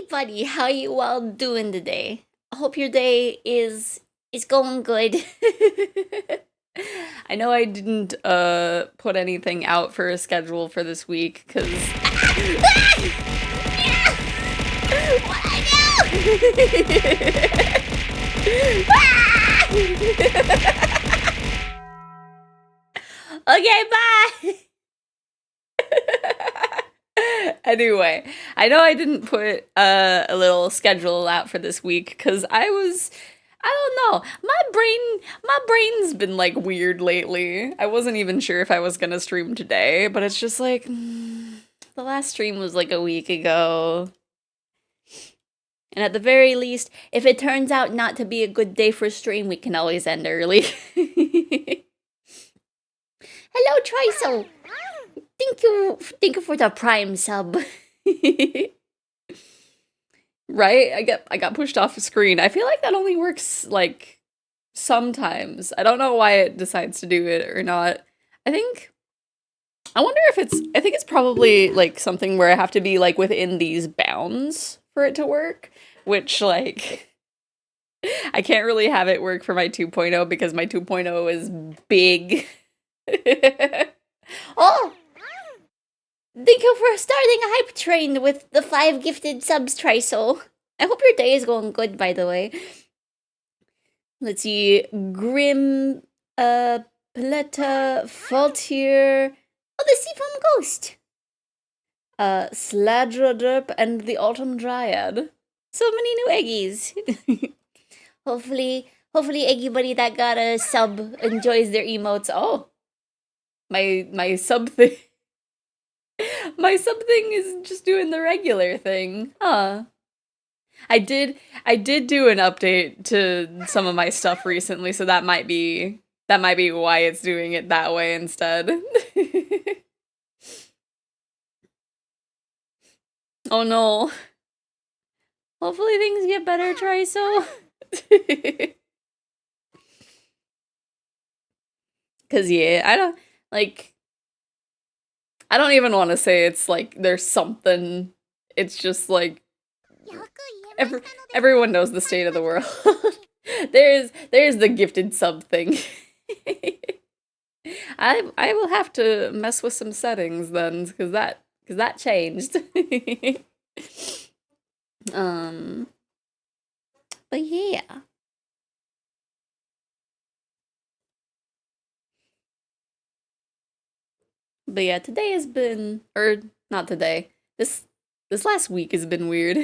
everybody, how you all doing today? I hope your day is going good. I know I didn't put anything out for a schedule for this week cuz what I do? Okay, bye. Anyway, I know I didn't put a little schedule out for this week because I don't know. My brain's been like weird lately. I wasn't even sure if I was gonna stream today, but it's just like the last stream was like a week ago. And at the very least, if it turns out not to be a good day for stream, we can always end early. Hello, Triso. Thank you for the Prime sub. Right? I got pushed off the screen. I feel like that only works like sometimes. I don't know why it decides to do it or not. I wonder if I think it's probably like something where I have to be like within these bounds for it to work, which like I can't really have it work for my 2.0 because my 2.0 is big. Oh, thank you for starting a hype train with the 5 gifted subs, Triso. I hope your day is going good, by the way. Let's see. Grim, Paletta, Faultier. Oh, the Seafoam Ghost. Sladrodurp and the Autumn Dryad. So many new Eggies. Hopefully Eggy Buddy that got a sub enjoys their emotes. Oh, my sub thing. My sub thing is just doing the regular thing. Huh. I did do an update to some of my stuff recently, so that might be why it's doing it that way instead. Oh no. Hopefully things get better, Triso. Cause yeah, I don't even want to say it's like there's something. It's just like everyone knows the state of the world. there's the gifted sub thing. I will have to mess with some settings then, because that changed. um, but yeah. But yeah, today has been, or not today. This last week has been weird.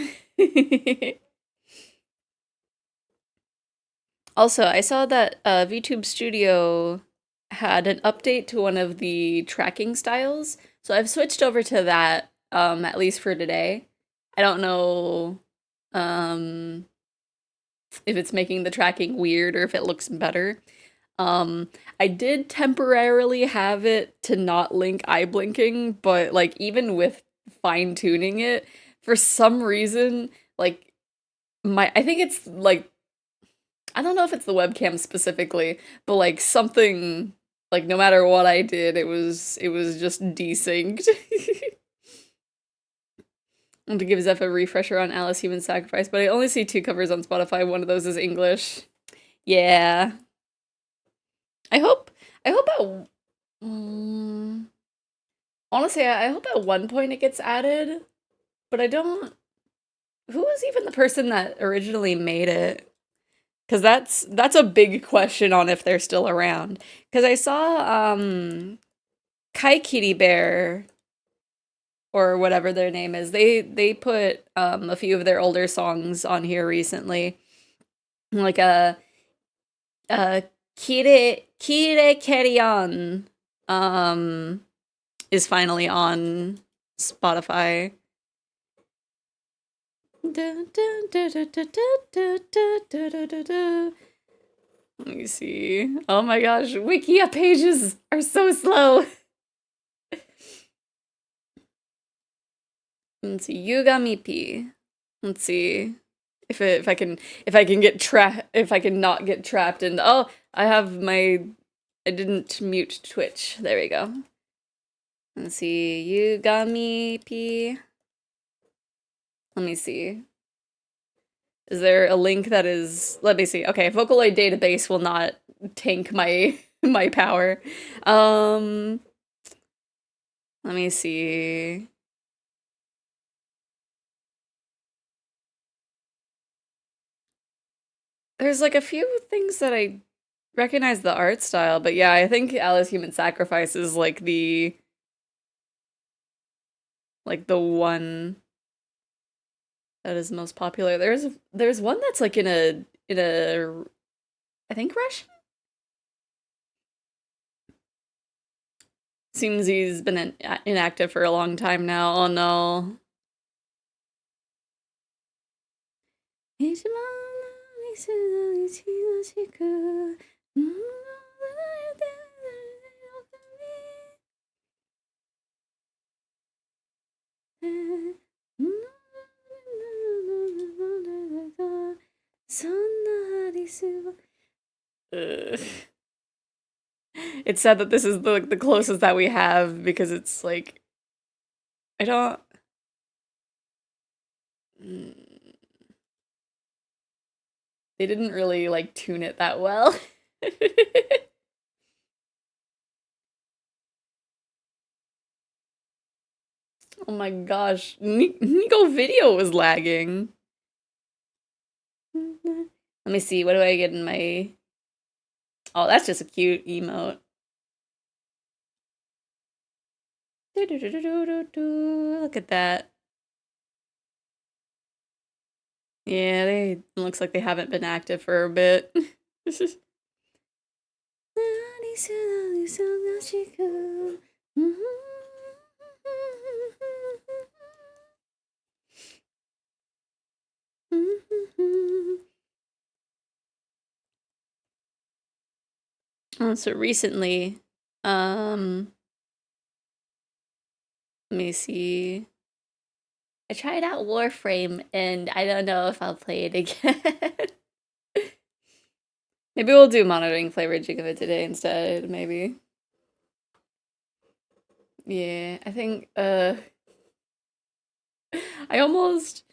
Also, I saw that VTube Studio had an update to one of the tracking styles, so I've switched over to that, at least for today. I don't know if it's making the tracking weird or if it looks better. I did temporarily have it to not link eye blinking, but like even with fine tuning it, for some reason, like I think it's like I don't know if it's the webcam specifically, but like something like no matter what I did, it was just desynced. And to give Zeph a refresher on Alice Human Sacrifice, but I only see 2 covers on Spotify. One of those is English. Yeah. I hope at honestly, I hope at one point it gets added, but I don't. Who was even the person that originally made it? Because that's a big question on if they're still around. Because I saw Kai Kitty Bear or whatever their name is. They put a few of their older songs on here recently, like Kire Keryon is finally on Spotify. Let me see. Oh my gosh, Wikia pages are so slow. Let's see, Yugamipi. Let's see if I can not get trapped in. Oh, I didn't mute Twitch. There we go. Let's see, Yugamipi. Let me see. Is there a link that is, let me see. Okay, Vocaloid database will not tank my my power. Let me see. There's like a few things that I recognize the art style, but yeah, I think Alice Human Sacrifice is like the one that is most popular. There's one that's like in a I think Russian. Seems he's been inactive for a long time now. Oh no. It's sad that this is the closest that we have because it's like I don't. They didn't really like tune it that well. Oh my gosh, Nico video was lagging. Let me see, what do I get in my... Oh, that's just a cute emote. Look at that. Yeah, they looks like they haven't been active for a bit. Oh, so recently, let me see. I tried out Warframe, and I don't know if I'll play it again. Maybe we'll do monitoring flavor Gigabit today instead, maybe. Yeah, I think, I almost...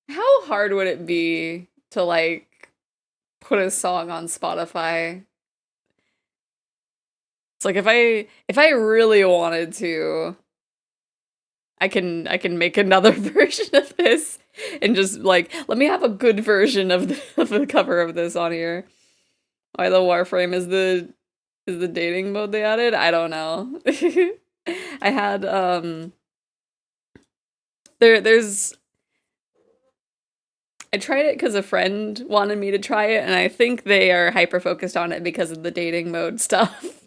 How hard would it be to, like, put a song on Spotify? It's like if I really wanted to, I can make another version of this and just like let me have a good version of the cover of this on here. Why the Warframe is the dating mode they added? I don't know. I had there's I tried it because a friend wanted me to try it, and I think they are hyper focused on it because of the dating mode stuff.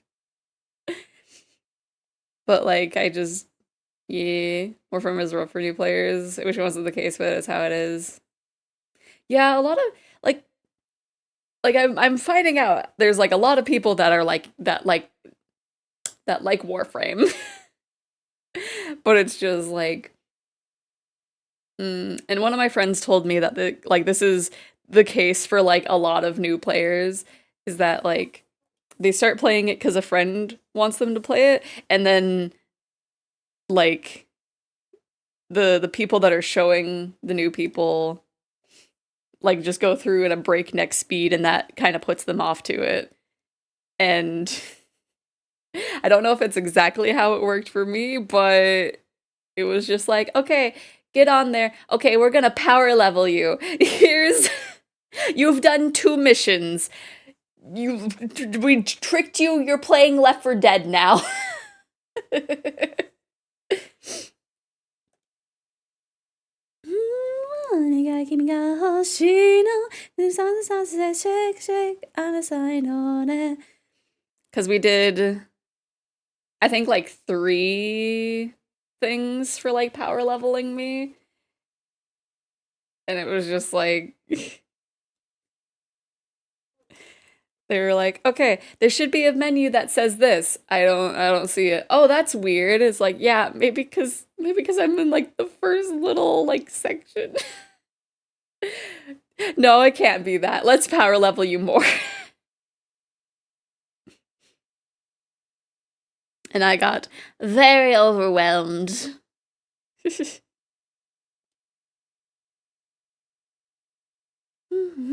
But like I just yeah, Warframe is rough for new players, which wasn't the case, but it's how it is. Yeah, a lot of like I'm finding out there's like a lot of people that are that like Warframe. But it's just like and one of my friends told me that this is the case for like a lot of new players is that like they start playing it because a friend wants them to play it, and then like the people that are showing the new people like just go through at a breakneck speed, and that kind of puts them off to it. And I don't know if it's exactly how it worked for me, but it was just like, okay, get on there. Okay, we're gonna power level you. Here's you've done 2 missions. We tricked you. You're playing Left 4 Dead now. Because we did, I think, like 3 things for like power leveling me. And it was just like they were like, okay, there should be a menu that says this. I don't see it. Oh, that's weird. It's like, yeah, maybe because I'm in like the first little like section. No, it can't be that. Let's power level you more. And I got very overwhelmed. Let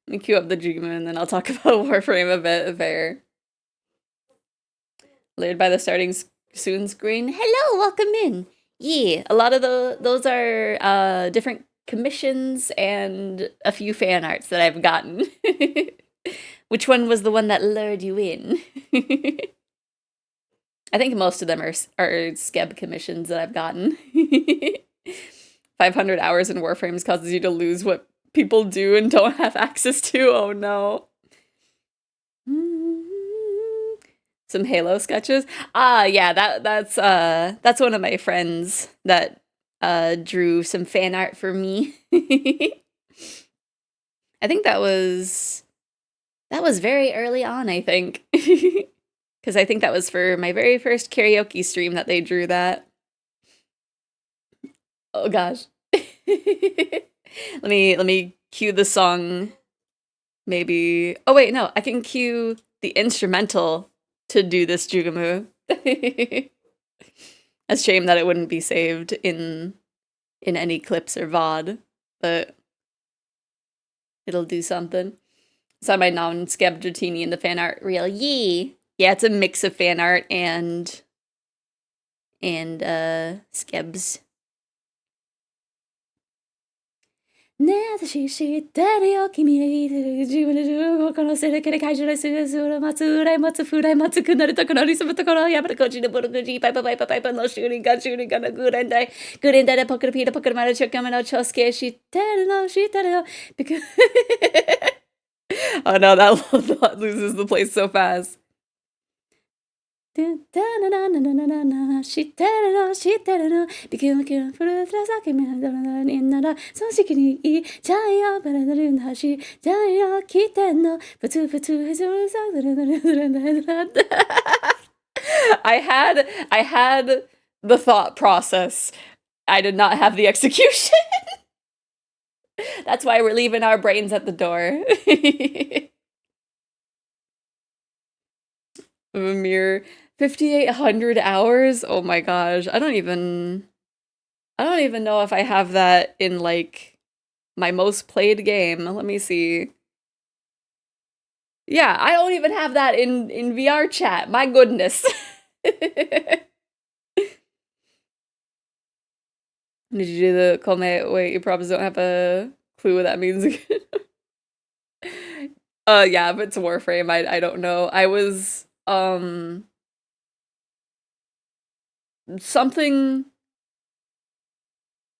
me cue up the Jigma and then I'll talk about Warframe a bit there. Layered by the starting soon screen. Hello, welcome in. Yeah, a lot of those are different commissions and a few fan arts that I've gotten. Which one was the one that lured you in? I think most of them are Skeb commissions that I've gotten. 500 hours in Warframes causes you to lose what people do and don't have access to. Oh no. Some Halo sketches. Yeah, that's one of my friends that drew some fan art for me. I think that was very early on, I think. Because I think that was for my very first karaoke stream that they drew that. Oh gosh. let me cue the song. Maybe. Oh wait, no, I can cue the instrumental to do this Jugamu. It's a shame that it wouldn't be saved in any clips or VOD, but it'll do something. It's on my non-Skeb Dratini in the fan art reel. Yee! Yeah, it's a mix of fan art and Skebs. ねえ、私知ってるよ。君が言ってる自分で自分を殺せるけど、怪獣のすぐすぐ待つ、裏待つ、フライ待つ、くなるところに住むところ、やばるこっちのボロクジ、パイパパイパパイパの修理が修理がのグレンダイ、グレンダイでポクルピードポクルマルチョカメのチョスケ、知ってるの、知ってるよ。Oh no, that loses the place so fast. 知ってるの知ってるのビキュンビキュンフルトラサキメンドラにならそしきにいジャイアンバレナルンハシジャイアン来てんのプツプツヘズルサズルルルルルルル I had the thought process. I did not have the execution. That's why we're leaving our brains at the door. A mere 5,800 hours? Oh my gosh. I don't even know if I have that in like my most played game. Let me see. Yeah, I don't even have that in VR chat. My goodness. Did you do the comment? Wait, you probably don't have a clue what that means again. Yeah, if it's Warframe, I don't know. I was something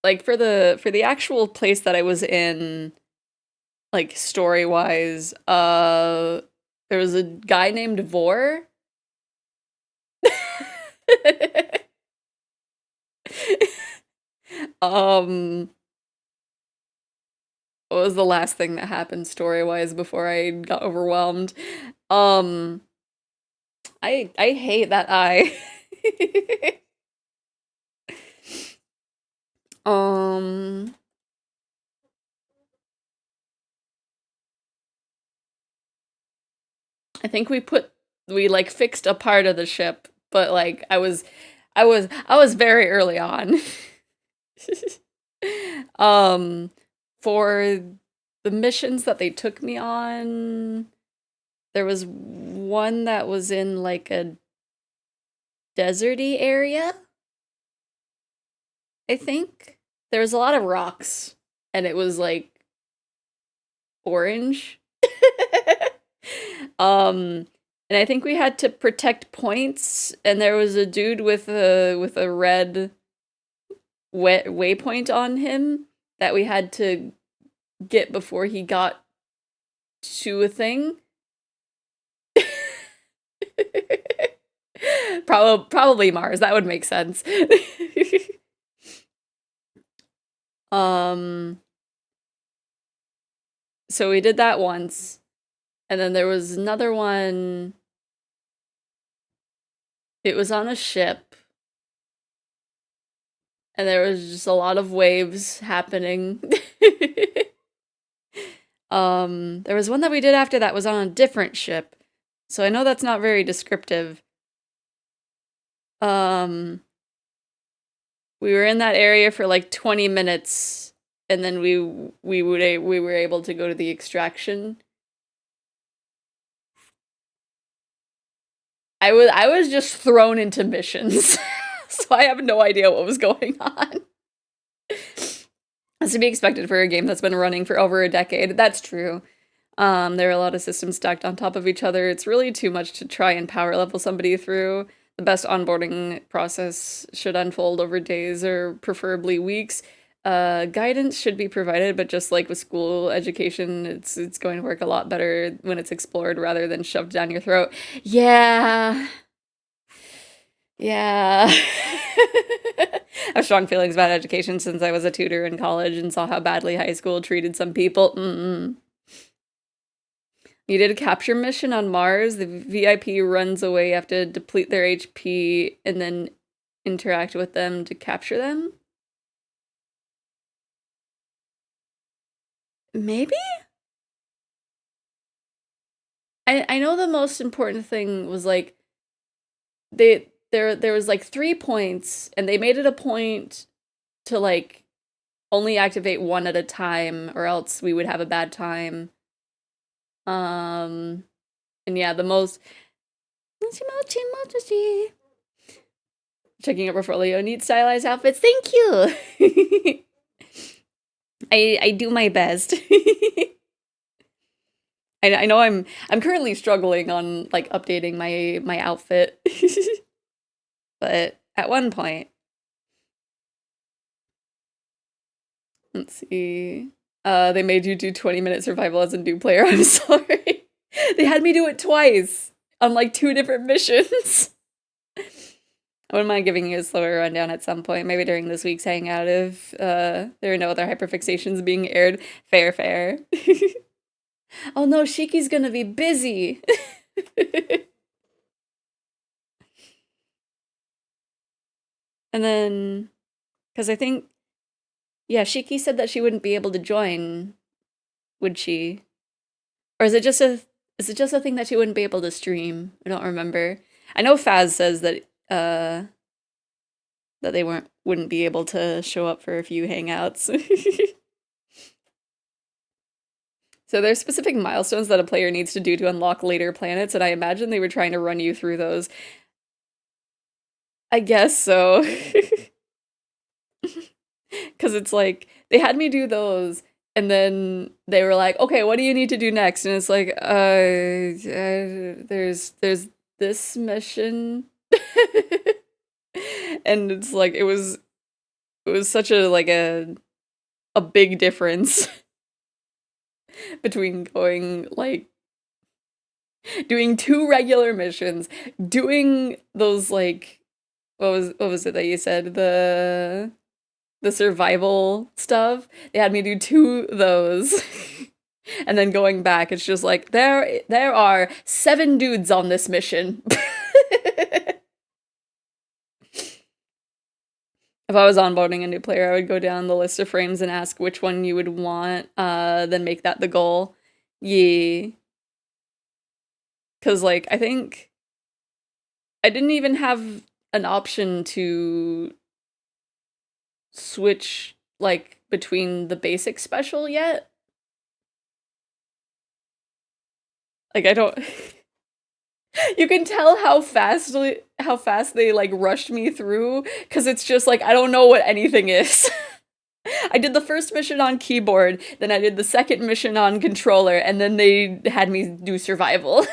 like for the actual place that I was in, like story-wise, there was a guy named Vor. What was the last thing that happened story-wise before I got overwhelmed? I hate that eye. I think we like fixed a part of the ship, but like I was very early on. For the missions that they took me on, there was one that was in like a deserty area. I think there was a lot of rocks and it was like orange. And I think we had to protect points, and there was a dude with a red waypoint on him that we had to get before he got to a thing. Probably Mars. That would make sense. So we did that once. And then there was another one. It was on a ship. And there was just a lot of waves happening. There was one that we did after that was on a different ship. So I know that's not very descriptive. We were in that area for like 20 minutes, and then we were able to go to the extraction. I was just thrown into missions, so I have no idea what was going on. As to be expected for a game that's been running for over a decade. That's true. There are a lot of systems stacked on top of each other. It's really too much to try and power level somebody through. The best onboarding process should unfold over days or preferably weeks. Guidance should be provided, but just like with school education, it's going to work a lot better when it's explored rather than shoved down your throat. Yeah. Yeah. I have strong feelings about education since I was a tutor in college and saw how badly high school treated some people. You did a capture mission on Mars. The VIP runs away, you have to deplete their HP and then interact with them to capture them? Maybe? I know the most important thing was like there was like 3 points and they made it a point to like only activate one at a time or else we would have a bad time. And yeah, the most checking out portfolio, neat stylized outfits. Thank you. I do my best. I know I'm currently struggling on like updating my outfit. But at one point, let's see. They made you do 20-minute survival as a new player. I'm sorry. They had me do it twice on like 2 different missions. I wouldn't mind giving you a slower rundown at some point, maybe during this week's hangout if there are no other hyperfixations being aired. Fair. Oh no, Shiki's gonna be busy. And then, because I think, yeah, Shiki said that she wouldn't be able to join, would she? Or is it just a thing that she wouldn't be able to stream? I don't remember. I know Faz says that that they wouldn't be able to show up for a few hangouts. So there's specific milestones that a player needs to do to unlock later planets, and I imagine they were trying to run you through those. I guess so. Because it's like, they had me do those, and then they were like, okay, what do you need to do next? And it's like, there's this mission. And it's like, it was such a, like, a big difference between going, like, doing 2 regular missions, doing those, like, what was it that you said? The survival stuff. They had me do 2 of those. And then going back, it's just like, there are 7 dudes on this mission. If I was onboarding a new player, I would go down the list of frames and ask which one you would want, then make that the goal. Yeah. Because, like, I think I didn't even have an option to switch, like, between the basic special yet. Like, I don't... You can tell how fast they, like, rushed me through, because it's just, like, I don't know what anything is. I did the first mission on keyboard, then I did the second mission on controller, and then they had me do survival.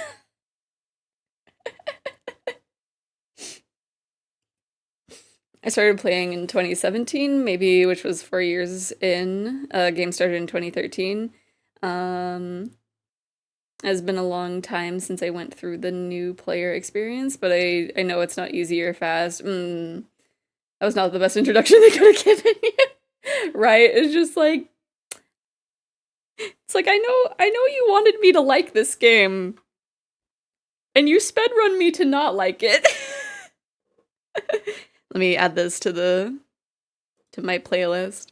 I started playing in 2017, maybe, which was 4 years in. Game started in 2013. It's been a long time since I went through the new player experience, but I know it's not easy or fast. That was not the best introduction they could have given you. Right? It's just like, it's like, I know you wanted me to like this game, and you sped run me to not like it. Let me add this to my playlist.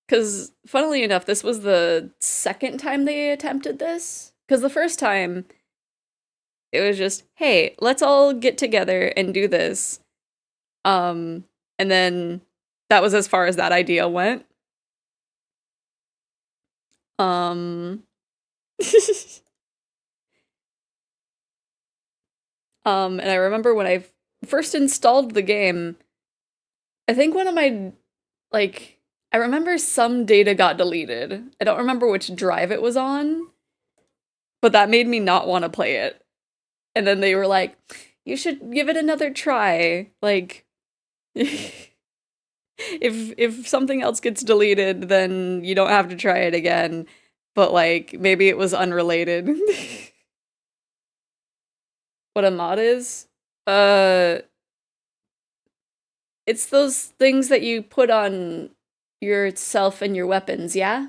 Because, funnily enough, this was the second time they attempted this. Because the first time, It was just, hey, let's all get together and do this. And then that was as far as that idea went. Um, and I remember when I first installed the game, I think one of my, like, I remember some data got deleted. I don't remember which drive it was on, but that made me not want to play it. And then they were like, you should give it another try. Like, if something else gets deleted, then you don't have to try it again. But like maybe it was unrelated. What a mod is? Uh it's those things that you put on yourself and your weapons, yeah?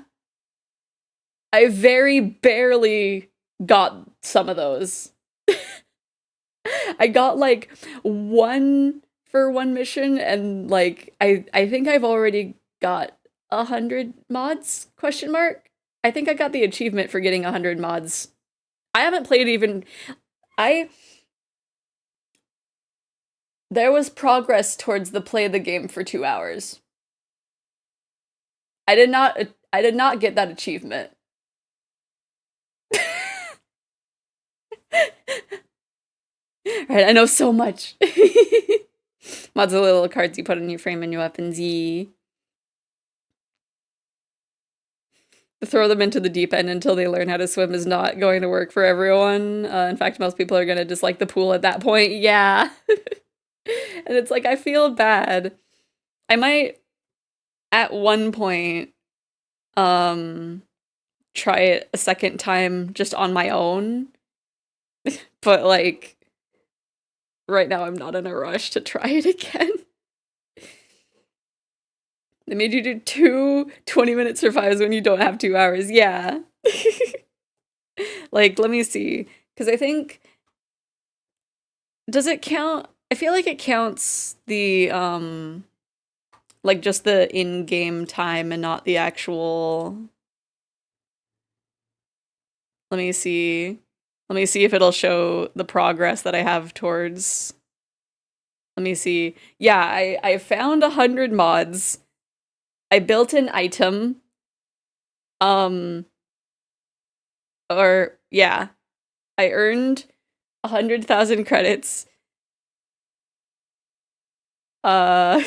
I very barely got some of those. I got like one for one mission, and like I think I've already got 100 mods, question mark. I think I got the achievement for getting 100 mods. I haven't played even I there was progress towards the play the game for 2 hours. I did not get that achievement. Right, I know so much. Mods are little cards you put in your frame and your weapons. Throw them into the deep end until they learn how to swim is not going to work for everyone. In fact, most people are going to dislike the pool at that point. Yeah. And it's like, I feel bad. I might, at one point, try it a second time just on my own. But, like, right now I'm not in a rush to try it again. They made you do two 20-minute survives when you don't have 2 hours. Yeah. Like, let me see. Because I think... Does it count? I feel like it counts the, like, just the in-game time and not the actual... Let me see. Let me see if it'll show the progress that I have towards... Let me see. Yeah, I found 100 mods. I built an item. Or, yeah. I earned 100,000 credits. Uh,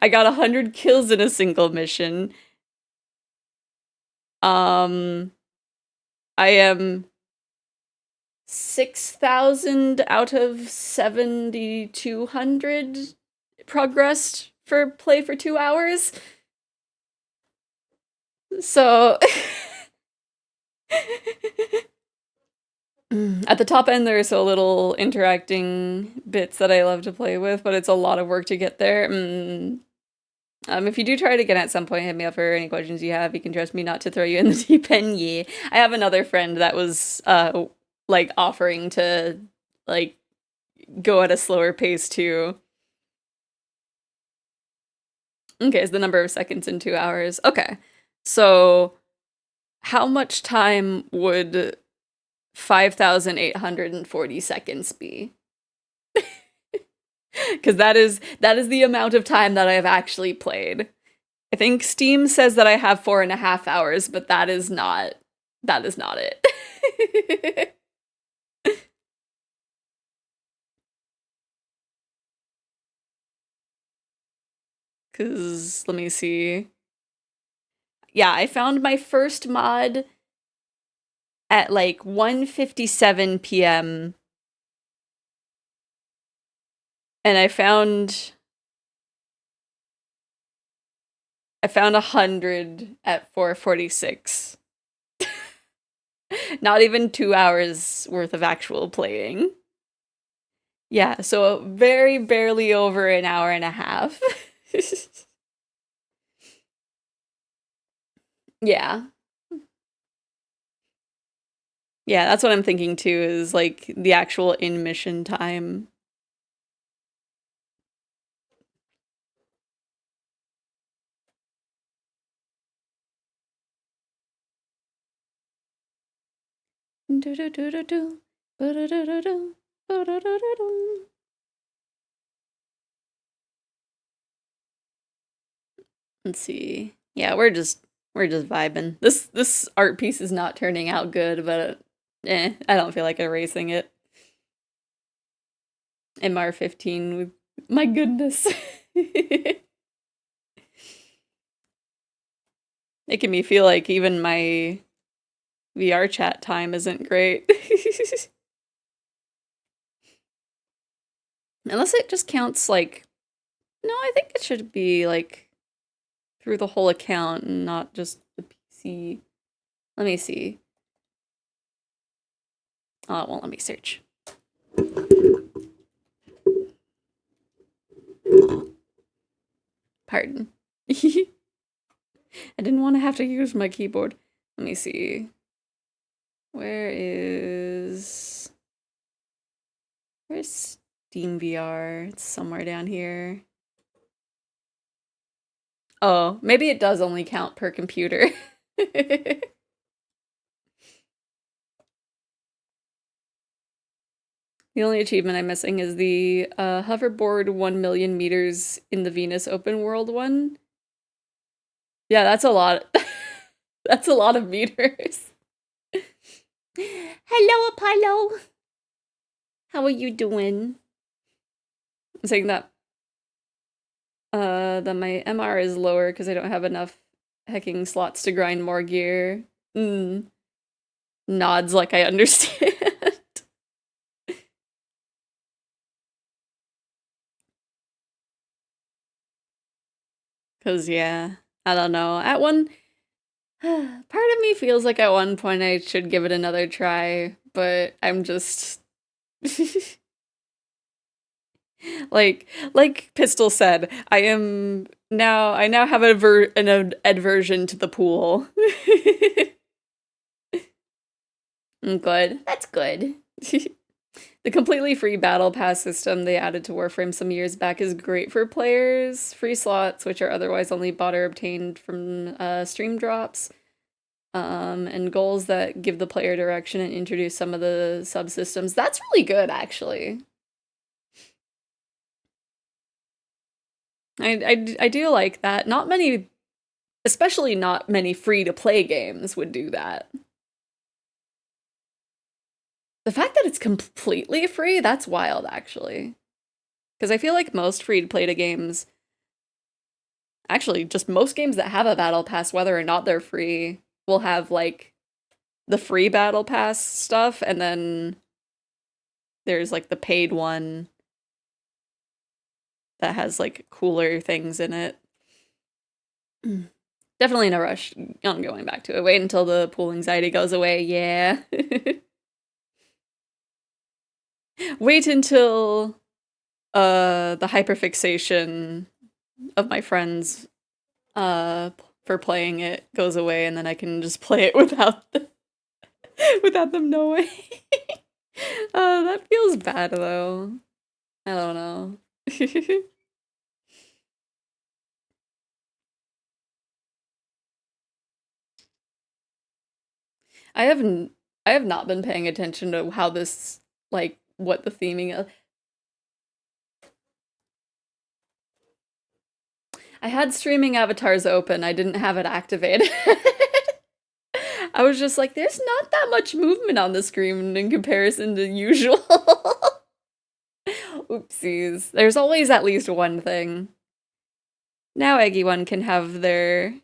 I got 100 kills in a single mission. I am 6,000 out of 7,200 progressed for play for 2 hours. So at the top end, there's a little interacting bits that I love to play with, but it's a lot of work to get there. If you do try it again at some point, hit me up for any questions you have. You can trust me not to throw you in the deep end. Yeah. I have another friend that was like offering to like go at a slower pace too. Okay, it's the number of seconds in 2 hours. Okay. So how much time would 5,840 seconds be? Because that is the amount of time that I've actually played. I think Steam says that I have 4.5 hours, but that is not it. Because let me see. Yeah, I found my first mod at like 1:57 p.m. and I found 100 at 4:46. Not even 2 hours worth of actual playing. Yeah, so very barely over an hour and a half. Yeah. Yeah, that's what I'm thinking too, is like the actual in-mission time. Do do do do do. Ba-da-da-da-dum, ba-da-da-da-dum. Let's see. Yeah, we're just vibing. This art piece is not turning out good, but I don't feel like erasing it. MR15, my goodness. Making me feel like even my VR chat time isn't great. Unless it just counts like, no, I think it should be like through the whole account and not just the PC. Let me see. Oh, it won't let me search. Pardon. I didn't want to have to use my keyboard. Let me see. Where's Steam VR? It's somewhere down here. Oh, maybe it does only count per computer. The only achievement I'm missing is the hoverboard 1 million meters in the Venus open world one. Yeah, that's a lot. That's a lot of meters. Hello, Apollo. How are you doing? I'm saying that my MR is lower because I don't have enough hacking slots to grind more gear. Nods like I understand. Cause yeah, I don't know. At one part of me feels like at one point I should give it another try, but I'm just like Pistol said, I now have an aversion to the pool. Good. That's good. The completely free battle pass system they added to Warframe some years back is great for players. Free slots, which are otherwise only bought or obtained from stream drops, and goals that give the player direction and introduce some of the subsystems. That's really good, actually. I do like that. Not many, especially not many free-to-play games would do that. The fact that it's completely free, that's wild, actually. Because I feel like most free-to-play games, actually, just most games that have a battle pass, whether or not they're free, will have, like, the free battle pass stuff, and then there's, like, the paid one that has, like, cooler things in it. Definitely no rush on going back to it. Wait until the pool anxiety goes away, yeah. Wait until the hyperfixation of my friends for playing it goes away, and then I can just play it without them knowing. That feels bad though. I don't know. I haven't I have not been paying attention to how this, like, what the theming is. I had streaming avatars open, I didn't have it activated. I was just like, there's not that much movement on the screen in comparison to usual. Oopsies. There's always at least one thing. Now Eggy One can have their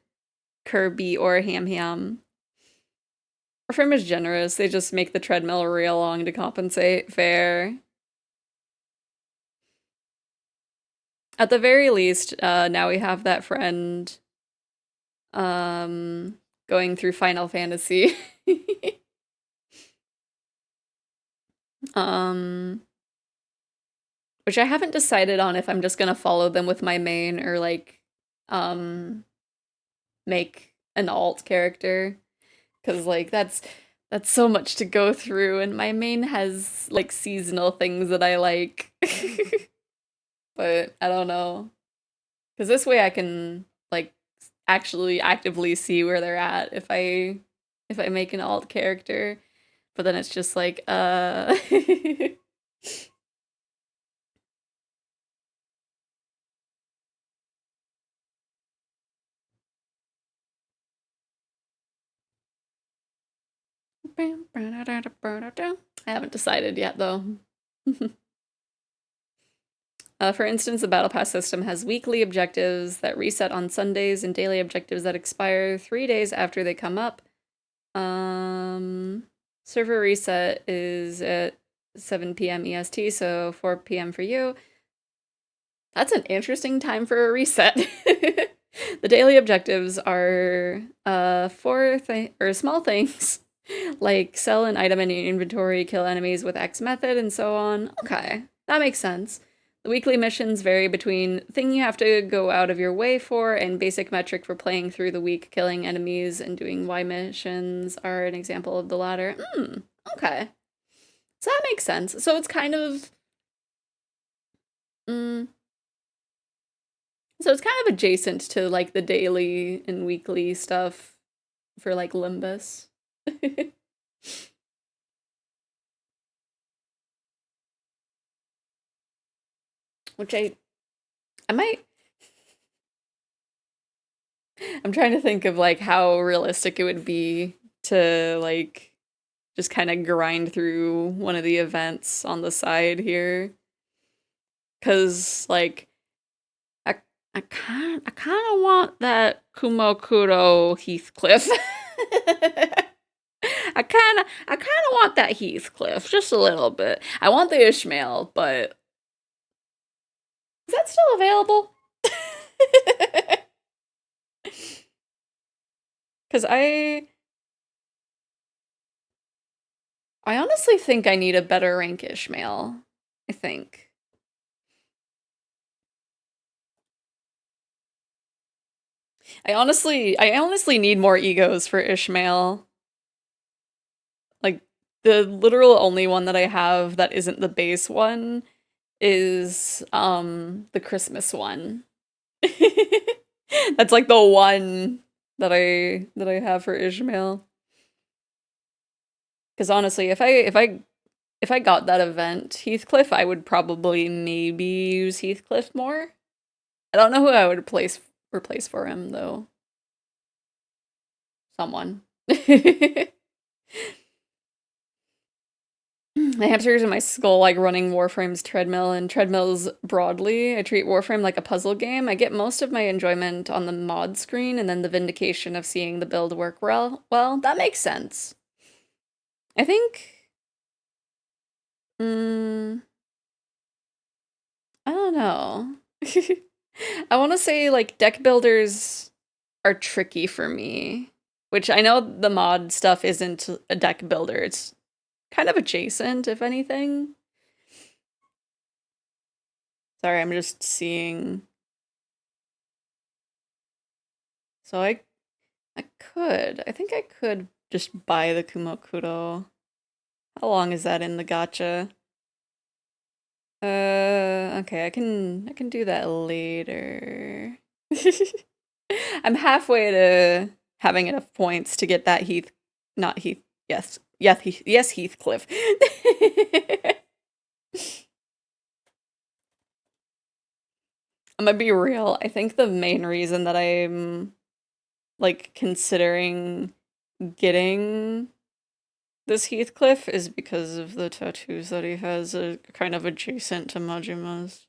Kirby or Ham Ham. Warframe is generous, they just make the treadmill real long to compensate. Fair. At the very least, now we have that friend going through Final Fantasy. Which I haven't decided on if I'm just gonna follow them with my main or like make an alt character. Cause like that's so much to go through, and my main has like seasonal things that I like. But I don't know. Cause this way I can like actually actively see where they're at if I make an alt character. But then it's just like, I haven't decided yet, though. For instance, the Battle Pass system has weekly objectives that reset on Sundays and daily objectives that expire 3 days after they come up. Server reset is at 7 p.m. EST, so 4 p.m. for you. That's an interesting time for a reset. The daily objectives are small things like sell an item in your inventory, kill enemies with X method, and so on. Okay, that makes sense. The weekly missions vary between thing you have to go out of your way for and basic metric for playing through the week. Killing enemies and doing Y missions are an example of the latter. Okay. So that makes sense. So it's kind of... So it's kind of adjacent to, like, the daily and weekly stuff for, like, Limbus. Which I might... I'm trying to think of, like, how realistic it would be to, like, just kind of grind through one of the events on the side here. Because, like, I kind of want that Kumokuro Heathcliff. I kind of want that Heathcliff, just a little bit. I want the Ishmael, but is that still available? Because I honestly think I need a better rank Ishmael. I think. I honestly need more egos for Ishmael. Like, the literal only one that I have that isn't the base one is the Christmas one. That's like the one that I have for Ishmael. Because honestly, if I got that event, Heathcliff, I would probably maybe use Heathcliff more. I don't know who I would replace for him though. Someone. The hamsters in my skull like running Warframe's treadmill and treadmills broadly. I treat Warframe like a puzzle game. I get most of my enjoyment on the mod screen and then the vindication of seeing the build work well. Well, that makes sense. I think... I don't know. I want to say, like, deck builders are tricky for me. Which I know the mod stuff isn't a deck builder. It's kind of adjacent, if anything. Sorry, I'm just seeing. So I think I could just buy the Kumokuro. How long is that in the gacha? Okay, I can do that later. I'm halfway to having enough points to get that Heathcliff. I'm gonna be real. I think the main reason that I'm like considering getting this Heathcliff is because of the tattoos that he has, kind of adjacent to Majima's.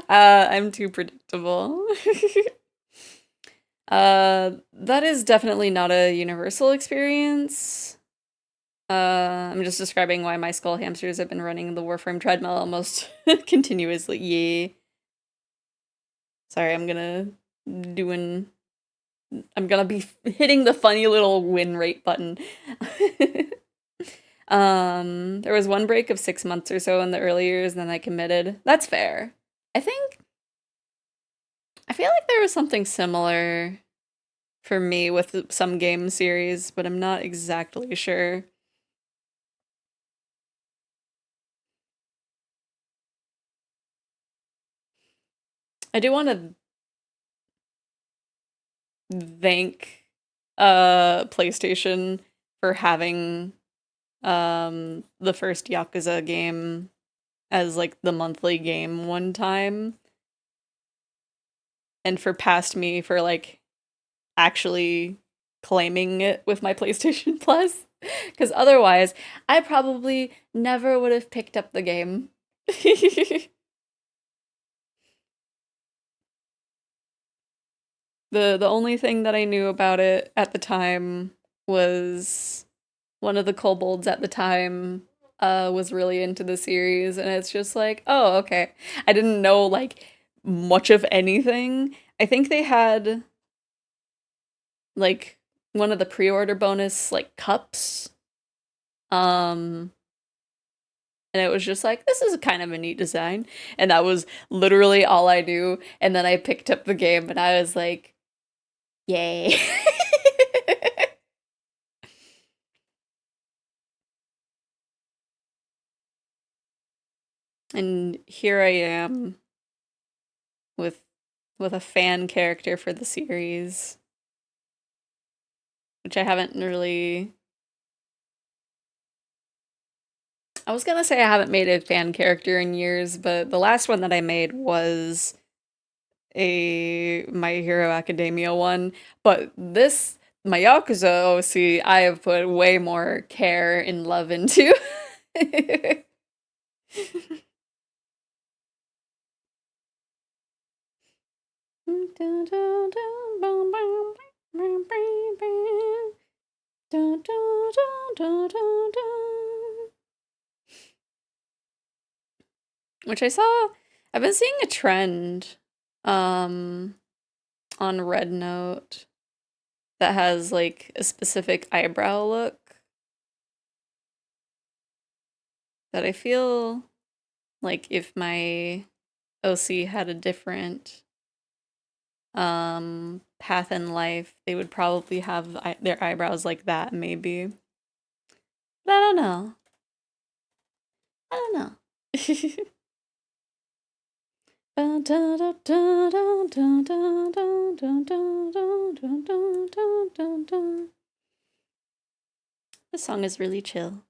I'm too predictable. That is definitely not a universal experience. I'm just describing why my skull hamsters have been running the Warframe treadmill almost continuously. Yeah. Sorry, I'm gonna be hitting the funny little win rate button. There was one break of 6 months or so in the early years, and then I committed. That's fair. I feel like there was something similar for me with some game series, but I'm not exactly sure. I do want to thank PlayStation for having the first Yakuza game as like the monthly game one time, and for past me for like actually claiming it with my PlayStation Plus. Because otherwise, I probably never would have picked up the game. The only thing that I knew about it at the time was one of the kobolds at the time was really into the series, and it's just like, oh, okay. I didn't know like much of anything. I think they had like one of the pre-order bonus like cups. Um and it was just like, this is kind of a neat design. And that was literally all I knew. And then I picked up the game and I was like, yay. And here I am with a fan character for the series, which I haven't really. I was gonna say I haven't made a fan character in years, but the last one that I made was a My Hero Academia one. But this, my Yakuza OC, I have put way more care and love into. Which I saw, I've been seeing a trend um on Red Note that has like a specific eyebrow look that I feel like if my OC had a different path in life, they would probably have their eyebrows like that maybe. But I don't know. I don't know. This song is really chill.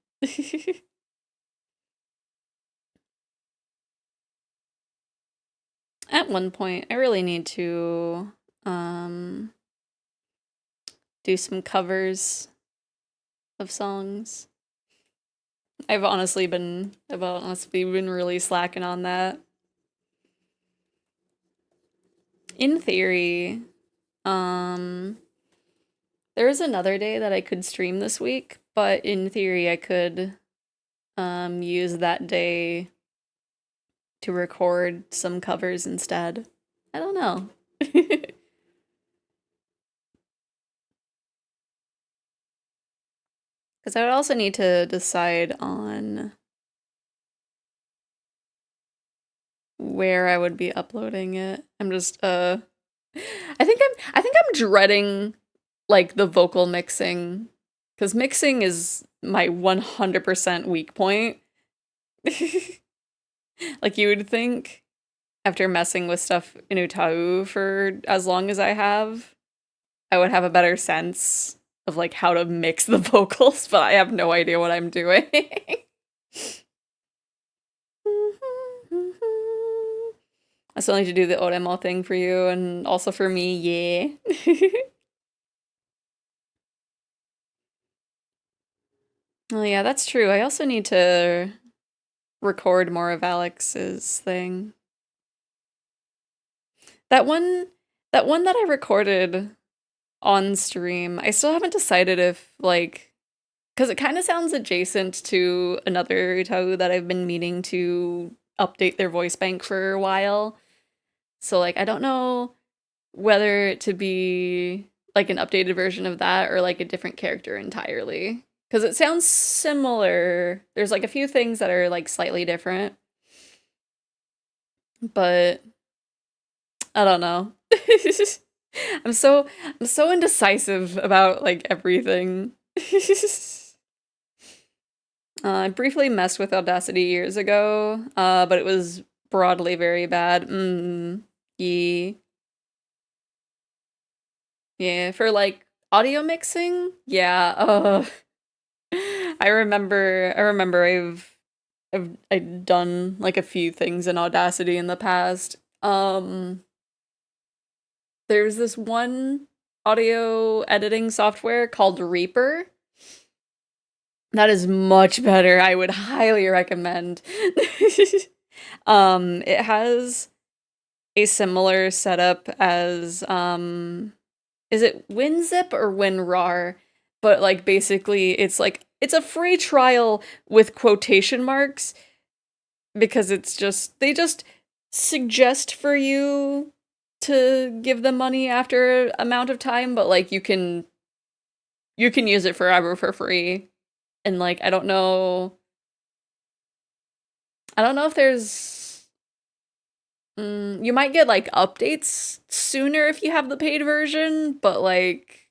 At one point, I really need to do some covers of songs. I've honestly been really slacking on that. In theory, there is another day that I could stream this week, but in theory I could use that day to record some covers instead. I don't know. Because I would also need to decide on where I would be uploading it. I'm just I think I'm dreading like the vocal mixing, cuz mixing is my 100% weak point. Like you would think after messing with stuff in Utau for as long as I have, I would have a better sense of like how to mix the vocals, but I have no idea what I'm doing. I still need to do the Oremo thing for you and also for me, yeah. Well, yeah, that's true. I also need to record more of Alex's thing. That one that one that I recorded on stream, I still haven't decided if like because it kind of sounds adjacent to another Utau that I've been meaning to update their voice bank for a while. So like I don't know whether to be like an updated version of that or like a different character entirely. Because it sounds similar. There's like a few things that are like slightly different, but I don't know. I'm so indecisive about like everything. I briefly messed with Audacity years ago, but it was broadly very bad. Yeah. Yeah, for like audio mixing, yeah. I remember I've done like a few things in Audacity in the past. There's this one audio editing software called Reaper that is much better. I would highly recommend. It has a similar setup as is it WinZip or WinRAR? But like basically it's a free trial with quotation marks because they just suggest for you to give them money after an amount of time, but like you can use it forever for free. And like I don't know if there's you might get like updates sooner if you have the paid version, but like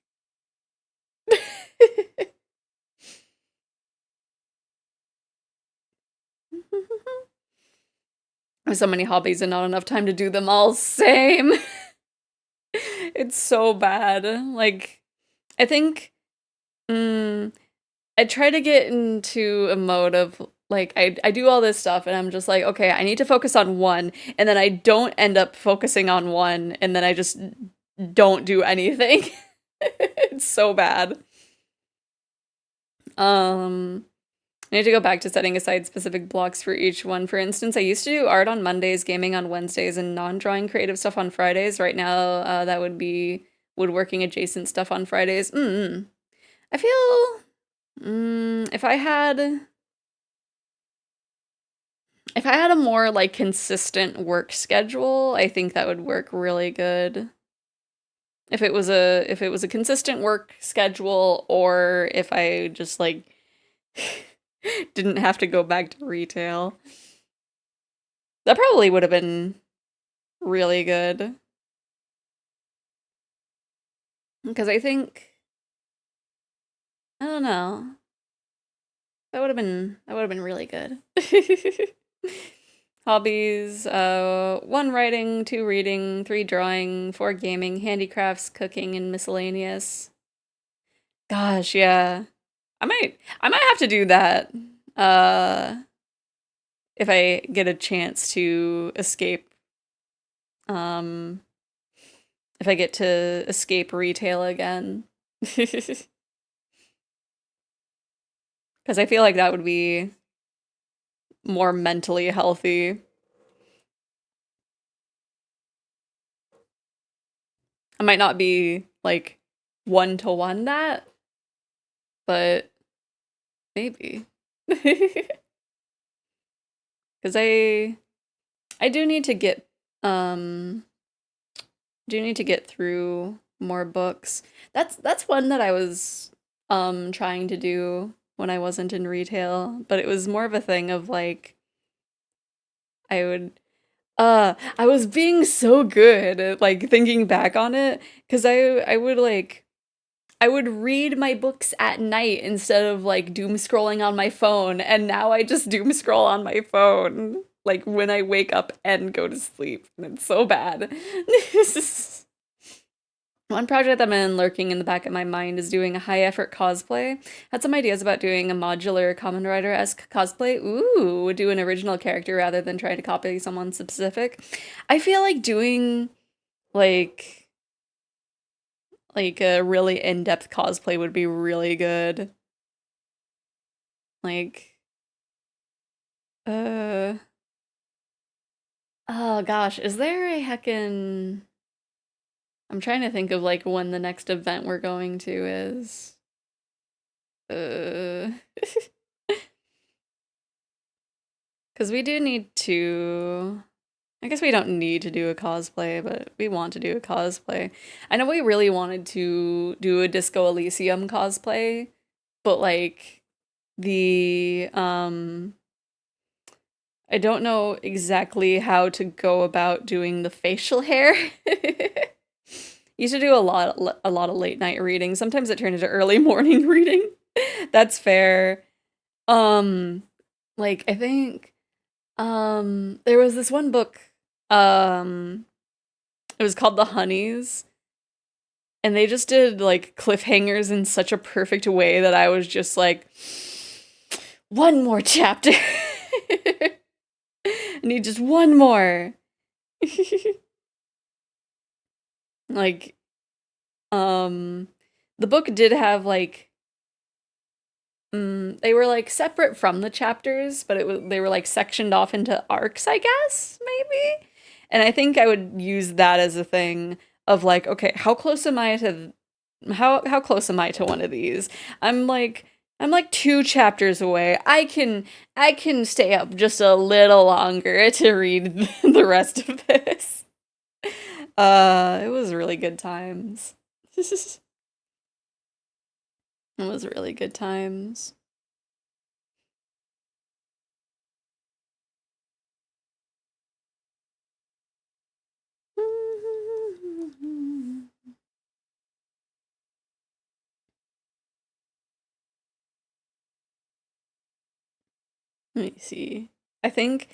I have so many hobbies and not enough time to do them all. Same. It's so bad. Like, I think I try to get into a mode of like I do all this stuff and I'm just like, okay, I need to focus on one, and then I don't end up focusing on one, and then I just don't do anything. It's so bad. Um I need to go back to setting aside specific blocks for each one. For instance, I used to do art on Mondays, gaming on Wednesdays, and non-drawing creative stuff on Fridays. Right now, that would be woodworking adjacent stuff on Fridays. I feel if I had a more like consistent work schedule, I think that would work really good. If it was a consistent work schedule, or if I just like didn't have to go back to retail. That probably would have been really good. Because I don't know. That would have been really good. Hobbies, 1 writing, 2 reading, 3 drawing, 4 gaming, handicrafts, cooking, and miscellaneous. Gosh, yeah. I might have to do that. Uh if I get a chance to escape um if I get to escape retail again. Because I feel like that would be more mentally healthy. I might not be like 1-to-1 that, but maybe. Because I um do need to get through more books. That's one that I was trying to do when I wasn't in retail, but it was more of a thing of like I would I was being so good at like thinking back on it, because I would read my books at night instead of like doom scrolling on my phone, and now I just doom scroll on my phone like when I wake up and go to sleep, and it's so bad. One project that I'm in lurking in the back of my mind is doing a high effort cosplay. Had some ideas about doing a modular Kamen Rider-esque cosplay. Ooh, do an original character rather than trying to copy someone specific. I feel like doing like a really in-depth cosplay would be really good. Like uh oh gosh, is there a heckin' I'm trying to think of like when the next event we're going to is. Uh Because we do need to. I guess we don't need to do a cosplay, but we want to do a cosplay. I know we really wanted to do a Disco Elysium cosplay, but like the I don't know exactly how to go about doing the facial hair. Used to do a lot of late night reading. Sometimes it turned into early morning reading. That's fair. Um like I think there was this one book, um, it was called The Honeys, and they just did like cliffhangers in such a perfect way that I was just like, one more chapter. I need just one more. Like, the book did have like, they were like separate from the chapters, but they were like sectioned off into arcs, I guess, maybe. And I think I would use that as a thing of like, okay, how close am I to one of these? I'm like 2 chapters away. I can stay up just a little longer to read the rest of this. It was really good times. It was really good times. Let me see. I think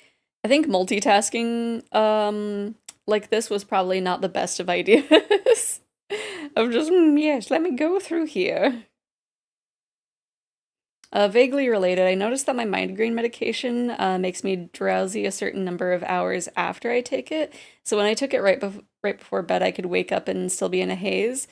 multitasking like this was probably not the best of ideas. Of just, yes, let me go through here. Vaguely related, I noticed that my migraine medication makes me drowsy a certain number of hours after I take it. So when I took it right before bed, I could wake up and still be in a haze.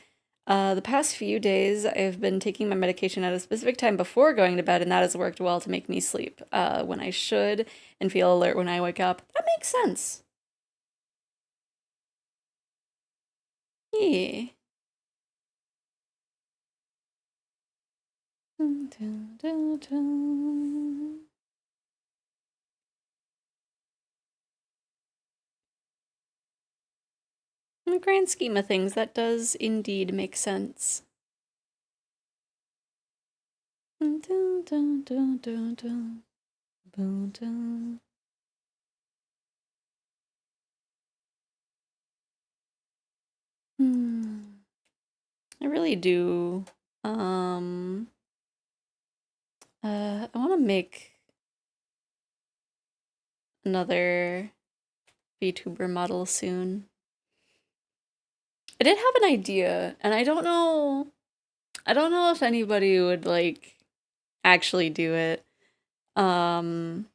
The past few days, I've been taking my medication at a specific time before going to bed, and that has worked well to make me sleep when I should and feel alert when I wake up. That makes sense. Yeah. Dun, dun, dun, dun. In the grand scheme of things, that does indeed make sense. Dun, dun, dun, dun, dun, dun. Dun, dun. I really do. I want to make another VTuber model soon. I did have an idea, and I don't know if anybody would like actually do it. But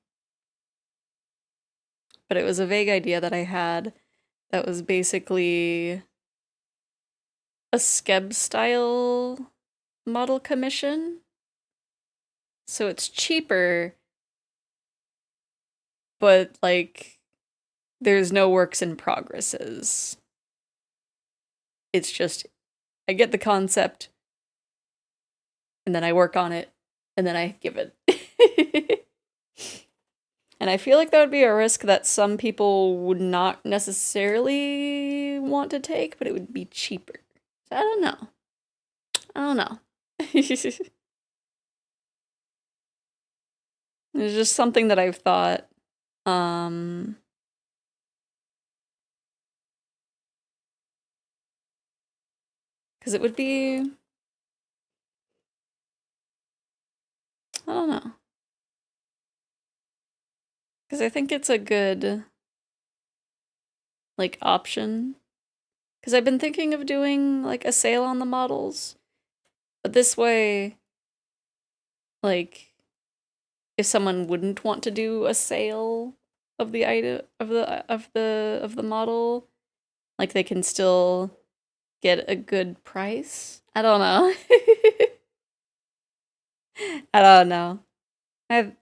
it was a vague idea that I had that was basically a Skeb style model commission. So it's cheaper, but like there's no works in progresses. It's just I get the concept and then I work on it and then I give it. And I feel like that would be a risk that some people would not necessarily want to take, but it would be cheaper. So I don't know. It's just something that I've thought. Because it would be, I don't know. Because I think it's a good, like, option. Because I've been thinking of doing, like, a sale on the models. But this way, like, if someone wouldn't want to do a sale of the item, of the model, like, they can still get a good price. I don't know. I don't know. I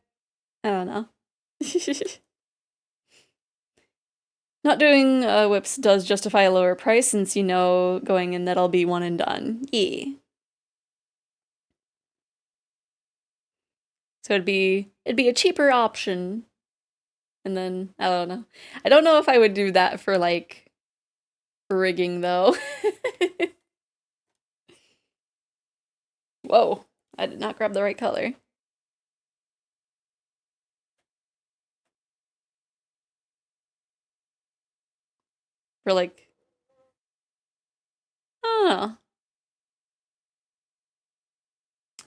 don't know. Not doing whips does justify a lower price since you know going in that'll be one and done. Yeah. So it'd be a cheaper option. And then I don't know. I don't know if I would do that for like rigging though. Whoa, I did not grab the right color. For like, I don't know.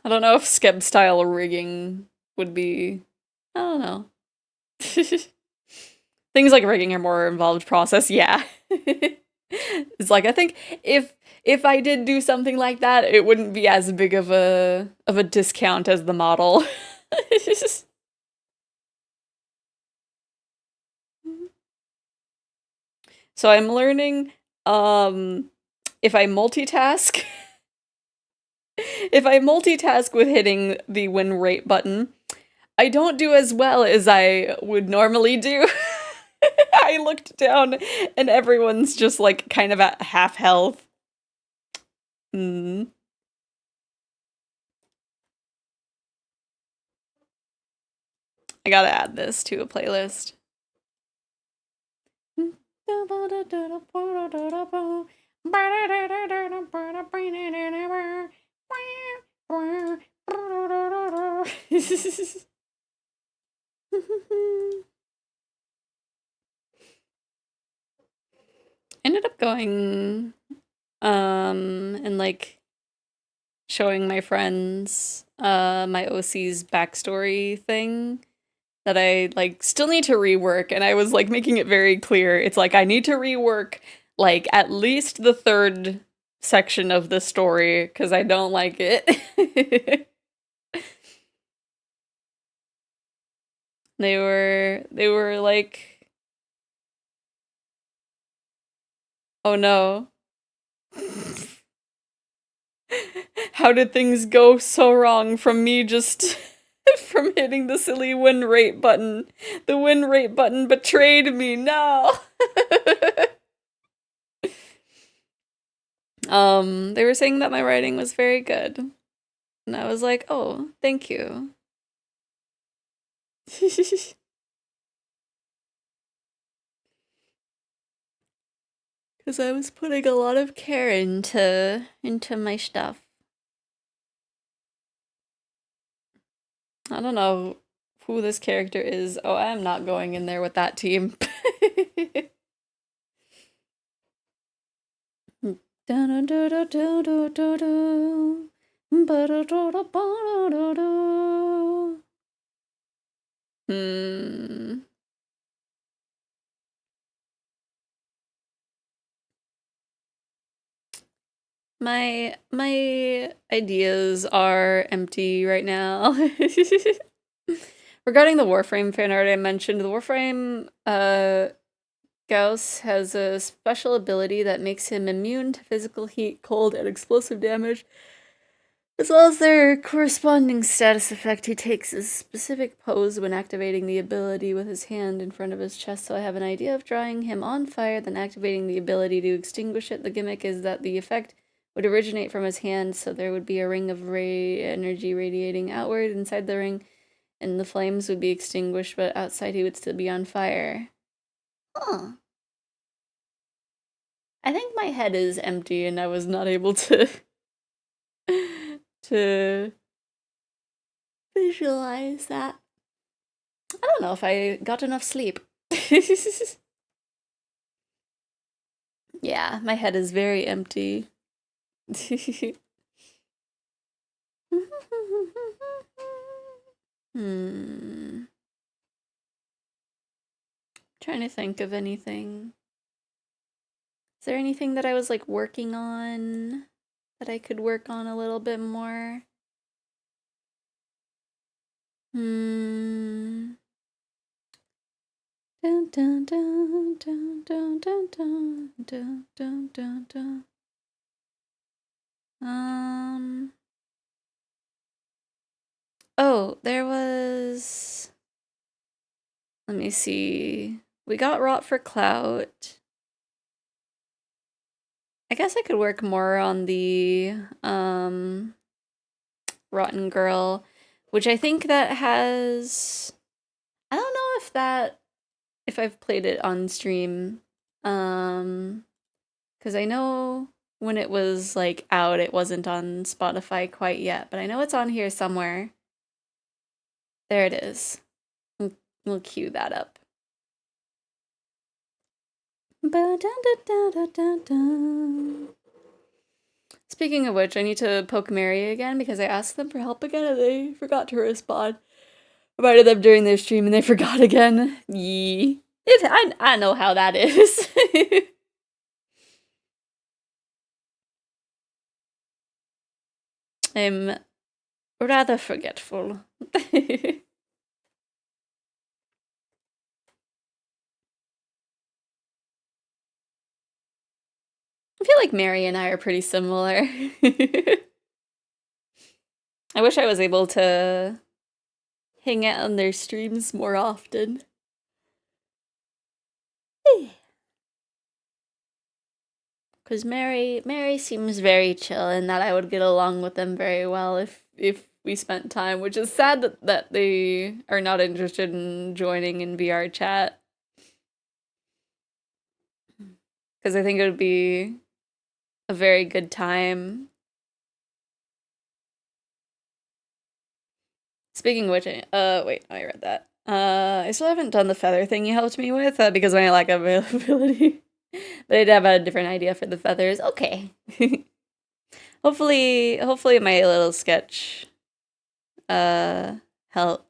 I don't know if Skeb style rigging would be, I don't know. Things like rigging are more involved process, yeah. It's like I think if I did do something like that, it wouldn't be as big of a discount as the model. So I'm learning if I multitask if I multitask with hitting the win rate button, I don't do as well as I would normally do. I looked down and everyone's just like kind of at half health. Hmm. I gotta add this to a playlist. Ended up going and like showing my friends my OC's backstory thing that I like still need to rework, and I was like making it very clear. It's like I need to rework like at least the third section of the story because I don't like it. They were like, "Oh no. How did things go so wrong from me just from hitting the silly win rate button? The win rate button betrayed me. No." They were saying that my writing was very good. And I was like, "Oh, thank you." Because I was putting a lot of care into my stuff. I don't know who this character is. Oh, I am not going in there with that team. Hmm. My ideas are empty right now. Regarding the Warframe fan art I mentioned, the Warframe Gauss has a special ability that makes him immune to physical heat, cold, and explosive damage. As well as their corresponding status effect, he takes a specific pose when activating the ability with his hand in front of his chest, so I have an idea of drawing him on fire, then activating the ability to extinguish it. The gimmick is that the effect would originate from his hand, so there would be a ring of energy radiating outward inside the ring, and the flames would be extinguished, but outside he would still be on fire. Huh. I think my head is empty and I was not able to to visualize that. I don't know if I got enough sleep. Yeah, my head is very empty. Hmm. Trying to think of anything. Is there anything that I was like working on that I could work on a little bit more? Hmm. Dun dun dun dun dun dun dun dun dun dun dun. Oh, there was. Let me see. We got Rot for Clout. I guess I could work more on the Rotten Girl, which I think that has. I don't know if I've played it on stream. Because I know when it was like out, it wasn't on Spotify quite yet, but I know it's on here somewhere. There it is. We'll cue that up. Speaking of which, I need to poke Mary again because I asked them for help again and they forgot to respond. I invited them during their stream and they forgot again. Yee. I know how that is. I'm rather forgetful. I feel like Mary and I are pretty similar. I wish I was able to hang out on their streams more often. Because Mary seems very chill, and that I would get along with them very well if we spent time. Which is sad that they are not interested in joining in VR chat. Because I think it would be a very good time. Speaking of which, wait, I read that. I still haven't done the feather thing you helped me with because of my lack of availability. But I'd have a different idea for the feathers. Okay. hopefully my little sketch helped.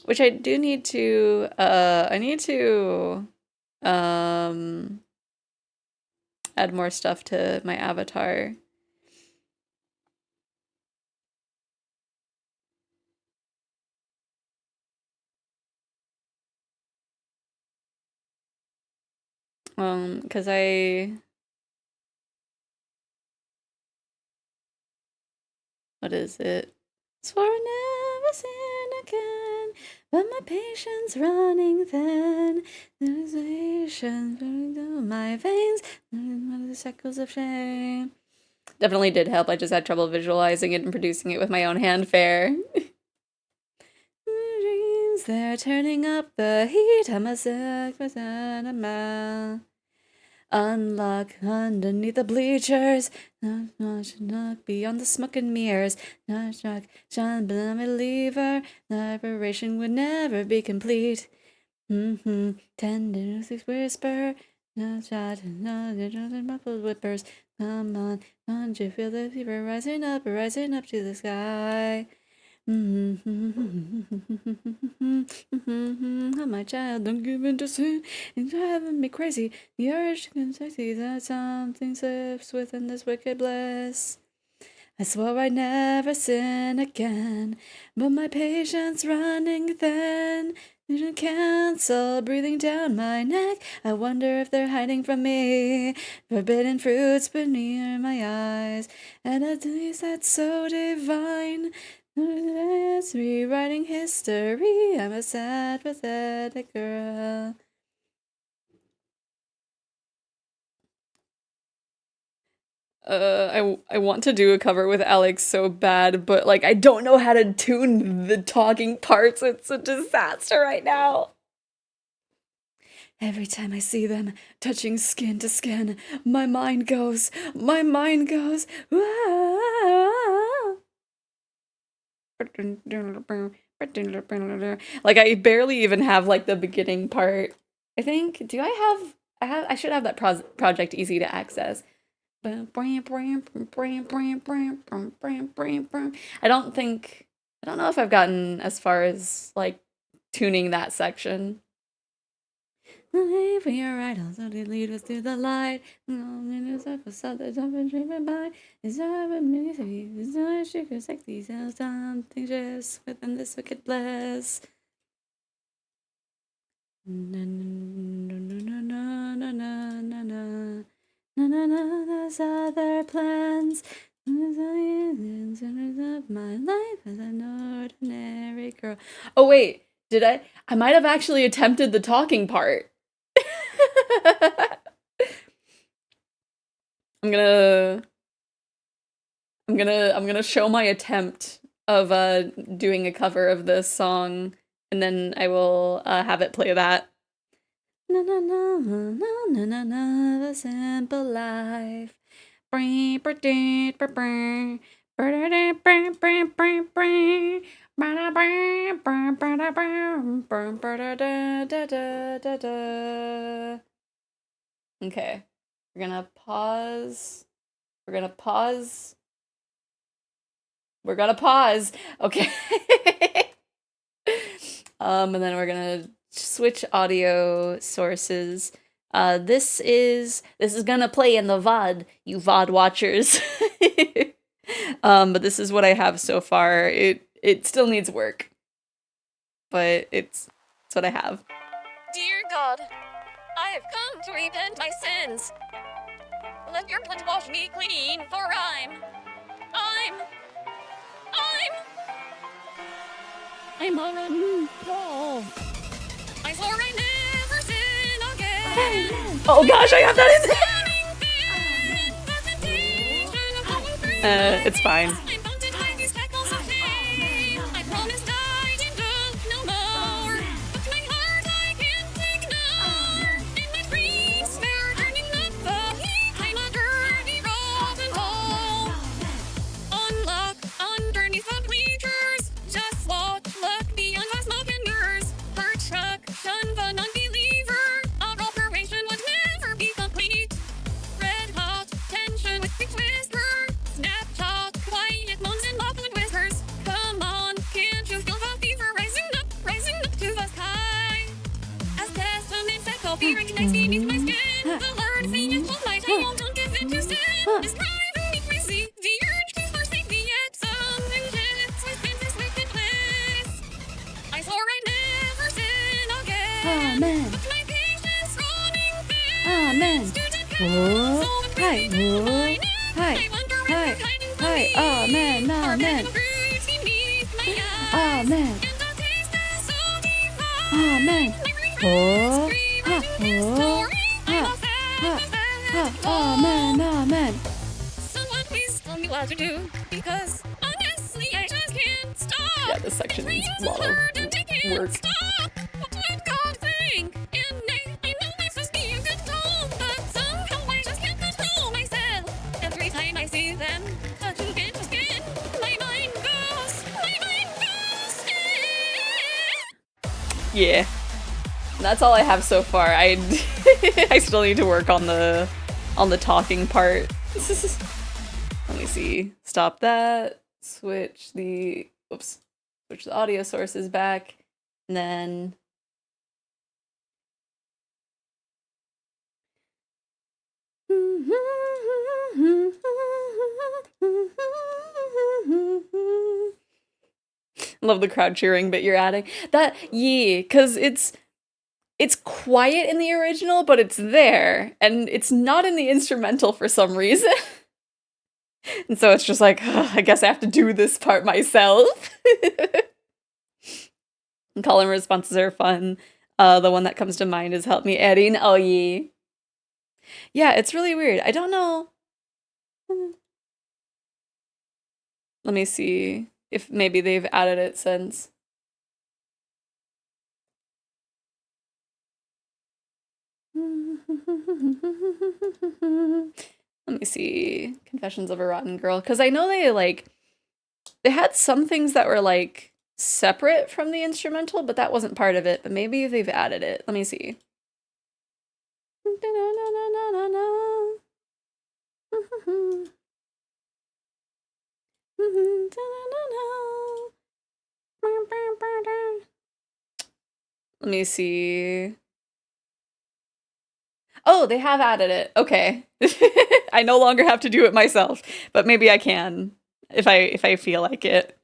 Which I do need to I need to add more stuff to my avatar. Because what is it? Swore I never sin again, but my patience running thin. Realization running down my veins, one of the cycles of shame. Definitely did help. I just had trouble visualizing it and producing it with my own handfare. Dreams, they're turning up the heat. I'm a sick man. Unlock underneath the bleachers. Knock beyond the smoke and mirrors. Knock, shine, but I'm a believer. Liberation would never be complete. Tender whisper. No shot, no muffled whippers. Come on, don't you feel the fever rising up to the sky? Oh, my child, don't give in to sin. It's driving me crazy. The urge to confess that something slips within this wicked bliss. I swore I'd never sin again, but my patience running thin. Vision cancel, breathing down my neck. I wonder if they're hiding from me. Forbidden fruits beneath my eyes, and a taste that's so divine. It's rewriting history. I'm a sad, pathetic girl. I want to do a cover with Alex so bad, but like I don't know how to tune the talking parts. It's a disaster right now. Every time I see them touching skin to skin, my mind goes. Like I barely even have like the beginning part. I think I should have that project easy to access. I don't know if I've gotten as far as like tuning that section. For your idols, so they lead us to the light. Is sugar sexy something just within this wicked bliss. There's other plans. Of my life as an ordinary girl. Oh wait, did I? I might have actually attempted the talking part. I'm gonna show my attempt of doing a cover of this song, and then I will have it play that. Na na na na na na na, the simple life. Okay, we're gonna pause. We're gonna pause. We're gonna pause. Okay. And then we're gonna switch audio sources. This is gonna play in the VOD, you VOD watchers. But this is what I have so far. It still needs work, but it's what I have. Dear God, I have come to repent my sins. Let your blood wash me clean, for I'm a rotten doll. I swore I never sin again. Oh gosh, I have that in there. It's fine. I'm bounded by these shackles of shame. I promised I did no more, but my heart I can't ignore. In my dreams, they're turning up the heat. I'm a dirty, rotten doll. Unlock underneath the bleachers. Just watch, look beyond the smoke and mirrors. Her truck, shun the non-believer. Our operation would never be complete. Red hot tension with quick whisper. Snapshot, quiet moans and muffled whispers. Come on, can't you feel the fever rising up to the sky? As testaments echo, fear ignites beneath my skin. The Lord saying, hold my tongue, don't give in to sin. It's driving me crazy, the urge to forsake me, yet something shifts within this wicked place. I swore I'd never sin again. Amen. But my patience running thin. Amen. Student Oh, council with hi, craving for my oh, name. hi, I wonder if hi, you're hiding from hi. me. Amen, amen, Bruise beneath my eyes. amen, And the taste is so divine. amen. My regrets Oh, scream ha, into history. I'm ha, a fat, amen, amen. Someone please tell me what to do, because honestly I just can't stop. Yeah, this section needs a lot of And I can't work. stop. What would God think? And I know I'm supposed to be a good doll, but somehow I just can't control myself. Every time I see them, touching skin to skin, my mind goes. Yeah. That's all I have so far. I I still need to work on the talking part. Let me see. Stop that. Switch the audio sources back, and then love the crowd cheering bit you're adding. That yeah, cuz it's quiet in the original, but it's there, and it's not in the instrumental for some reason. And so it's just like, I guess I have to do this part myself. And call and responses are fun. The one that comes to mind is help me Erin. Oh yeah. Yeah, it's really weird. I don't know. Let me see if maybe they've added it since. Let me see. Confessions of a Rotten Girl. Because I know they had some things that were like separate from the instrumental, but that wasn't part of it. But maybe they've added it. Let me see. Let me see. Oh, they have added it. Okay. I no longer have to do it myself, but maybe I can if I feel like it.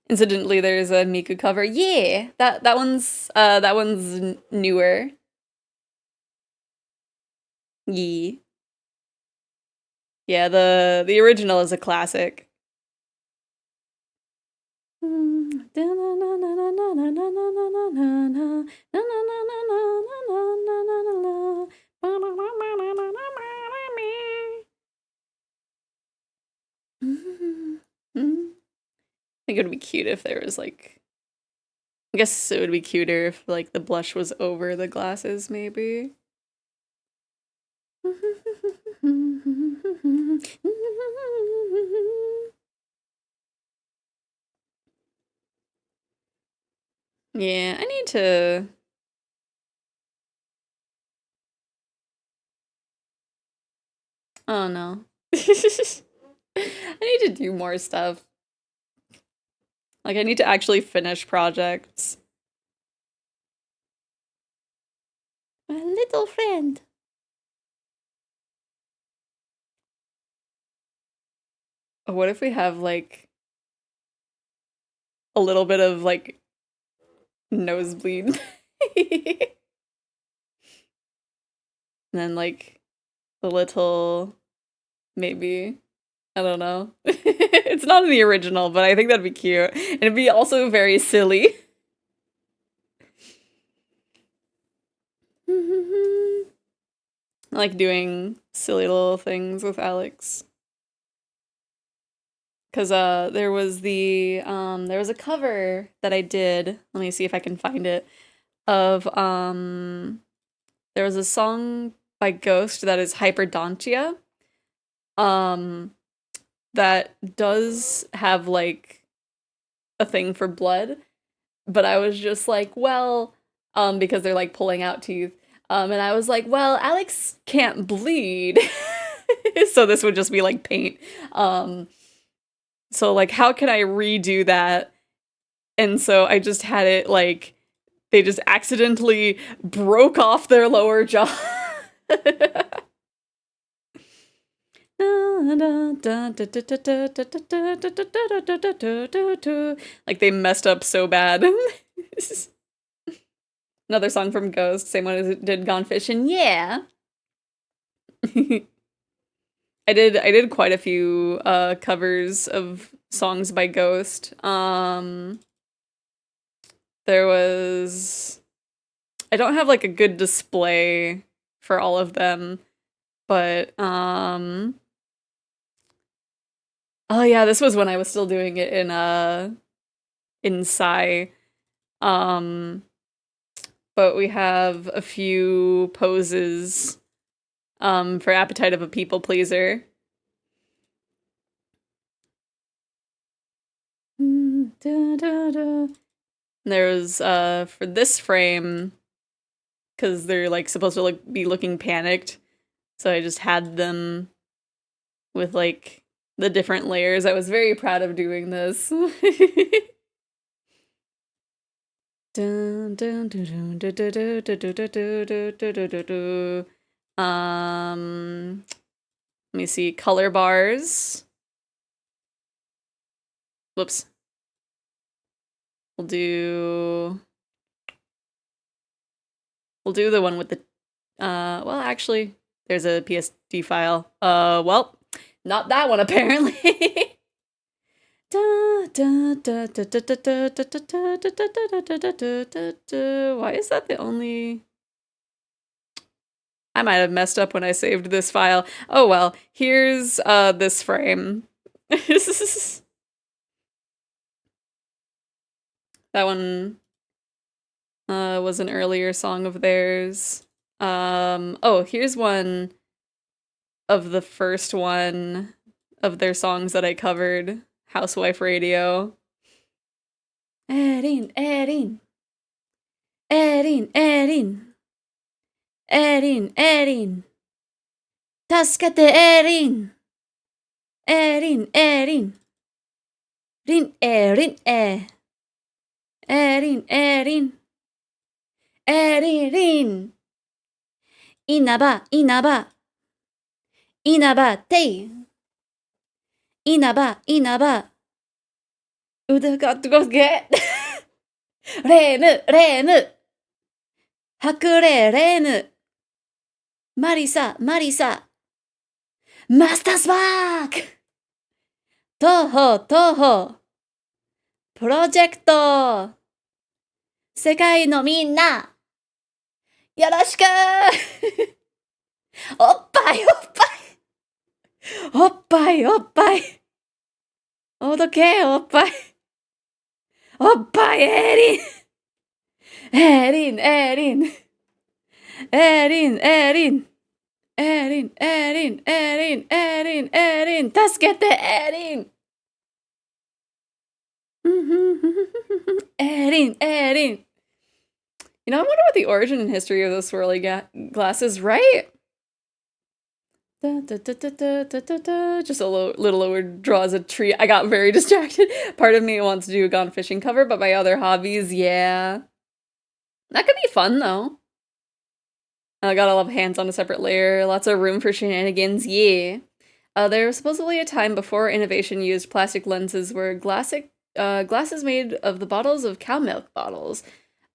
Incidentally, there's a Miku cover. Yeah, that one's newer. Yeah. Yeah, the original is a classic. I think it would be cute if there was like, I guess it would be cuter if like the blush was over the glasses, maybe. Yeah, I need to. Oh no. I need to do more stuff. Like, I need to actually finish projects. My little friend. what if we have like a little bit of like nosebleed? And then like a little, maybe, I don't know. It's not in the original, but I think that'd be cute. And it'd be also very silly. I like doing silly little things with Alex. Cause there was a cover that I did. Let me see if I can find it. Of there was a song by Ghost that is Hyperdontia. Um that does have like a thing for blood, but I was just like, well, because they're like pulling out teeth. And I was like, well, Alex can't bleed. So this would just be like paint. So like how can I redo that? And so I just had it like they just accidentally broke off their lower jaw. Like they messed up so bad. Another song from Ghost, same one as it did Gone Fishing. Yeah. I did quite a few covers of songs by Ghost. There was I don't have like a good display for all of them, but oh yeah, this was when I was still doing it in Psy. Um but we have a few poses for Appetite of a People Pleaser. There's for this frame, because they're like supposed to be looking panicked, so I just had them with like the different layers. I was very proud of doing this. Let me see, color bars. Whoops. We'll do the one with the well, actually, there's a PSD file. Well, not that one apparently. Why is that the only... I might have messed up when I saved this file. Oh well, here's this frame. That one was an earlier song of theirs. Oh, here's one of the first one of their songs that I covered, Housewife Radio. Erin, Erin. Erin, Erin. Erin, Erin. 助けて、エリン。エリン、エリン。リン、リン、エリン、エリン。エリン、リン。稲葉、稲葉。稲葉、テイ。稲葉、稲葉。腕がとこげ。レーム、レーム。白麗、レーム。マリサ、マリサ。マスタースパーク。東方、東方。プロジェクト。世界のみんな。よろしくおっぱい、おっぱい。おっぱい、おっぱい。おどけ、おっぱい。おっぱい、エリン。エリン、エリン。エリン、エリン。エリン、エリン、エリン、エリン、エリン。助けて、エリン。エリン、エリン。You know, I wonder what the origin and history of those swirly glasses, right? Just a little lower draws a tree. I got very distracted. Part of me wants to do a Gone Fishing cover, but my other hobbies, yeah. That could be fun, though. I gotta love hands on a separate layer. Lots of room for shenanigans, yeah. There was supposedly a time before innovation used plastic lenses where glasses made of the bottles of cow milk bottles.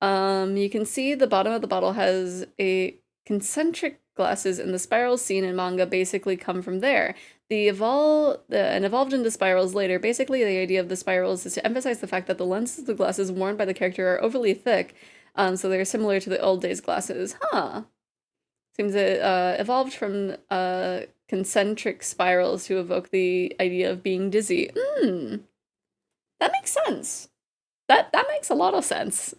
You can see the bottom of the bottle has a concentric glasses, and the spirals seen in manga basically come from there. And evolved into spirals later. Basically, the idea of the spirals is to emphasize the fact that the lenses of the glasses worn by the character are overly thick, so they're similar to the old days glasses. Huh. Seems it evolved from concentric spirals to evoke the idea of being dizzy. That makes sense. That makes a lot of sense.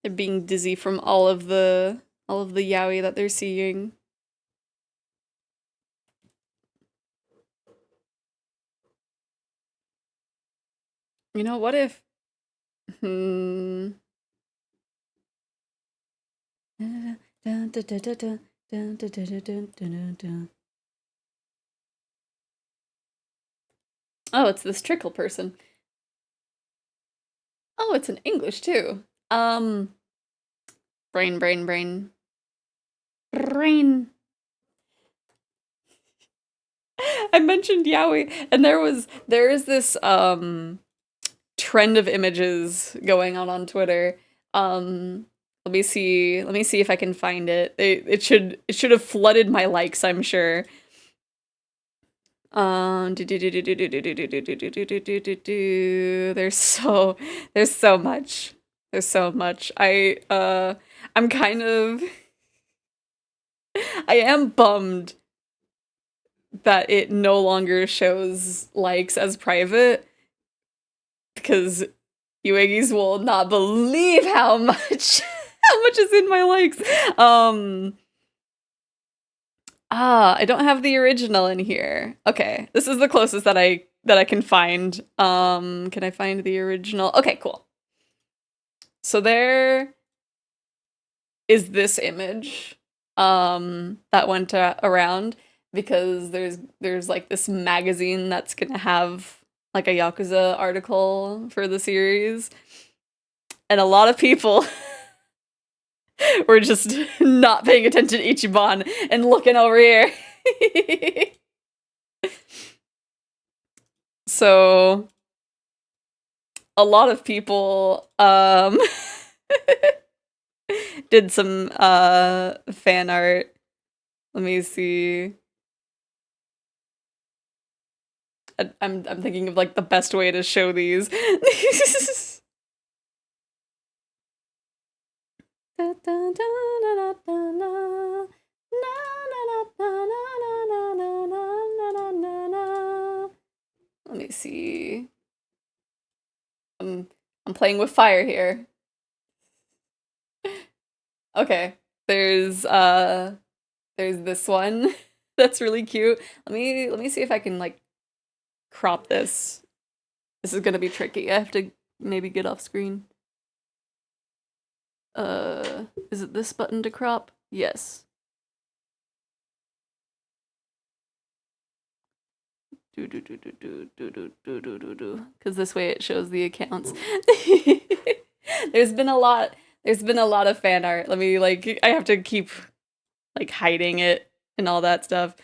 They're being dizzy from all of the yaoi that they're seeing. You know, what if hmm Oh, it's this trickle person. Oh, it's in English too. Brain, brain, brain. Brain. I mentioned yaoi, and there is this trend of images going on Twitter. Let me see if I can find it. It should have flooded my likes, I'm sure. There's so much. There's so much. I'm kind of I am bummed that it no longer shows likes as private, because you Iggy's will not believe how much how much is in my likes. I don't have the original in here. Okay, this is the closest that I can find. Can I find the original? Okay, cool. So there is this image that went around because there's like this magazine that's gonna have like a Yakuza article for the series, and a lot of people were just not paying attention to Ichiban and looking over here. So a lot of people did some fan art. Let me see. I'm thinking of like the best way to show these. Let me see. I'm playing with fire here. Okay. There's this one that's really cute. Let me see if I can like crop this. This is gonna be tricky. I have to maybe get off screen. Is it this button to crop? Yes. Because this way it shows the accounts. There's been a lot of fan art. Let me like I have to keep like hiding it and all that stuff.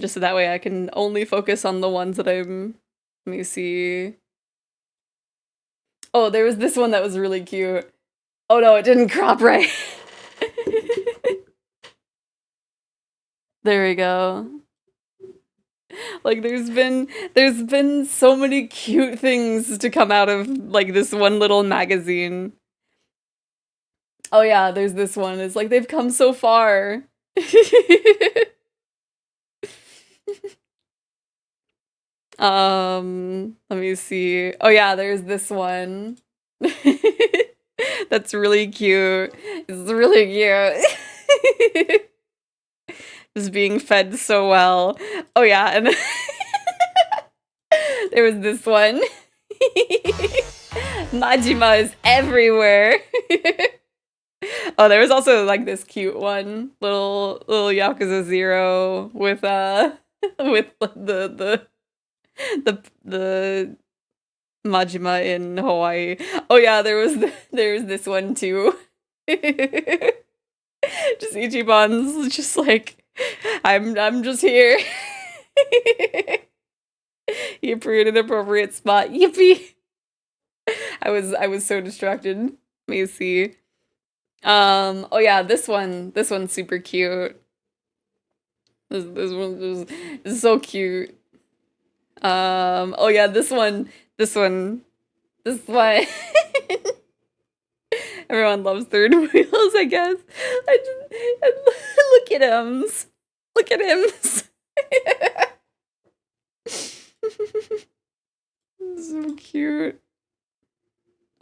Just so that way I can only focus on the ones that I'm. Let me see. Oh, there was this one that was really cute. Oh no, it didn't crop right. There we go. Like there's been so many cute things to come out of like this one little magazine. Oh yeah, there's this one. It's like they've come so far. Let me see. Oh yeah, there's this one. That's really cute. It's really cute. Just being fed so well. Oh yeah, and there was this one. Majima is everywhere. Oh, there was also like this cute one, little Yakuza 0 with with the Majima in Hawaii. Oh yeah, there was this one too. Just Ichiban's just like, I'm just here. He appeared in an appropriate spot. Yippee! I was so distracted. Let me see. Oh yeah, this one's super cute. This one is so cute. Oh yeah, this one, this one. Everyone loves third wheels, I guess. Look at him. Look at him. So cute.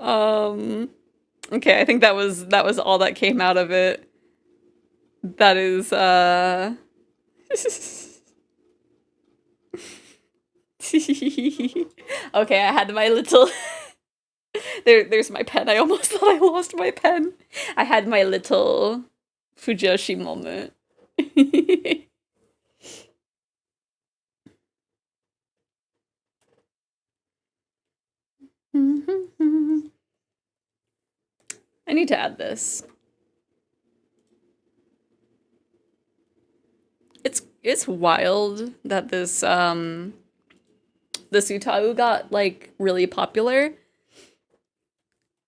Okay, I think that was all that came out of it. That is Okay, I had my little there's my pen. I almost thought I lost my pen. I had my little Fujoshi moment. I need to add this. It's wild that this Utau got like really popular.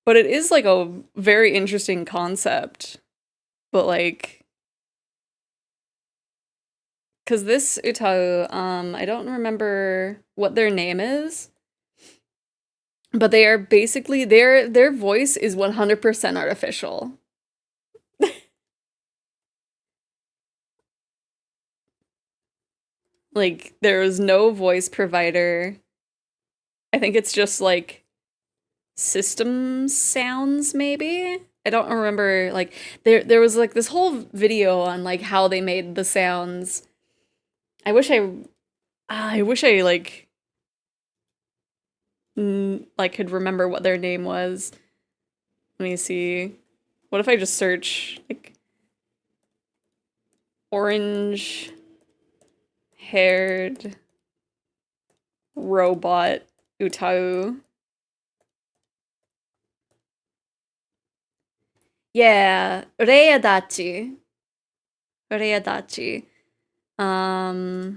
But it is like a very interesting concept. But like, cause this Utau, I don't remember what their name is, but they are basically their voice is 100% artificial. Like there is no voice provider. I think it's just like system sounds maybe. I don't remember like there was like this whole video on like how they made the sounds. I wish I like could remember what their name was. Let me see. What if I just search like orange haired robot Utau? Yeah, Readachi. Readachi. Oh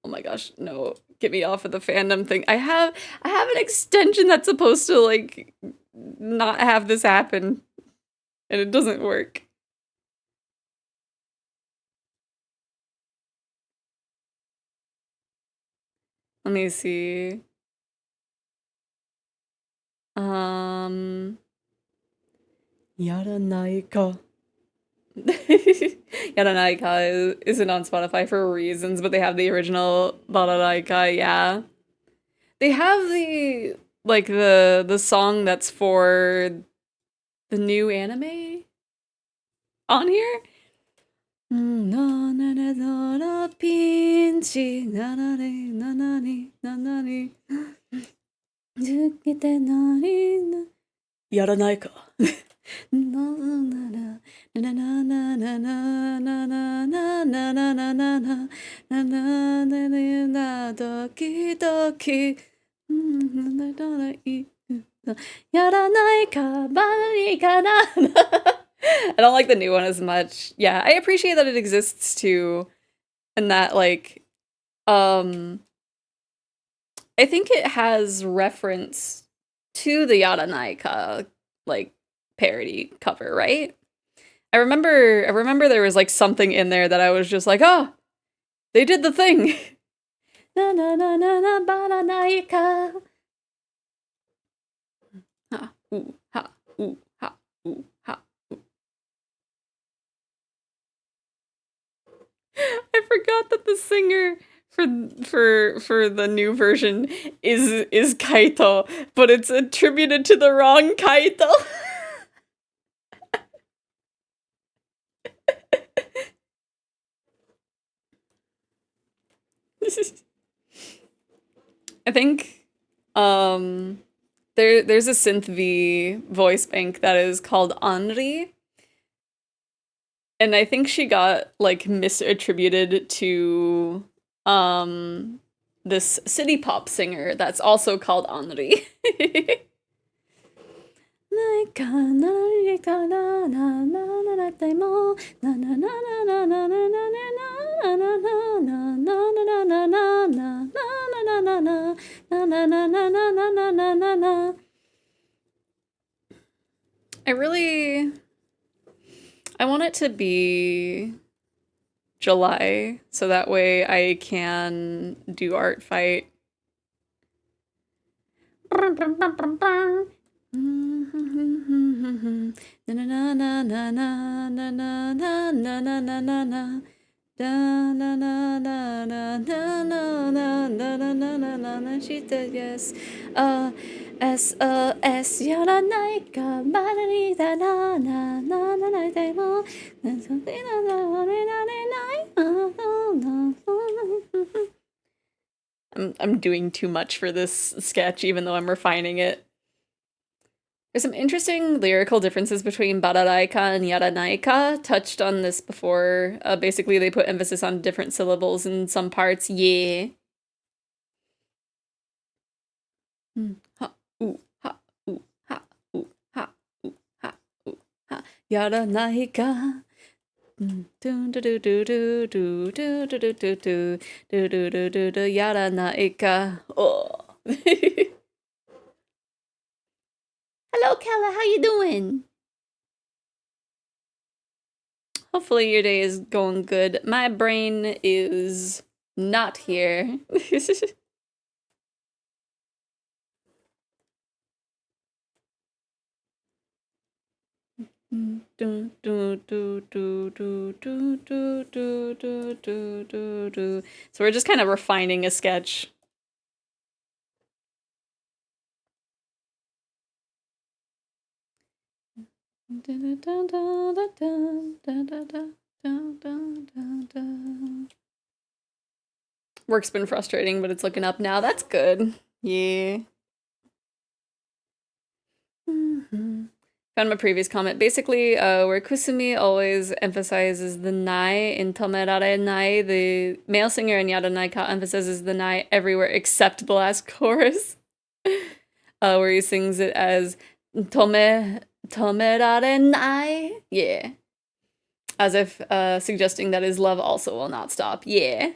my gosh, no. Get me off of the fandom thing. I have an extension that's supposed to like not have this happen and it doesn't work. Let me see. Um, Yaranaika. Yaranaika isn't on Spotify for reasons, but they have the original Bararaika, yeah. They have the like the song that's for the new anime on here. Na na na na na pinchi na na ni na na ni na na ni. Zukete na ni na. Yaranaika. Na na na na na na na na na na na na na na na na na na na na doki doki. Yaranaika bari kana. I don't like the new one as much. Yeah, I appreciate that it exists too, and that like, um, I think it has reference to the Yaranaika like parody cover, right? I remember there was like something in there that I was just like, oh, they did the thing. Na na na na na Baranaika. Ha ooh ha ooh ha ooh ha. I forgot that the singer for the new version is Kaito, but it's attributed to the wrong Kaito. I think there's a synth V voice bank that is called Anri, and I think she got like misattributed to um this city pop singer that's also called Henri. I want it to be July, so that way I can do art fight. She said yes. SOS やらないかまだにだなななななでもなんそれなられられない I'm doing too much for this sketch, even though I'm refining it. There's some interesting lyrical differences between bararaika and yaranaika. Touched on this before. Basically, they put emphasis on different syllables in some parts. Yeah. Ha, ooh, ha, ooh, ha, ooh, ha, ooh, ha, ooh, ha. Yaranaika. Do do do do do do do do do do do do do do do do yaranaika. Oh. Hello, Kella. How you doing? Hopefully your day is going good. My brain is not here. So we're just kind of refining a sketch. Work's been frustrating, but it's looking up now. That's good. Yeah. Found my previous comment. Basically, where Kusumi always emphasizes the nai in Tomerare Nai, the male singer in Yada Naika emphasizes the nai everywhere except the last chorus, where he sings it as Tomerare Nai. Yeah. As if suggesting that his love also will not stop. Yeah.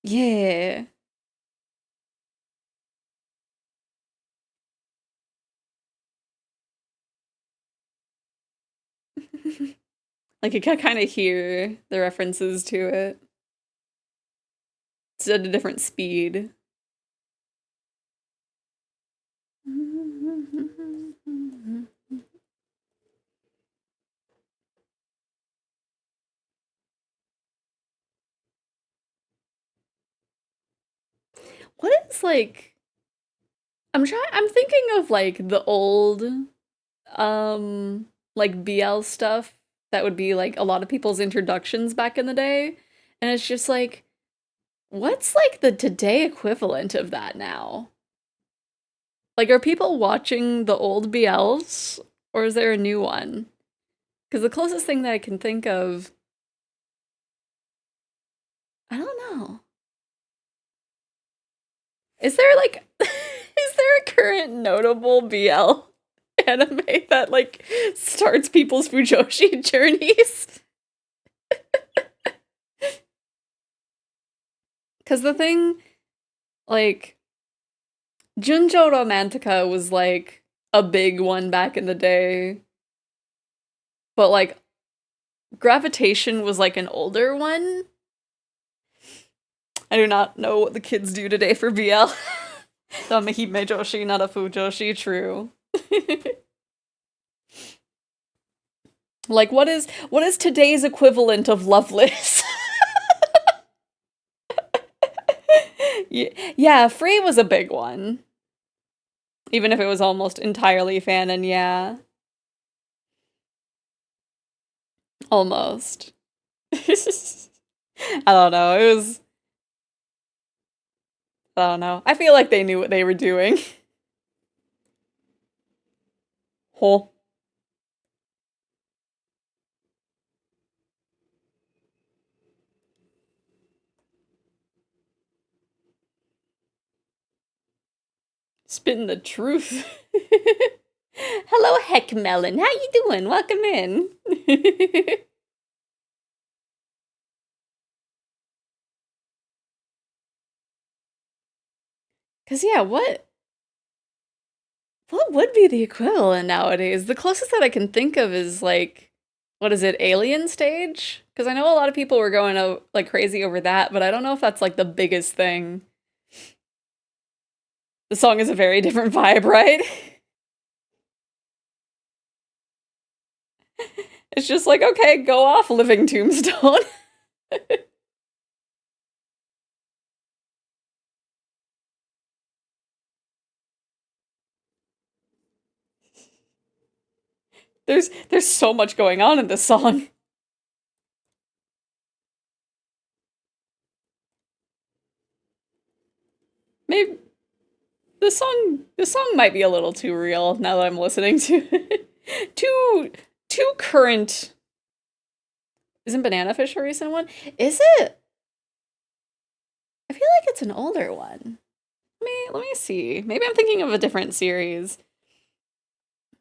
Yeah. Like you can kind of hear the references to it. It's at a different speed. What is like I'm thinking of like the old like BL stuff that would be like a lot of people's introductions back in the day. And it's just like what's like the today equivalent of that now? Like are people watching the old BLs or is there a new one? Because the closest thing that I can think of I don't know. Is there like is there a current notable BL anime that like starts people's Fujoshi journeys? Cuz the thing like Junjo Romantica was like a big one back in the day. But like Gravitation was like an older one. I do not know what the kids do today for BL. I'm a Hime Joshi, not a Fujoshi, true. Like what is today's equivalent of Loveless? Yeah, Free was a big one. Even if it was almost entirely fan and yeah. Almost. I don't know. It was I don't know. I feel like they knew what they were doing. Oh. Spitting the truth. Hello, Heck Melon. How you doing? Welcome in. Cause yeah, what would be the equivalent nowadays? The closest that I can think of is like, what is it, Alien Stage? Because I know a lot of people were going out like crazy over that, but I don't know if that's like the biggest thing. The song is a very different vibe, right? It's just like, okay, go off, Living Tombstone. There's so much going on in this song. Maybe this song might be a little too real now that I'm listening to it. Too current. Isn't Banana Fish a recent one? Is it? I feel like it's an older one. Let me see. Maybe I'm thinking of a different series.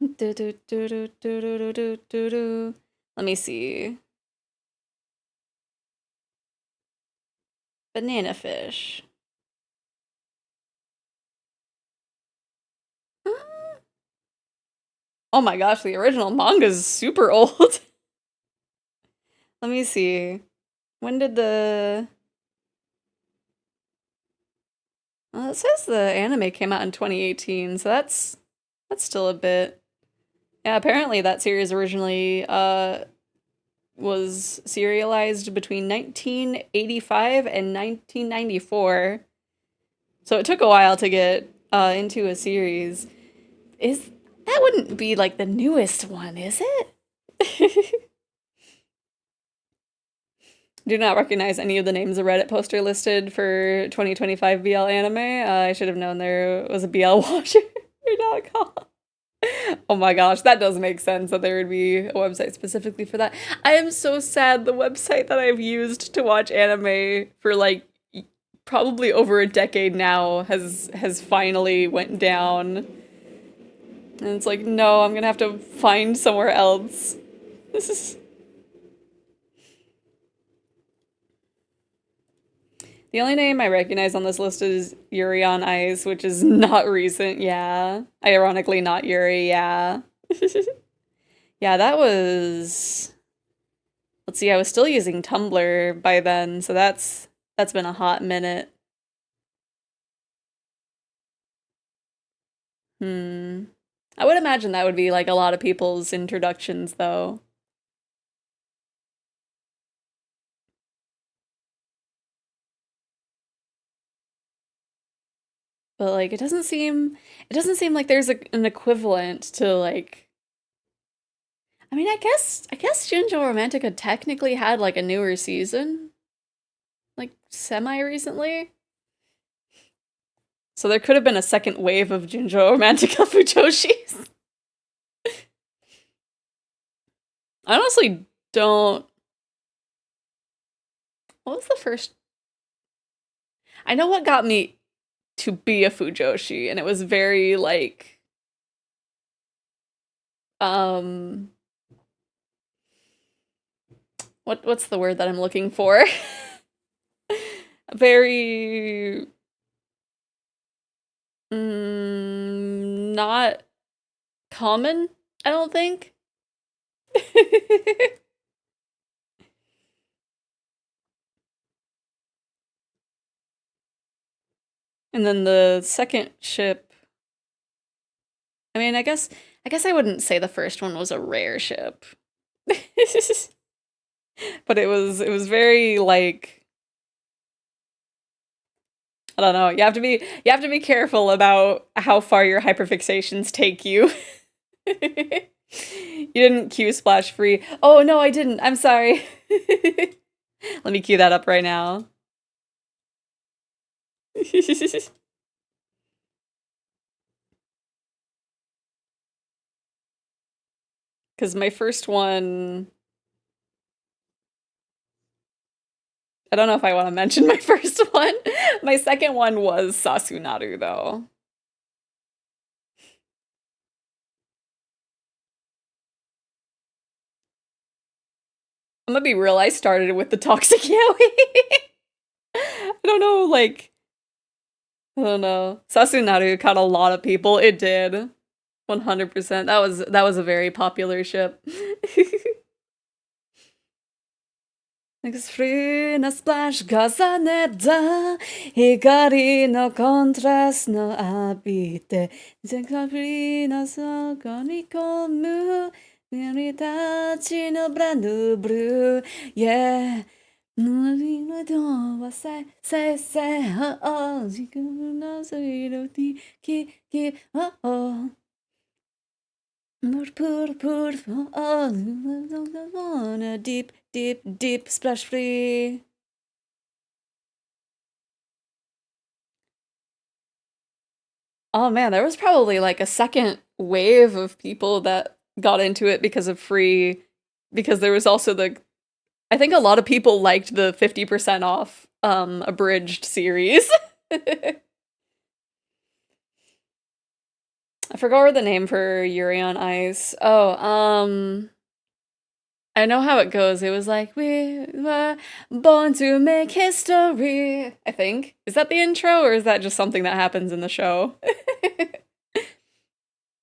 Let me see. Banana Fish. Oh my gosh, the original manga is super old. Let me see. When did the... Well, it says the anime came out in 2018, so that's still a bit. Yeah, apparently that series originally was serialized between 1985 and 1994. So it took a while to get into a series. Is that wouldn't be like the newest one, is it? Do not recognize any of the names of Reddit poster listed for 2025 BL anime. I should have known there was a BL watcher.com. Oh my gosh, that does make sense that there would be a website specifically for that. I am so sad the website that I've used to watch anime for like probably over a decade now has finally went down. And it's like, no, I'm gonna have to find somewhere else. This is the only name I recognize on this list is Yuri on Ice, which is not recent, yeah. Ironically, not Yuri, yeah. Yeah, that was... Let's see, I was still using Tumblr by then, so that's been a hot minute. Hmm. I would imagine that would be like a lot of people's introductions, though. But like, it doesn't seem like there's an equivalent to like. I mean, I guess Junjo Romantica technically had like a newer season, like semi recently. So there could have been a second wave of Junjo Romantica Fujoshis. I honestly don't. What was the first? I know what got me to be a Fujoshi, and it was very like um what's the word that I'm looking for? Very not common, I don't think. And then the second ship, I mean, I guess I wouldn't say the first one was a rare ship. But it was very like I don't know. You have to be careful about how far your hyperfixations take you. You didn't Q splash free. Oh no, I didn't. I'm sorry. Let me cue that up right now. Because my first one, I don't know if I want to mention my first one. My second one was Sasunaru, though. I'm gonna be real, I started with the toxic yaoi. I don't know, like, I don't know. Sasunaru caught a lot of people. It did. 100%. That was a very popular ship. Free na splash 重ねた光のコントラストの浴びて全国フリーな底に込む君たちのブランドブルー Yeah のドアsay say say oh oh 時間の水路にキキ oh oh Put on a deep, deep, deep splash free. Oh man, there was probably like a second wave of people that got into it because of free, because there was also I think a lot of people liked the 50% off abridged series. I forgot the name for Yuri on Ice. Oh, I know how it goes. It was like, we were born to make history, I think. Is that the intro, or is that just something that happens in the show?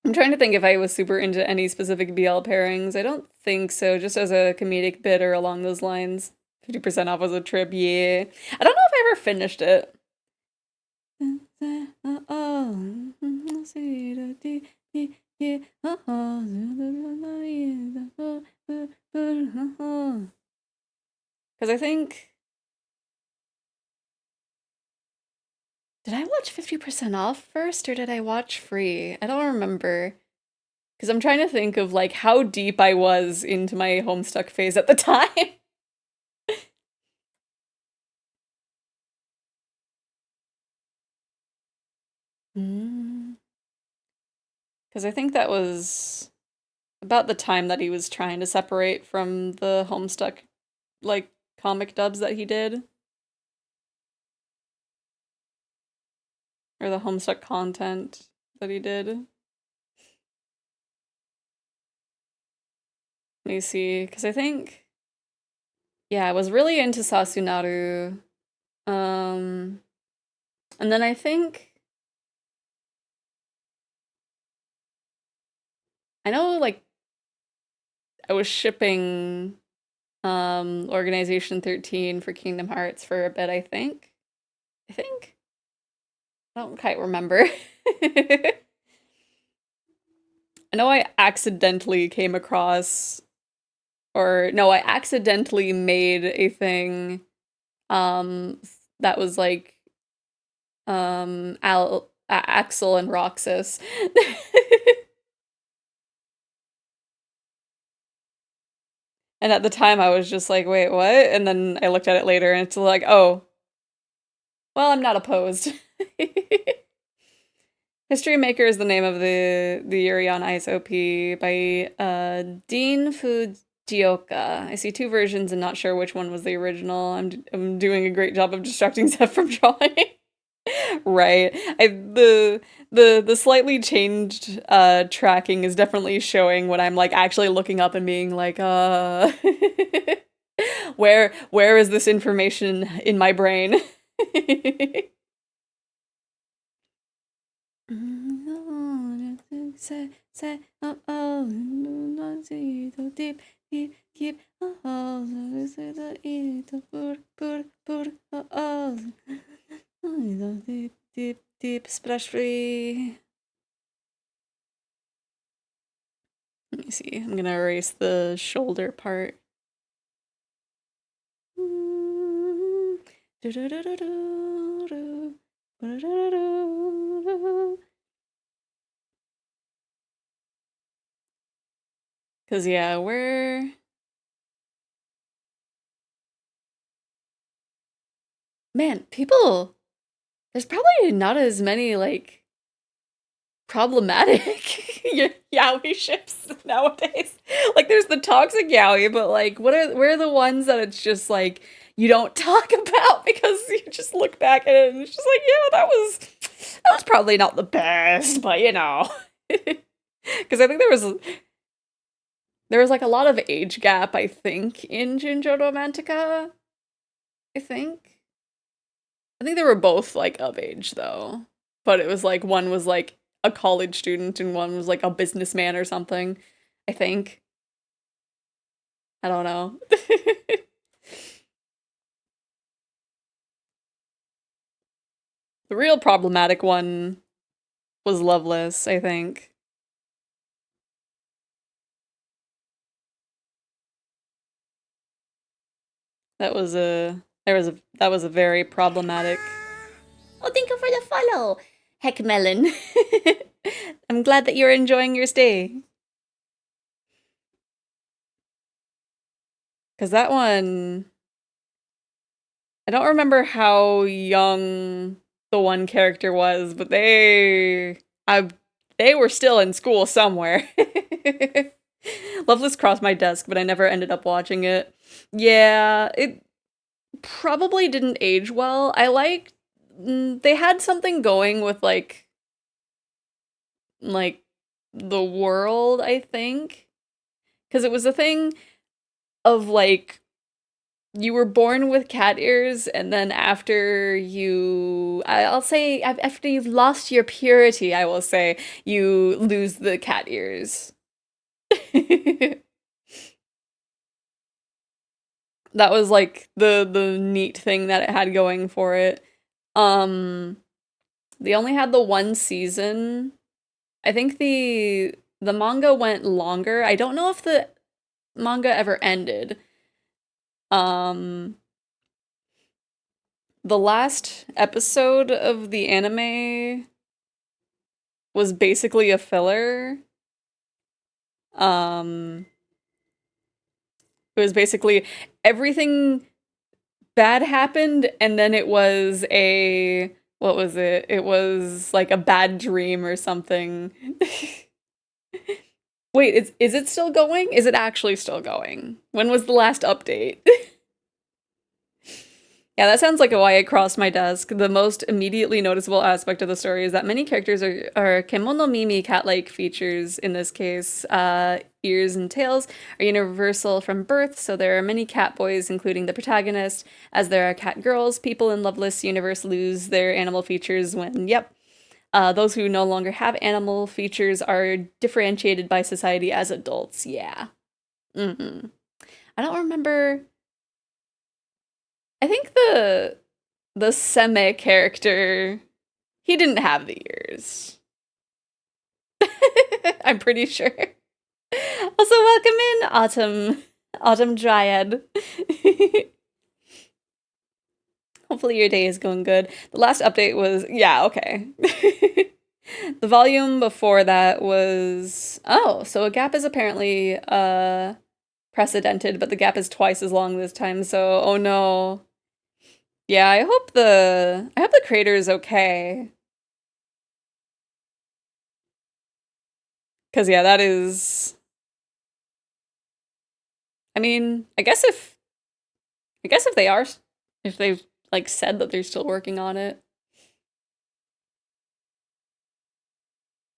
I'm trying to think if I was super into any specific BL pairings. I don't think so, just as a comedic bit or along those lines. 50% off was a trip, yeah. I don't know if I ever finished it. Because I think... Did I watch 50% off first, or did I watch free? I don't remember. Because I'm trying to think of, like, how deep I was into my Homestuck phase at the time. Because I think that was about the time that he was trying to separate from the Homestuck, like, comic dubs that he did. Or the Homestuck content that he did. Let me see, because I think... Yeah, I was really into Sasunaru. And then I think... I know, like, I was shipping Organization 13 for Kingdom Hearts for a bit, I think. I don't quite remember. I know I accidentally came across, or no, I accidentally made a thing that was like Axel and Roxas. And at the time I was just like, wait, what? And then I looked at it later and it's like, oh, well, I'm not opposed. History Maker is the name of the Yuri on Ice OP by Dean Fujioka. I see two versions and not sure which one was the original. I'm doing a great job of distracting Zeph from drawing. Right. The slightly changed tracking is definitely showing when I'm like actually looking up and being like where is this information in my brain? Deep, deep, deep splash free. Let me see. I'm gonna erase the shoulder part. Cause yeah, man, people, there's probably not as many like problematic yaoi ships nowadays. Like there's the toxic yaoi, but like where are the ones that it's just like you don't talk about because you just look back at it and it's just like, yeah, that was probably not the best, but you know. Because I think there was like a lot of age gap, I think, in Jinjo Romantica. I think. I think they were both like of age though. But it was like one was like a college student and one was like a businessman or something. I think. I don't know. The real problematic one was Loveless, I think. That was a very problematic. Oh, thank you for the follow, Heck Melon. I'm glad that you're enjoying your stay. Cause that one, I don't remember how young the one character was, but they were still in school somewhere. Loveless crossed my desk, but I never ended up watching it. Yeah, it probably didn't age well. They had something going with like the world, I think. Cuz it was a thing of like you were born with cat ears and then I'll say after you've lost your purity, I will say you lose the cat ears. That was like the neat thing that it had going for it. Um they only had the one season. I think the manga went longer. I don't know if the manga ever ended. Um the last episode of the anime was basically a filler. Um it was basically everything bad happened and then it was a what was it? It was like a bad dream or something. Wait, is it still going? Is it actually still going? When was the last update? Yeah, that sounds like why it crossed my desk. The most immediately noticeable aspect of the story is that many characters are kemono mimi cat-like features in this case. Ears and tails are universal from birth, so there are many cat boys, including the protagonist, as there are cat girls. People in Loveless universe lose their animal features when, yep, those who no longer have animal features are differentiated by society as adults. Yeah. Mm-hmm. I don't remember. I think the Seme character, he didn't have the ears. I'm pretty sure. Also, welcome in, Autumn Dryad. Hopefully your day is going good. The last update was, yeah, okay. The volume before that was, oh, so a gap is apparently precedented, but the gap is twice as long this time, so oh no. Yeah, I hope the creator is okay. Cause yeah, that is I mean, I guess if they are if they've like said that they're still working on it.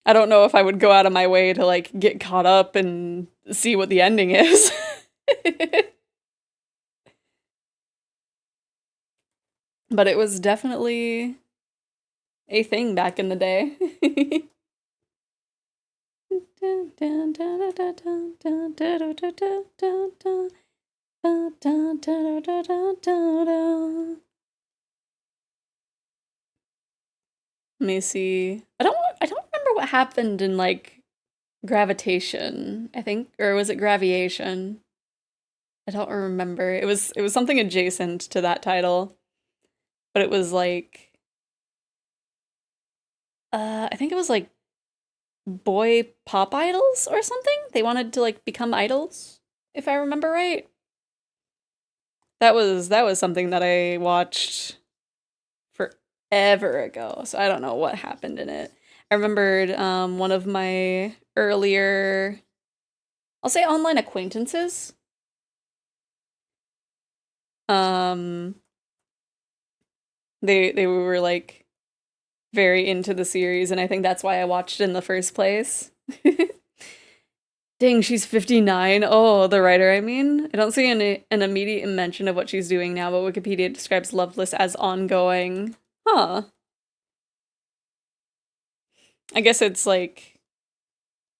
I don't know if I would go out of my way to like get caught up and see what the ending is. But it was definitely a thing back in the day. Let me see. I don't remember what happened in like gravitation, I think, or was it graviation? I don't remember. It was something adjacent to that title, but it was like I think it was like boy pop idols or something. They wanted to like become idols, if I remember right. That was something that I watched forever ago, so I don't know what happened in it. I remembered one of my earlier, I'll say online acquaintances. Um, they were like very into the series, and I think that's why I watched it in the first place. Dang, she's 59. Oh, the writer, I mean. I don't see an immediate mention of what she's doing now, but Wikipedia describes Loveless as ongoing. Huh. I guess it's like,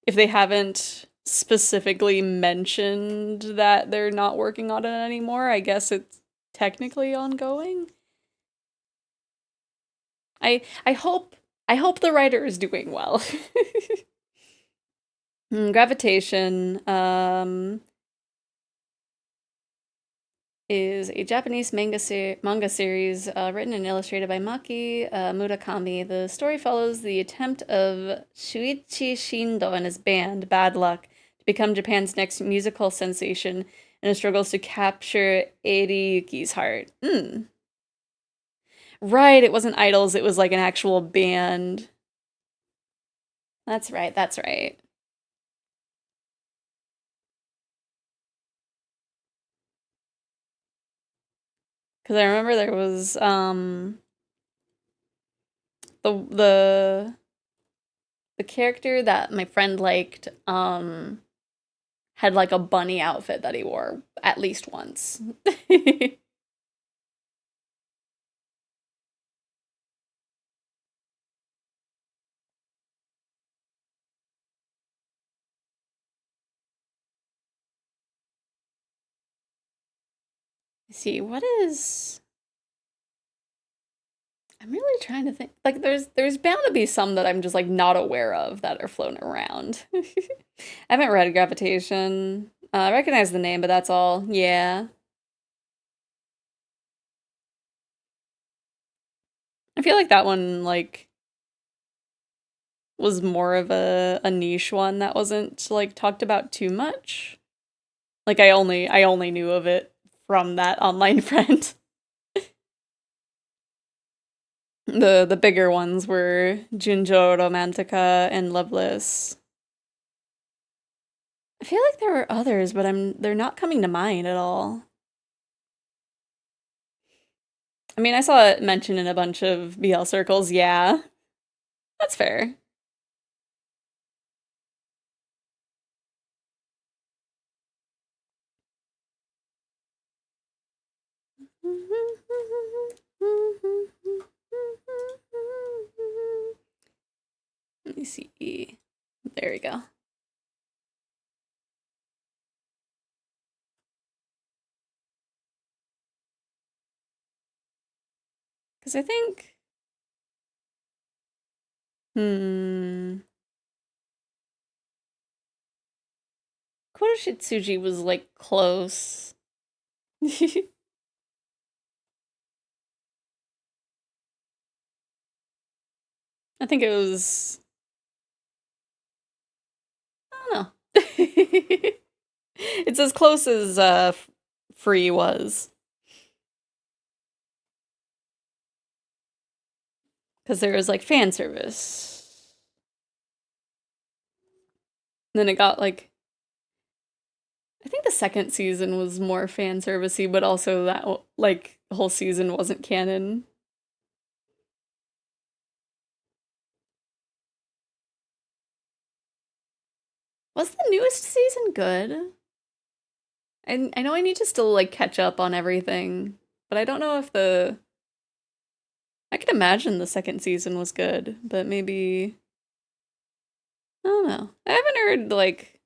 if they haven't specifically mentioned that they're not working on it anymore, I guess it's technically ongoing. I hope the writer is doing well. Gravitation is a Japanese manga series written and illustrated by Maki Murakami. The story follows the attempt of Shuichi Shindo and his band, Bad Luck, to become Japan's next musical sensation and his struggles to capture Eiriyuki's heart. Right, it wasn't idols, it was like an actual band. That's right, that's right. Because I remember there was the the character that my friend liked had like a bunny outfit that he wore at least once. See, what is I'm really trying to think. Like there's bound to be some that I'm just like not aware of that are floating around. I haven't read Gravitation. I recognize the name, but that's all. Yeah. I feel like that one like was more of a niche one that wasn't like talked about too much. Like I only knew of it from that online friend. The bigger ones were Junjo Romantica and Loveless. I feel like there were others, but they're not coming to mind at all. I mean, I saw it mentioned in a bunch of BL circles. Yeah, that's fair. Let me see. There we go. Because I think, hmm, Kodoshitsuji was like close. I think it was. I don't know. It's as close as Free was. Because there was like fan service. And then it got like I think the second season was more fan servicey, but also that like the whole season wasn't canon. Was the newest season good? I know I need to still like catch up on everything, but I don't know if the I can imagine the second season was good, but maybe I don't know. I haven't heard like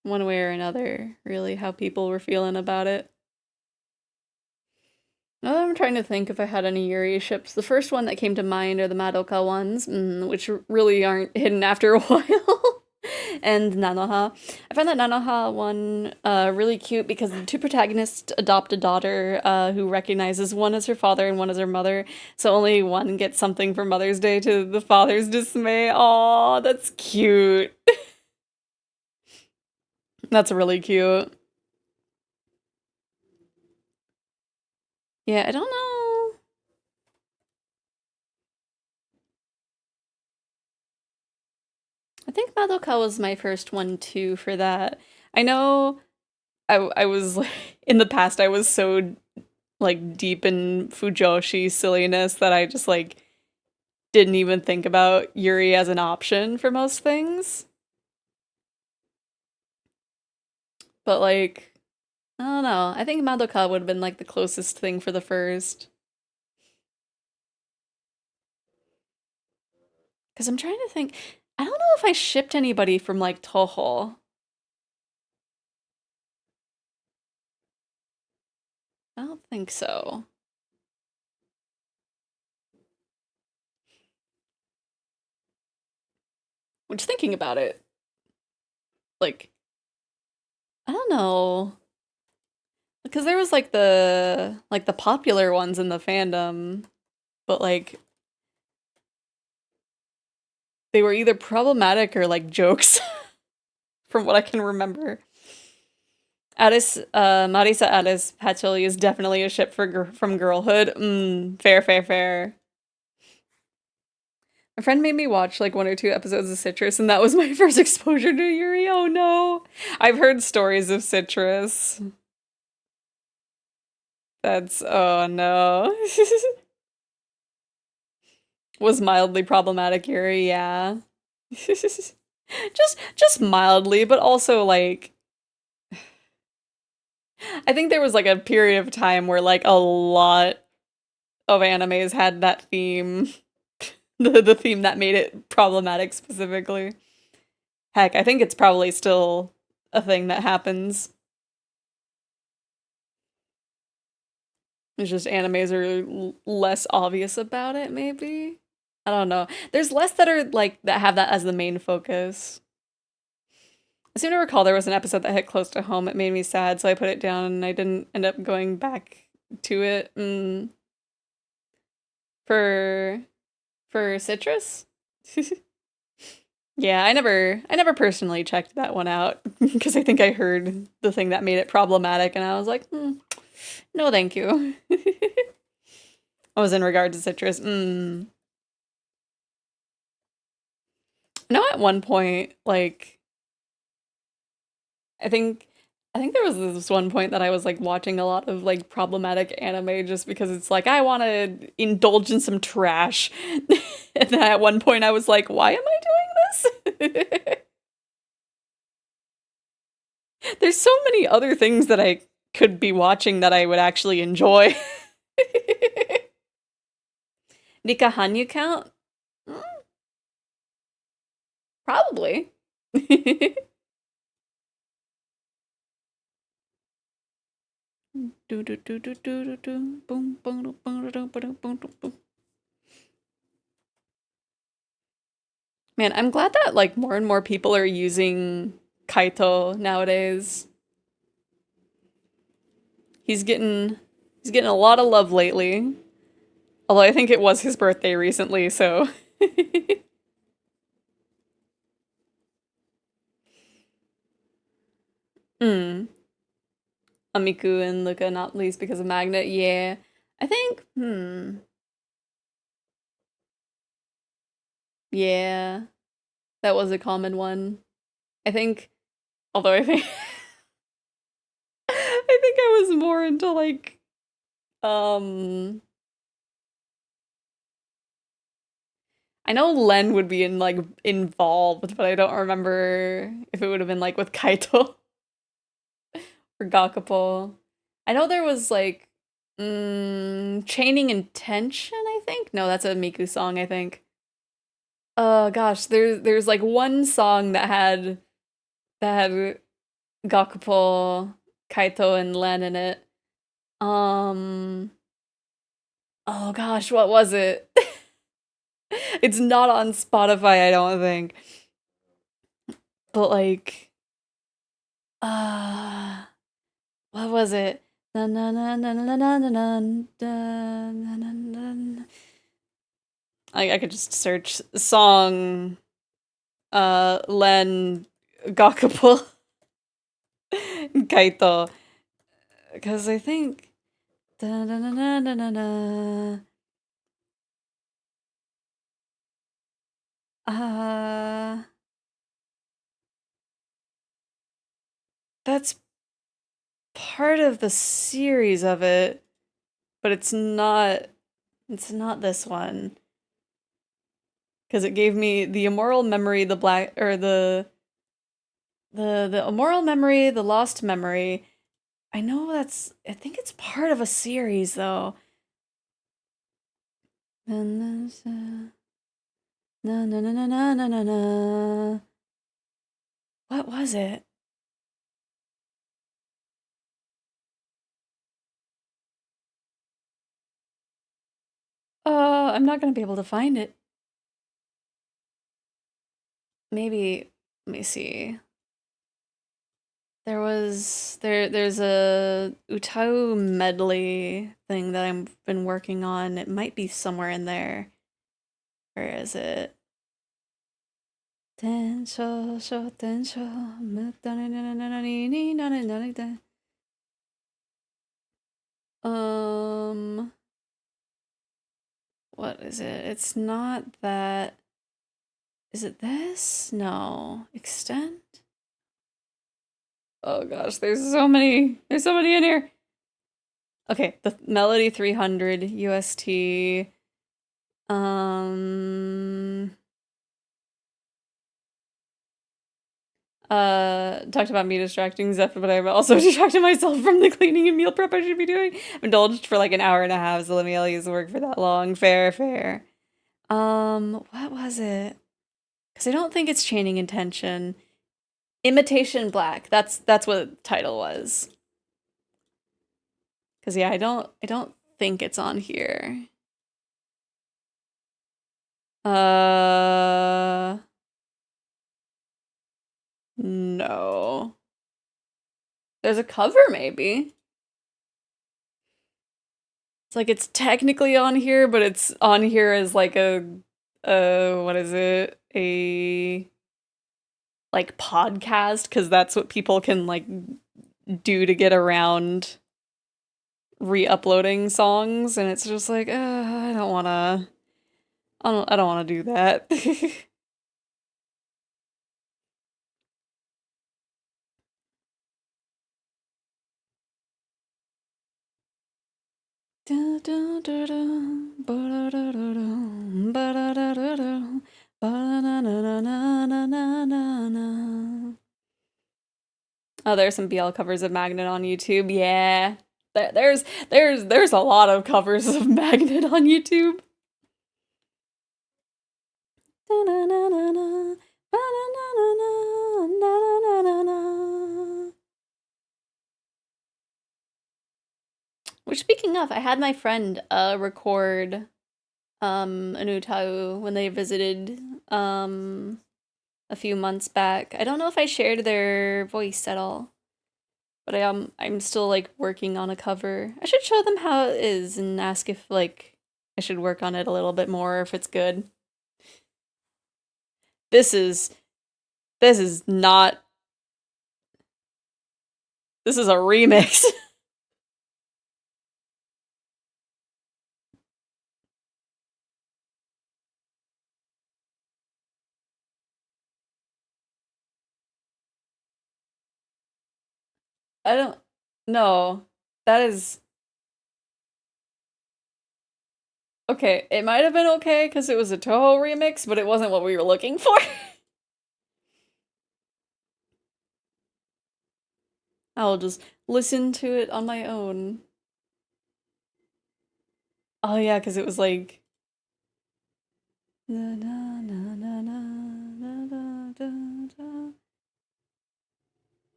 one way or another really how people were feeling about it. Now that I'm trying to think if I had any Yuri ships, the first one that came to mind are the Madoka ones, which really aren't hidden after a while. And Nanoha. I found that Nanoha one really cute because the two protagonists adopt a daughter who recognizes one as her father and one as her mother. So only one gets something for Mother's Day to the father's dismay. Aw, that's cute. That's really cute. Yeah, I don't know. I think Madoka was my first one too for that. I know I was like in the past I was so like deep in Fujoshi silliness that I just like didn't even think about Yuri as an option for most things. But like I don't know. I think Madoka would have been like the closest thing for the first. Because I'm trying to think. I don't know if I shipped anybody from like Toho. I don't think so. Which thinking about it, like I don't know. Because there was like the popular ones in the fandom, but like they were either problematic or like jokes from what I can remember. Addis, Marisa Addis Patchouli is definitely a ship from girlhood. Fair, fair, fair. My friend made me watch like one or two episodes of Citrus, and that was my first exposure to Yuri. Oh no. I've heard stories of Citrus. That's, oh no. Was mildly problematic, Yuri, yeah. Just mildly, but also like I think there was like a period of time where like a lot of animes had that theme. The theme that made it problematic specifically. Heck, I think it's probably still a thing that happens. It's just animes are less obvious about it, maybe? I don't know. There's less that are like that have that as the main focus. I seem to recall there was an episode that hit close to home. It made me sad, so I put it down and I didn't end up going back to it. For Citrus? Yeah, I never personally checked that one out because I think I heard the thing that made it problematic and I was like, no thank you. I was in regard to Citrus. No, at one point, like I think I think there was this one point that I was like watching a lot of like problematic anime just because it's like I want to indulge in some trash. And then at one point I was like, why am I doing this? There's so many other things that I could be watching that I would actually enjoy. Nika Hanyu count? Mm, probably. Man, I'm glad that like more and more people are using Kaito nowadays. He's getting he's getting a lot of love lately. Although I think it was his birthday recently, so Hmm. Amiku and Luca, not least because of Magnet, yeah. I think, yeah, that was a common one. I think, although I think I think I was more into like um I know Len would be in like involved, but I don't remember if it would have been like with Kaito or Gakpo. I know there was like Chaining Intention, I think. No, that's a Miku song, I think. Gosh, there's like one song that had Gakpo, Kaito, and Len in it. Um oh gosh, what was it? It's not on Spotify, I don't think. But like uh what was it? Na na na na na na na na na na na na. I could just search song Len Gakpo Kaito because I think da, da, da, da, da, da, da. Uh that's part of the series of it, but it's not this one. Because it gave me the immoral memory, the black, or the immoral memory, the lost memory. I know I think it's part of a series though. And there's na na na na na na na na. What was it? I'm not gonna be able to find it. Maybe, let me see. There's a Utau medley thing that I've been working on. It might be somewhere in there. Where is it? What is it? It's not that. Is it this? No. Extent? Oh gosh, there's so many in here. Okay, the Melody 300 UST. Talked about me distracting Zeph, but I'm also distracting myself from the cleaning and meal prep I should be doing. I've indulged for like an hour and a half, so let me use the work for that long. Fair. What was it? Because I don't think it's Chaining Intention. Imitation Black. That's what the title was. Because yeah, I don't think it's on here. No. There's a cover, maybe. It's like it's technically on here, but it's on here as like what is it? A like podcast, because that's what people can like do to get around re-uploading songs, and it's just like, I don't wanna do that. Oh, there's some BL covers of Magnet on YouTube. Yeah. There's a lot of covers of Magnet on YouTube. Which, speaking of, I had my friend record Anutau when they visited a few months back. I don't know if I shared their voice at all, but I'm still like working on a cover. I should show them how it is and ask if like I should work on it a little bit more, if it's good. This is not. This is a remix. I don't know. That is okay. It might have been okay because it was a Toho remix, but it wasn't what we were looking for. I'll just listen to it on my own. Oh yeah, because it was like.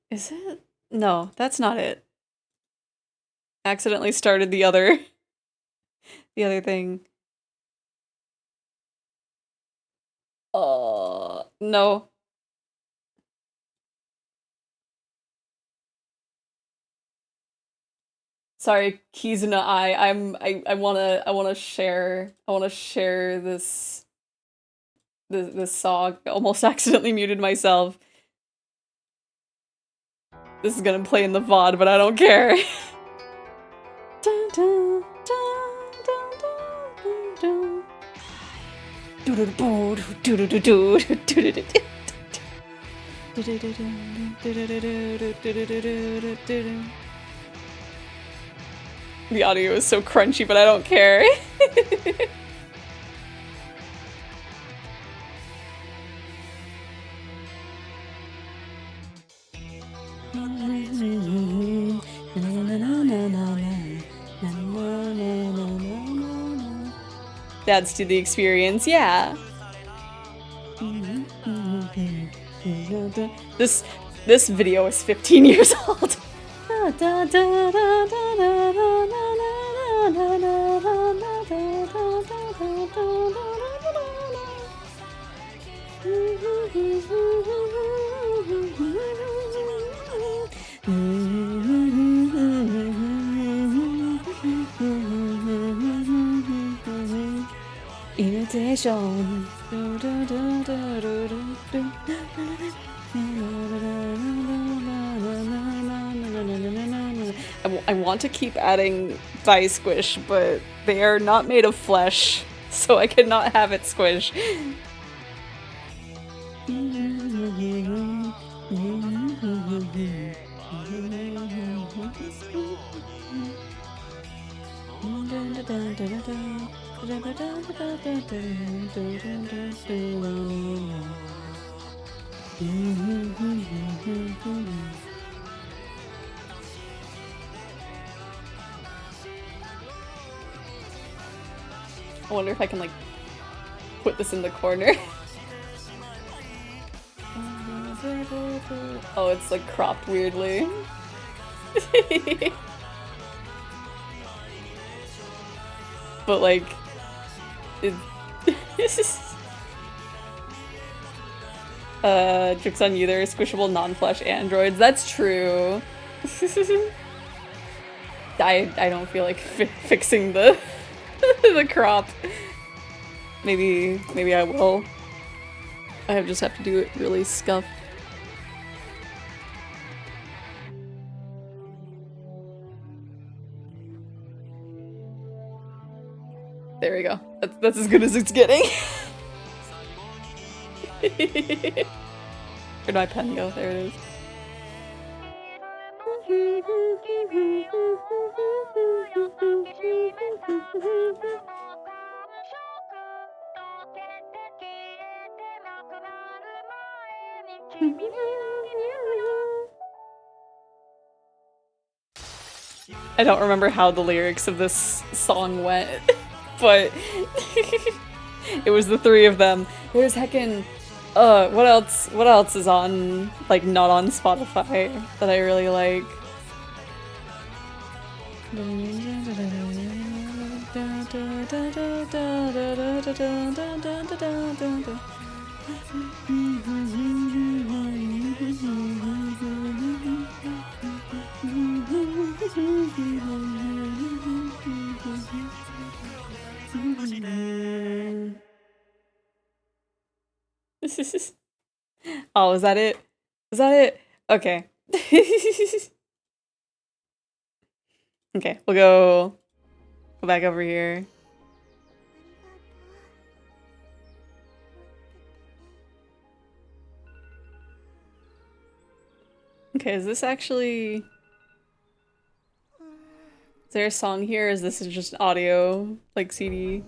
Is it? No, that's not it. Accidentally started the other thing. No. Sorry, Kizuna I wanna share this song. I almost accidentally muted myself. This is gonna play in the VOD, but I don't care. The audio is so crunchy, but I don't care. Adds to the experience, yeah. This video is 15 years old. Imitation. I want to keep adding thigh squish, but they are not made of flesh, so I cannot have it squish. I wonder if I can, like, put this in the corner. Oh, it's, like, cropped weirdly. But, like, jokes on you, there are squishable non-flesh androids. That's true. I don't feel like fixing the the crop. Maybe I will. I just have to do it really scuffed. There we go. That's as good as it's getting. Where'd my pen go? There it is. I don't remember how the lyrics of this song went, but it was the three of them. There's heckin' what else is on, like, not on Spotify that I really like? Oh, is that it? Is that it? Okay. Okay, we'll go back over here. Okay, is this actually... Is there a song here, or is this just audio, like CD?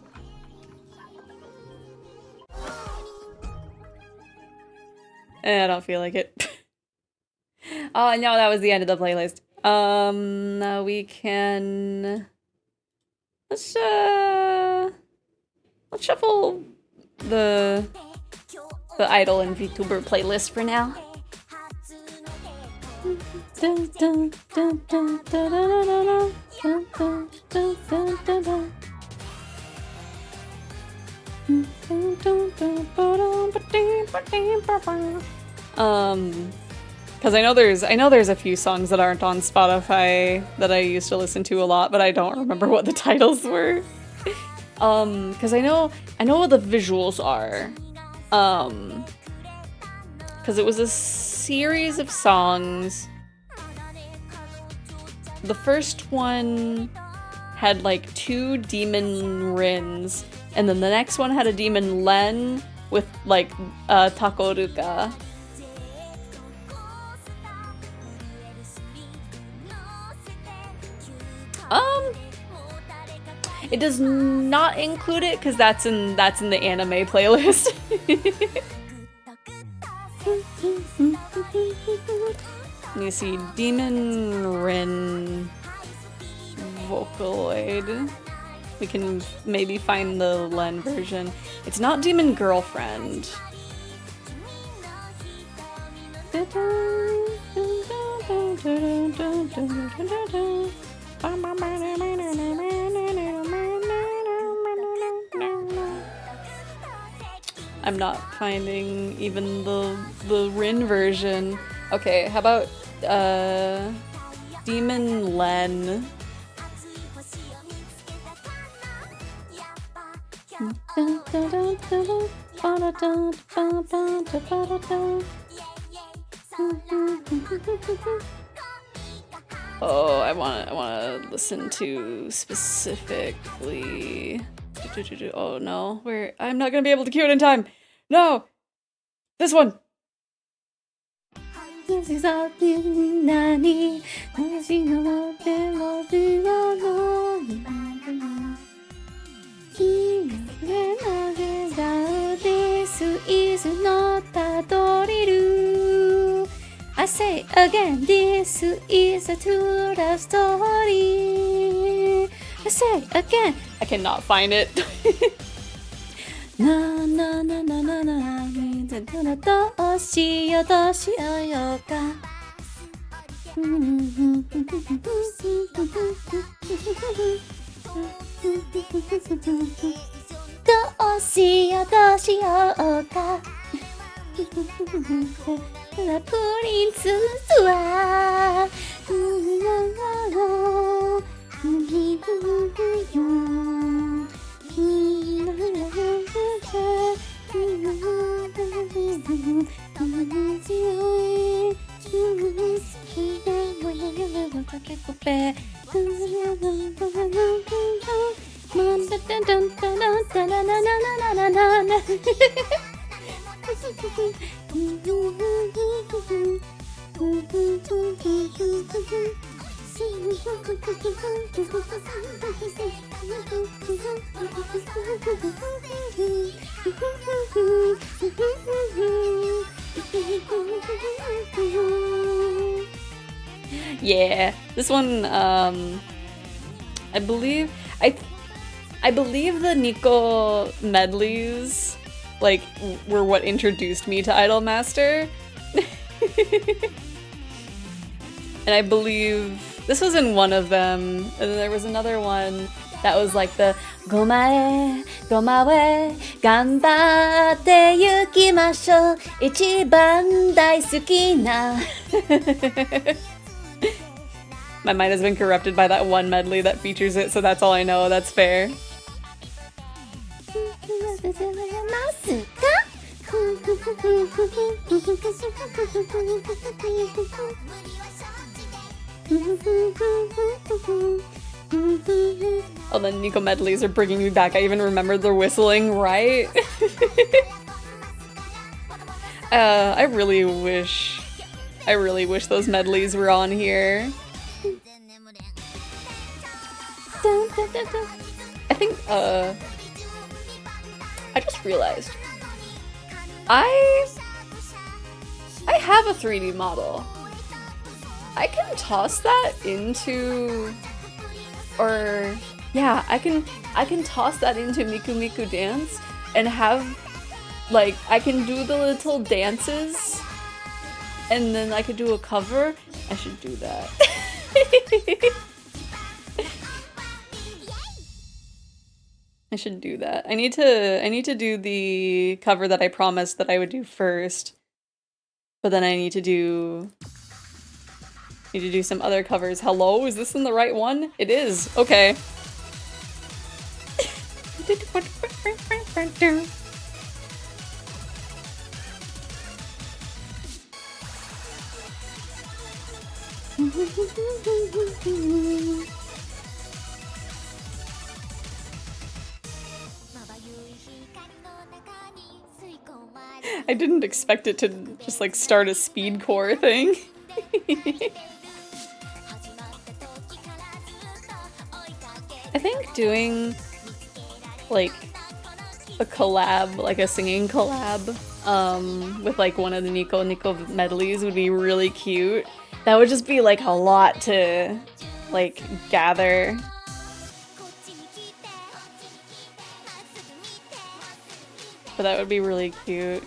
I don't feel like it. Oh, no, that was the end of the playlist. Now we can... Let's shuffle the Idol and VTuber playlist for now. Because I know there's a few songs that aren't on Spotify that I used to listen to a lot, but I don't remember what the titles were. Because I know what the visuals are. Because it was a series of songs. The first one had like 2 demon Rins, and then the next one had a demon Len with like Takoruka. It does not include it because that's in the anime playlist. You see Demon Rin Vocaloid. We can maybe find the Len version. It's not Demon Girlfriend. I'm not finding even the Rin version. Okay, how about Demon Len? Oh, I wanna listen to specifically. Oh no, I'm not gonna be able to cue it in time. No, this one. I say again, this is a true love story. I say again. I cannot find it. Na na na na na na. Doしようか。どうしようか。プリンスはYeah, this one, I believe the Nico medleys, like, were what introduced me to Idolmaster. And I believe this was in one of them, and then there was another one that was like the Gomae, ganbatte yukimashou, ichiban daisuki na. My mind has been corrupted by that one medley that features it, so that's all I know. That's fair. Oh, the Nico medleys are bringing me back. I even remember the whistling, right? I really wish those medleys were on here. I think, I just realized. I have a 3D model. I can toss that into, or yeah, I can toss that into Miku Miku Dance and have, like, I can do the little dances and then I could do a cover. I should do that. I should do that. I need to do the cover that I promised that I would do first. But then I need to do some other covers. Hello, is this in the right one? It is. Okay. I didn't expect it to just like start a speedcore thing. I think doing like a collab, like a singing collab, with like one of the Nico Nico medleys would be really cute. That would just be like a lot to like gather. But that would be really cute.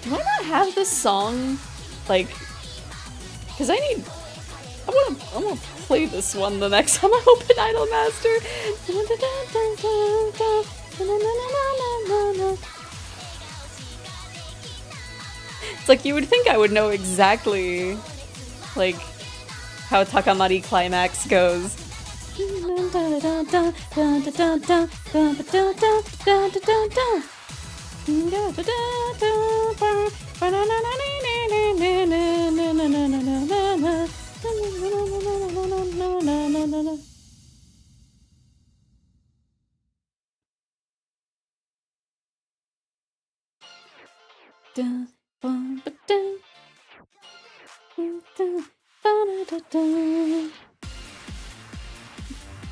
Do I not have this song, like, because I wanna play this one the next time I open Idolmaster. It's like you would think I would know exactly, like, how Takamari Climax goes.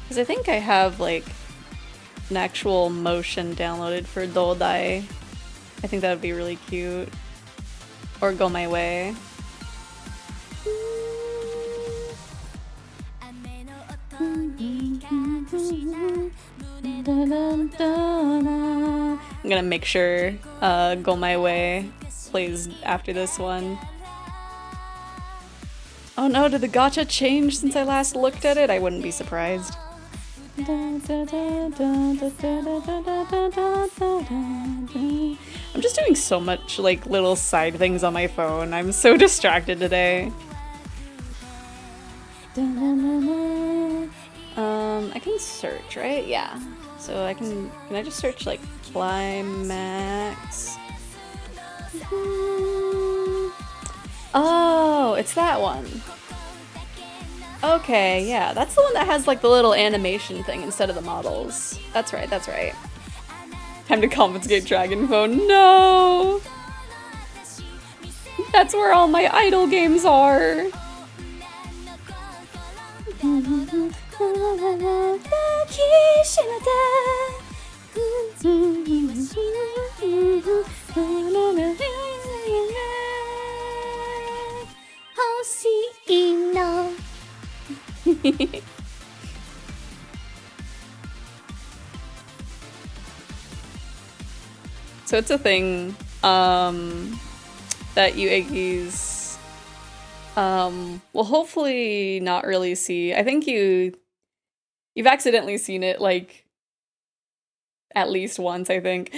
Because I think I have like an actual motion downloaded for Dodai. I think that would be really cute. Or Go My Way. I'm gonna make sure Go My Way plays after this one. Oh no, did the gacha change since I last looked at it? I wouldn't be surprised. I'm just doing so much like little side things on my phone. I'm so distracted today. I can search, right? Yeah. So can I just search like Climax? Oh, it's that one. Okay, yeah, that's the one that has like the little animation thing instead of the models. That's right, that's right. Time to confiscate Dragon Phone. No! That's where all my idol games are. So it's a thing that you Iggy's will hopefully not really see. I think you've accidentally seen it like at least once, I think.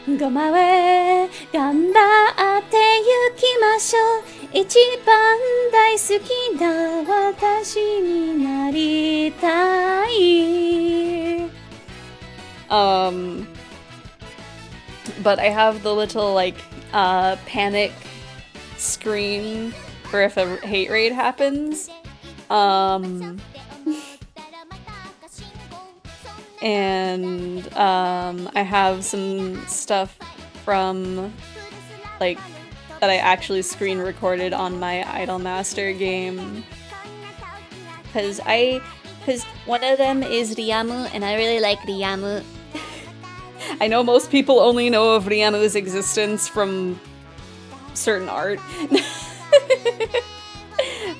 Gomawe, ganbatte yukimashou. Ichiban daisuki na watashi ni naritai. But I have the little like panic screen for if a hate raid happens. And I have some stuff from like that I actually screen recorded on my Idolmaster game. Cause one of them is Ryamu, and I really like Ryamu. I know most people only know of Ryamu's existence from certain art.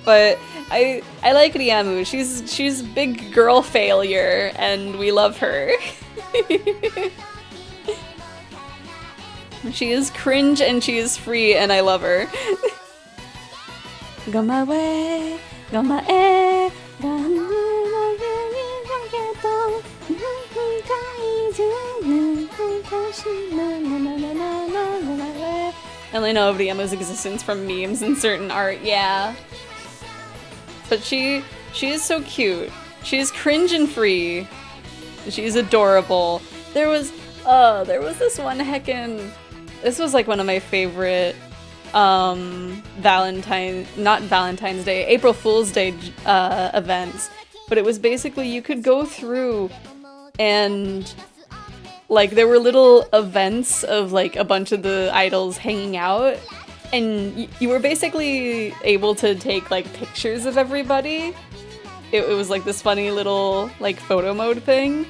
But I like Ryamu. She's big girl failure, and we love her. She is cringe and she is free, and I love her. Go my way, go my air, I only know of Ryamu's existence from memes and certain art, yeah. But she is so cute. She is cringe and free. She's adorable. There was Oh, there was this one heckin'. This was like one of my favorite not Valentine's Day, April Fool's Day events. But it was basically you could go through and like there were little events of like a bunch of the idols hanging out, and you were basically able to take like pictures of everybody. It was like this funny little like photo mode thing,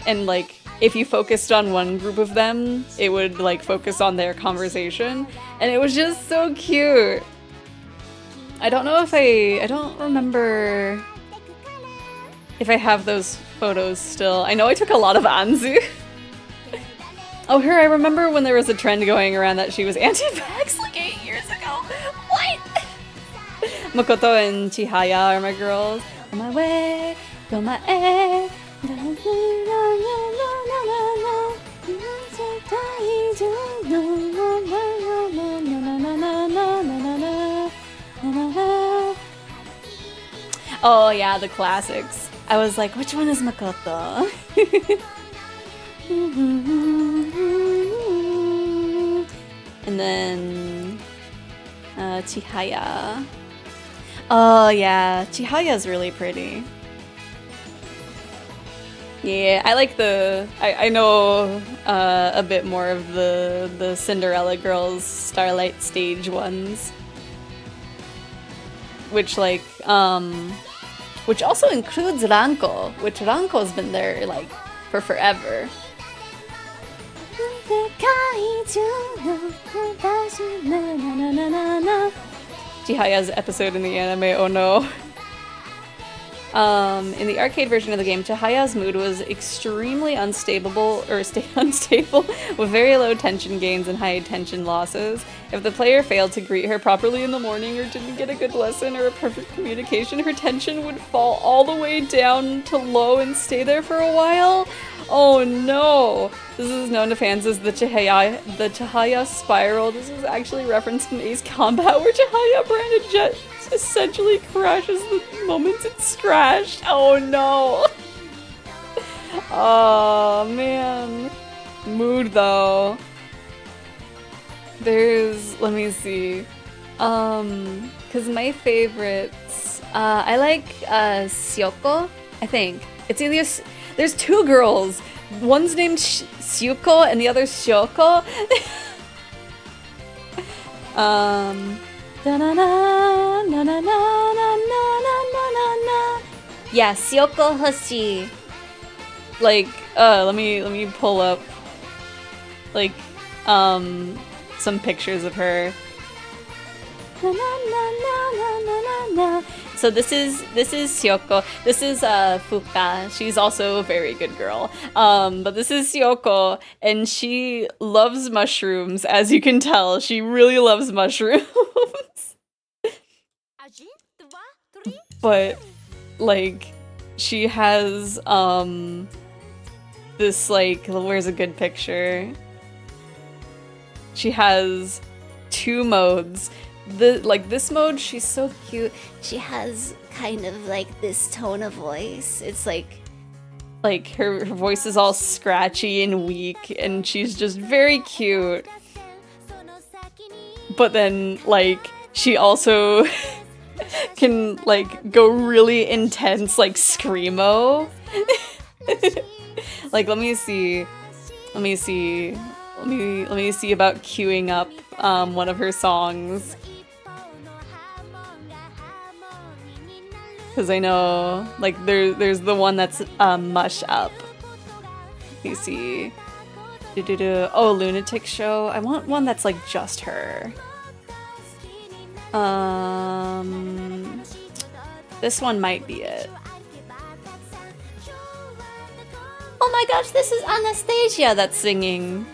and like if you focused on one group of them, it would like focus on their conversation, and it was just so cute. I don't remember if I have those photos still. I know I took a lot of Anzu. Oh, her, I remember when there was a trend going around that she was anti-vax like 8 years ago. What? Makoto and Chihaya are my girls. On my way, go my way. Oh yeah, the classics. I was like, which one is Makoto? And then Chihaya. Oh yeah, Chihaya's really pretty. Yeah, I like I know a bit more of the Cinderella Girls Starlight stage ones. Which like which also includes Ranko, which Ranko's been there like for forever. Chihaya's episode in the anime, oh no. In the arcade version of the game, Chihaya's mood was extremely unstable with very low tension gains and high tension losses. If the player failed to greet her properly in the morning or didn't get a good lesson or a perfect communication, her tension would fall all the way down to low and stay there for a while. Oh no! This is known to fans as the Chihaya spiral. This is actually referenced in Ace Combat, where Chihaya branded jet essentially crashes the moment it's crashed. Oh no! Oh man. Mood though. Let me see. Cause my favorites, I like Syoko, I think. It's either, there's two girls. One's named Syuko and the other's Shoko. Yeah, Syoko Hoshi. Like, let me pull up like some pictures of her. So this is Syoko. This is Fuka. She's also a very good girl. But this is Syoko, and she loves mushrooms, as you can tell. She really loves mushrooms. But like she has this like, where's a good picture? She has two modes. This mode, she's so cute. She has kind of like this tone of voice. It's like her voice is all scratchy and weak, and she's just very cute. But then like she also can like go really intense, like screamo. Like let me see about queuing up one of her songs. Because I know, like, there's the one that's Mush Up. Let me see. Oh, Lunatic Show. I want one that's, like, just her. This one might be it. Oh my gosh, this is Anastasia that's singing.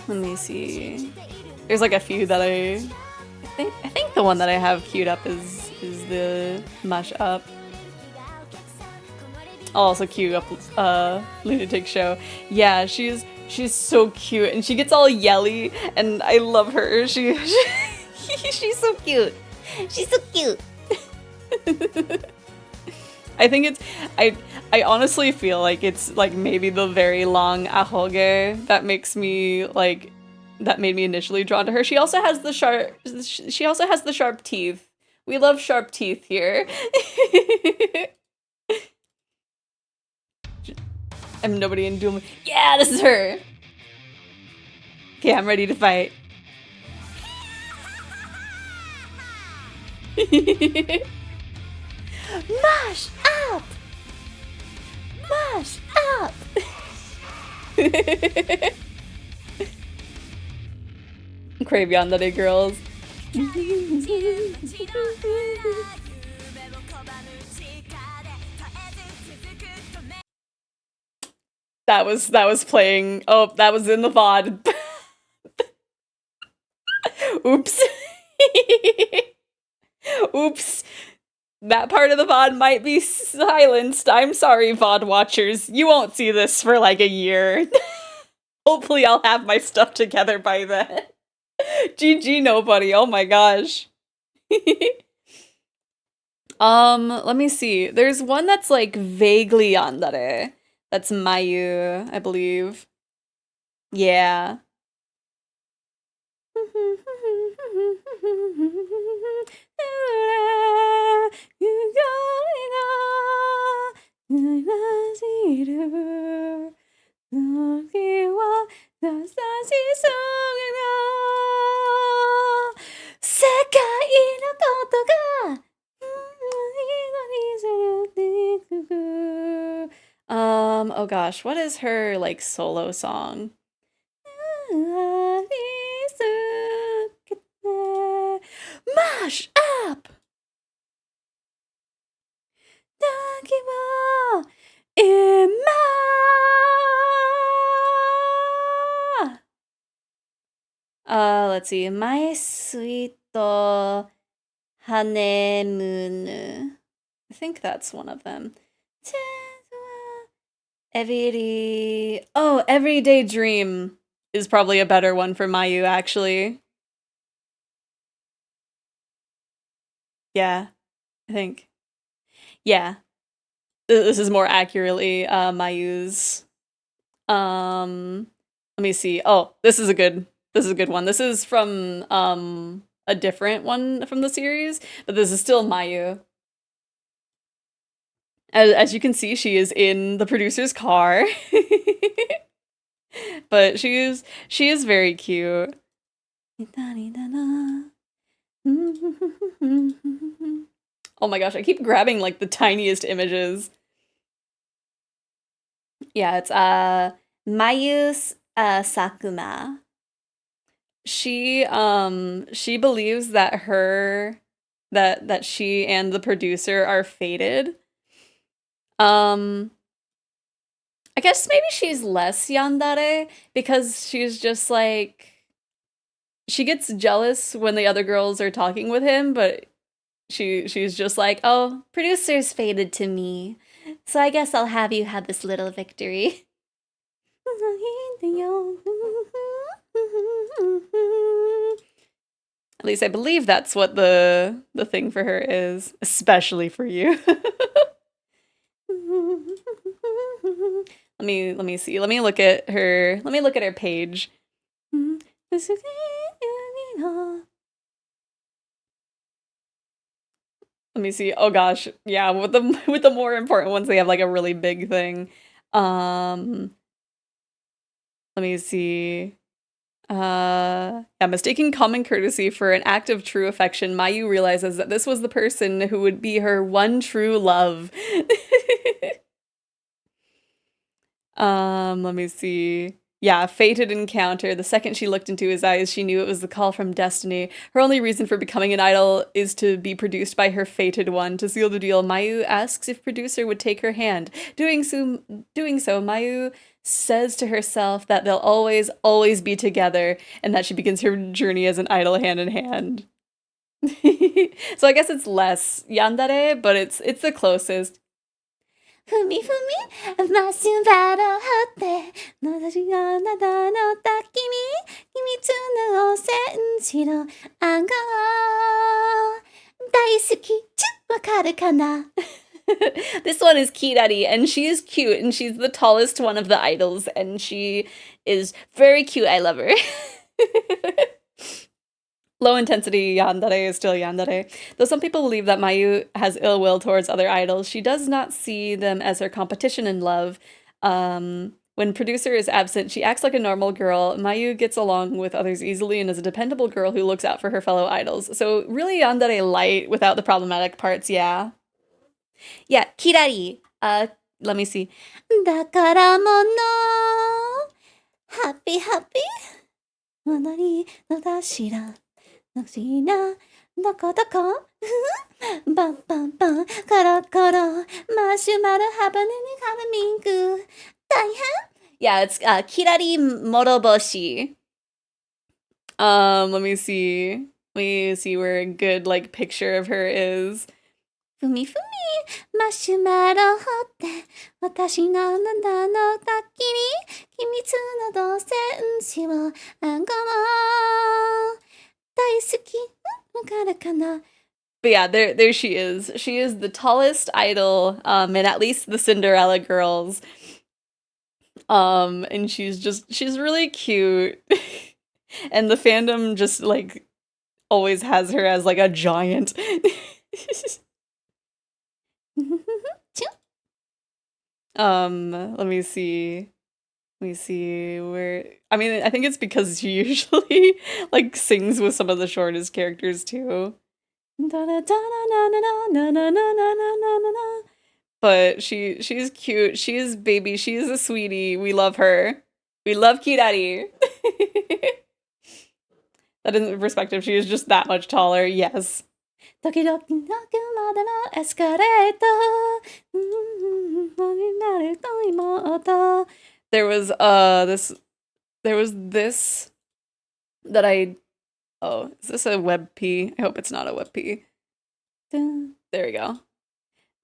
Let me see. There's like a few that I think the one that I have queued up is the Mush Up. I'll also queue up Lunatic Show. Yeah, she's so cute, and she gets all yelly, and I love her. She's so cute. She's so cute. I think it's I honestly feel like it's like maybe the very long ahoge that makes me like that made me initially drawn to her. She also has the sharp teeth. We love sharp teeth here. I'm nobody in Doom. Yeah, this is her. Okay, I'm ready to fight. Mash up! Mash up! Crave Yandere girls. That was playing. Oh, that was in the VOD. Oops. Oops. That part of the VOD might be silenced. I'm sorry, VOD watchers. You won't see this for like a year. Hopefully I'll have my stuff together by then. GG nobody. Oh my gosh. Let me see. There's one that's like vaguely yandere. That's Mayu, I believe. Yeah. Oh gosh, what is her like solo song? Mash up! Let's see. My sweet honeymoon. I think that's one of them. Everyday Dream is probably a better one for Mayu, actually. Yeah, I think. Yeah. This is more accurately Mayu's. Let me see. Oh, this is a good one. This is from a different one from the series, but this is still Mayu. As you can see, she is in the producer's car. But she is very cute. Oh my gosh, I keep grabbing like the tiniest images. Yeah, it's Mayu's Sakuma. She believes that that she and the producer are fated. I guess maybe she's less yandere because she's just like she gets jealous when the other girls are talking with him, but she's just like, "Oh, producer's fated to me. So I guess I'll have you have this little victory." At least I believe that's what the thing for her is, especially for you. Let me see. Let me look at her page. Let me see. Oh gosh. Yeah, with the more important ones, they have like a really big thing. Let me see. Yeah, mistaking common courtesy for an act of true affection, Mayu realizes that this was the person who would be her one true love. Let me see. Yeah, fated encounter. The second she looked into his eyes, she knew it was the call from destiny. Her only reason for becoming an idol is to be produced by her fated one. To seal the deal, Mayu asks if producer would take her hand. Doing so, Mayu says to herself that they'll always be together, and that she begins her journey as an idol hand in hand. So I guess it's less yandere, but it's the closest. ふみふみマシュマロ張って私があなたの焚き火秘密の戦士の暗号 Daisuki. Wakaru kana? This one is Kirari, and she is cute, and she's the tallest one of the idols, and she is very cute. I love her. Low intensity yandere is still yandere. Though some people believe that Mayu has ill will towards other idols, she does not see them as her competition in love. When producer is absent, she acts like a normal girl. Mayu gets along with others easily and is a dependable girl who looks out for her fellow idols. So really yandere light without the problematic parts, yeah. Yeah, Kirari. Let me see. Dakara mono. Happy, happy. Monori no dashira. Noshina. Doko doko. Bam bam bam. Koro koro. Marshmallow happening. Daihan. Yeah, it's Kirari Moroboshi. Let me see. Let me see where a good like picture of her is. Fumi fumi, marshmallow hotte, watashi no nanda no taki ni, kimitsu no dousenshi wo angomo. Daisuki, wakaru kana? But yeah, there she is. She is the tallest idol, in at least the Cinderella girls. And she's really cute. And the fandom just like always has her as like a giant. Let me see. Let me see where. I mean, I think it's because she usually like sings with some of the shortest characters too. But she's cute. She is baby. She is a sweetie. We love her. We love Kirari. That is perspective. She is just that much taller. Yes. There was this that I is this a web P? I hope it's not a web P. There we go.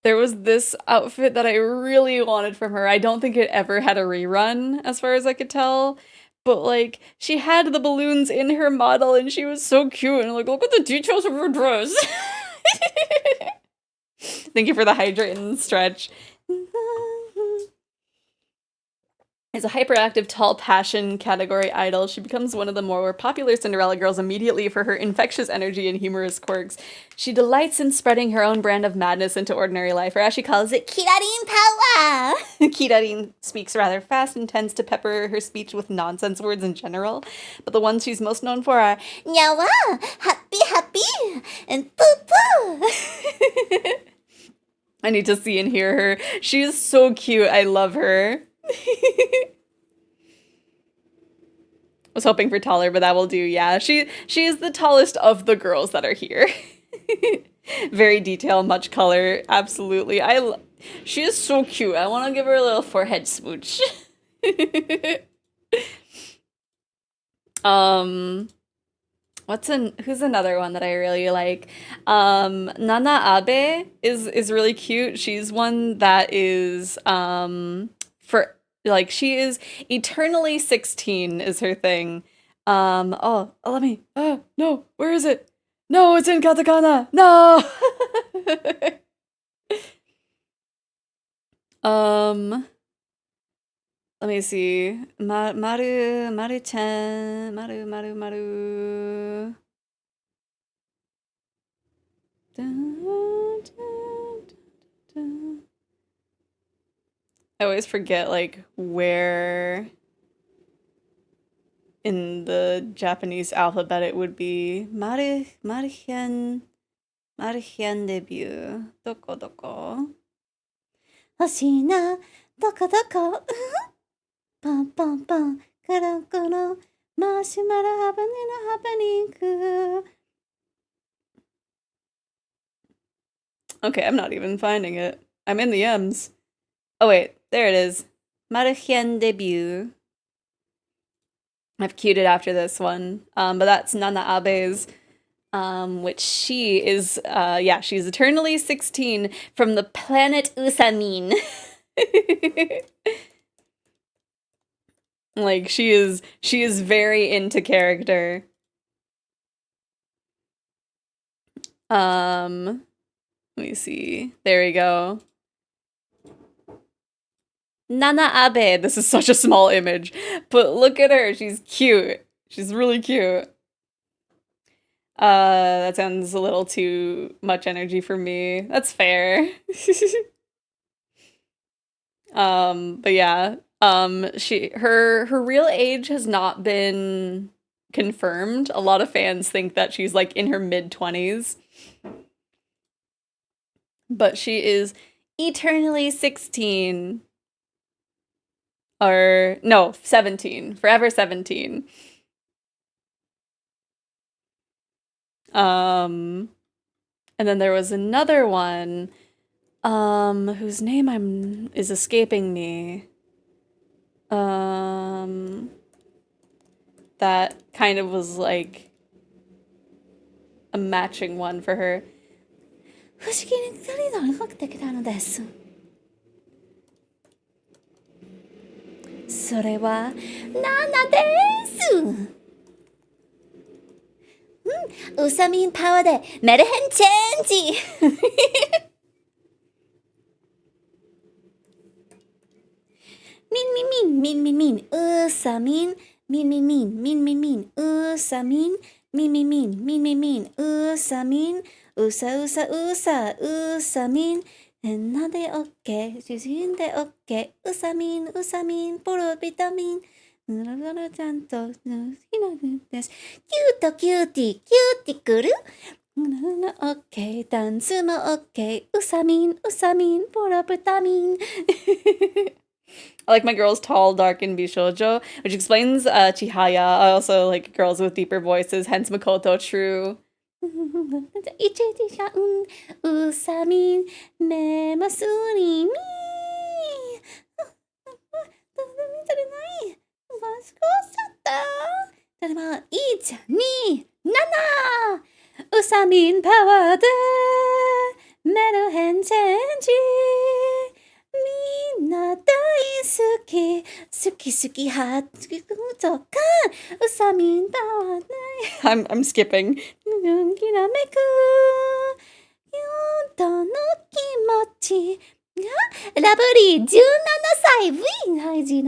There was this outfit that I really wanted from her. I don't think it ever had a rerun, as far as I could tell. But, like, she had the balloons in her model, and she was so cute. And, like, look at the details of her dress. Thank you for the hydrate and stretch. As a hyperactive, tall passion category idol, she becomes one of the more popular Cinderella girls immediately for her infectious energy and humorous quirks. She delights in spreading her own brand of madness into ordinary life, or as she calls it, Kirarin power! Kirarin speaks rather fast and tends to pepper her speech with nonsense words in general, but the ones she's most known for are Nyawa, happy, happy, and poo poo! I need to see and hear her. She is so cute. I love her. Was hoping for taller, but that will do. Yeah, she is the tallest of the girls that are here. Very detailed, much color. Absolutely. She is so cute. I want to give her a little forehead smooch. Who's another one that I really like? Nana Abe is really cute. She's one that is for like she is eternally 16 is her thing. Let me. No, where is it? No, it's in katakana. No. Let me see. Maru-chan. Maru. I always forget like where in the Japanese alphabet it would be. Maruchan debut. Doko. Hoshina, doko. Pam. Kuro. Marshmallow happening. Okay, I'm not even finding it. I'm in the M's. Oh wait, there it is. Maruchan debut. I've queued it after this one. But that's Nana Abe's, which she is, she's eternally 16 from the planet Usamin. Like, she is very into character. Let me see. There we go. Nana Abe. This is such a small image, but look at her. She's cute. She's really cute. That sounds a little too much energy for me. That's fair. But yeah. Her real age has not been confirmed. A lot of fans think that she's like in her mid-20s. But she is eternally 16. Or no, 17. Forever 17. And then there was another one, whose name is escaping me. That kind of was like a matching one for her. 不思議に二人の動きてきたのです。それは、ナナです。ウサミンパワーでメルヘンチェンジミンミンミンミンミンミンウサミンミンミンミンミンミンミンウサミンミンミンミンミンミンミンウサミンウサウサウサウサミンなんでオッケー自信でオッケーウサミンプロビタミンちゃんとです。キュートキューティクルオッケーダンスもオッケーウサミンプロビタミンI like my girls tall, dark, and bishoujo, which explains Chihaya. I also like girls with deeper voices, hence Makoto true. 一時シャンウサミンメモスリミそれないマスコしちゃった例えば127ウサミンパワーでメルヘンチェンジみんな大好き好きハートとかウサミンパワーでI'm skipping きらめく本当の気持ちラブリー17歳 V 大事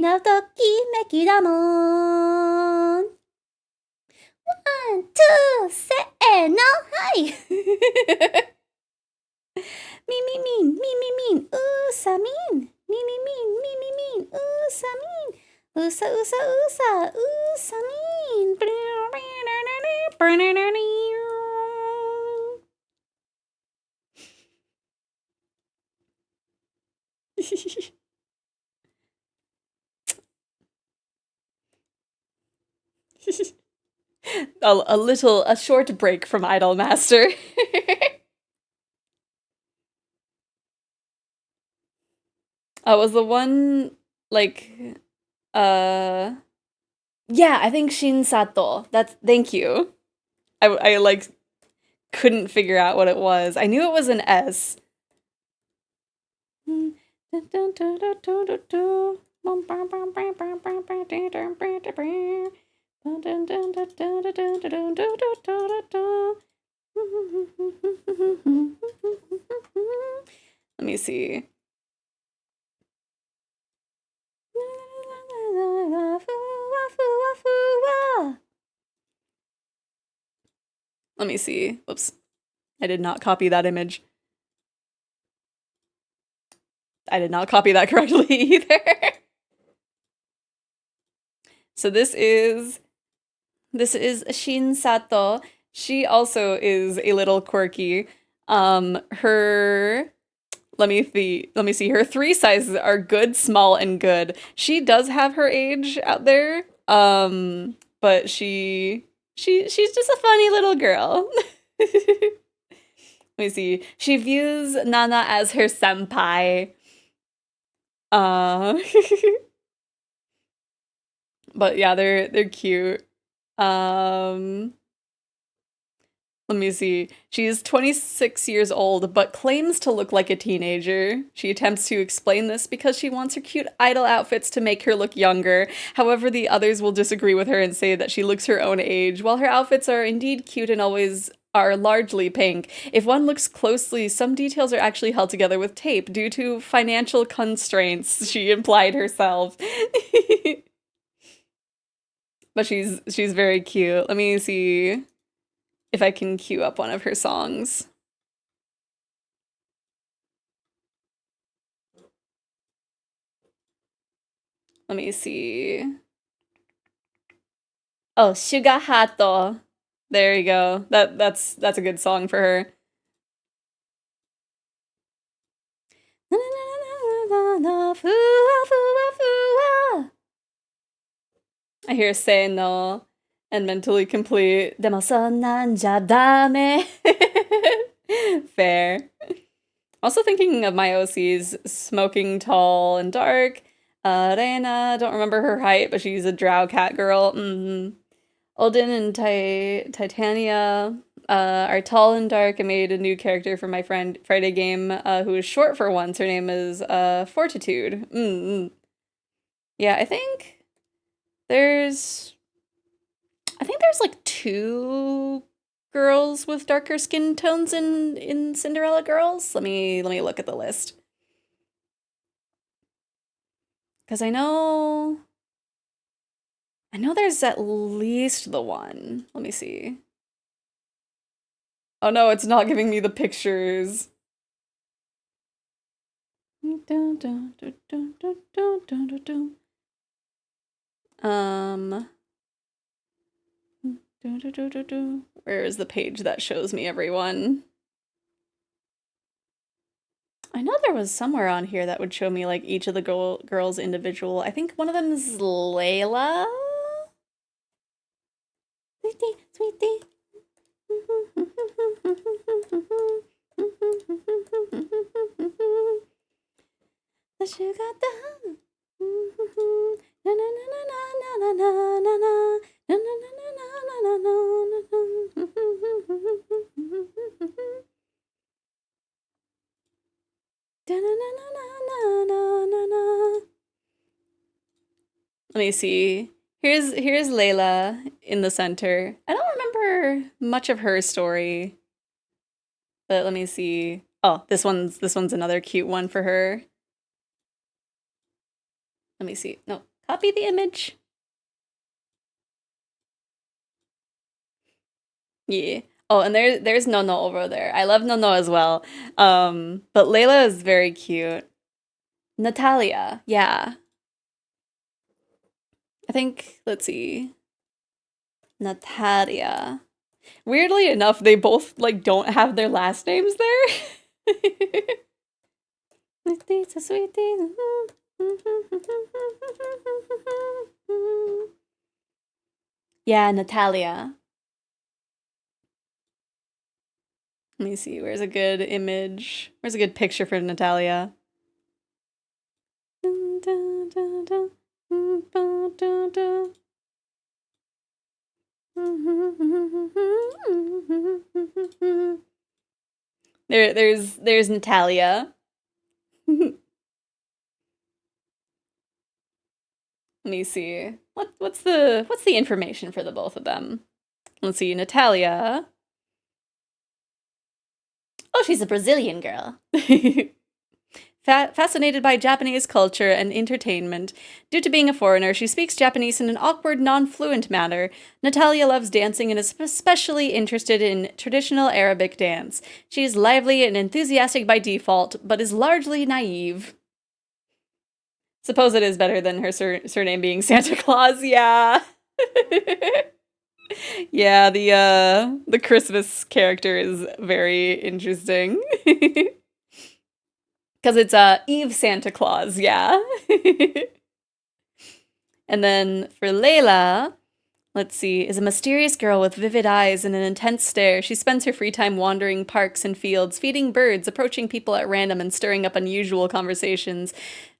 なときめきだもんワン、ツー、せーのはいミンウサミンミンウサミンウサミンa short break from Idol Master. Was the one like yeah, I think Shin Sato. Thank you. I like couldn't figure out what it was. I knew it was an S. Let me see. Let me see. Whoops. I did not copy that image. I did not copy that correctly either. So this is Shin Sato. She also is a little quirky. Her let me see. Her 3 sizes are good, small, and good. She does have her age out there. But she's just a funny little girl. Let me see. She views Nana as her senpai. But yeah, they're cute. Let me see. She is 26 years old, but claims to look like a teenager. She attempts to explain this because she wants her cute idol outfits to make her look younger. However, the others will disagree with her and say that she looks her own age. While her outfits are indeed cute and always are largely pink. If one looks closely, some details are actually held together with tape due to financial constraints, she implied herself. But she's very cute. Let me see if I can cue up one of her songs. Let me see. Oh, Suga Hato. There you go. That's a good song for her. I hear say no and mentally complete. でもそんなんじゃダメ. Fair. Also thinking of my OCs, Smoking Tall and Dark. Reina, don't remember her height, but she's a drow cat girl. Olden and Titania are tall and dark. I made a new character for my friend Friday game who is short for once. Her name is Fortitude. Yeah, I think there's like 2 girls with darker skin tones in Cinderella Girls. Let me look at the list. Because I know there's at least the one. Let me see. Oh no, it's not giving me the pictures. Where is the page that shows me everyone? I know there was somewhere on here that would show me like each of the girls individual. I think one of them is Layla. Sweetie, sweetie. The sugar down. Na na na na na na na na na na na na na na. Let me see. Here's Layla in the center. I don't remember much of her story. But let me see. Oh, this one's another cute one for her. Let me see. No, copy the image. Yeah. Oh, and there's Nono over there. I love Nono as well. But Layla is very cute. Natalia, yeah. I think, let's see. Natalia. Weirdly enough, they both like don't have their last names there. Yeah, Natalia. Let me see, where's a good image? Where's a good picture for Natalia? There's Natalia. Let me see. What's the information for the both of them? Let's see, Natalia. Oh, she's a Brazilian girl. Fascinated by Japanese culture and entertainment. Due to being a foreigner, she speaks Japanese in an awkward, non-fluent manner. Natalia loves dancing and is especially interested in traditional Arabic dance. She is lively and enthusiastic by default, but is largely naive. Suppose it is better than her surname being Santa Claus, yeah. Yeah, the Christmas character is very interesting. Because it's Eve Santa Claus, yeah. And then for Layla, let's see, is a mysterious girl with vivid eyes and an intense stare. She spends her free time wandering parks and fields, feeding birds, approaching people at random, and stirring up unusual conversations.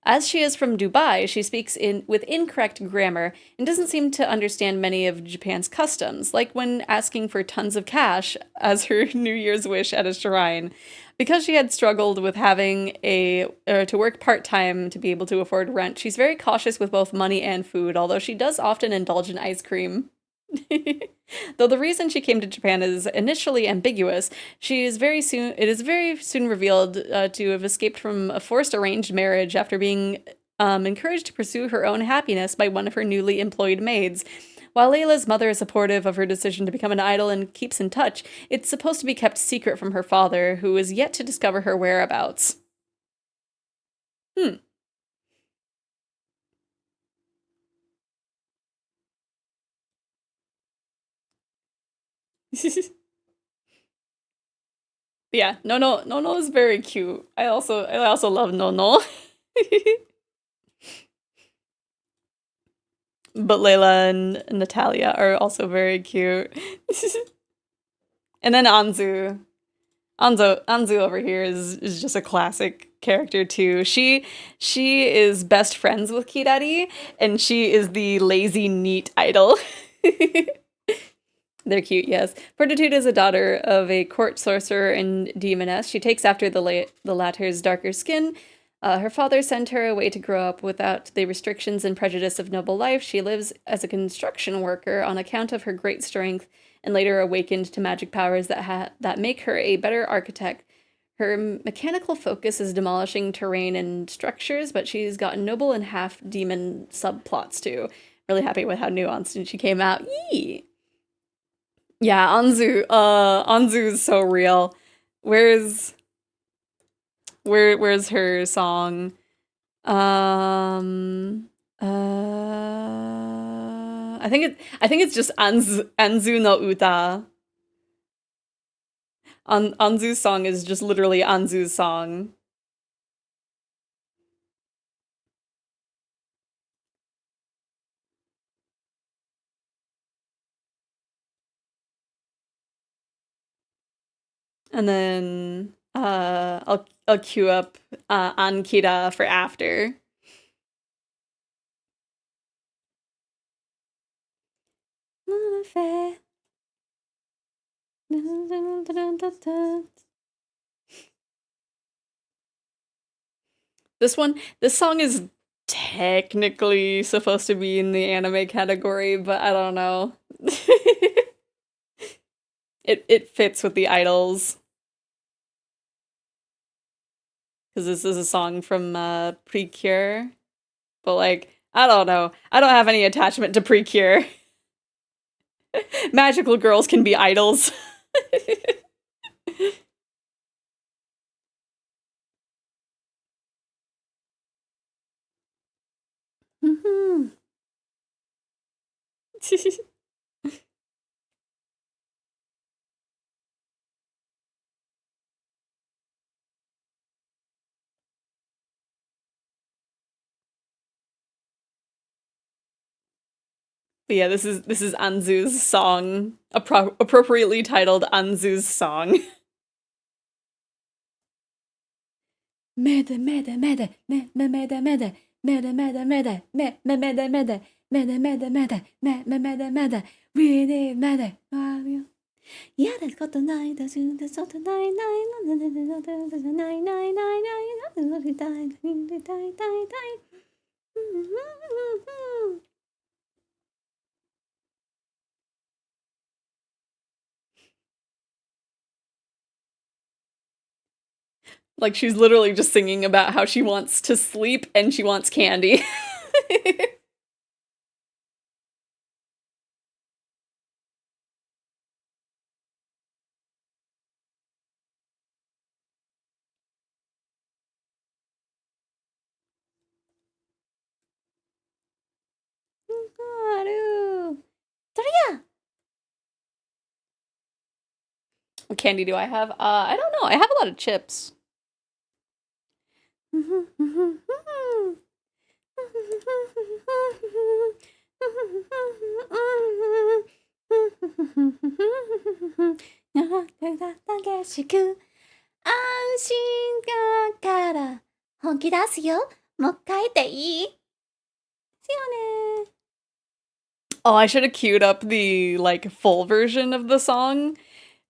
As she is from Dubai, she speaks with incorrect grammar and doesn't seem to understand many of Japan's customs, like when asking for tons of cash as her New Year's wish at a shrine. Because she had struggled with having to work part-time to be able to afford rent, she's very cautious with both money and food, although she does often indulge in ice cream. Though the reason she came to Japan is initially ambiguous, it is very soon revealed to have escaped from a forced arranged marriage after being encouraged to pursue her own happiness by one of her newly employed maids. While Layla's mother is supportive of her decision to become an idol and keeps in touch, it's supposed to be kept secret from her father, who is yet to discover her whereabouts. Yeah, no is very cute. I also love No. But Layla and Natalia are also very cute. And then Anzu. Anzu over here is just a classic character too. She is best friends with Kirari, and she is the lazy neat idol. They're cute, yes. Fortitude is a daughter of a court sorcerer and demoness. She takes after the latter's darker skin. Her father sent her away to grow up without the restrictions and prejudice of noble life. She lives as a construction worker on account of her great strength, and later awakened to magic powers that make her a better architect. Her mechanical focus is demolishing terrain and structures, but she's got noble and half-demon subplots too. Really happy with how nuanced she came out. Yee! Yeah, Anzu is so real. Where's her song? I think it's just Anzu no Uta. Anzu's song is just literally Anzu's song. And then I'll queue up Ankira for after. This song is technically supposed to be in the anime category, but I don't know. It fits with the idols. Because this is a song from Precure. But like, I don't know. I don't have any attachment to Precure. Magical girls can be idols. But yeah, this is Anzu's song, appropriately titled Anzu's song. Mede mede mede me me mede mede mede mede mede me me mede mede mede mede mede me me mede mede really mede. やることないだしんでそとないないのねねねねないないないないのりたいたいたいたい。Like she's literally just singing about how she wants to sleep and she wants candy. What candy do I have? I don't know. I have a lot of chips. Oh, I should have queued up the like full version of the song.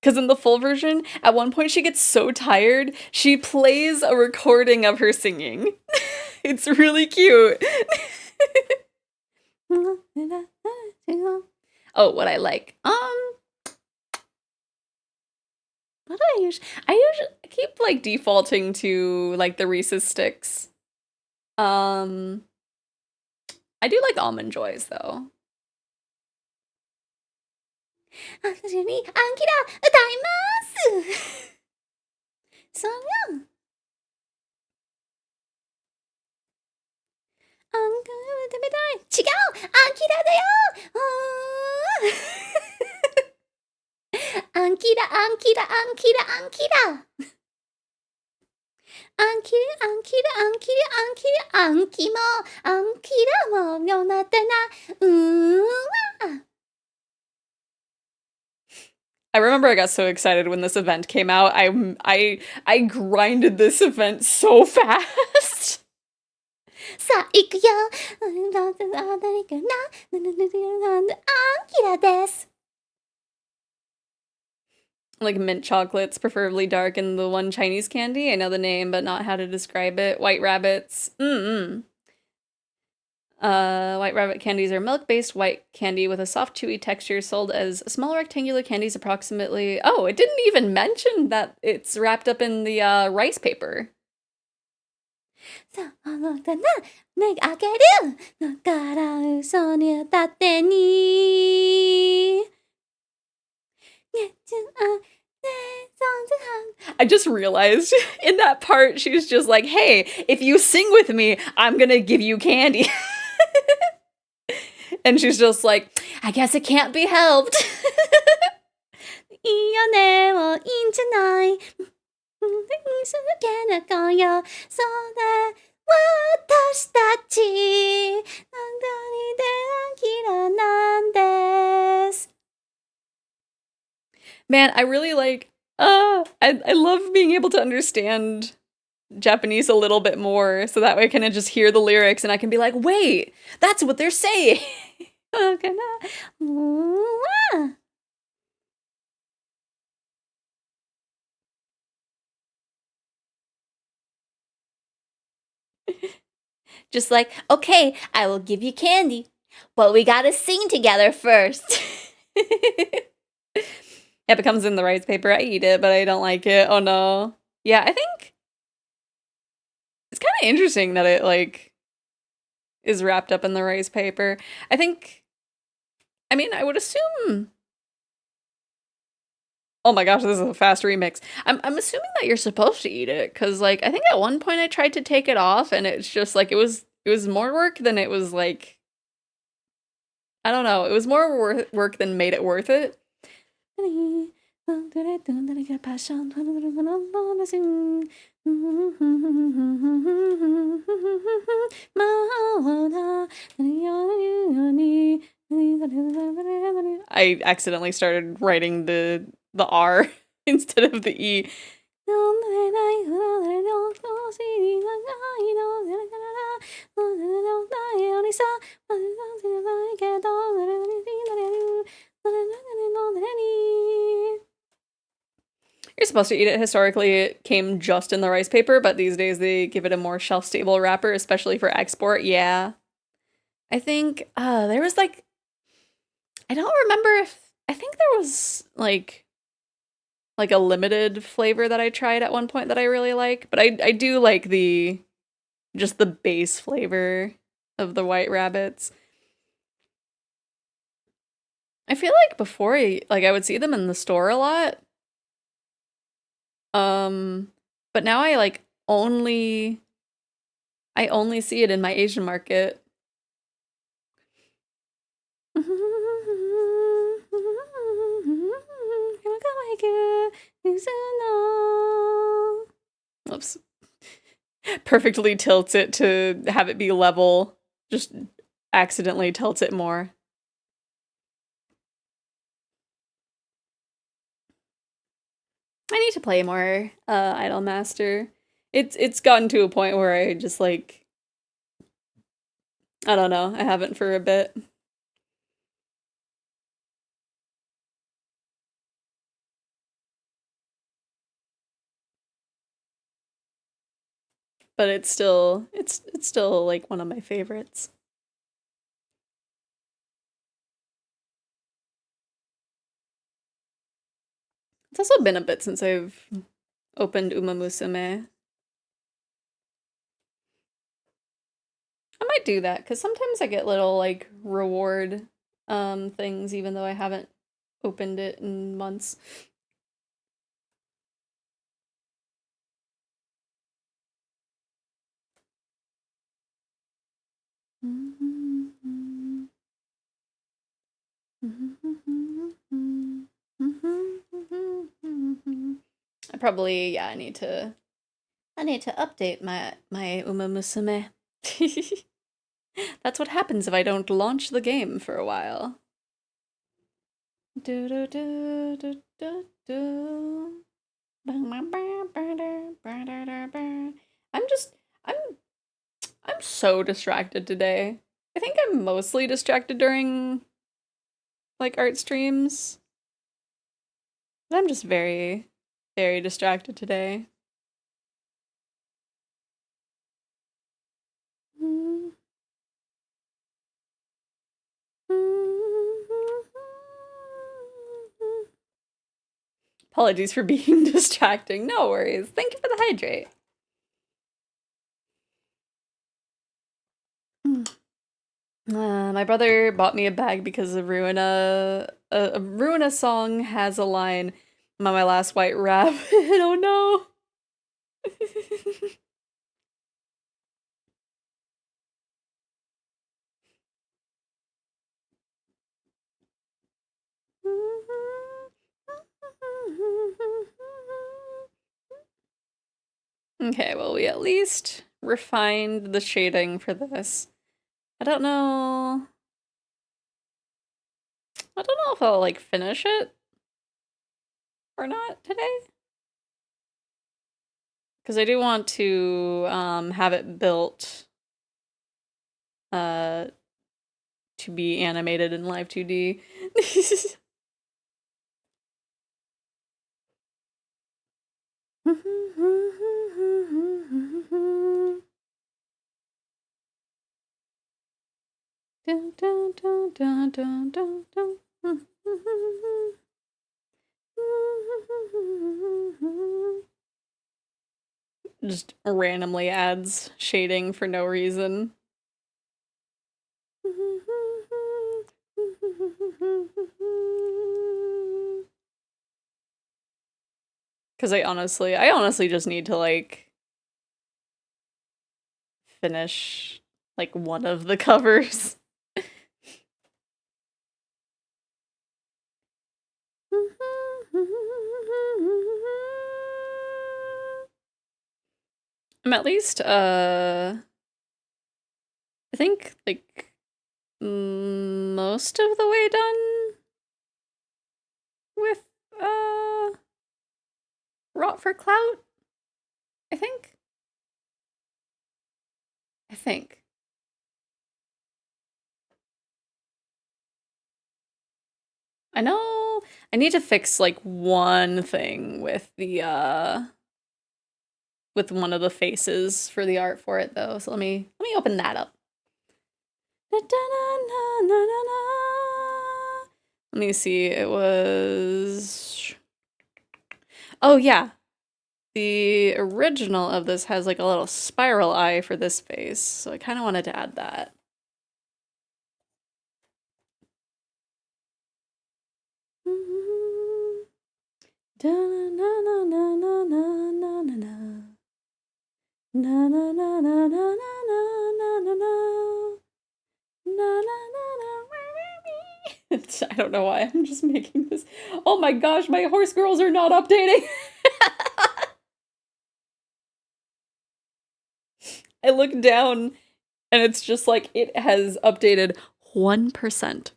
Because in the full version, at one point she gets so tired, she plays a recording of her singing. It's really cute. Oh, what I like. What do I usually? I usually keep like defaulting to like the Reese's sticks. Um, I do like almond joys though. 私にアンキラ歌います。そりゃ、アンキラ食べたい。違う、アンキラだよ。アンキラ、アンキラ、アンキラ、アンキラ。アンキラ、アンキラ、アンキラ、アンキラ、アンキも、アンキラもよなってな。I remember I got so excited when this event came out. I grinded this event so fast. さあ、行くよ。アンキラです。Like mint chocolates, preferably dark, and the one Chinese candy. I know the name, but not how to describe it. White rabbits. White rabbit candies are milk-based white candy with a soft, chewy texture, sold as small rectangular candies approximately... Oh, it didn't even mention that it's wrapped up in the rice paper. さあ、あなたな、目開ける。だから嘘に当たってに。I just realized in that part, she's just like, hey, if you sing with me, I'm gonna give you candy. And she's just like, I guess it can't be helped. いいよね、もういいんじゃない。続けなこよ。それ、私たち。あんたにでアキラなんです。 Man, I really like, I love being able to understand Japanese a little bit more, so that way I can just hear the lyrics and I can be like, wait, that's what they're saying. Just like, okay, I will give you candy, but we gotta sing together first. If it comes in the rice paper, I eat it, but I don't like it. Oh no. Yeah, I think it's kind of interesting that it like is wrapped up in the rice paper. I think, I mean, I would assume. Oh my gosh, this is a fast remix. I'm assuming that you're supposed to eat it because like I think at one point I tried to take it off and it's just like it was more work than it was like, I don't know, it was more work than made it worth it. I accidentally started writing the R instead of the E. You're supposed to eat it. Historically, it came just in the rice paper, but these days they give it a more shelf-stable wrapper, especially for export. Yeah. I think there was like, I don't remember if, I think there was like a limited flavor that I tried at one point that I really like, but I do like just the base flavor of the white rabbits. I feel like before I would see them in the store a lot. But now I only see it in my Asian market. Oops. Perfectly tilts it to have it be level. Just accidentally tilts it more. I need to play more Idol Master. It's gotten to a point where I just like, I don't know, I haven't for a bit. But it's still like one of my favorites. It's also been a bit since I've opened Uma Musume. I might do that, because sometimes I get little, like, reward things, even though I haven't opened it in months. I probably, yeah, I need to update my Uma Musume. That's what happens if I don't launch the game for a while. Do do do do do do. I'm just I'm I'm so distracted today. I think I'm mostly distracted during like art streams. But I'm just very, very distracted today. Apologies for being distracting. No worries. Thank you for the hydrate. My brother bought me a bag because of Ruina. A Ruina song has a line, "I'm on my last white rabbit." Oh no. Okay, well, we at least refined the shading for this. I don't know. I don't know if I'll like finish it or not today. Because I do want to have it built to be animated in Live 2D. Just randomly adds shading for no reason. Because I honestly just need to like finish like one of the covers. I'm at least I think like most of the way done with Rot for Clout, I think. I think. I know I need to fix like one thing with the with one of the faces for the art for it though. So let me open that up. Let me see. It was Oh yeah. The original of this has like a little spiral eye for this face, so I kind of wanted to add that. I don't know why I'm just making this. Oh my gosh, my horse girls are not updating. I look down and it's just like it has updated 1%.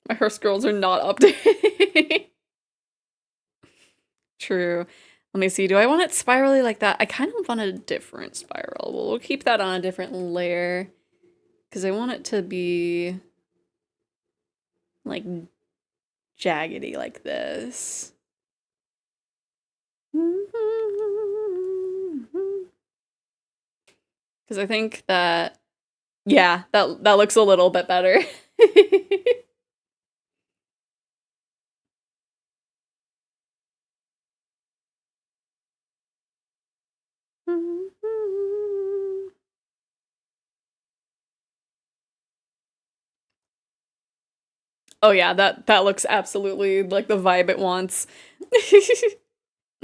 My horse girls are not updating. True. Let me see. Do I want it spirally like that? I kind of want a different spiral. Well, we'll keep that on a different layer because I want it to be like jaggedy like this. Because I think that, yeah, that looks a little bit better. Oh yeah, that looks absolutely like the vibe it wants.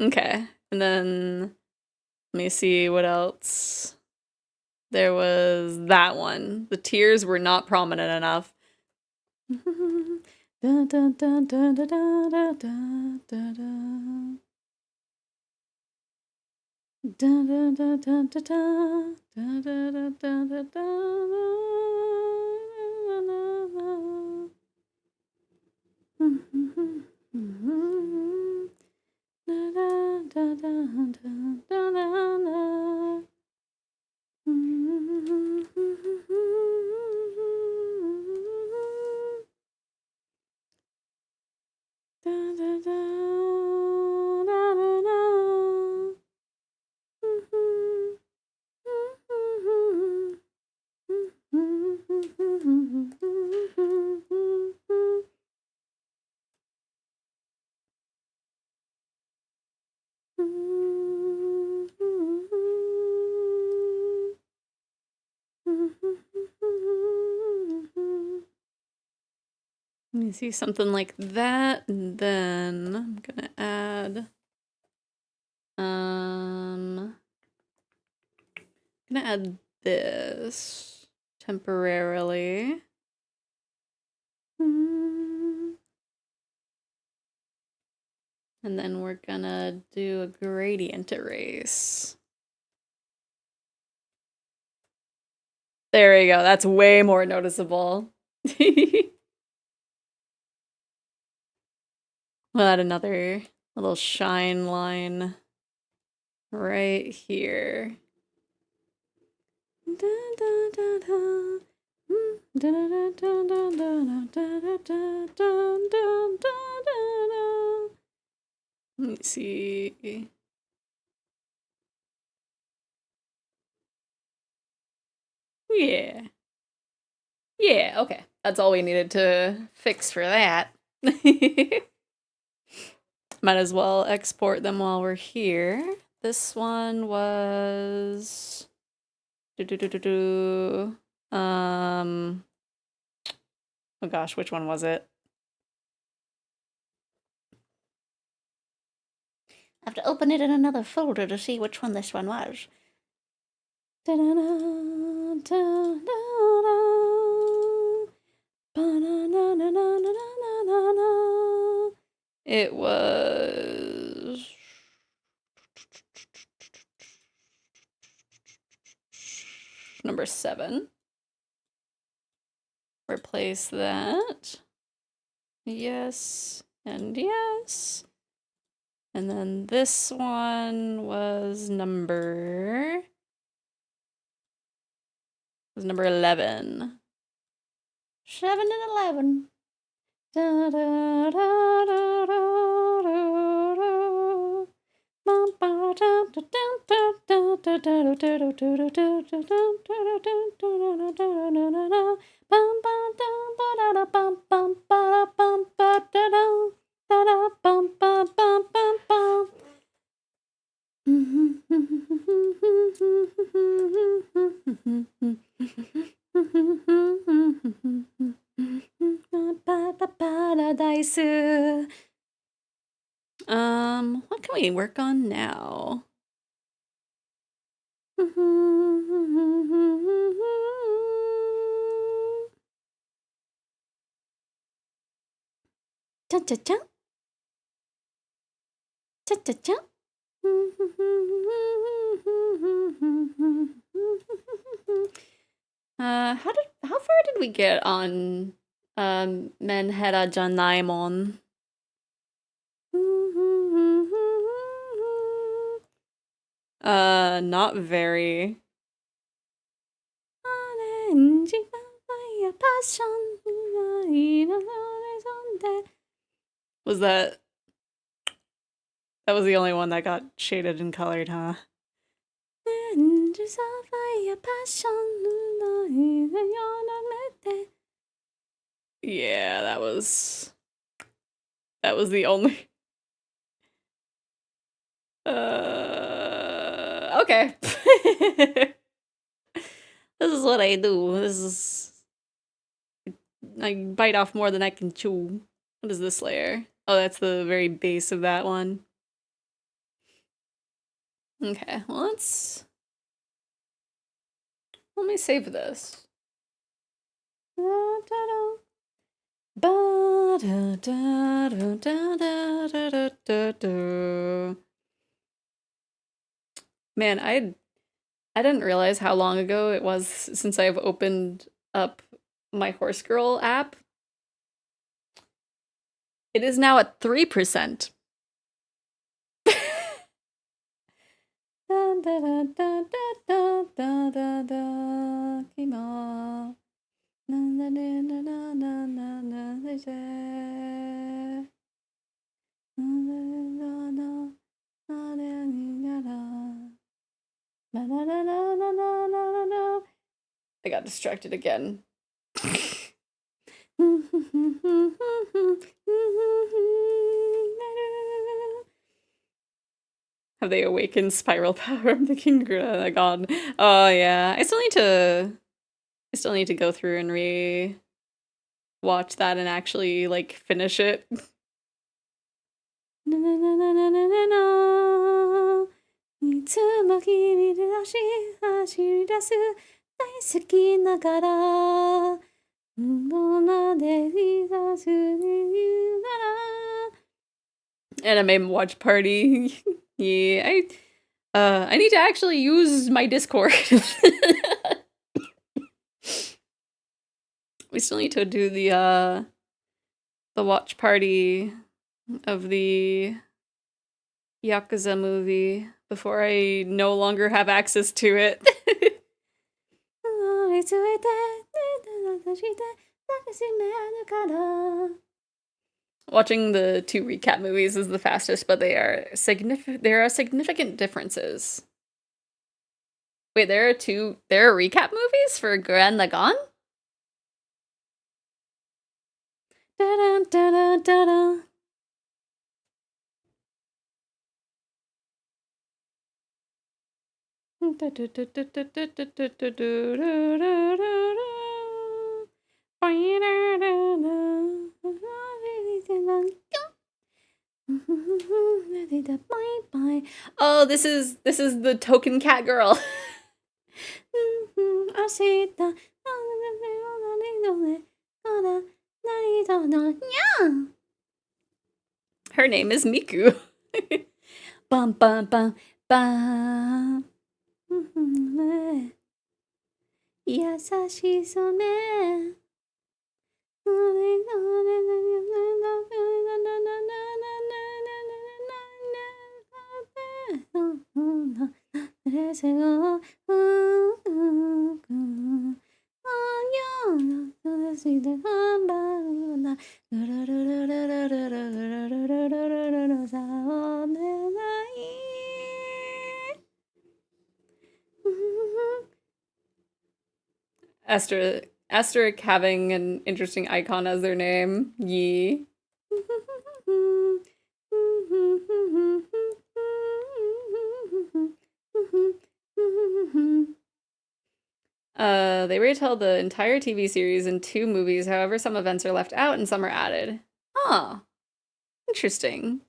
Okay, and then let me see what else. There was that one. The tears were not prominent enough. Dun, dun, dun, dun, dun, dun, dun, dun, dun. Dun, dun, dun, dun, dun, dun. Dun, dun, dun, dun, dun, dun. Let me see something like that, and then I'm gonna add gonna add this temporarily. And then we're gonna do a gradient erase. There we go. That's way more noticeable. We'll add another little shine line right here. Let me see. Yeah. Yeah, okay. That's all we needed to fix for that. Might as well export them while we're here. This one was oh gosh, which one was it? I have to open it in another folder to see which one this one was. It was number 7. Replace that. Yes, and yes. And then this one was number 11. 7 and 11. Paradise. What can we work on now? Cha-cha-cha. Cha-cha-cha. How far did we get on Menhera Janaimon? Not very. Was that That was the only one that got shaded and colored, huh? Yeah, that was the only. Okay. This is what I do. I bite off more than I can chew. What is this layer? Oh, that's the very base of that one. Okay, well, let me save this. Man, I didn't realize how long ago it was since I've opened up my Horse Girl app. It is now at 3%. I got distracted again. Have they awakened spiral power? I'm thinking, oh my god. Oh yeah. I still need to go through and watch that and actually like finish it. Anime watch party. Yeah, I need to actually use my Discord. We still need to do the watch party of the Yakuza movie before I no longer have access to it. Watching the 2 recap movies is the fastest, but there are significant differences. Wait, there are recap movies for Gurren Lagann? Da-da-da-da-da-da. Oh, this is the token cat girl. Her name is Miku. Bum bum bum bum. 優しさね。Asterisk having an interesting icon as their name. Yee. They retell the entire TV series in 2 movies, however, some events are left out and some are added. Huh. Interesting.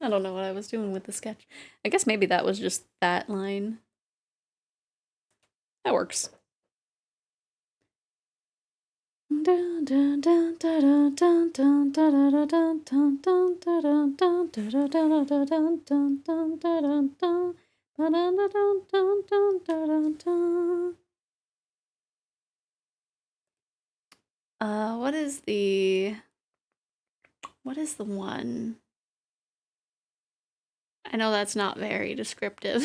I don't know what I was doing with the sketch. I guess maybe that was just that line. That works. What is the one? I know that's not very descriptive.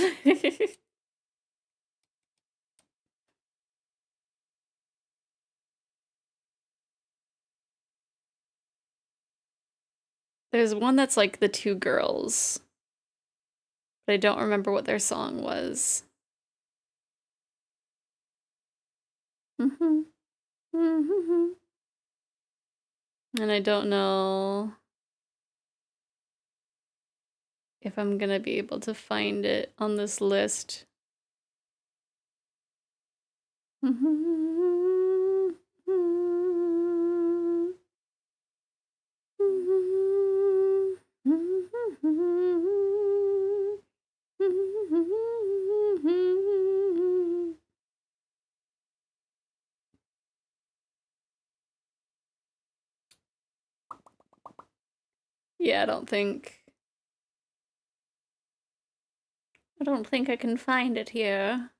There's one that's like the two girls, but I don't remember what their song was. And I don't know if I'm gonna be able to find it on this list. Yeah, I don't think I can find it here.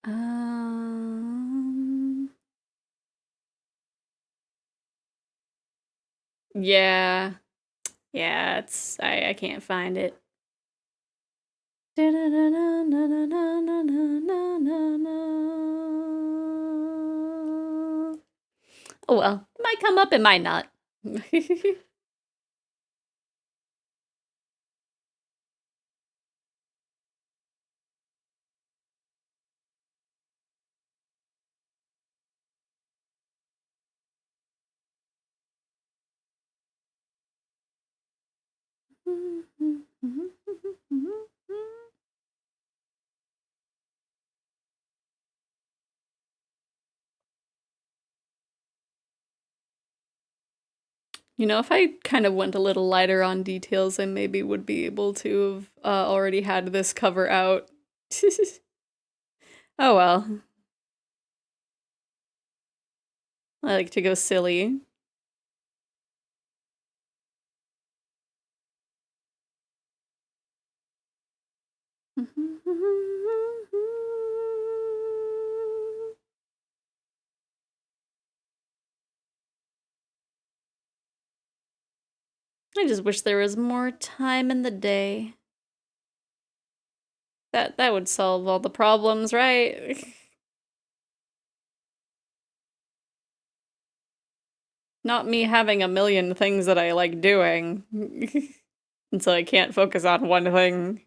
Um, yeah. Yeah, I can't find it. Oh well, it might come up, it might not. You know, if I kind of went a little lighter on details, I maybe would be able to have already had this cover out. Oh well. I like to go silly. I just wish there was more time in the day. That would solve all the problems, right? Not me having a million things that I like doing. And so I can't focus on one thing.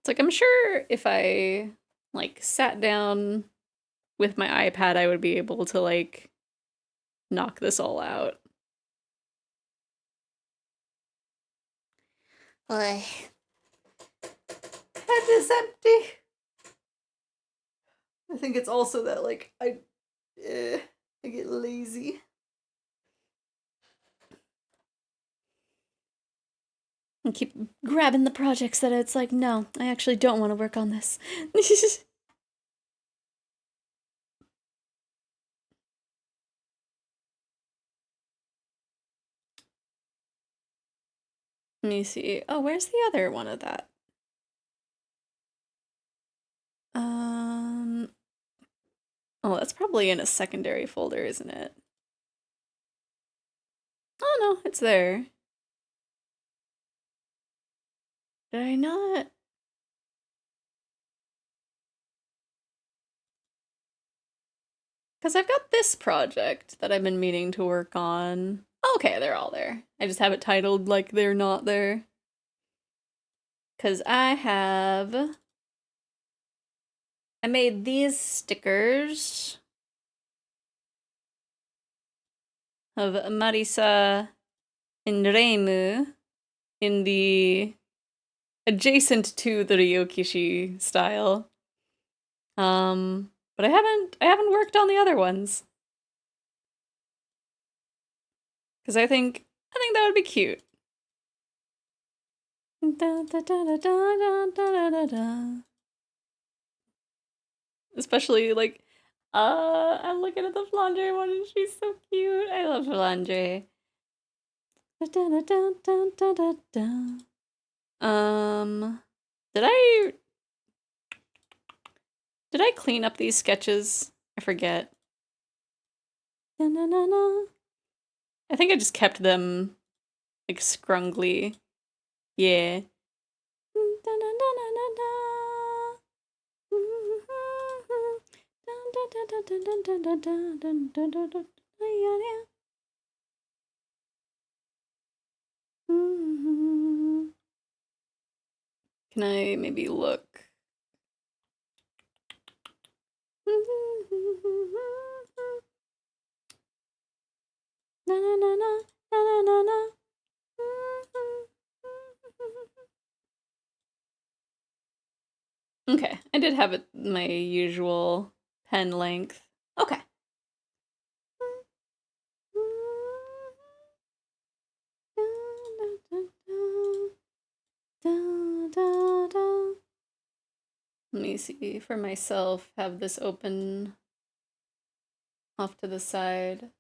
It's like I'm sure if I like sat down with my iPad, I would be able to like knock this all out. Boy. Head is empty. I think it's also that like I get lazy. And keep grabbing the projects that it's like, no, I actually don't want to work on this. Let me see. Oh, where's the other one of that? Um, oh, that's probably in a secondary folder, isn't it? Oh no, it's there. Did I not? Because I've got this project that I've been meaning to work on. Okay, they're all there. I just have it titled like they're not there. Because I made these stickers of Marisa and Reimu in the adjacent to the Ryokishi style. But I haven't worked on the other ones. Because I think that would be cute. Especially like I'm looking at the Flandre one and she's so cute. I love Flandre. Did I clean up these sketches? I forget. I think I just kept them like scrungly. Yeah. Can I maybe look? Okay, I did have it my usual pen length. Okay. Let me see for myself, have this open off to the side.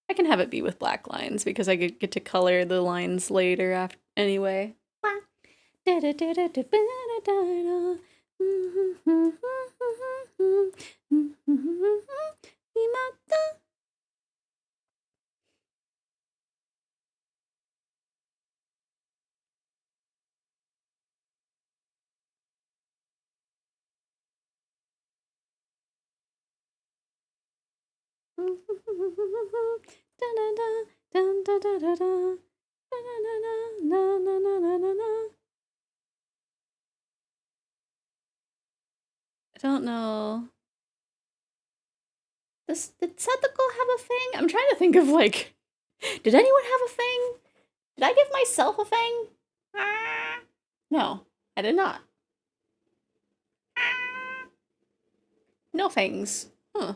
I can have it be with black lines because I get to color the lines later after anyway. I don't know. Did Satoko have a thing? I'm trying to think of like, did anyone have a thing? Did I give myself a thing? No, I did not. No things. Huh.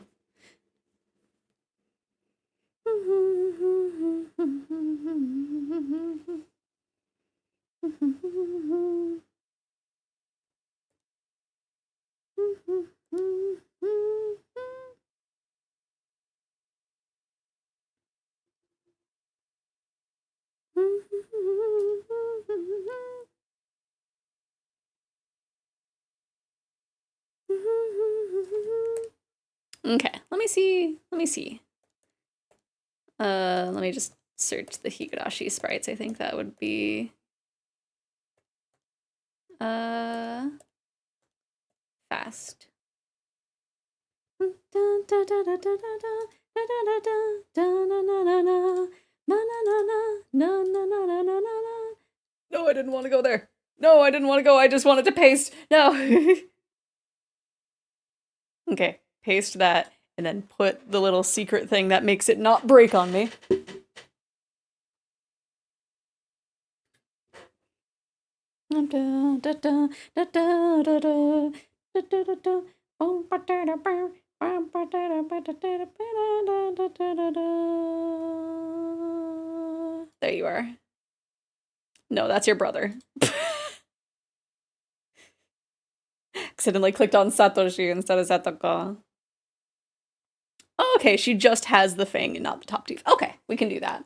Okay, let me see. Let me just search the Higurashi sprites. I think that would be fast. No, I didn't want to go there. No, I didn't want to go. I just wanted to paste. No. Okay, paste that and then put the little secret thing that makes it not break on me. There you are. No, that's your brother. Accidentally clicked on Satoshi instead of Satoko. Oh, okay, she just has the thing and not the top tooth. Okay, we can do that.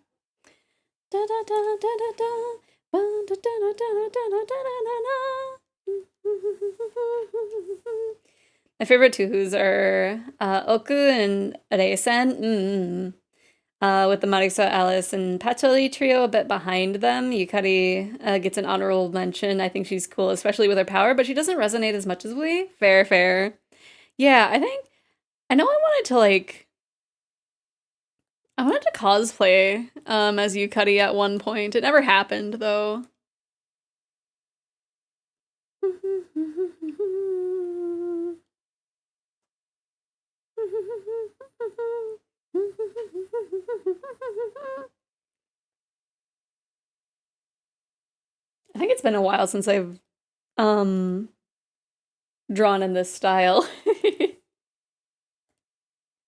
My favorite Tuhus are Oku and Reisen. With the Marisa, Alice, and Patchouli trio a bit behind them. Yukari gets an honorable mention. I think she's cool, especially with her power, but she doesn't resonate as much as we. Fair, fair. Yeah, I know I wanted to cosplay as Yukari at one point. It never happened though. I think it's been a while since I've um drawn in this style.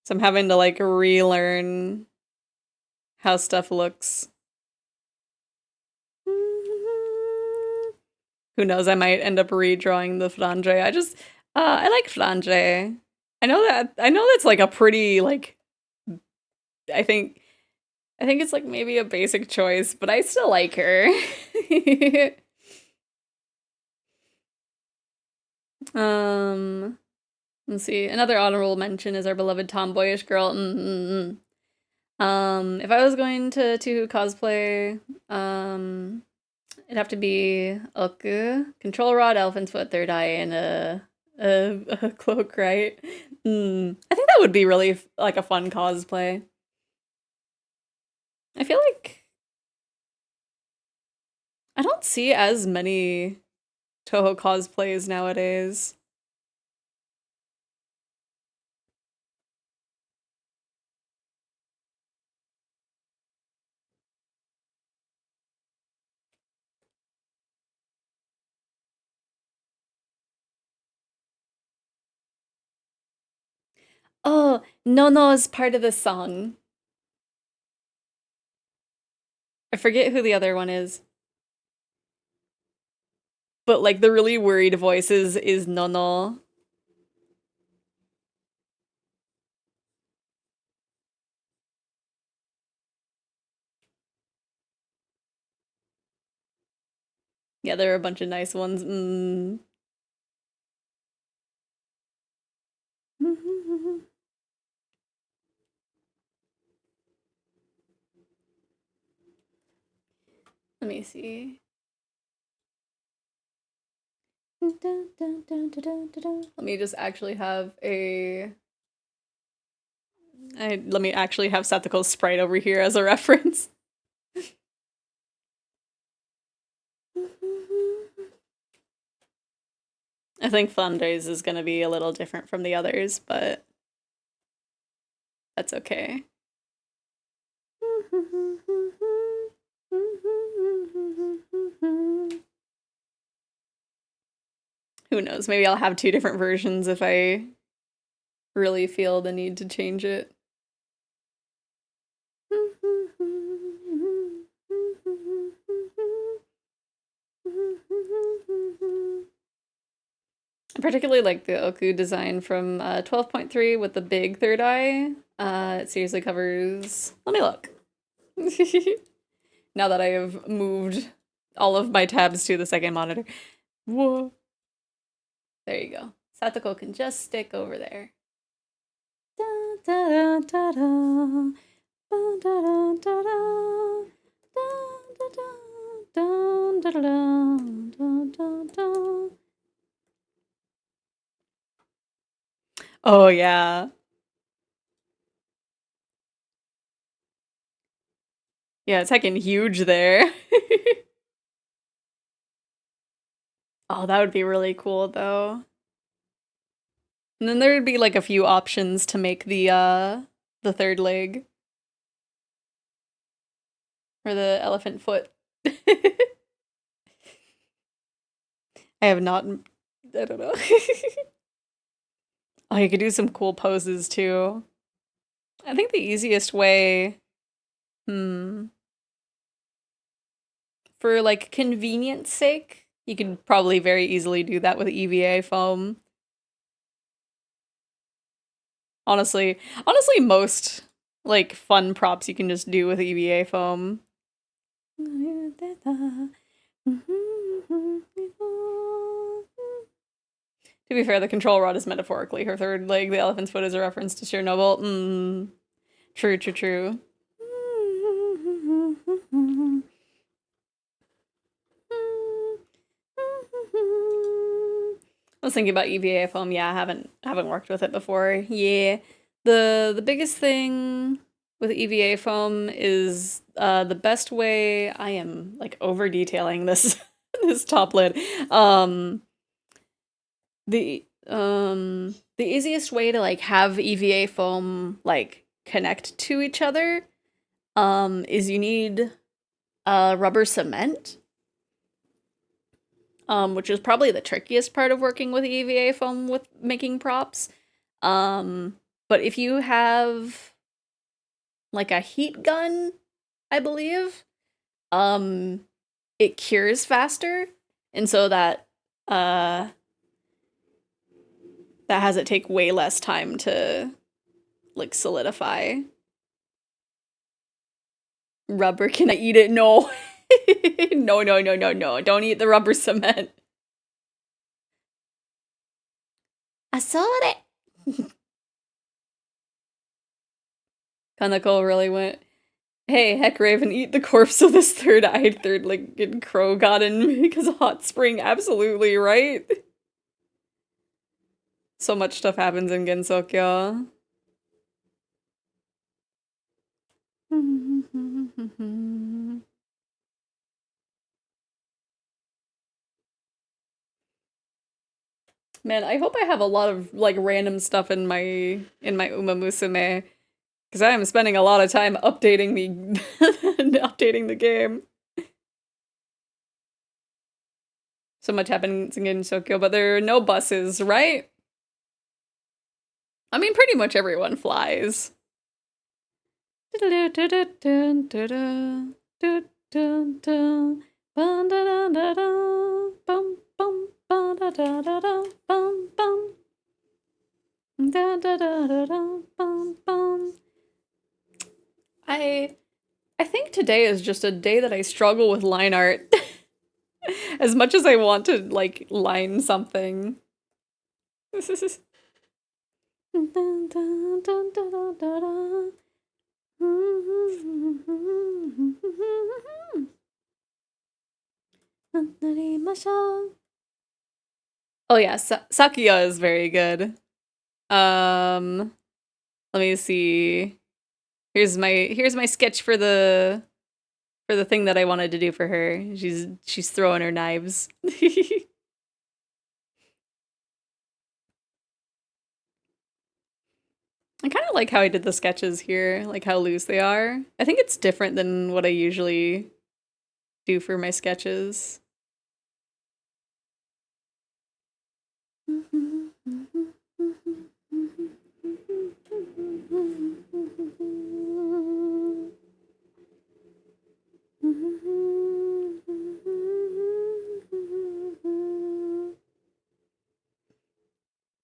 So I'm having to like relearn how stuff looks. Who knows, I might end up redrawing the frange. I like frange. I know that's like a pretty like I think I think it's like maybe a basic choice, but I still like her. um let's see. Another honorable mention is our beloved tomboyish girl. If I was going to cosplay, it'd have to be Oku, control rod, elephant's foot, third eye, and a cloak, right? I think that would be really like a fun cosplay. I feel like I don't see as many Toho cosplays nowadays. Oh, Nono is part of the song. I forget who the other one is. But like the really worried voices is Nono. Yeah, there are a bunch of nice ones. Let me see. Let me just actually have let me actually have Satsuko's sprite over here as a reference. I think Flanders is gonna be a little different from the others, but that's okay. Who knows? Maybe I'll have two different versions if I really feel the need to change it. I particularly like the Oku design from 12.3 with the big third eye. It seriously covers. Let me look. Now that I have moved all of my tabs to the second monitor. Whoa. There you go. Satoko can just stick over there. Oh yeah. Yeah, it's heckin' huge there. Oh, that would be really cool though. And then there would be like a few options to make the third leg. Or the elephant foot. I have not I don't know. Oh, you could do some cool poses too. I think the easiest way for like convenience sake, you could probably very easily do that with EVA foam. Honestly, most like fun props you can just do with EVA foam. To be fair, the control rod is metaphorically her third leg. The elephant's foot is a reference to Chernobyl. True, true, true. I was thinking about EVA foam. Yeah, I haven't worked with it before. Yeah. The biggest thing with EVA foam is the best way. I am like over detailing this this top lid. The easiest way to like have EVA foam like connect to each other is you need rubber cement, which is probably the trickiest part of working with EVA foam with making props. But if you have like a heat gun, I believe, it cures faster, and so that has it take way less time to like solidify. Rubber, can I eat it? No. No, no, no, no, no. Don't eat the rubber cement. I saw it. Kanako really went, hey, heck, Raven, eat the corpse of this third-eyed, third-legged crow god in me because of hot spring. Absolutely, right? So much stuff happens in Gensokyo. Man, I hope I have a lot of like random stuff in my Uma Musume because I am spending a lot of time updating the updating the game. So much happens in Tokyo, but there are no buses, right? I mean, pretty much everyone flies. I think today is just a day that I struggle with line art. As much as I want to like line something. Oh yeah, Sakuya is very good. Let me see. Here's my sketch for the thing that I wanted to do for her. She's throwing her knives. I kind of like how I did the sketches here, like how loose they are. I think it's different than what I usually do for my sketches.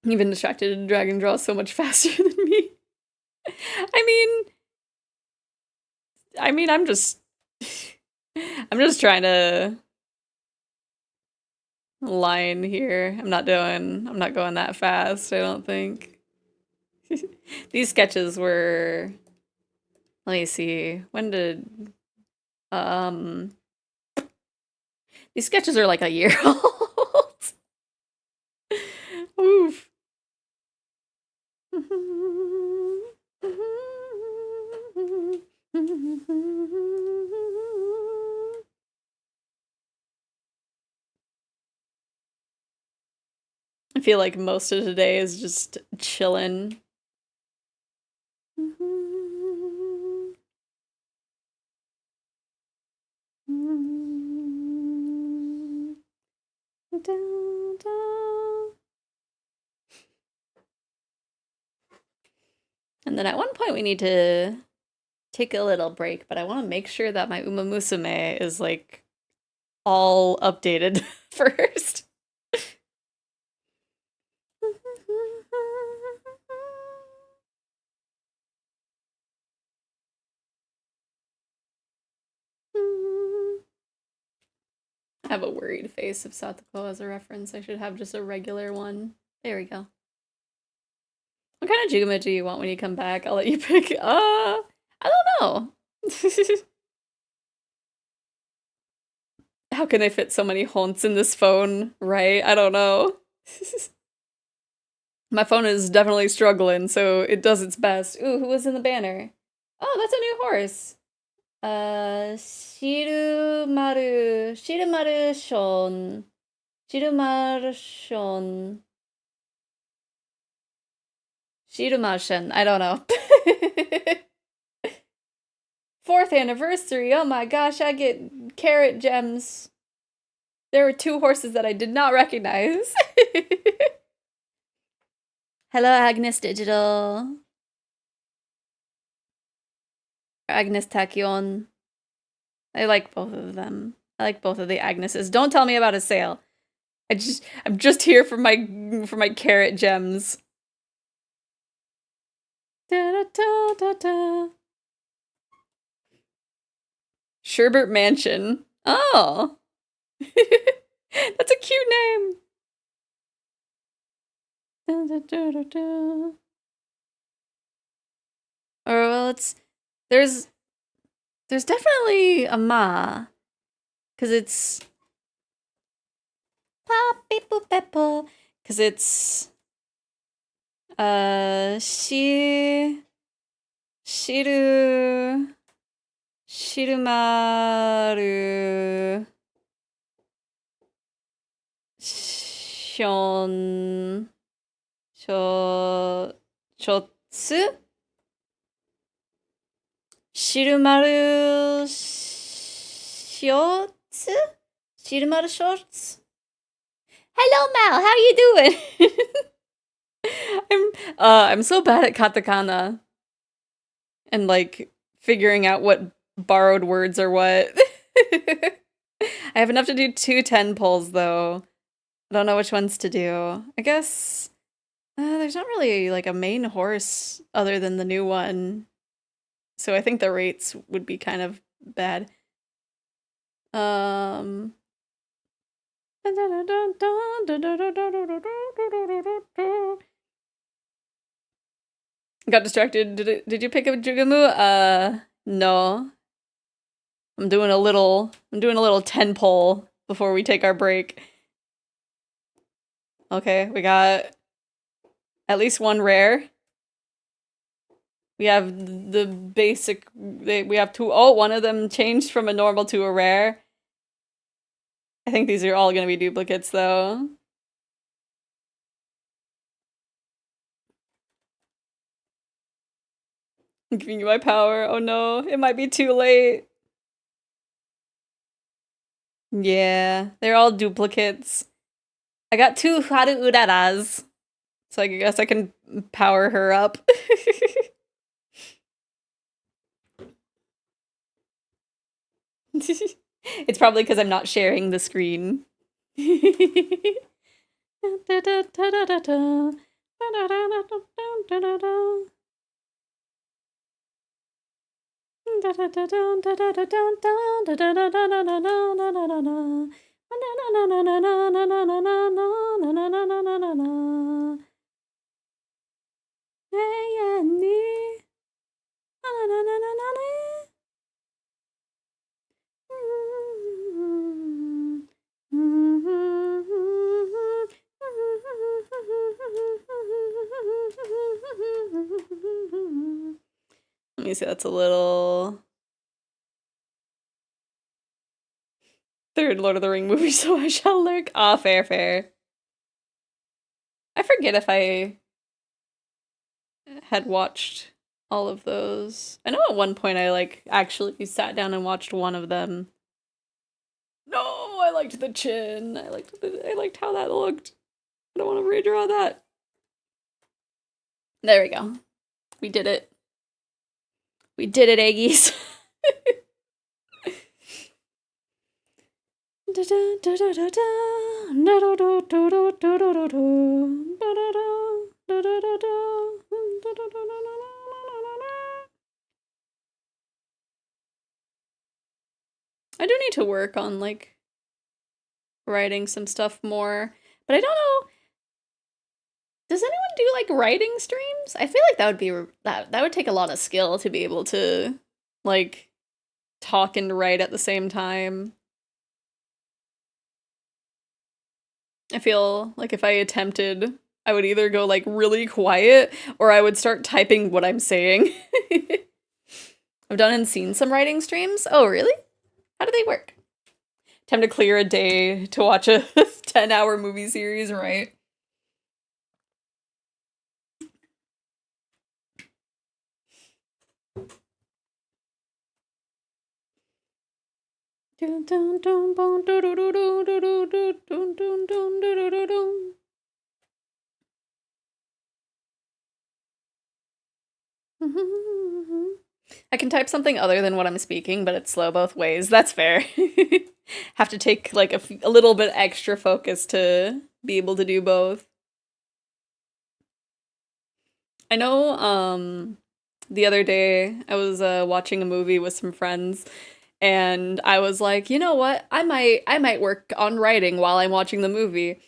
Even distracted dragon draws so much faster than me. I mean, I'm just trying to line here. I'm not going that fast, I don't think. These sketches were, let me see, when did, um, these sketches are like a year old. Oof. I feel like most of today is just chillin'. And then at one point we need to take a little break, but I want to make sure that my Uma Musume is like all updated first. have a worried face of Satoko as a reference. I should have just a regular one. There we go. What kind of Juguma do you want when you come back? I'll let you pick. I don't know. How can they fit so many haunts in this phone, right? I don't know. My phone is definitely struggling, so it does its best. Ooh, who was in the banner? Oh, that's a new horse. Shirumaru Shon. Shirumaru Shon. Shirumashin. I don't know. 4th anniversary. Oh my gosh, I get carrot gems. There were 2 horses that I did not recognize. Hello, Agnes Digital. Agnes Tachyon. I like both of them. I like both of the Agneses. Don't tell me about a sale. I'm just here for my carrot gems. Da da da da da. Sherbert Mansion. Oh. That's a cute name. Da, da, da, da, da. Or well, there's definitely a ma, cause it's cause it's shirumaru shon shotsu shirumaru shotsu shirumaru shorts. Hello, Mal. How you doing? I'm so bad at katakana and like figuring out what borrowed words are what. I have enough to do 2 10 pulls though. I don't know which ones to do. I guess there's not really like a main horse other than the new one. So I think the rates would be kind of bad. Got distracted. Did you pick up Jugamu? No. I'm doing a little 10 pull before we take our break. Okay, we got at least 1 rare. We have the basic, we have 2, oh, one of them changed from a normal to a rare. I think these are all gonna be duplicates though. I'm giving you my power. Oh no, it might be too late. Yeah, they're all duplicates. I got 2 Haru Uraras, so I guess I can power her up. It's probably because I'm not sharing the screen. Let me see, that's a little... 3rd Lord of the Ring movie, so I shall lurk. Ah, fair, fair. I forget if I had watched all of those. I know at one point I, like, actually sat down and watched one of them. No, I liked the chin. I liked how that looked. I don't want to redraw that. There we go. We did it. We did it, Aggies. I do need to work on, like, writing some stuff more. But I don't know. Does anyone do like writing streams? I feel like that would be that would take a lot of skill to be able to like talk and write at the same time. I feel like if I attempted, I would either go like really quiet or I would start typing what I'm saying. I've done and seen some writing streams. Oh, really? How do they work? Time to clear a day to watch a 10-hour movie series, right? I can type something other than what I'm speaking, but it's slow both ways. That's fair. Have to take like a little bit extra focus to be able to do both. I know the other day I was watching a movie with some friends and I was like, "You know what? I might work on writing while I'm watching the movie."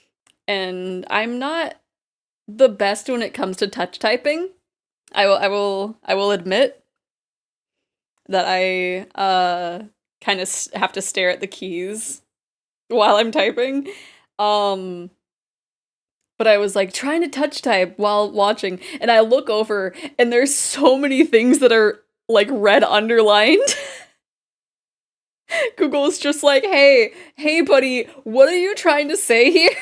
And I'm not the best when it comes to touch typing. I will admit that I kind of have to stare at the keys while I'm typing. Um but I was like trying to touch type while watching and I look over and there's so many things that are like red underlined. Google's just like, "Hey buddy, what are you trying to say here?"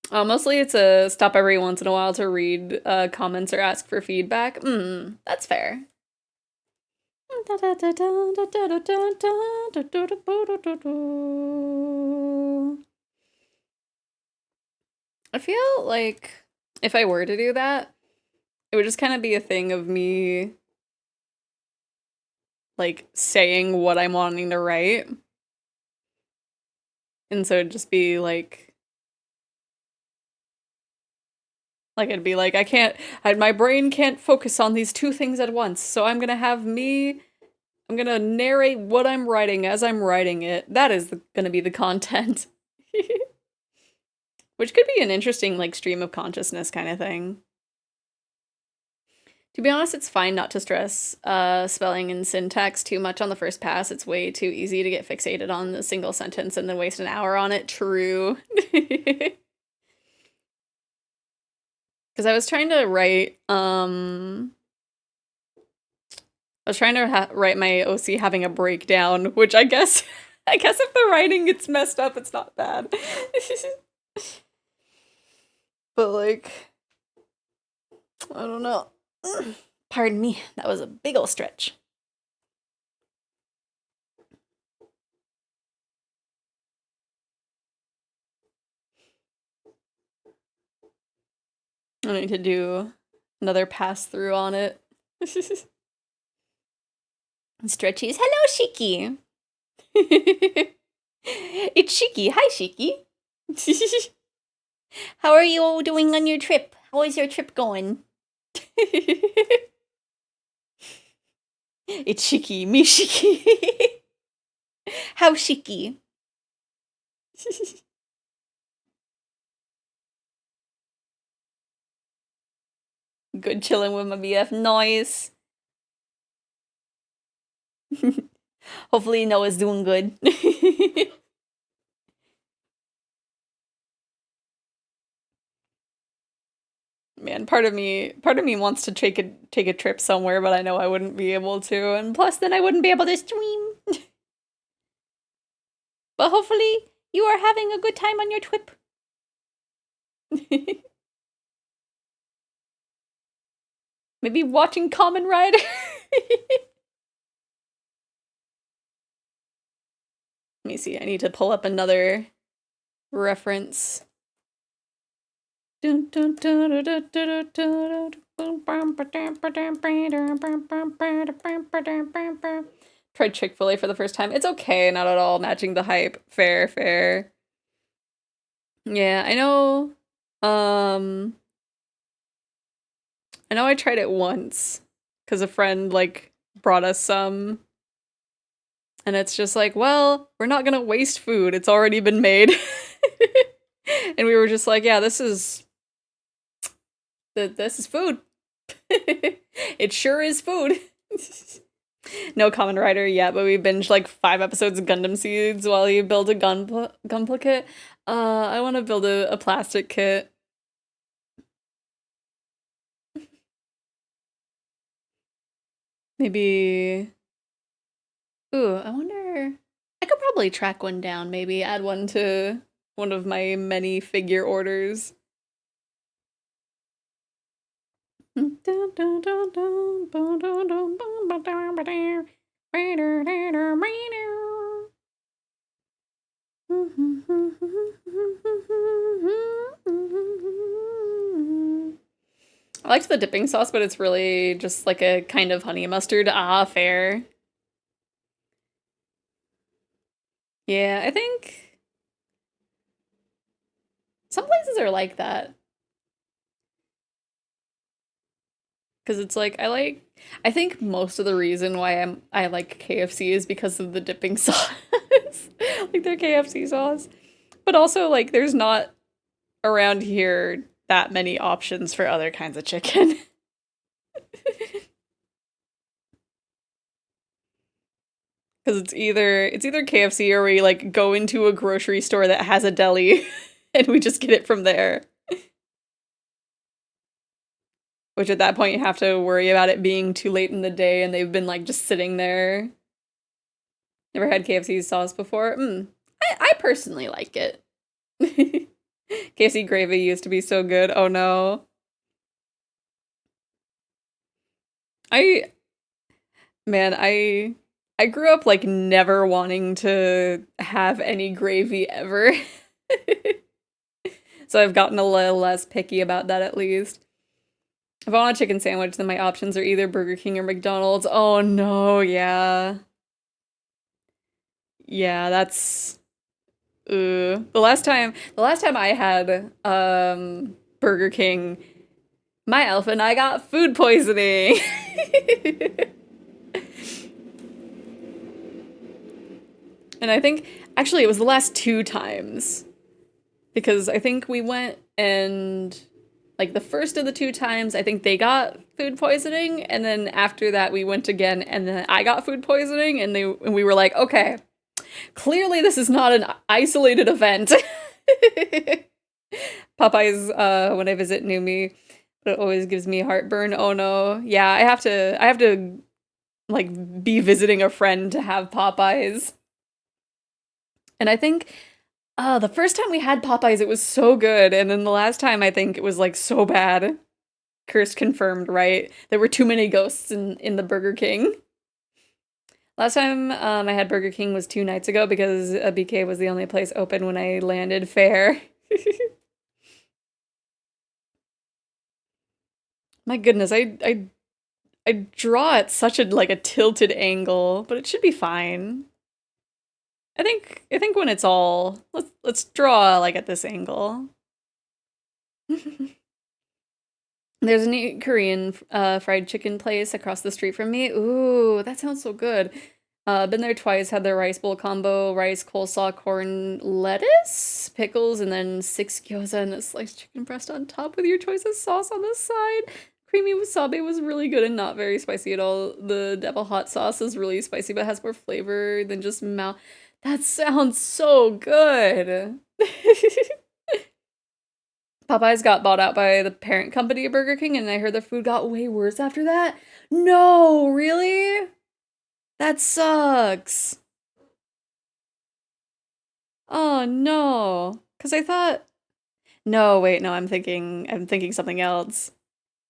Mostly it's a stop every once in a while to read comments or ask for feedback. That's fair. I feel like if I were to do that, it would just kind of be a thing of me like saying what I'm wanting to write. And so it'd just be like it'd be like my brain can't focus on these two things at once. So I'm going to narrate what I'm writing as I'm writing it. That is going to be the content. Which could be an interesting like stream of consciousness kind of thing. To be honest, it's fine not to stress spelling and syntax too much on the first pass. It's way too easy to get fixated on a single sentence and then waste an hour on it. True. Because I was trying to write, I was trying to write my OC having a breakdown, which I guess if the writing gets messed up, it's not bad. But like, I don't know. Pardon me, that was a big ol' stretch. I need to do another pass through on it. Stretchies. Hello, Shiki. It's Shiki. Hi, Shiki. How are you all doing on your trip? How is your trip going? It's Shiki. Me, Shiki. How Shiki? Good chilling with my BF. Nice. Hopefully Noah's doing good. Man, part of me wants to take a trip somewhere, but I know I wouldn't be able to, and plus then I wouldn't be able to stream. But hopefully you are having a good time on your trip. Maybe watching Kamen Rider. Let me see, I need to pull up another reference. Tried Chick-fil-A for the first time. It's okay, not at all matching the hype. Fair, fair. Yeah, I know. I know I tried it once because a friend like brought us some And it's just like, well, we're not gonna waste food. It's already been made. And we were just like, yeah, this is food. It sure is food. No Common Rider yet, but we binged like 5 episodes of Gundam Seeds while you build a Gunpla kit. I want to build a plastic kit. Maybe. Ooh, I wonder. I could probably track one down, maybe add one to one of my many figure orders. I liked the dipping sauce, but it's really just like a kind of honey mustard. Ah, fair. Yeah, I think some places are like that. Because it's like I think most of the reason why I like KFC is because of the dipping sauce. Like their KFC sauce. But also like there's not around here that many options for other kinds of chicken. Because it's either KFC or we like go into a grocery store that has a deli and we just get it from there. Which at that point you have to worry about it being too late in the day and they've been like just sitting there. Never had KFC sauce before? I personally like it. KFC gravy used to be so good. Oh no. I man, I grew up like never wanting to have any gravy ever. So I've gotten a little less picky about that at least. If I want a chicken sandwich, then my options are either Burger King or McDonald's. Oh no, yeah. Yeah, that's the last time I had Burger King, my elf and I got food poisoning. And I think actually it was the last 2 times because I think we went and like the first of the 2 times I think they got food poisoning and then after that we went again and then I got food poisoning and we were like, "Okay, clearly this is not an isolated event." Popeyes when I visit New Me, but it always gives me heartburn. Oh no. Yeah, I have to like be visiting a friend to have Popeyes. And I think the first time we had Popeyes it was so good and then the last time I think it was like so bad. Curse confirmed, right? There were too many ghosts in the Burger King. Last time I had Burger King was 2 nights ago because BK was the only place open when I landed. Fair. My goodness, I draw at such a like a tilted angle, but it should be fine. I think when it's all let's draw like at this angle. There's a neat Korean fried chicken place across the street from me. Ooh, that sounds so good. Been there twice, had their rice bowl combo, rice, coleslaw, corn, lettuce, pickles, and then 6 gyoza and a sliced chicken breast on top with your choice of sauce on the side. Creamy wasabi was really good and not very spicy at all. The devil hot sauce is really spicy but has more flavor than just mouth. That sounds so good. Popeyes got bought out by the parent company of Burger King, and I heard the food got way worse after that. No, really? That sucks. Oh no. Cause I thought no, wait, no, I'm thinking something else.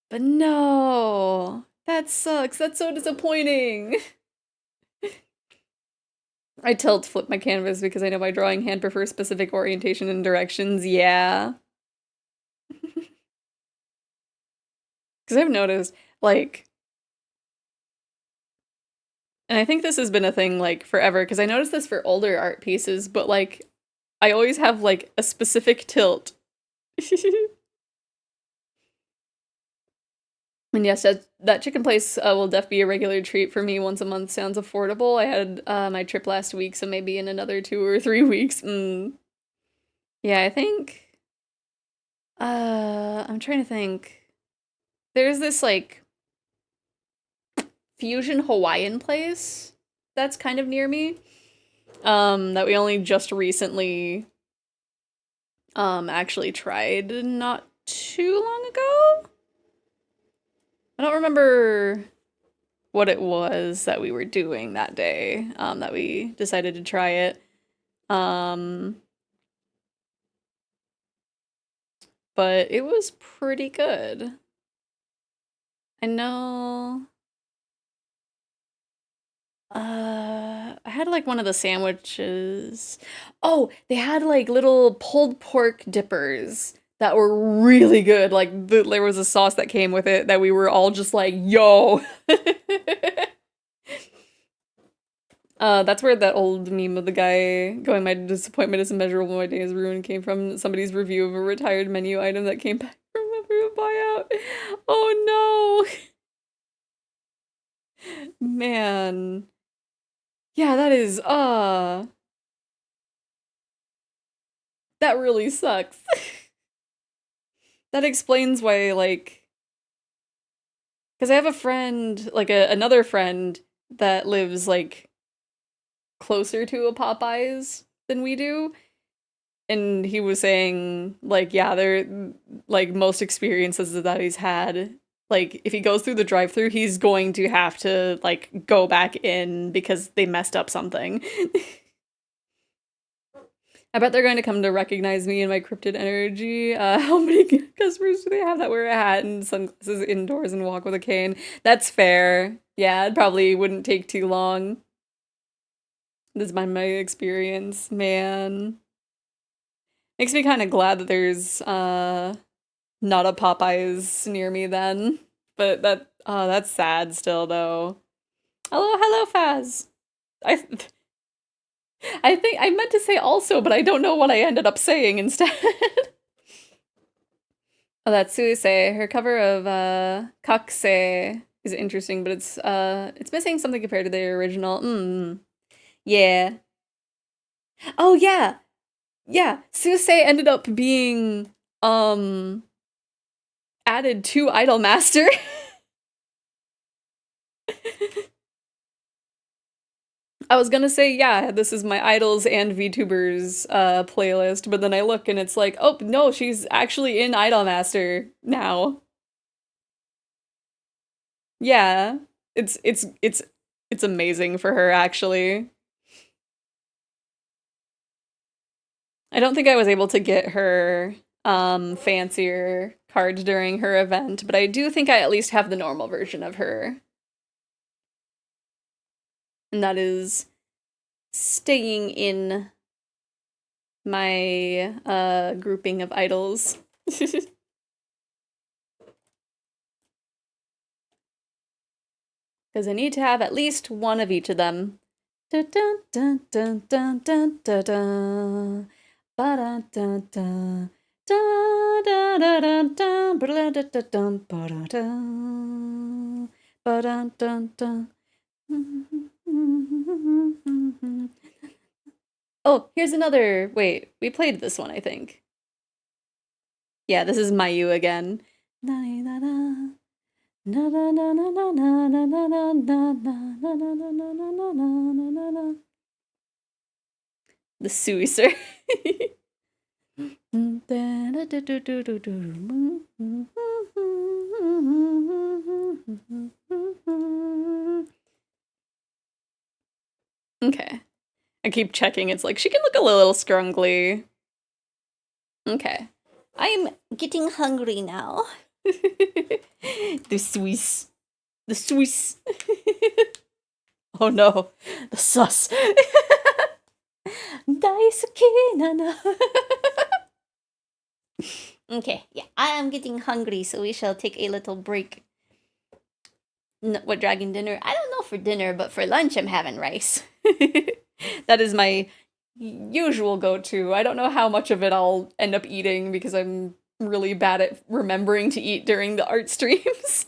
But no. That sucks. That's so disappointing. I tilt flip my canvas because I know my drawing hand prefers specific orientation and directions. Yeah. Because I've noticed, like, and I think this has been a thing, like, forever, because I noticed this for older art pieces, but, like, I always have, like, a specific tilt. And yes, that chicken place will definitely be a regular treat for me once a month. Sounds affordable. I had my trip last week, so maybe in another 2 or 3 weeks. Yeah, I think. I'm trying to think. There's this like fusion Hawaiian place that's kind of near me. That we only just recently actually tried not too long ago. I don't remember what it was that we were doing that day, that we decided to try it. Um, but it was pretty good. I know. I had like one of the sandwiches. Oh, they had like little pulled pork dippers that were really good. Like there was a sauce that came with it that we were all just like, "Yo." That's where that old meme of the guy going, "My disappointment is immeasurable, my day is ruined," came from. Somebody's review of a retired menu item that came back from a buyout. Oh no. Man. Yeah, that is, that really sucks. That explains why, like, because I have a friend, like another friend that lives like closer to a Popeyes than we do, and he was saying like, yeah, they're like most experiences that he's had. Like, if he goes through the drive-through, he's going to have to like go back in because they messed up something. I bet they're going to come to recognize me in my cryptid energy. How many customers do they have that wear a hat and sunglasses indoors and walk with a cane? That's fair. Yeah, it probably wouldn't take too long. This is my experience, man. Makes me kind of glad that there's not a Popeyes near me then. But that's sad still though. Hello, Faz. I I think I meant to say also, but I don't know what I ended up saying instead. Oh, that's Suisei. Her cover of Kakse is interesting, but it's missing something compared to the original. Yeah. Oh yeah. Yeah. Suisei ended up being added to Idolmaster. I was gonna say, yeah, this is my idols and VTubers playlist, but then I look and it's like, oh no, she's actually in Idolmaster now. Yeah. It's amazing for her actually. I don't think I was able to get her fancier cards during her event, but I do think I at least have the normal version of her. And that is staying in my grouping of idols. Because I need to have at least one of each of them. Dun dun dun dun dun dun dun dun. Ba dun dun. Da da da da da ba da da dum ba da da ba dun dun dun. Oh, here's another. Wait, we played this one, I think. Yeah, this is Mayu again. The Suicer. Okay. I keep checking. It's like, she can look a little scrungly. Okay. I'm getting hungry now. The Swiss. The Swiss. Oh no. The sus. Daisuke nana. Okay, yeah. I am getting hungry, so we shall take a little break. What dragon dinner? I don't know for dinner, but for lunch I'm having rice. That is my usual go-to. I don't know how much of it I'll end up eating because I'm really bad at remembering to eat during the art streams.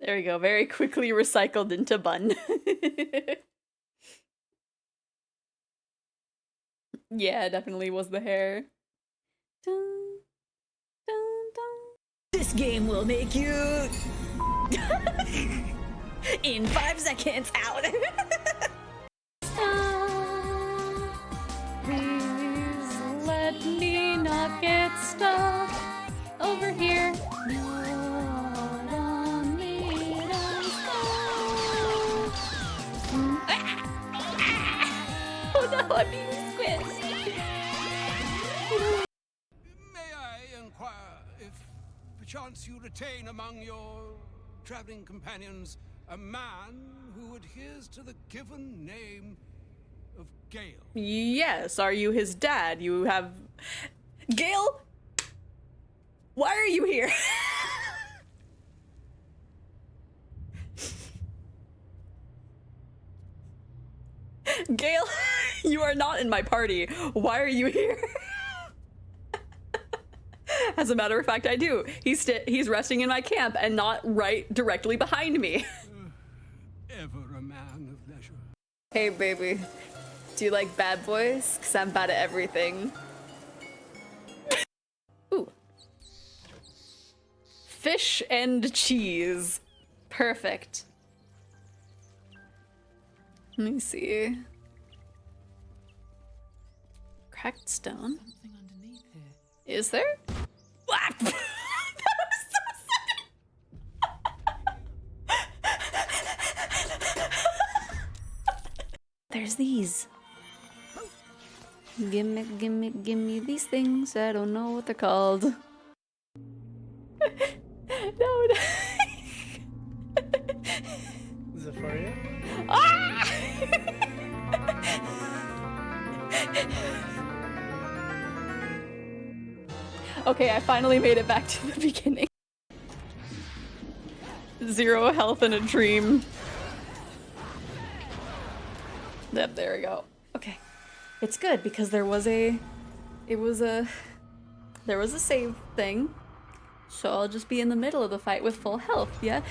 There we go. Very quickly recycled into bun. Yeah, definitely was the hair. Dun, dun, dun. This game will make you in 5 seconds out. Please let me not get stuck over here. Not on me, don't stop. Oh no, I'm being squished. May I inquire if perchance you retain among your traveling companions a man who adheres to the given name of Gale? Yes, are you his dad? You have... Gale? Why are you here? Gale, you are not in my party. Why are you here? As a matter of fact, I do. He's resting in my camp and not right directly behind me. Ever a man of leisure. Hey, baby. Do you like bad boys? Because I'm bad at everything. Ooh. Fish and cheese. Perfect. Let me see. Cracked stone. Something underneath here. Is there? What? That was so sad. There's these. Gimme these things. I don't know what they're called. No. Xephoria? Ah! Okay, I finally made it back to the beginning. 0 health in a dream. Yep, there we go. Okay. It's good because there was a save thing. So I'll just be in the middle of the fight with full health, yeah?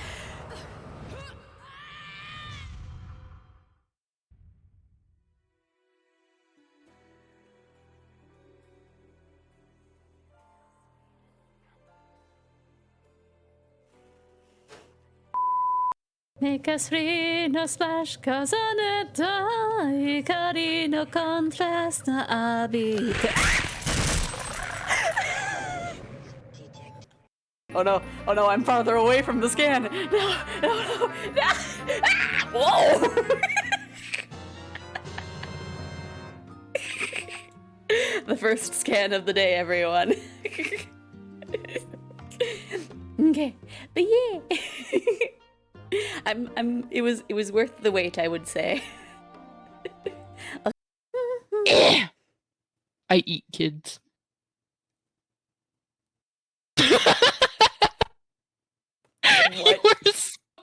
Mekasri no splash kazaneta ikari no contrast na abite. Oh no, I'm farther away from the scan. No. Ah! Whoa! The first scan of the day, everyone. Okay, but yeah. It was worth the wait, I would say. I eat kids.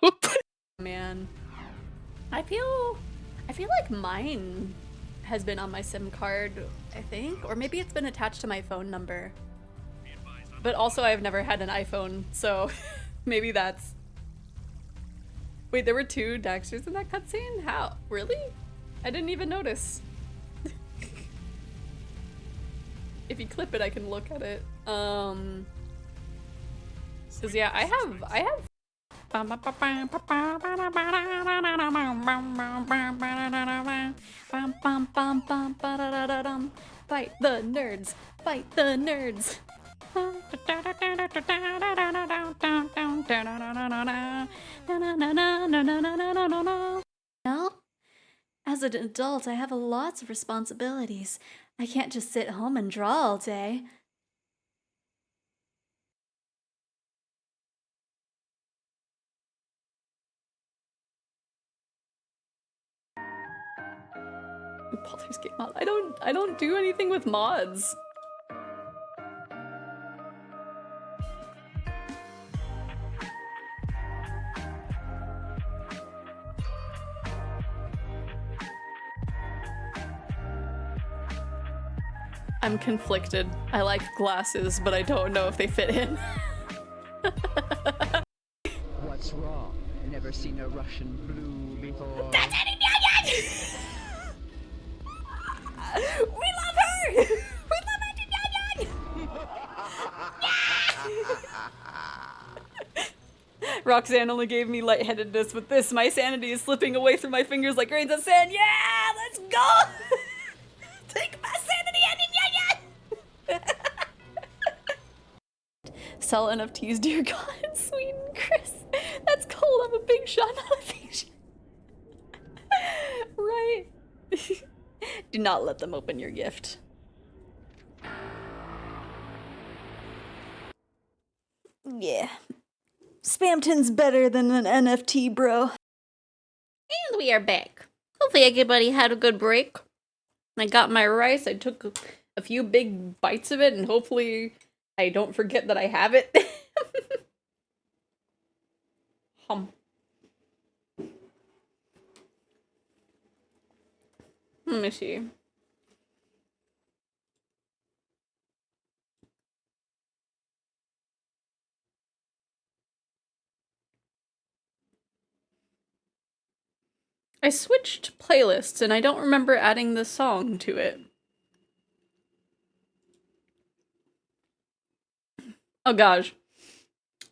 What? Man, I feel like mine has been on my SIM card, I think, or maybe it's been attached to my phone number. But also I've never had an iPhone, so maybe that's... Wait, there were 2 Daxters in that cutscene? How? Really? I didn't even notice. If you clip it, I can look at it. Cause yeah, I have Fight the nerds! Fight the nerds! Well, as an adult, I have lots of responsibilities. I can't just sit home and draw all day. Baldur's Gate mod. I don't do anything with mods. I'm conflicted. I like glasses, but I don't know if they fit in. What's What's wrong? Never seen a Russian blue before. That's Eddie Nyan! We love her! We love Eddie Nyan! Roxanne only gave me lightheadedness with this. My sanity is slipping away through my fingers like grains of sand. Yeah, let's go! Take my sanity, Eddie Nyan! Sell NFTs, dear God, in Sweden, Chris. That's cold. I'm a big shot, not a big shot. Right. Do not let them open your gift. Yeah. Spamton's better than an NFT, bro. And we are back. Hopefully everybody had a good break. I got my rice. I took a few big bites of it, and hopefully I don't forget that I have it. Hum. Let me see. I switched playlists and I don't remember adding this song to it. Oh gosh.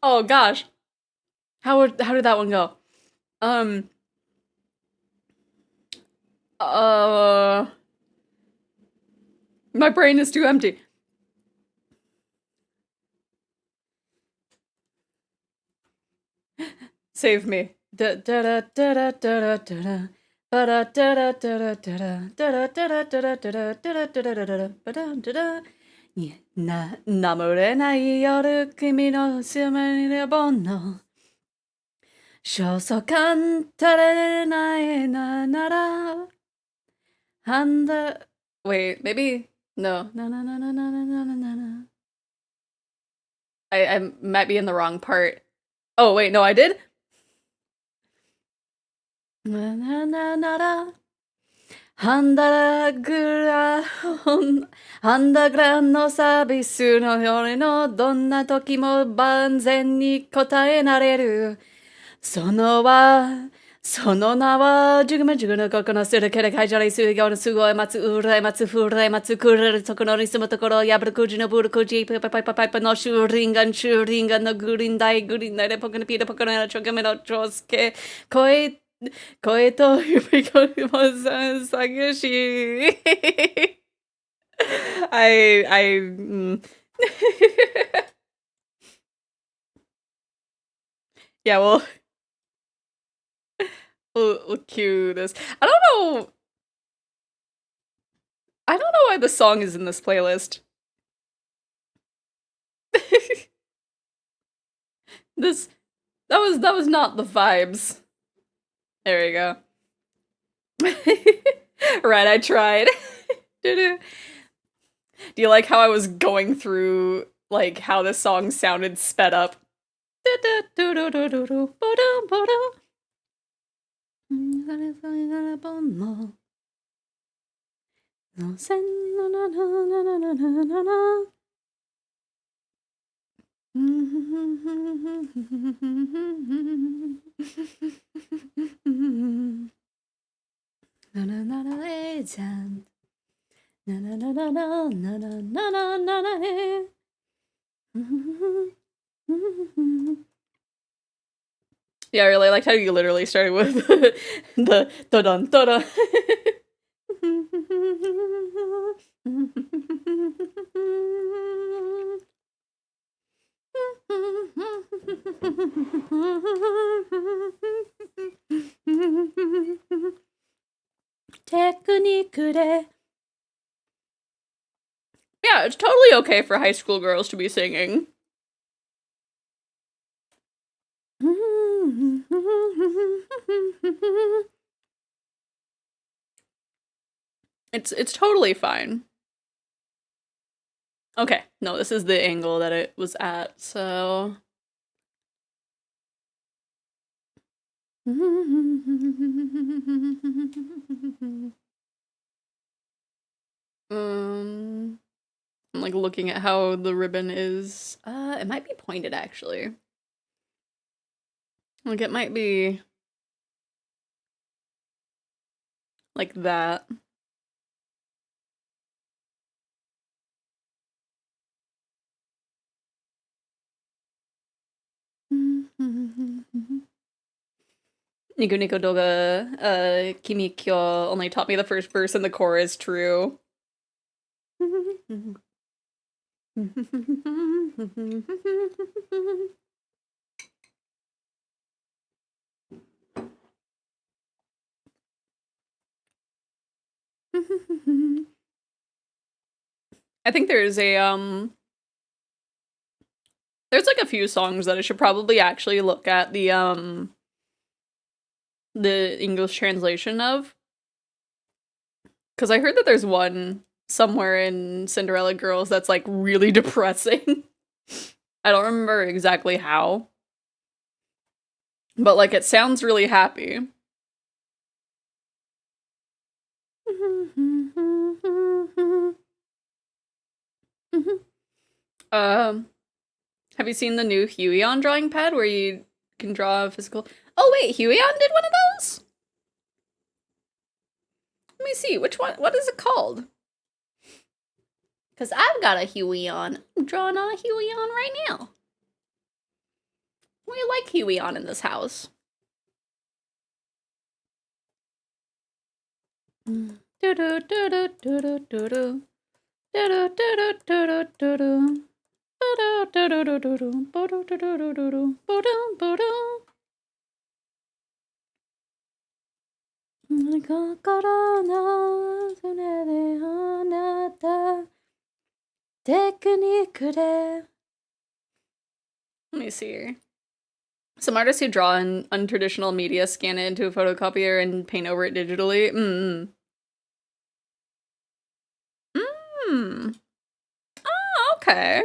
Oh gosh. How did that one go? My brain is too empty. Save me. Da da da da da da da da. Ba da da da da da da da da da da da da da da da da da. 眠れない夜君のすめに煩悩焦燥感垂れないなら Wait, maybe no. No. I might be in the wrong part. Oh wait, no, I did. Handagra no サービスの夜のどんな時も万全に答えられる。その名は、ジュグマジュグの心のするけれ会場に水行のすごい待つ、うらい待つ、ふらい待つ、くれるところに住むところ、破るくじのブルクジ、パイパイパイパイパのシューリンガンのグリーンダイでポクのピータポクのチョケメの長介、声と夢がも探し。Yeah, we'll cue this. I don't know why the song is in this playlist. That was not the vibes. There we go. Right, I tried. Do you like how I was going through like how this song sounded sped up? Yeah, I really liked how you literally started with the da-dun da-dun. Technique. Yeah, it's totally okay for high school girls to be singing. It's totally fine. Okay, no, this is the angle that it was at, so... I'm like looking at how the ribbon is. It might be pointed actually. Like, it might be like that. Nico Nico Doga, Kimi Kyo only taught me the first verse and the chorus, true. I think there's there's like a few songs that I should probably actually look at the English translation of. Because I heard that there's one somewhere in Cinderella Girls that's like really depressing. I don't remember exactly how. But like it sounds really happy. Have you seen the new Huion drawing pad where you can draw a physical? Oh wait, Huion did one of those? Let me see, which one? What is it called? Because I've got a Huion. I'm drawing on a Huion right now. We like Huion in this house. Let me see here. Some artists who draw in untraditional media scan it into a photocopier and paint over it digitally. Oh, okay.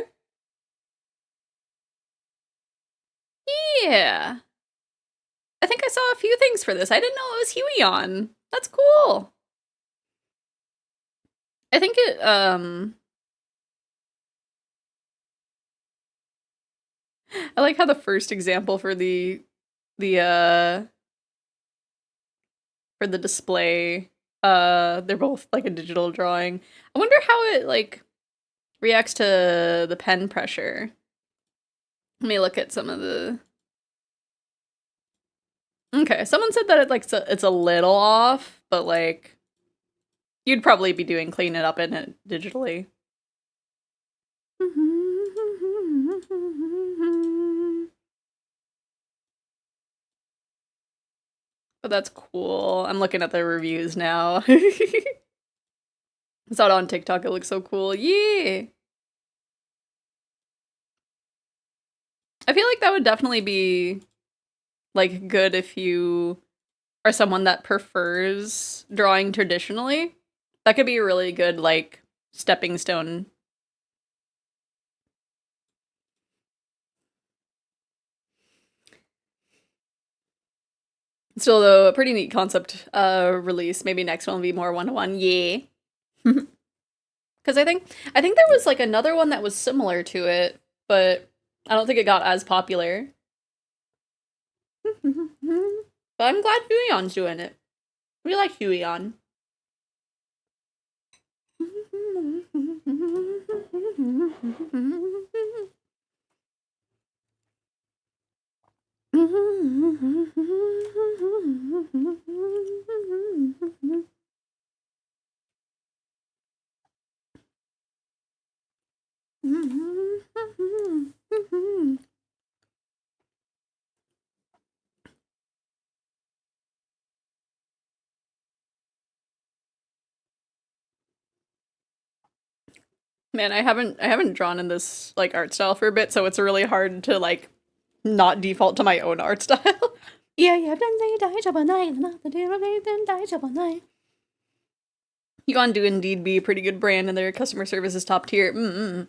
Yeah. I think I saw a few things for this. I didn't know it was Huion. That's cool. I think it, I like how the first example for the for the display, they're both like a digital drawing. I wonder how it like reacts to the pen pressure. Let me look at some of the. Okay, someone said that it's a little off, but like you'd probably be doing clean it up in it digitally. But that's cool. I'm looking at the reviews now. I saw it on TikTok. It looks so cool. Yeah. I feel like that would definitely be like good if you are someone that prefers drawing traditionally. That could be a really good like stepping stone. Still though, a pretty neat concept release. Maybe next one will be more one-to-one. Yeah. Because I think there was like another one that was similar to it, but I don't think it got as popular. But I'm glad Huion's doing it. We like Huion. Man, I haven't drawn in this like art style for a bit, so it's really hard to like not default to my own art style. Yeah. Huion do indeed be a pretty good brand, and their customer service is top tier.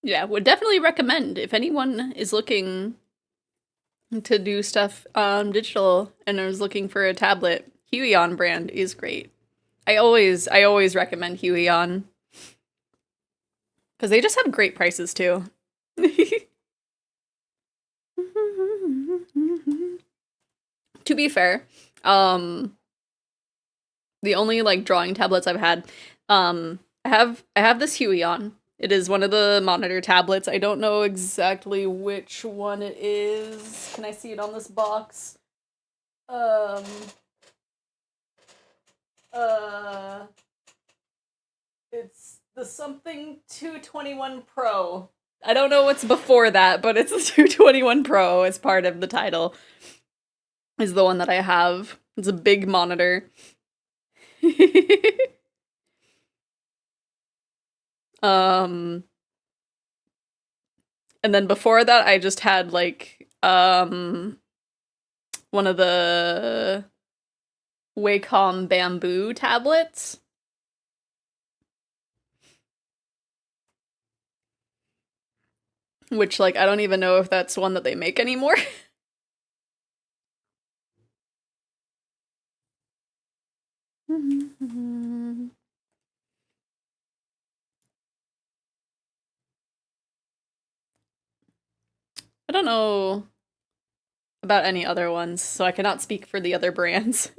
Yeah, would definitely recommend if anyone is looking to do stuff digital and is looking for a tablet. Huion brand is great. I always recommend Huion. Because they just have great prices too. To be fair, the only like drawing tablets I've had, I have this Huion. It is one of the monitor tablets. I don't know exactly which one it is. Can I see it on this box? It's the something 221 Pro. I don't know what's before that, but it's the 221 Pro as part of the title. Is the one that I have. It's a big monitor. And then before that I just had like one of the Wacom bamboo tablets. Which, like, I don't even know if that's one that they make anymore. I don't know about any other ones, so I cannot speak for the other brands.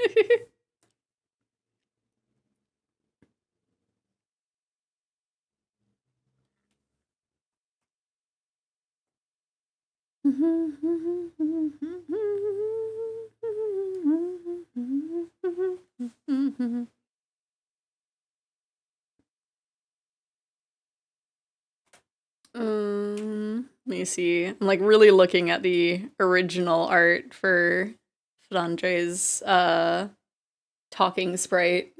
Let me see. I'm like really looking at the original art for Frandre's talking sprite.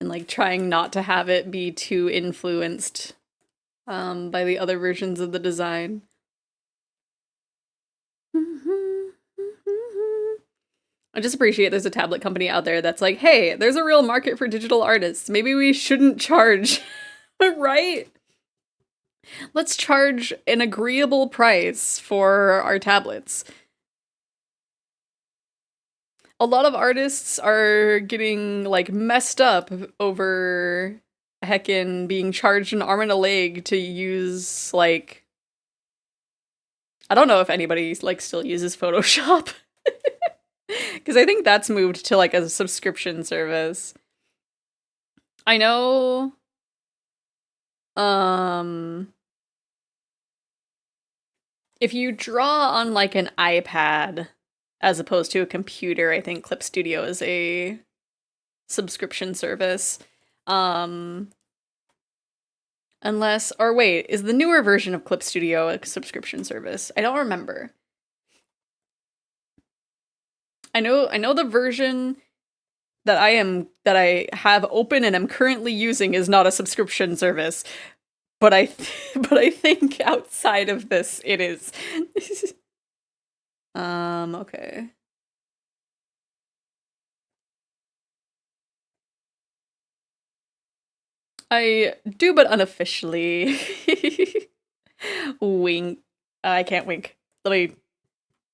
And like trying not to have it be too influenced by the other versions of the design. I just appreciate there's a tablet company out there that's like, hey, there's a real market for digital artists. Maybe we shouldn't charge, right? Let's charge an agreeable price for our tablets. A lot of artists are getting, like, messed up over heckin' being charged an arm and a leg to use, like... I don't know if anybody, like, still uses Photoshop. Because I think that's moved to, like, a subscription service. I know... if you draw on, like, an iPad, as opposed to a computer, I think Clip Studio is a subscription service. Unless, or wait, is the newer version of Clip Studio a subscription service? I don't remember. I know the version that I have open and am currently using is not a subscription service, but I think outside of this it is. Okay. I do, but unofficially. Wink. I can't wink. Let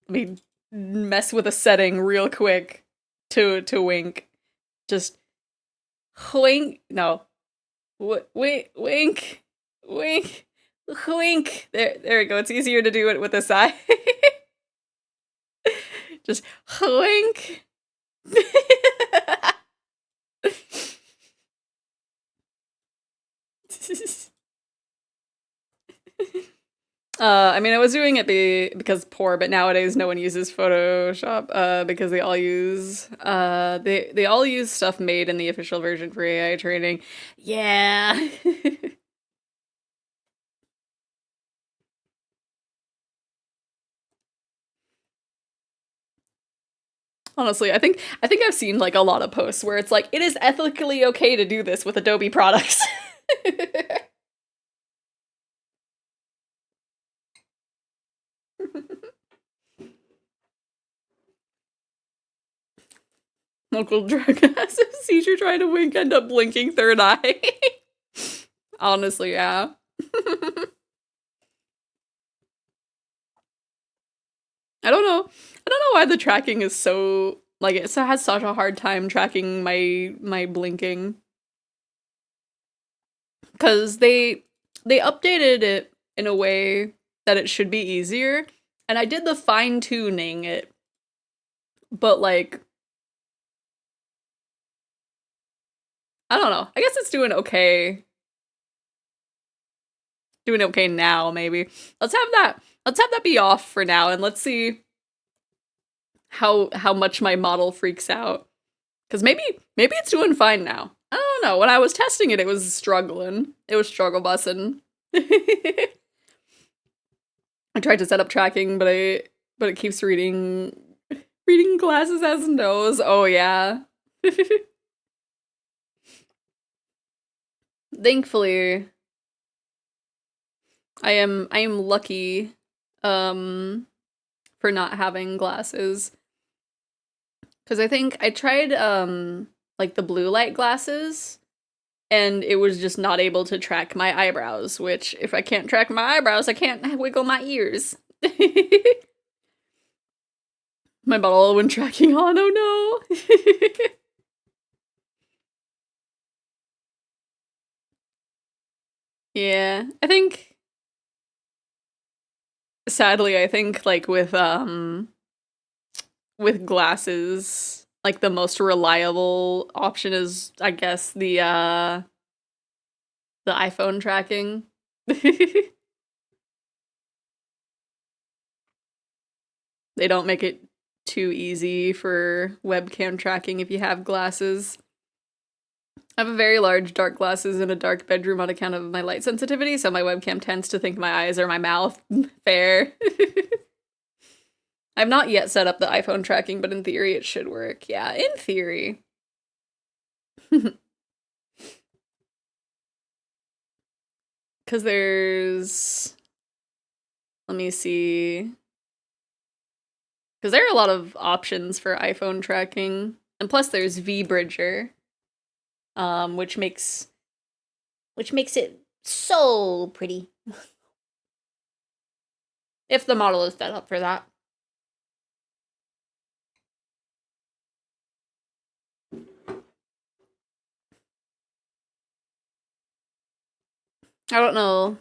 me mess with a setting real quick to wink. Just wink. No. Wink. Wink. Wink. Wink. There we go. It's easier to do it with a sigh. Just wink. I mean, I was doing it because poor, but nowadays no one uses Photoshop because they all use they all use stuff made in the official version for AI training. Yeah. Honestly, I think I've seen like a lot of posts where it's like it is ethically okay to do this with Adobe products. Local drug has a seizure trying to wink, end up blinking third eye. Honestly, yeah. I don't know why the tracking is so Like, it has such a hard time tracking my blinking. Because they updated it in a way that it should be easier, and I did the fine-tuning it, but, like, I don't know. I guess it's doing okay. Doing okay now, maybe. Let's have that be off for now, and let's see how much my model freaks out. Because maybe it's doing fine now. I don't know. When I was testing it, it was struggling. It was struggle bussing. I tried to set up tracking, but it keeps reading glasses as nose. Oh yeah. Thankfully, I am lucky for not having glasses. Cuz I think I tried like the blue light glasses, and it was just not able to track my eyebrows, which if I can't track my eyebrows, I can't wiggle my ears. My bottle when tracking on, oh no. Yeah, I think sadly, I think like with glasses, like the most reliable option is, I guess, the iPhone tracking. They don't make it too easy for webcam tracking if you have glasses. I have a very large dark glasses in a dark bedroom on account of my light sensitivity, so my webcam tends to think my eyes are my mouth. Fair. I've not yet set up the iPhone tracking, but in theory it should work. Yeah, in theory. Because there's... Let me see... Because there are a lot of options for iPhone tracking. And plus there's VBridger, which makes it so pretty. if the model is set up for that. I don't know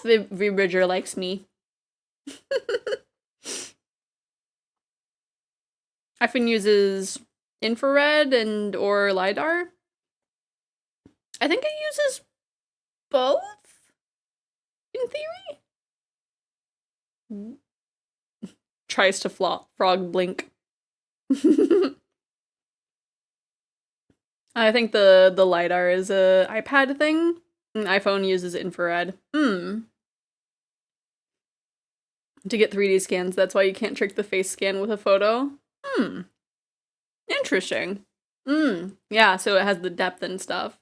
if VBridger likes me. iPhone uses infrared and or LiDAR. I think it uses both, in theory. Tries to frog blink. I think the LiDAR is a iPad thing. And iPhone uses infrared. To get 3D scans, that's why you can't trick the face scan with a photo. Interesting. Yeah, so it has the depth and stuff.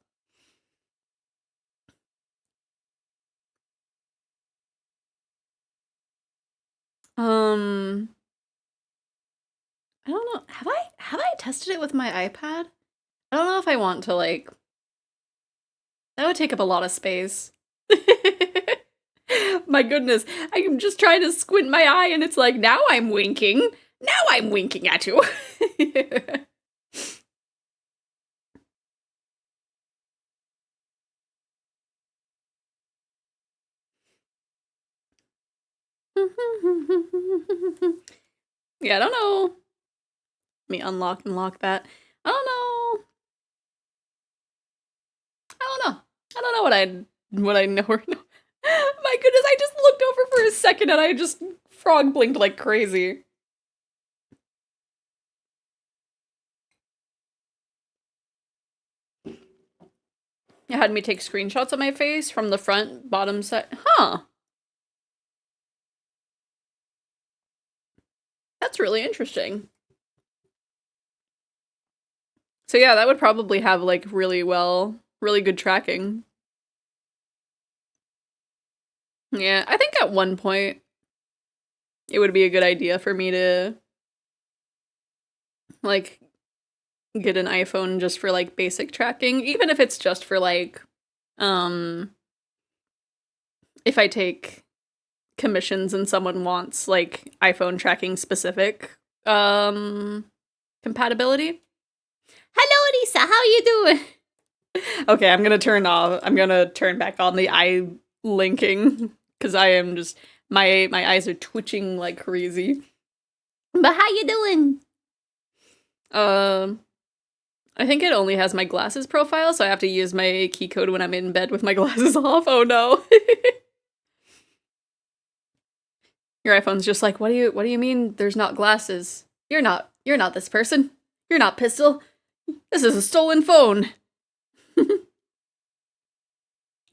I don't know. Have I tested it with my iPad? I don't know if I want to, like... That would take up a lot of space. My goodness, I'm just trying to squint my eye and it's like, now I'm winking. Now I'm winking at you. Yeah, I don't know. Let me unlock and lock that. I don't know. I don't know what I know or know. My goodness, I just looked over for a second and I just frog blinked like crazy. It had me take screenshots of my face from the front, bottom side. Huh. That's really interesting. So yeah, that would probably have like really good tracking. Yeah, I think at one point it would be a good idea for me to like get an iPhone just for like basic tracking, even if it's just for like if I take commissions and someone wants like iPhone tracking specific compatibility. Hello, Lisa. How you doing? Okay, I'm gonna turn back on the eye linking because I am just my eyes are twitching like crazy. But how you doing? I think it only has my glasses profile, so I have to use my key code when I'm in bed with my glasses off. Oh no. Your iPhone's just like, what do you mean there's not glasses? You're not this person. You're not Pistol. This is a stolen phone.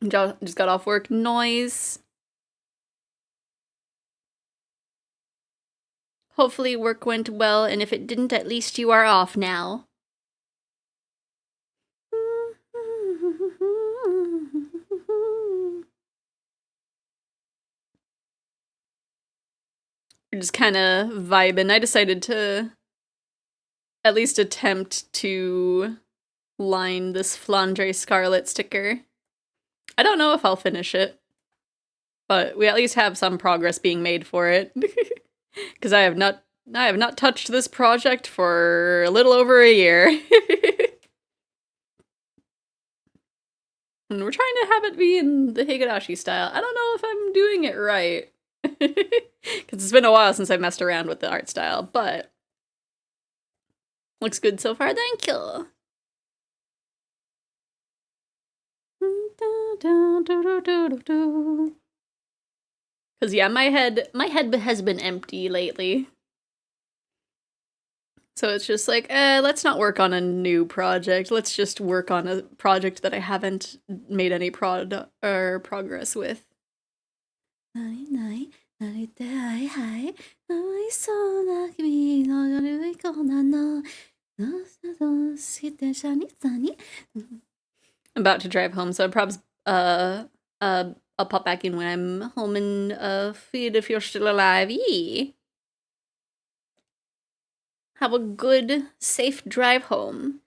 Just got off work. Noise. Hopefully work went well, and if it didn't, at least you are off now. We're just kind of vibing. I decided to at least attempt to line this Flandre Scarlet sticker. I don't know if I'll finish it, but we at least have some progress being made for it. Because I have not touched this project for a little over a year. And we're trying to have it be in the Higurashi style. I don't know if I'm doing it right. Because it's been a while since I messed around with the art style, but looks good so far, thank you. Because yeah, my head has been empty lately. So it's just like, let's not work on a new project. Let's just work on a project that I haven't made any progress with. I'm about to drive home, so I'll pop back in when I'm home and feed if you're still alive. Yee. Have a good, safe drive home.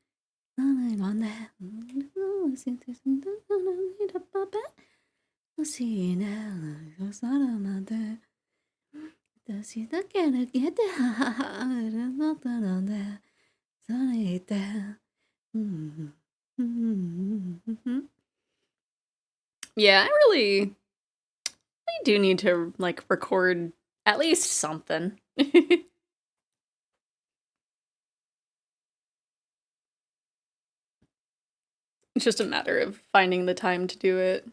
Yeah, I do need to, like, record at least something. It's just a matter of finding the time to do it.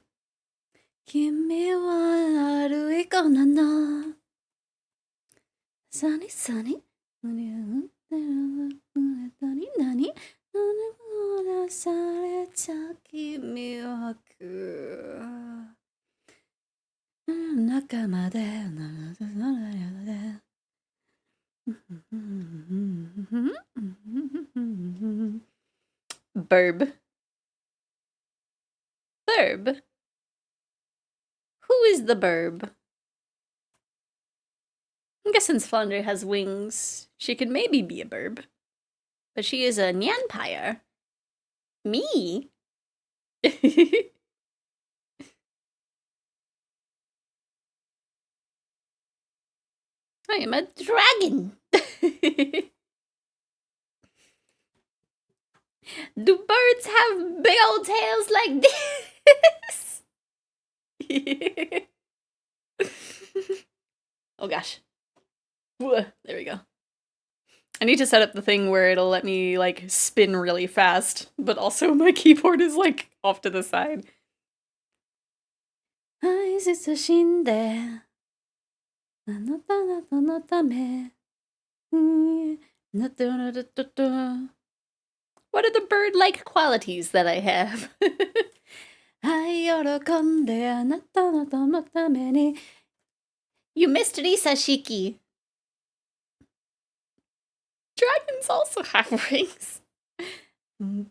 Burb. Burb? Who is the burb? I guess since Flandre has wings, she could maybe be a burb. But she is a nyanpire. Me? I am a dragon. Do birds have big old tails like this? Oh gosh. There we go. I need to set up the thing where it'll let me, like, spin really fast, but also my keyboard is, like, off to the side. What are the bird-like qualities that I have? You missed Risa Shiki. Dragons also have rings. Get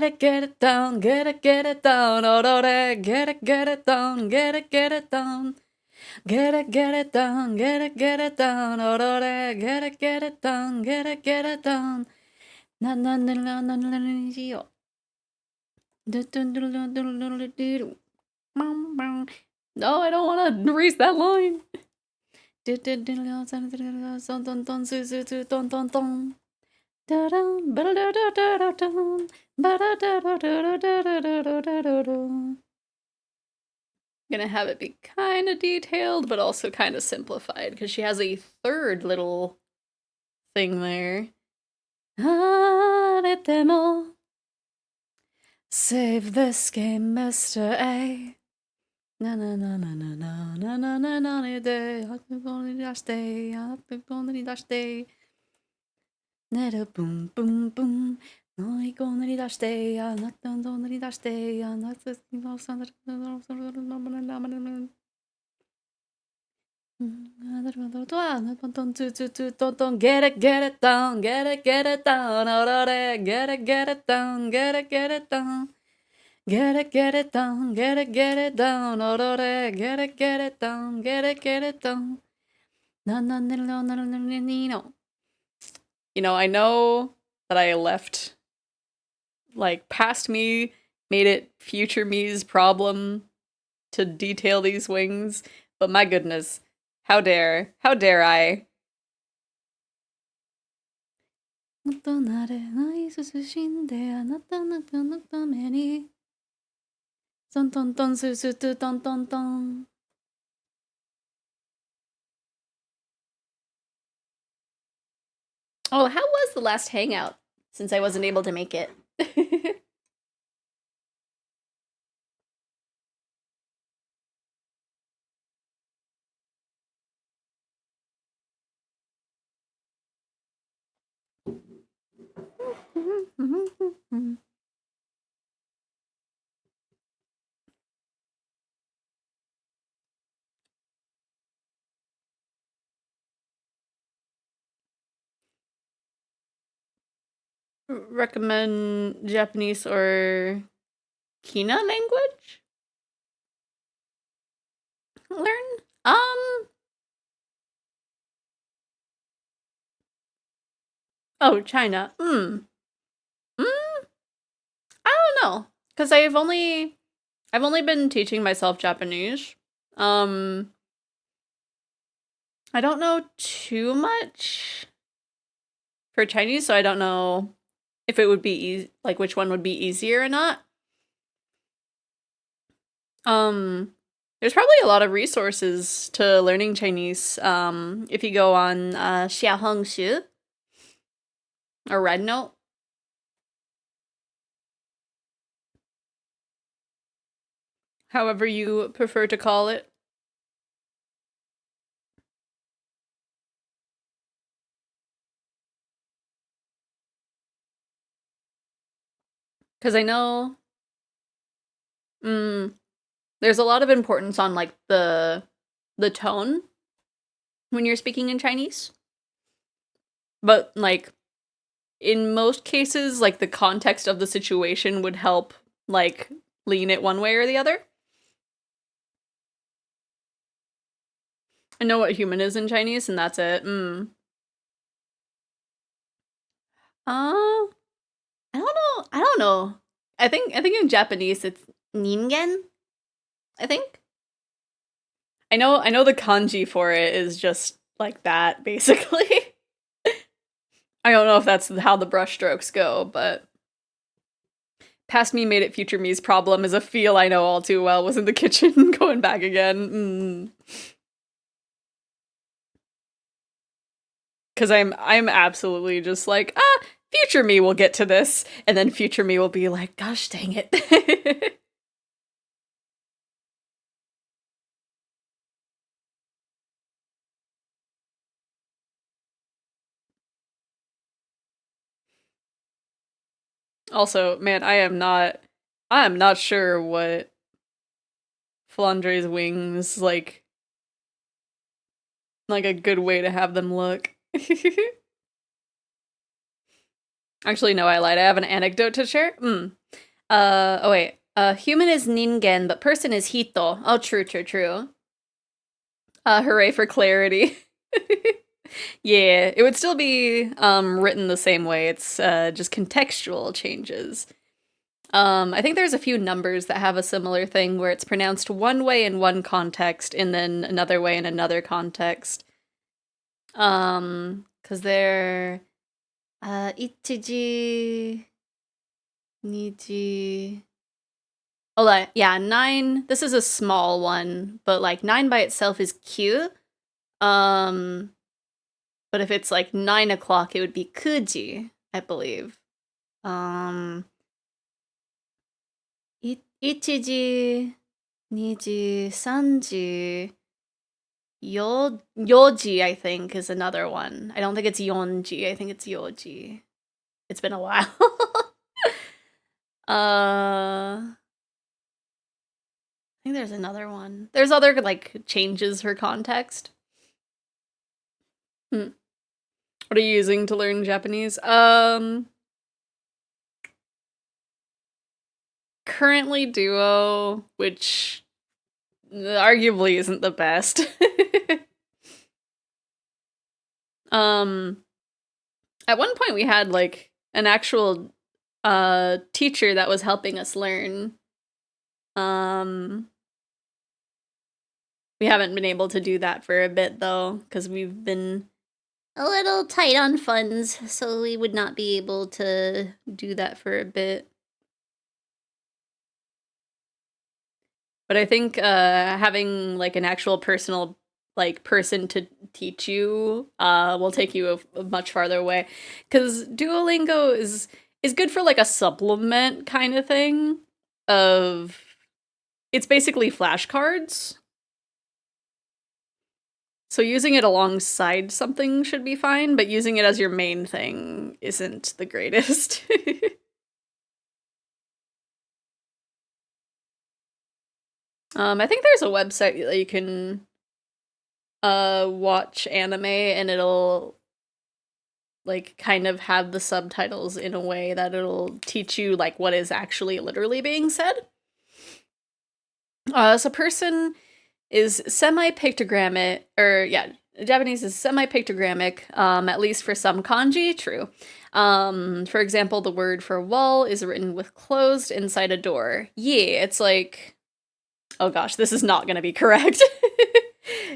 it down, get it down, orore, get it down, get it down. Get it down, get it down, orore, get it down, get it down. Na na na na na na na. No, I don't want to erase that line. Gonna have it be kind of detailed, but also kind of simplified, because she has a third little thing there. Save this game, Mr. A. Na na na na na na na na na na na day. Nera boom boom boom. No I go na dash day. I not done na dash day. I not this don't get it down, get it down, get it down, get it down. Get it down, get it down, get it down, get it down. No. You know, I know that I left, like, past me made it future me's problem to detail these wings, but my goodness, how dare I? Oh, how was the last hangout? Since I wasn't able to make it. Recommend Japanese or Kina language? Learn? Oh, China. I don't know, because I've only been teaching myself Japanese. I don't know too much for Chinese, so I don't know if it would be like which one would be easier or not. There's probably a lot of resources to learning Chinese. If you go on Xiaohongshu or Rednote. However you prefer to call it. Because I know there's a lot of importance on like the tone when you're speaking in Chinese. But like in most cases, like the context of the situation would help like lean it one way or the other. I know what human is in Chinese, and that's it. I don't know. I think in Japanese it's ningen. I think. I know the kanji for it is just like that, basically. I don't know if that's how the brushstrokes go, but past me made it future me's problem is a feel I know all too well. Was in the kitchen going back again. Cause I'm absolutely just like, future me will get to this, and then future me will be like, gosh dang it. Also, man, I am not sure what Flandre's wings like a good way to have them look. Actually, no, I lied. I have an anecdote to share. Oh wait. Human is ningen, but person is hito. Oh, true. Hooray for clarity. Yeah, it would still be written the same way. It's just contextual changes. I think there's a few numbers that have a similar thing where it's pronounced one way in one context and then another way in another context. Because they're ichiji, niji. Oh, yeah, 9. This is a small one, but like 9 by itself is Q. But if it's like 9 o'clock, it would be kuji, I believe. Ichiji, niji, sanji, yoji, I think, is another one. I don't think it's yonji, I think it's yoji. It's been a while. I think there's another one. There's other, like, changes for context. What are you using to learn Japanese? Currently Duo, which arguably isn't the best. At one point we had, like, an actual teacher that was helping us learn. We haven't been able to do that for a bit, though, because we've been a little tight on funds, so we would not be able to do that for a bit. But I think having, like, an actual personal, like, person to teach you will take you a much farther away. Because Duolingo is good for, like, a supplement kind of thing of... It's basically flashcards. So using it alongside something should be fine, but using it as your main thing isn't the greatest. I think there's a website that you can watch anime and it'll, like, kind of have the subtitles in a way that it'll teach you, like, what is actually literally being said. So person is semi-pictogrammic, Japanese is semi-pictogrammic, at least for some kanji, true. For example, the word for wall is written with closed inside a door. Yeah, it's like... Oh gosh, this is not gonna be correct.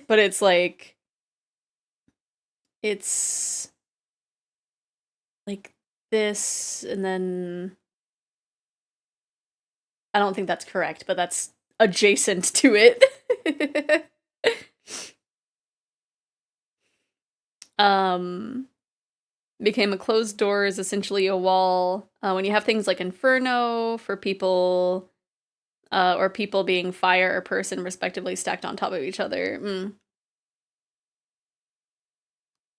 But it's like... It's... like this, and then... I don't think that's correct, but that's adjacent to it. Became a closed door is essentially a wall. When you have things like inferno for people, or people being fire or person respectively stacked on top of each other.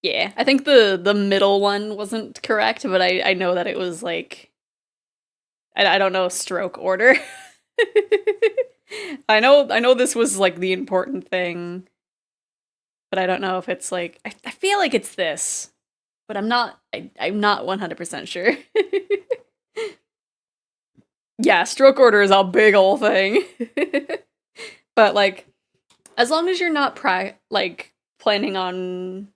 Yeah, I think the middle one wasn't correct, but I know that it was like... I don't know stroke order. I know this was, like, the important thing, but I don't know if it's, like... I feel like it's this, but I'm not 100% sure. Yeah, stroke order is a big ol' thing. But, like, as long as you're not, planning on...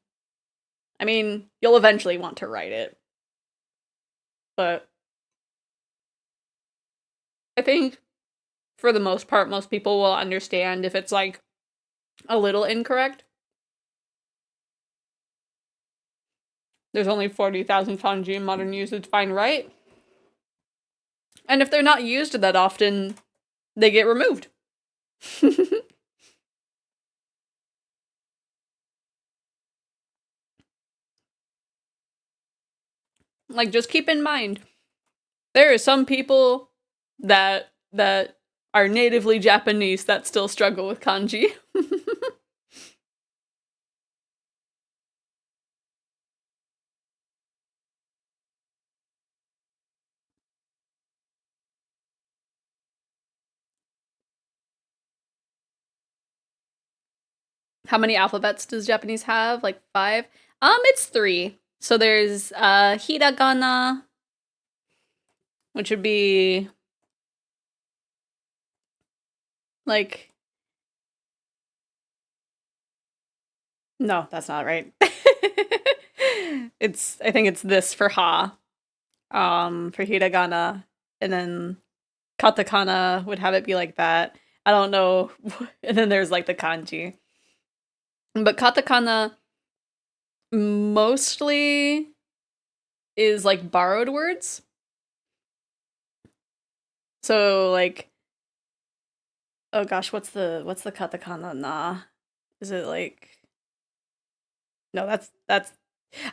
I mean, you'll eventually want to write it. But... I think, for the most part, most people will understand if it's, like, a little incorrect. There's only 40,000 kanji in modern usage, fine, right? And if they're not used that often, they get removed. Like, just keep in mind, there are some people that are natively Japanese that still struggle with kanji. How many alphabets does Japanese have? Like 5? It's 3. So there's hiragana, which would be like... No, that's not right. I think it's this for ha. For hiragana, and then katakana would have it be like that. I don't know. And then there's like the kanji. But katakana mostly is like borrowed words. So like, oh gosh, what's the katakana na? Is it like, no, that's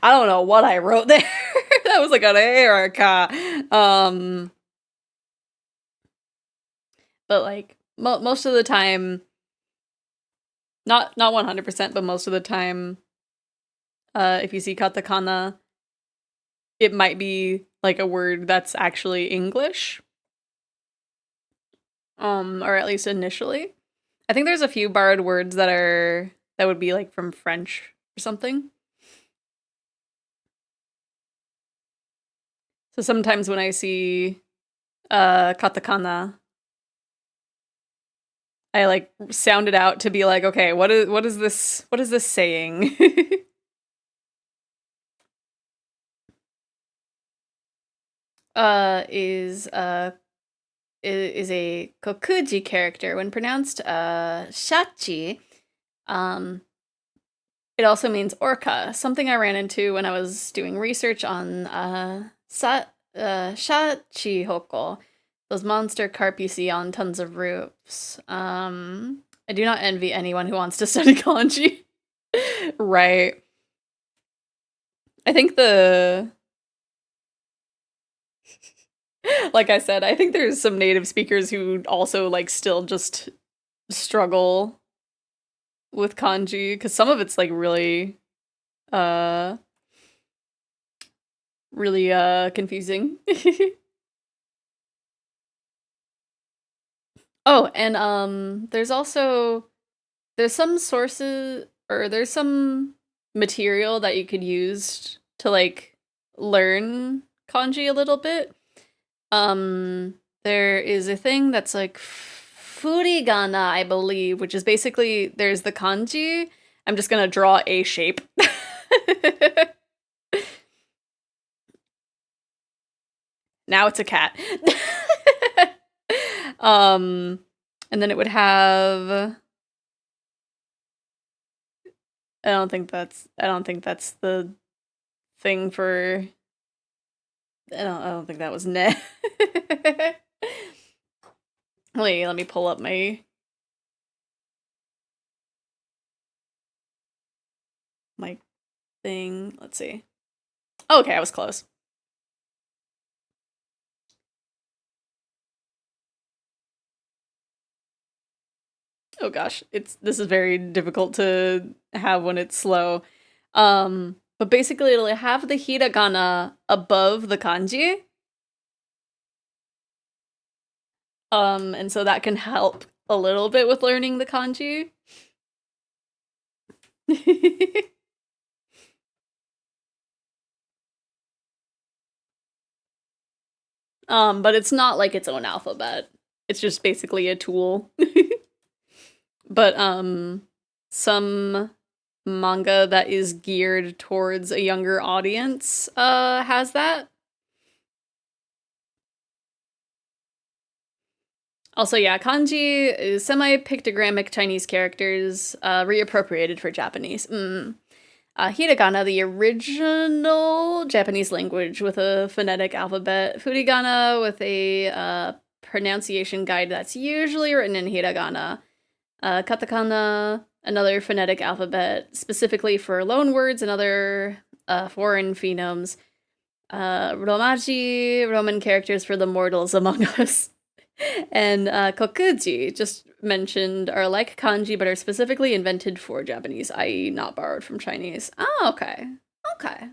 I don't know what I wrote there. That was like an A or a ka. But like most of the time, not 100%, but most of the time, if you see katakana, it might be like a word that's actually English. Or at least initially. I think there's a few borrowed words that would be like from French or something. So sometimes when I see katakana, I like sound it out to be like, okay, what is this saying? Is a kokuji character. When pronounced shachi, it also means orca, something I ran into when I was doing research on shachi hoko, those monster carp you see on tons of roofs. I do not envy anyone who wants to study kanji. Right. I think like I said, I think there's some native speakers who also like still just struggle with kanji because some of it's like really confusing. Oh, and there's some sources or there's some material that you could use to like learn kanji a little bit. There is a thing that's like furigana, I believe, which is basically there's the kanji. I'm just gonna draw a shape. Now it's a cat. And then it would have. I don't think that's the thing for. I don't think that was net. Wait, let me pull up my thing. Let's see. Oh, okay, I was close. Oh gosh, this is very difficult to have when it's slow. But basically it'll have the hiragana above the kanji. And so that can help a little bit with learning the kanji. But it's not like its own alphabet. It's just basically a tool. But some manga that is geared towards a younger audience has that. Also, yeah, kanji is semi-pictogrammic Chinese characters reappropriated for Japanese. Hiragana, the original Japanese language with a phonetic alphabet. Furigana with a pronunciation guide that's usually written in hiragana. Katakana, another phonetic alphabet specifically for loan words and other foreign phonemes. Romaji, Roman characters for the mortals among us. And kokuji, just mentioned, are like kanji but are specifically invented for Japanese, i.e. not borrowed from Chinese. Oh, okay. Okay.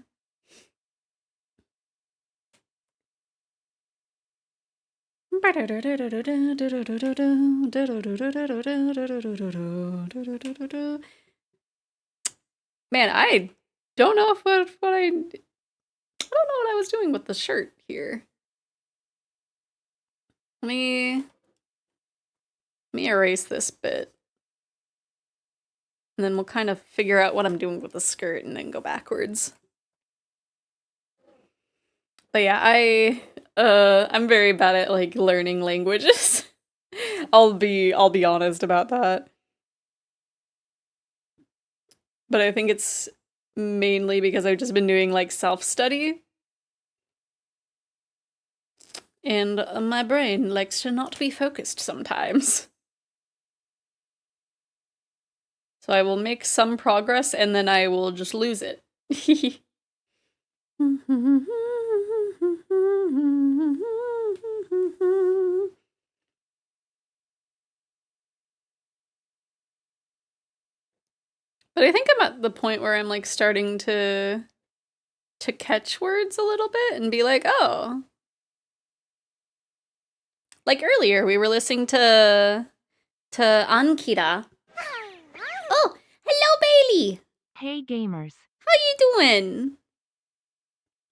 Man, I don't know if what I don't know what I was doing with the shirt here. Let me erase this bit. And then we'll kind of figure out what I'm doing with the skirt and then go backwards. But yeah, I'm very bad at like learning languages. I'll be honest about that. But I think it's mainly because I've just been doing like self-study. And my brain likes to not be focused sometimes. So I will make some progress and then I will just lose it. But I think I'm at the point where I'm like starting to catch words a little bit and be like, oh. Like earlier we were listening to Ankira. Oh, hello Bailey. Hey gamers. How you doing?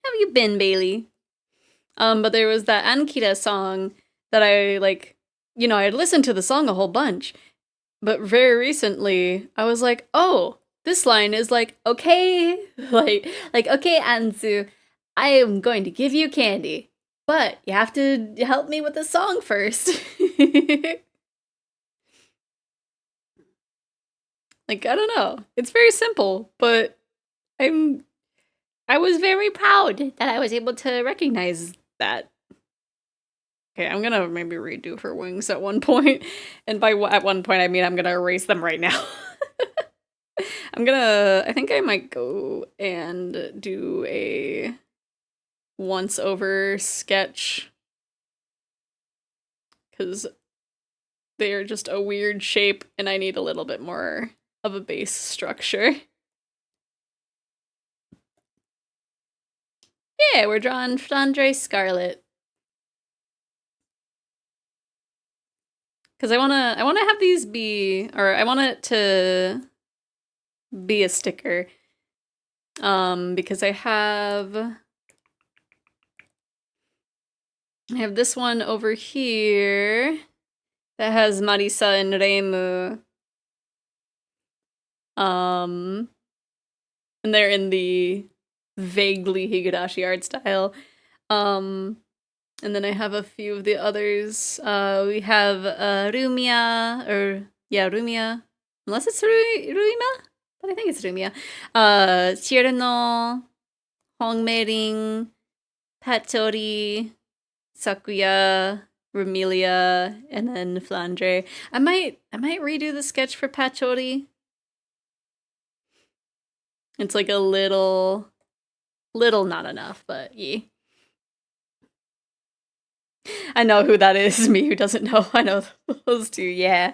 How have you been, Bailey? But there was that Ankira song that I like, you know, I had listened to the song a whole bunch. But very recently, I was like, oh, this line is like, okay, like, okay, Anzu, I am going to give you candy, but you have to help me with the song first. Like, I don't know. It's very simple, but I was very proud that I was able to recognize that. Okay, I'm gonna maybe redo her wings at one point. And by at one point, I mean I'm gonna erase them right now. I think I might go and do a once over sketch. Because they are just a weird shape and I need a little bit more of a base structure. Yeah, we're drawing Flandre Scarlet. Because I wanna have these be, or I want it to be a sticker. Because I have this one over here that has Marisa and Reimu. And they're in the vaguely Higurashi art style. And then I have a few of the others. We have Rumia, Rumia. Unless it's Ruima? But I think it's Rumia. Shirano, Hongmeiring, Patori, Sakuya, Remilia, and then Flandre. I might redo the sketch for Patori. It's like a little not enough, but yeah. I know who that is. Me who doesn't know. I know those two. Yeah.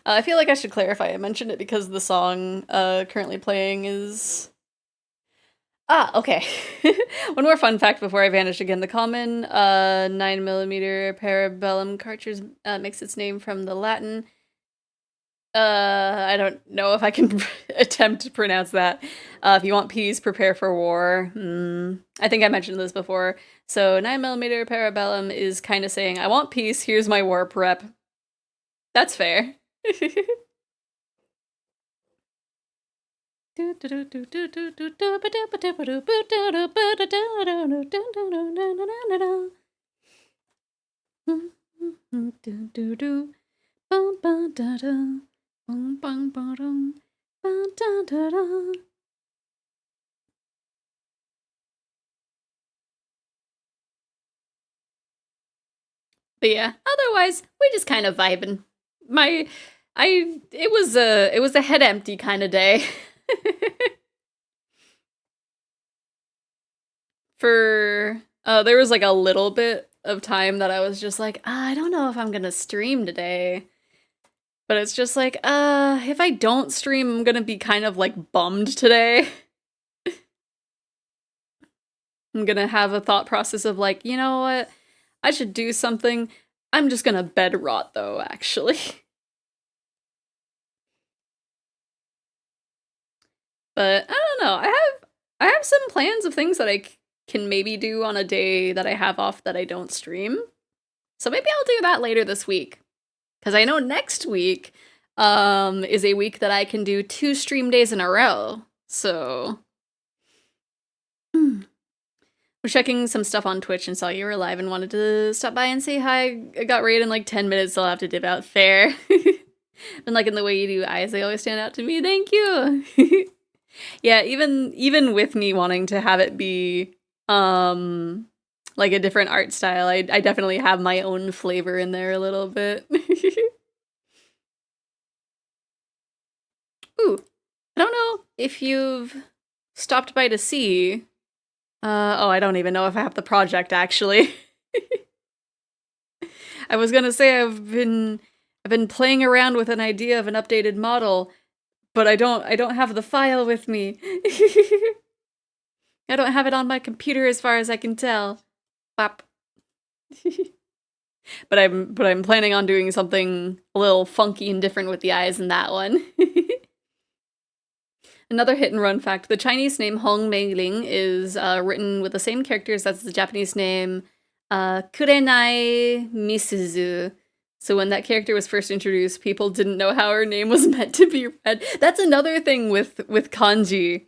I feel like I should clarify. I mentioned it because the song currently playing is... okay. One more fun fact before I vanish again. The common 9mm parabellum cartridge makes its name from the Latin. I don't know if I can attempt to pronounce that. If you want peace, prepare for war. I think I mentioned this before. So 9mm parabellum is kind of saying, I want peace, here's my war prep. That's fair. But yeah, otherwise we just kind of vibing. It was a head empty kind of day. There was like a little bit of time that I was just like, I don't know if I'm gonna stream today. But it's just like, if I don't stream, I'm gonna be kind of like bummed today. I'm gonna have a thought process of like, you know what? I should do something. I'm just gonna bed rot though, actually. But I don't know. I have some plans of things that I can maybe do on a day that I have off that I don't stream. So maybe I'll do that later this week. Because I know next week is a week that I can do 2 stream days in a row. So was checking some stuff on Twitch and saw you were live and wanted to stop by and say hi. I got raid in like 10 minutes, so I'll have to dip out. Fair. And like in the way you do eyes, they always stand out to me. Thank you. Yeah, even with me wanting to have it be like a different art style, I definitely have my own flavor in there a little bit. Ooh, I don't know if you've stopped by to see. Oh, I don't even know if I have the project actually. I was gonna say I've been playing around with an idea of an updated model, but I don't have the file with me. I don't have it on my computer as far as I can tell. Bop. But I'm planning on doing something a little funky and different with the eyes in that one. Another hit and run fact, the Chinese name Hong Meiling is written with the same characters as the Japanese name Kurenai Misuzu. So when that character was first introduced, people didn't know how her name was meant to be read. That's another thing with kanji,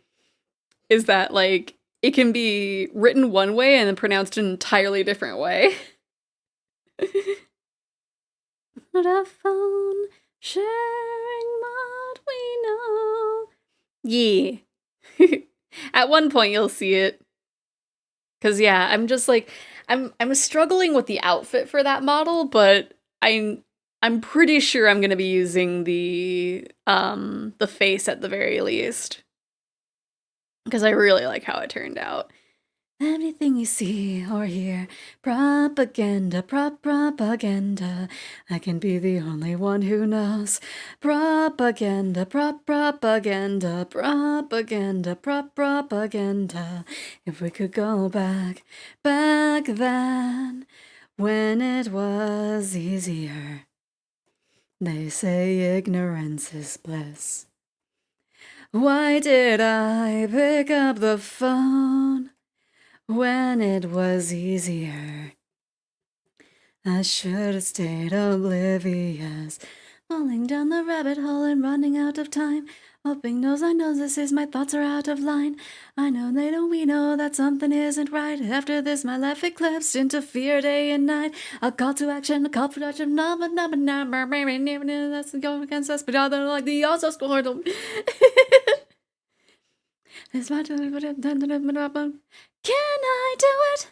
is that like it can be written one way and then pronounced an entirely different way. The phone sharing what we know. Yeah. At one point you'll see it. Cause yeah, I'm just like I'm struggling with the outfit for that model, but I'm pretty sure I'm gonna be using the face at the very least. Because I really like how it turned out. Everything you see or hear, propaganda, propaganda. I can be the only one who knows. Propaganda, propaganda, propaganda, propaganda. If we could go back then, when it was easier. They say ignorance is bliss. Why did I pick up the phone when it was easier? I should have stayed oblivious, falling down the rabbit hole and running out of time. Hoping knows I know this is my thoughts are out of line. I know they don't, we know that something isn't right. After this, my life eclipsed into fear day and night. A call to action, a call for action, number, that's going against us, but other like the also scored. Can I do it?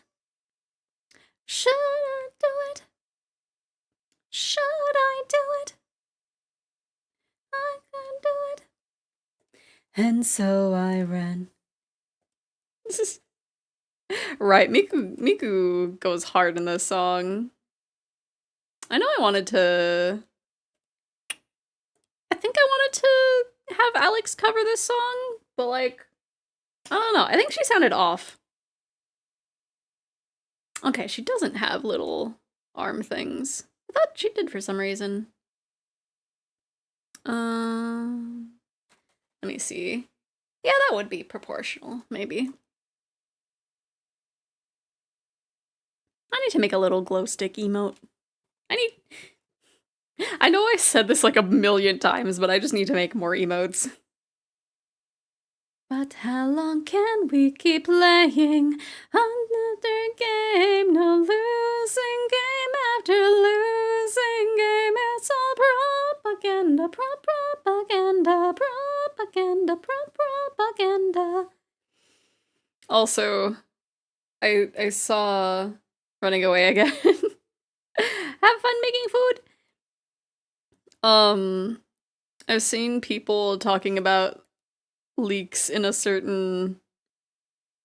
Should I do it? Should I do it? I can do it. And so I ran. Right, Miku goes hard in this song. I know I wanted to have Alex cover this song, but like I don't know. I think she sounded off. Okay, she doesn't have little arm things. I thought she did for some reason. Let me see. Yeah, that would be proportional, maybe. I need to make a little glow stick emote. I know I said this like a million times, but I just need to make more emotes. But how long can we keep playing another game? No losing game after losing game. It's all propaganda, propaganda, propaganda, propaganda. Also, I saw Running Away again. Have fun making food. I've seen people talking about leaks in a certain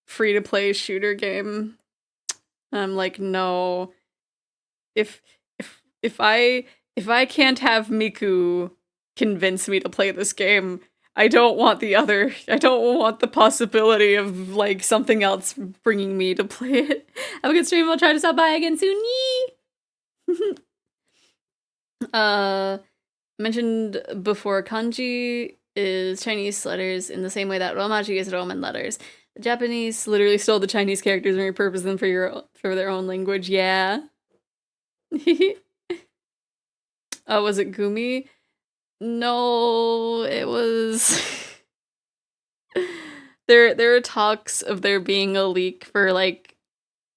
free-to-play shooter game. I'm like, no. If I can't have Miku convince me to play this game, I don't want the possibility of like something else bringing me to play it. Have a good stream. I'll try to stop by again soon. Yee! Mentioned before, kanji is Chinese letters in the same way that romaji is Roman letters. The Japanese literally stole the Chinese characters and repurposed them for their own language. Yeah. Was it Gumi? No, it was. There are talks of there being a leak for like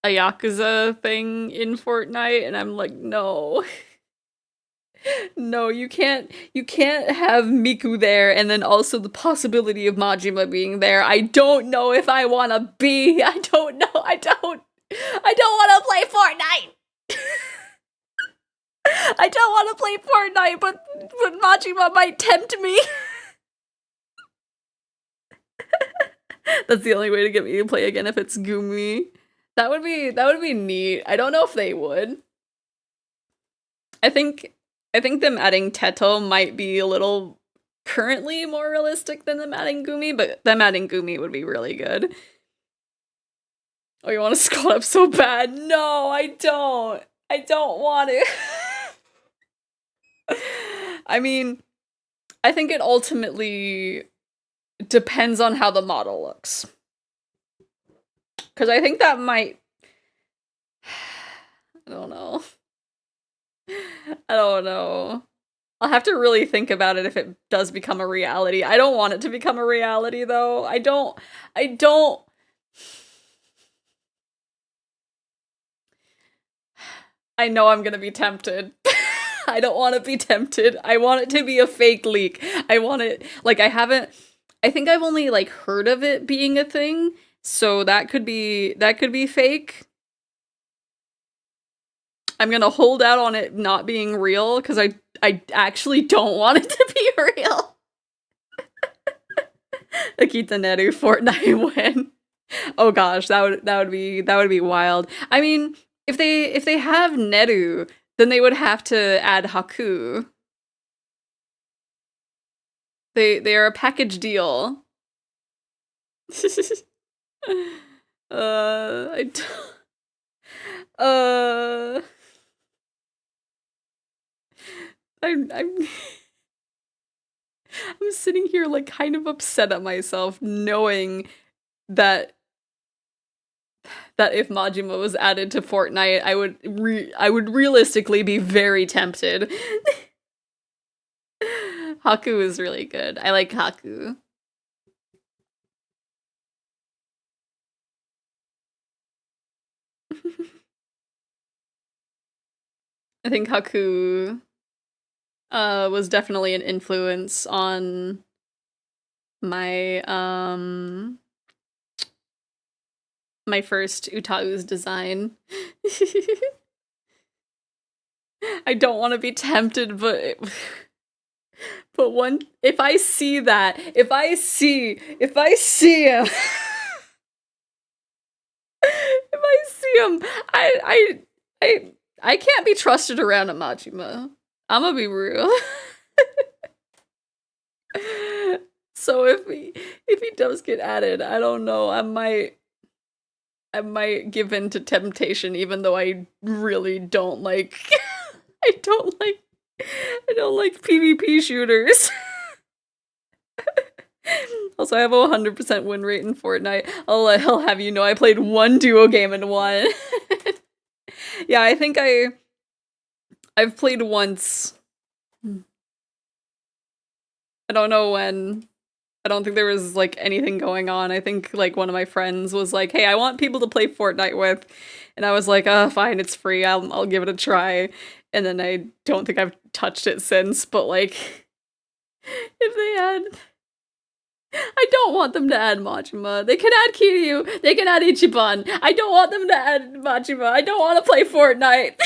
a Yakuza thing in Fortnite, and I'm like, no. No, you can't have Miku there and then also the possibility of Majima being there. I don't know if I want to be. I don't know. I don't want to play Fortnite. I don't want to play Fortnite, but Majima might tempt me. That's the only way to get me to play again if it's Gumi. That would be neat. I don't know if they would. I think them adding Teto might be a little currently more realistic than them adding Gumi, but them adding Gumi would be really good. Oh, you want to scroll up so bad? No, I don't. I don't want it. I mean, I think it ultimately depends on how the model looks. Because I think that might... I don't know. I don't know. I'll have to really think about it if it does become a reality. I don't want it to become a reality, though. I don't... I know I'm gonna be tempted. I don't want to be tempted. I want it to be a fake leak. I want it... Like, I think I've only, like, heard of it being a thing, so that could be fake. I'm gonna hold out on it not being real, because I actually don't want it to be real. Akita Neru Fortnite win. Oh gosh, that would be wild. I mean, if they have Neru, then they would have to add Haku. They are a package deal. I don't... I'm sitting here like kind of upset at myself knowing that if Majima was added to Fortnite, I would realistically be very tempted. Haku is really good. I like Haku. I think Haku was definitely an influence on my my first Utau's design. I don't want to be tempted, but if I see that, if I see him, if I see him, I can't be trusted around a Majima. I'm gonna be real. So if he does get added, I don't know. I might give in to temptation, even though I really don't like. I don't like PvP shooters. Also, I have a 100% win rate in Fortnite. I'll have you know I played one duo game and won. Yeah, I think I've played once. I don't know when. I don't think there was, like, anything going on. I think, like, one of my friends was like, hey, I want people to play Fortnite with. And I was like, fine, it's free. I'll give it a try. And then I don't think I've touched it since. But, like, if they had... I don't want them to add Majima. They can add Kiryu. They can add Ichiban. I don't want them to add Majima. I don't want to play Fortnite.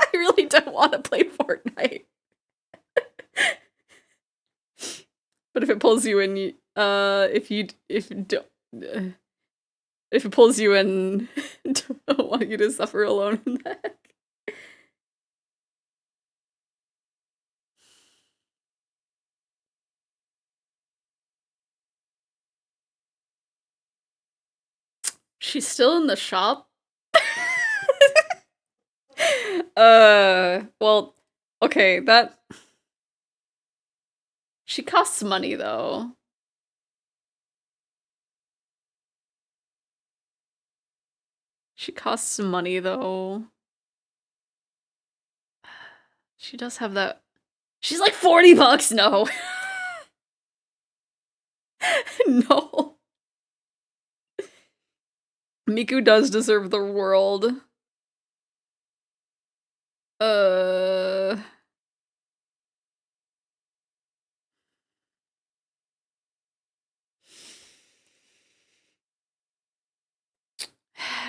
I really don't want to play Fortnite. But if it pulls you in, if it pulls you in, don't want you to suffer alone in that. She's still in the shop? Well, okay, that... She costs money, though. She costs money, though. She does have that... She's like $40! No! No. Miku does deserve the world.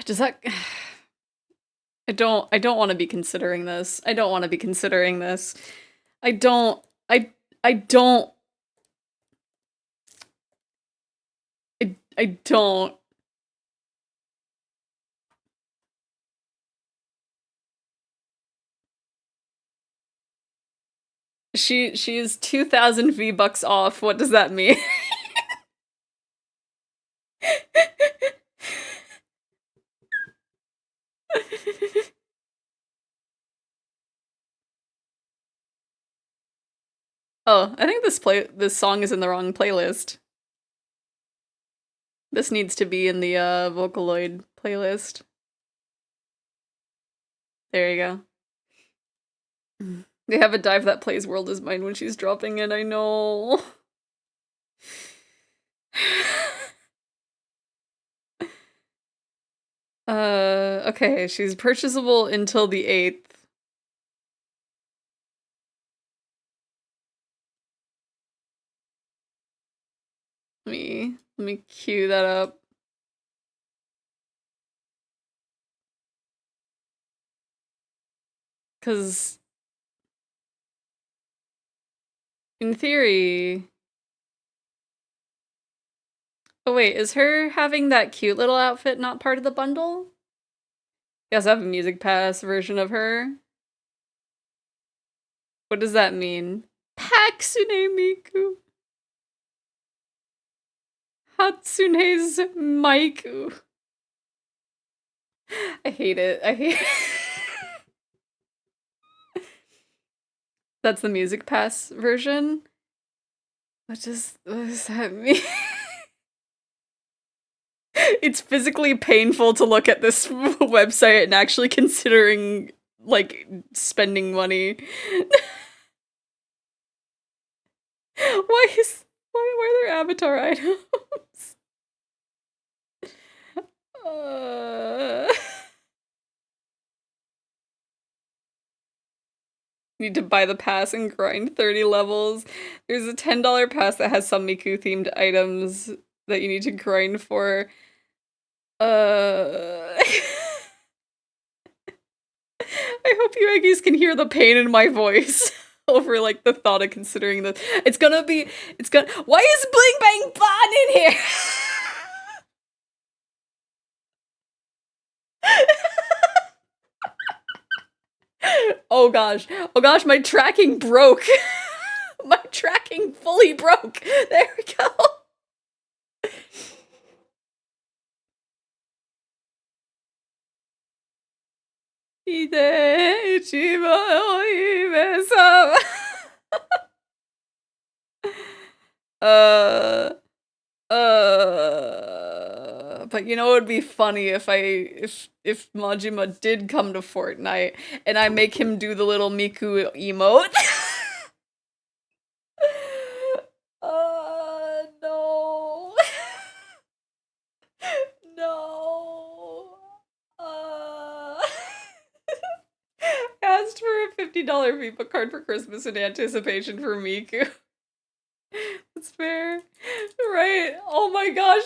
Does that... I don't want to be considering this. I don't want to be considering this. I don't... I don't... I don't... She is 2,000 V-Bucks off. What does that mean? Oh, I think this song is in the wrong playlist. This needs to be in the Vocaloid playlist. There you go. They have a dive that plays World is Mine when she's dropping in, I know. Okay, she's purchasable until the 8th. Let me cue that up. Cause in theory... Oh wait, is her having that cute little outfit not part of the bundle? You also have a Music Pass version of her. What does that mean? Hatsune Miku. Hatsune's Miku. I hate it. I hate it. That's the Music Pass version? What does that mean? It's physically painful to look at this website and actually considering, like, spending money. Why are there avatar items? Need to buy the pass and grind 30 levels. There's a $10 pass that has some Miku themed items that you need to grind for. I hope you Eggies can hear the pain in my voice over like the thought of considering this. Why is Bling Bang Bon in here? Oh gosh, my tracking broke. My tracking fully broke. There we go. But you know it would be funny if Majima did come to Fortnite and I make him do the little Miku emote. No. No. I asked for a $50 Viva card for Christmas in anticipation for Miku. That's fair. Right? Oh my gosh,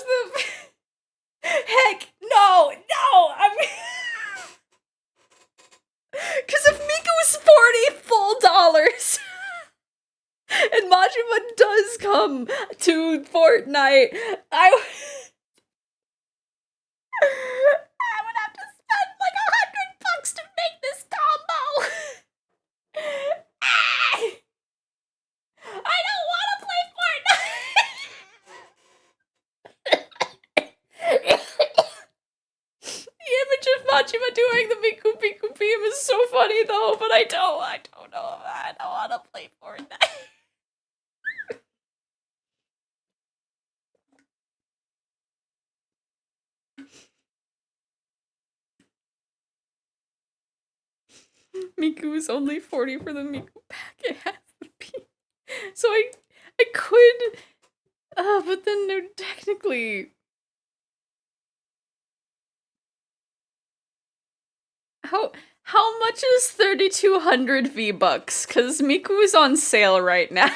heck, no! Because if Miku is $40 full and Majima does come to Fortnite, I would have to spend like $100 to make this combo. I don't want to play Fortnite. The image of Majima doing the Miku Piku beam is so funny though, but I don't know. I don't want to play Fortnite. Miku is only 40 for the Miku pack. It has the P. So I could, but then they're technically. how much is 3,200 V-Bucks? Cause Miku's on sale right now.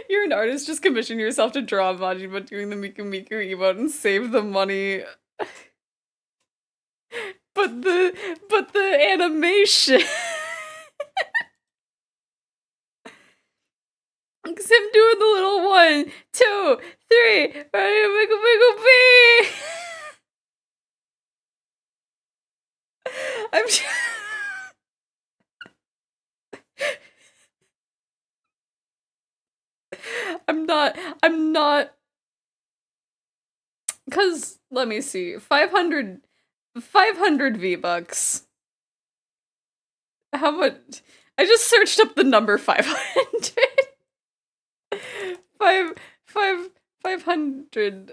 You're an artist, just commission yourself to draw a Majima doing the Miku Miku emote and save the money. But the animation. Cause him doing the little 1, 2, 3, Miku Miku B. I'm I'm not, cause let me see, 500 V-Bucks. How much? I just searched up the number 500. 500.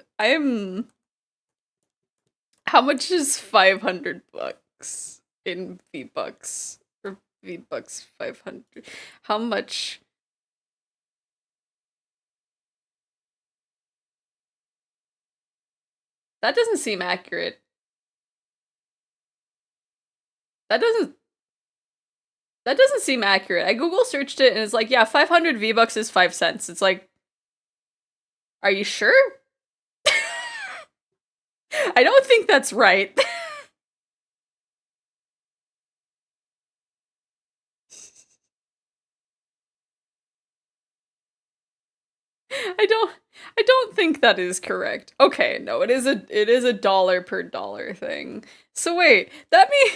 How much is 500 bucks in V-Bucks? Or V-Bucks 500. How much? That doesn't seem accurate. That doesn't seem accurate. I Google searched it and it's like, yeah, 500 V-Bucks is 5 cents. It's like, are you sure? I don't think that's right. I don't think that is correct. Okay, no, it is a dollar per dollar thing. So wait, that means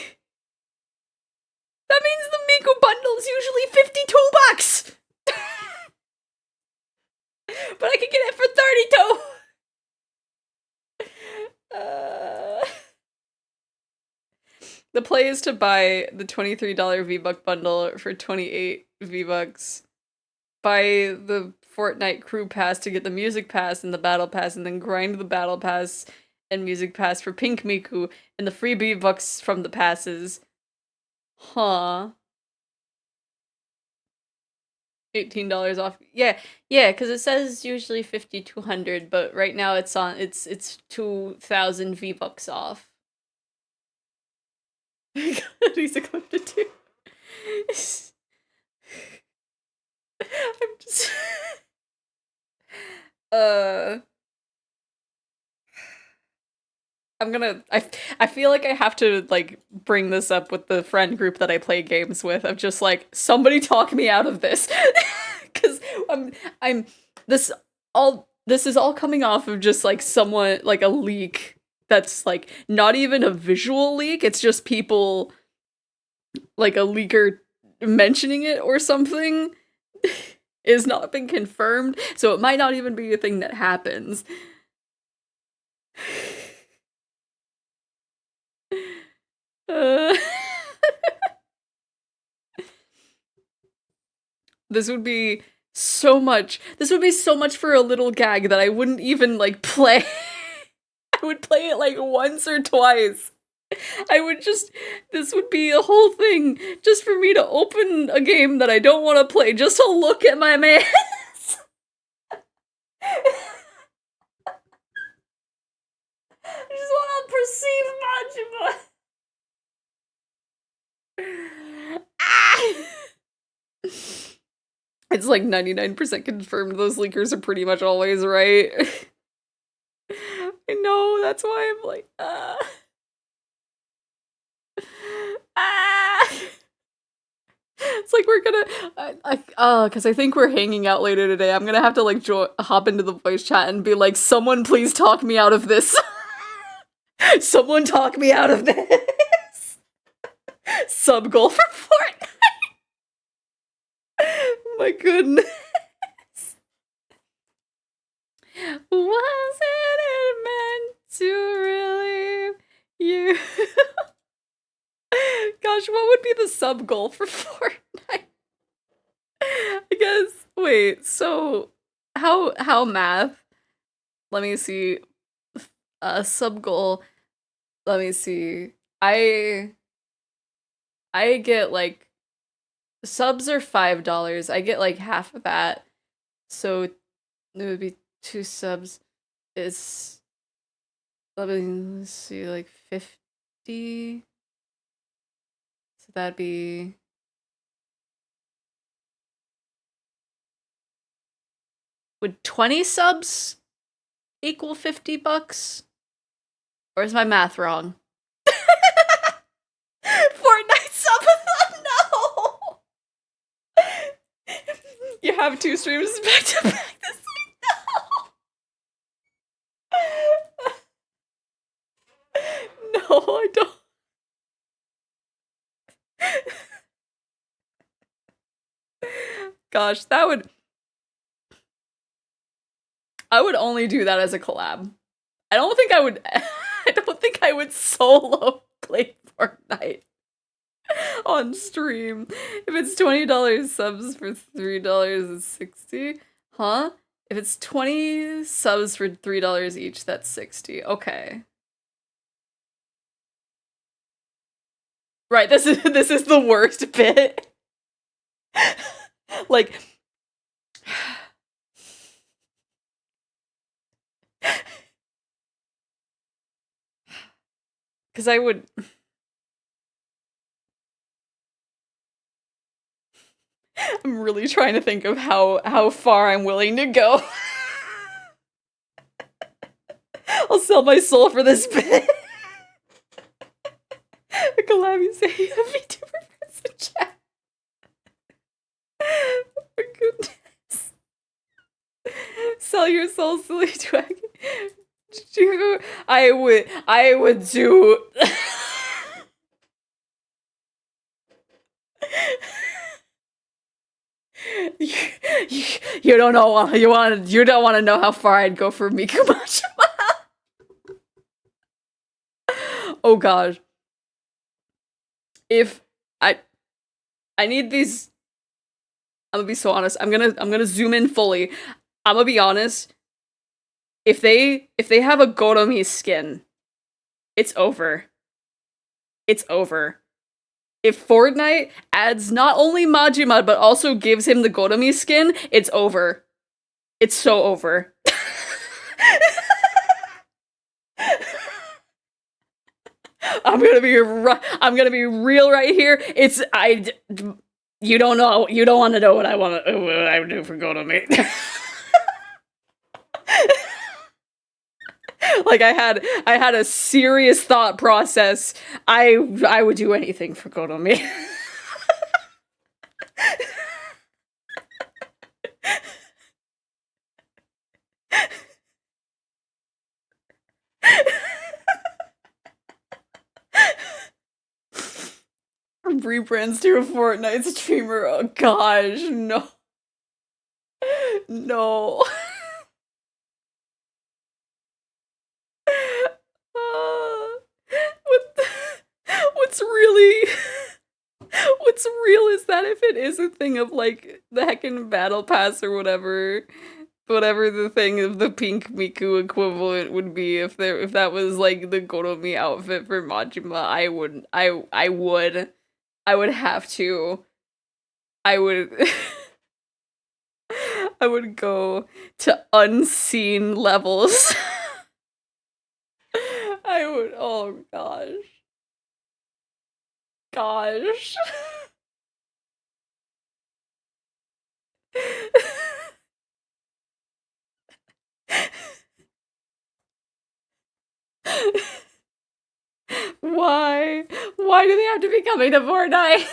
the Miku bundle is usually 52 bucks. But I could get it for 32. The play is to buy the $23 V-Buck bundle for 28 V-Bucks. Buy the Fortnite crew pass to get the music pass and the battle pass, and then grind the battle pass and music pass for Pink Miku and the free V-Bucks from the passes. Huh. $18 off. Yeah, because it says usually 5,200, but right now it's 2,000 V-Bucks off. He's equipped it too. I'm just I feel like I have to like bring this up with the friend group that I play games with. I'm just like, somebody talk me out of this. Cause this is all coming off of just like someone, like a leak that's like not even a visual leak, it's just people, like a leaker mentioning it or something. Is not been confirmed, so it might not even be a thing that happens. This would be so much for a little gag that I wouldn't even like play. I would play it like once or twice. This would be a whole thing just for me to open a game that I don't want to play just to look at my man. I just want to perceive Majima. It's like 99% confirmed those leakers are pretty much always right. I know, that's why I'm like, It's like we're gonna, because I think we're hanging out later today. I'm gonna have to like hop into the voice chat and be like, someone please talk me out of this. Someone talk me out of this. Sub goal for Fortnite. My goodness. Wasn't it meant to really you? Gosh, what would be the sub goal for Fortnite? I guess, wait, so how math? Let me see. Sub goal. Let me see. I get like subs are $5. I get like half of that. So it would be 2 subs. It's, let's see, like 50. So that'd be, would 20 subs equal $50? Or is my math wrong? Fortnite sub? No! You have 2 streams back to back this week? No! No, I don't. Gosh, I would only do that as a collab. I don't think I would solo play Fortnite on stream. If it's $20 subs for $3.60, huh? If it's 20 subs for $3 each, that's 60. Okay. Right, this is the worst bit. Like, because I would. I'm really trying to think of how far I'm willing to go. I'll sell my soul for this bit. A collab, you say you have VTuber friends in chat. Oh my goodness. Sell your soul, silly twag. I would do. You don't know. You don't want to know how far I'd go for Miku Majima. Oh gosh. If I need these. I'm gonna be so honest. I'm gonna zoom in fully. I'm gonna be honest. If they have a Goromi skin, it's over. It's over. If Fortnite adds not only Majima, but also gives him the Goromi skin, it's over. It's so over. I'm gonna be real right here. You don't know. You don't want to know what I would do for Goromi. Like I had a serious thought process. I would do anything for Goromi. Rebrands to a Fortnite streamer. Oh gosh, no. No. What's real is that if it is a thing of like the heckin' battle pass or whatever the thing of the pink Miku equivalent would be, if that was like the Goromi outfit for Majima, I would have to. I would I would go to unseen levels. I would, oh gosh. Gosh. Why? Why do they have to be coming to Fortnite?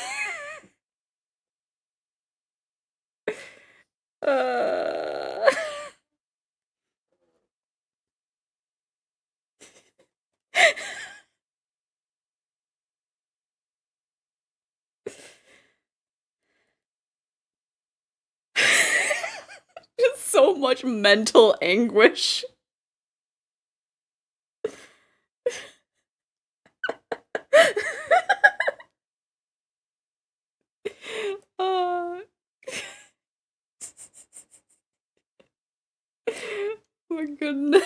Just so much mental anguish. Oh my goodness.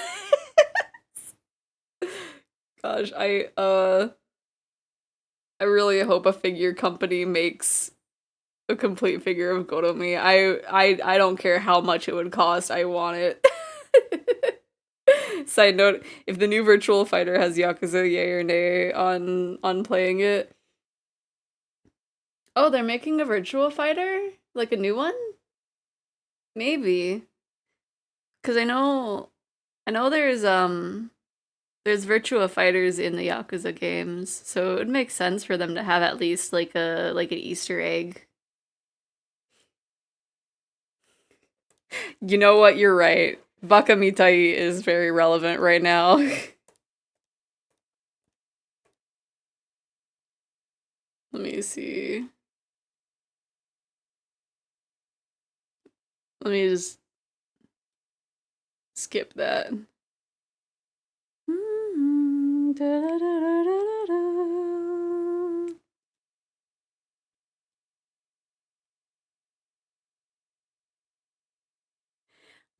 Gosh, I really hope a figure company makes a complete figure of Goromi. I don't care how much it would cost. I want it. Side note, if the new Virtual Fighter has Yakuza, yay or nay on playing it. Oh, they're making a Virtual Fighter? Like a new one? Maybe. Cause I know there's Virtua Fighters in the Yakuza games, so it would make sense for them to have at least like an Easter egg. You know what? You're right. Baka Mitai is very relevant right now. Let me see. Let me just skip that.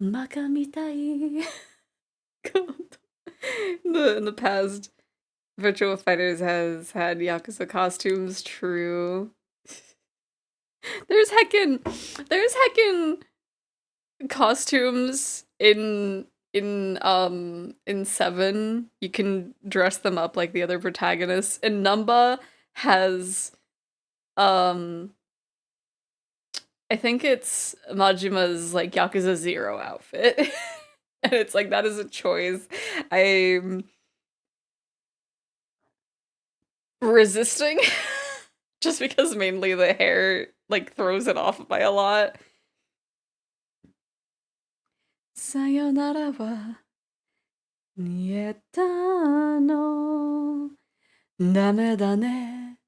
Baka Mitai. In the past, Virtua Fighters has had Yakuza costumes, true. There's heckin' costumes in 7. You can dress them up like the other protagonists. And Numba has I think it's Majima's like Yakuza 0 outfit. And it's like that is a choice. I'm resisting just because mainly the hair like throws it off by a lot. Sayonara wa nieta no dame da ne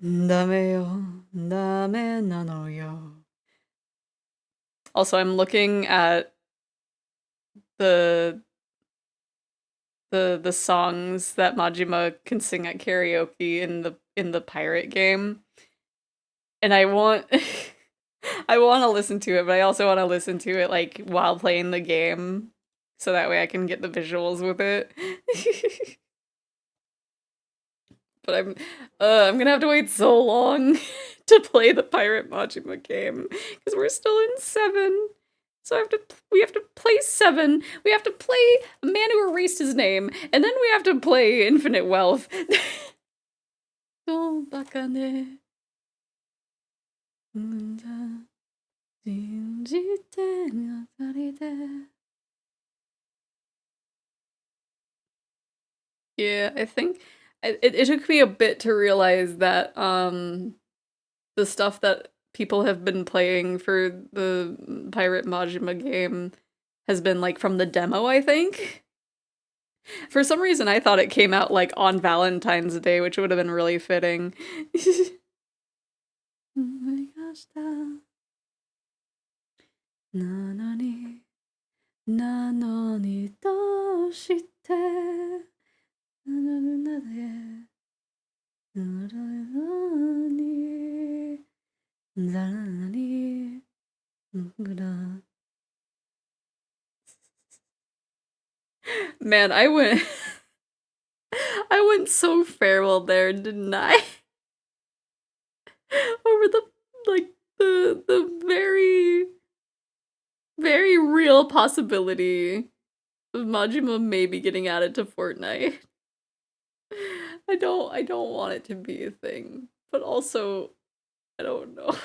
dame yo dame nano yo. Also, I'm looking at the songs that Majima can sing at karaoke in the pirate game. And I want I want to listen to it, but I also want to listen to it like while playing the game so that way I can get the visuals with it. But I'm going to have to wait so long to play the Pirate Majima game because we're still in 7. So we have to play 7. We have to play a man who erased his name, and then we have to play Infinite Wealth. Oh, baka ne. Yeah, I think it took me a bit to realize that the stuff that people have been playing for the Pirate Majima game has been like from the demo, I think. For some reason I thought it came out like on Valentine's Day, which would have been really fitting. Man, I went so farewell there, didn't I? Over the very, very real possibility of Majima maybe getting added to Fortnite. I don't want it to be a thing, but also I don't know.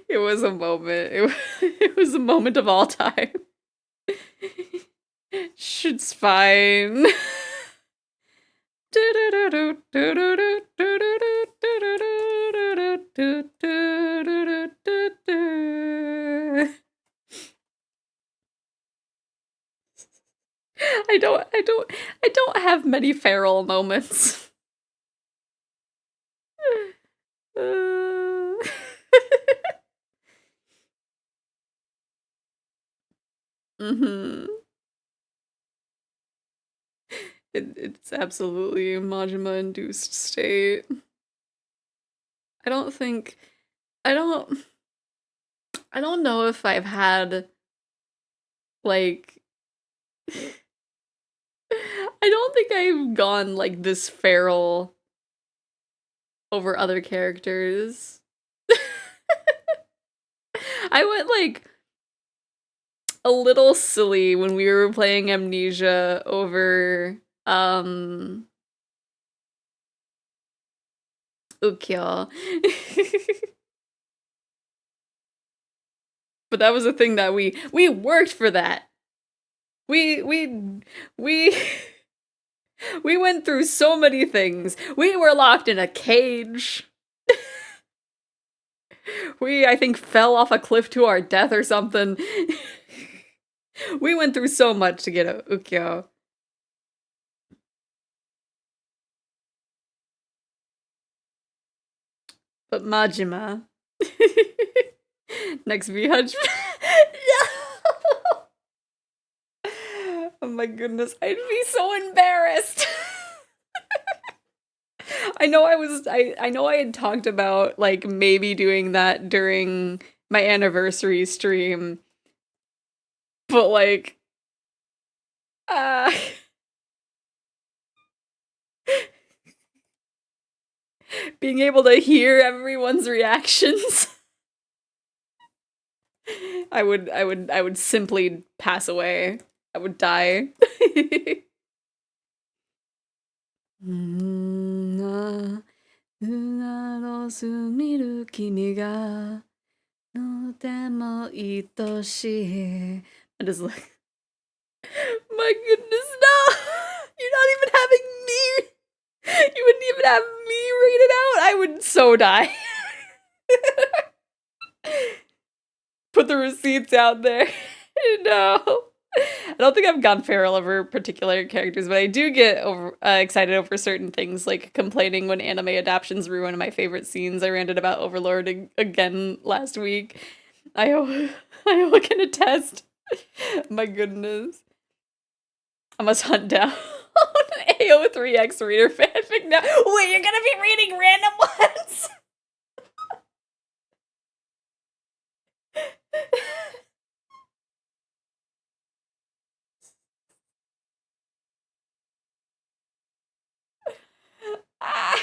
It was a moment. It was a moment of all time. Shit's fine. I don't have many feral moments. Mm-hmm. It's absolutely a Majima-induced state. I don't know if I've had, like, I don't think I've gone, like, this feral over other characters. I went like a little silly when we were playing Amnesia over Ukyo. But that was a thing that we worked for that. We we went through so many things. We were locked in a cage. We, I think, fell off a cliff to our death or something. We went through so much to get a Ukyo. But Majima. Next VHUJ. No! Oh my goodness, I'd be so embarrassed. I know I had talked about like maybe doing that during my anniversary stream. But like being able to hear everyone's reactions. I would simply pass away. I would die. うなろすみる君がとても愛しい. I just like, my goodness, no! You're not even having me. You wouldn't even have me read it out. I would so die. Put the receipts out there. No. I don't think I've gone feral over particular characters, but I do get excited over certain things, like complaining when anime adaptations ruin my favorite scenes. I ranted about Overlord again last week. I can attest. My goodness. I must hunt down AO3X reader fanfic now. Wait, you're gonna be reading random ones? Ah.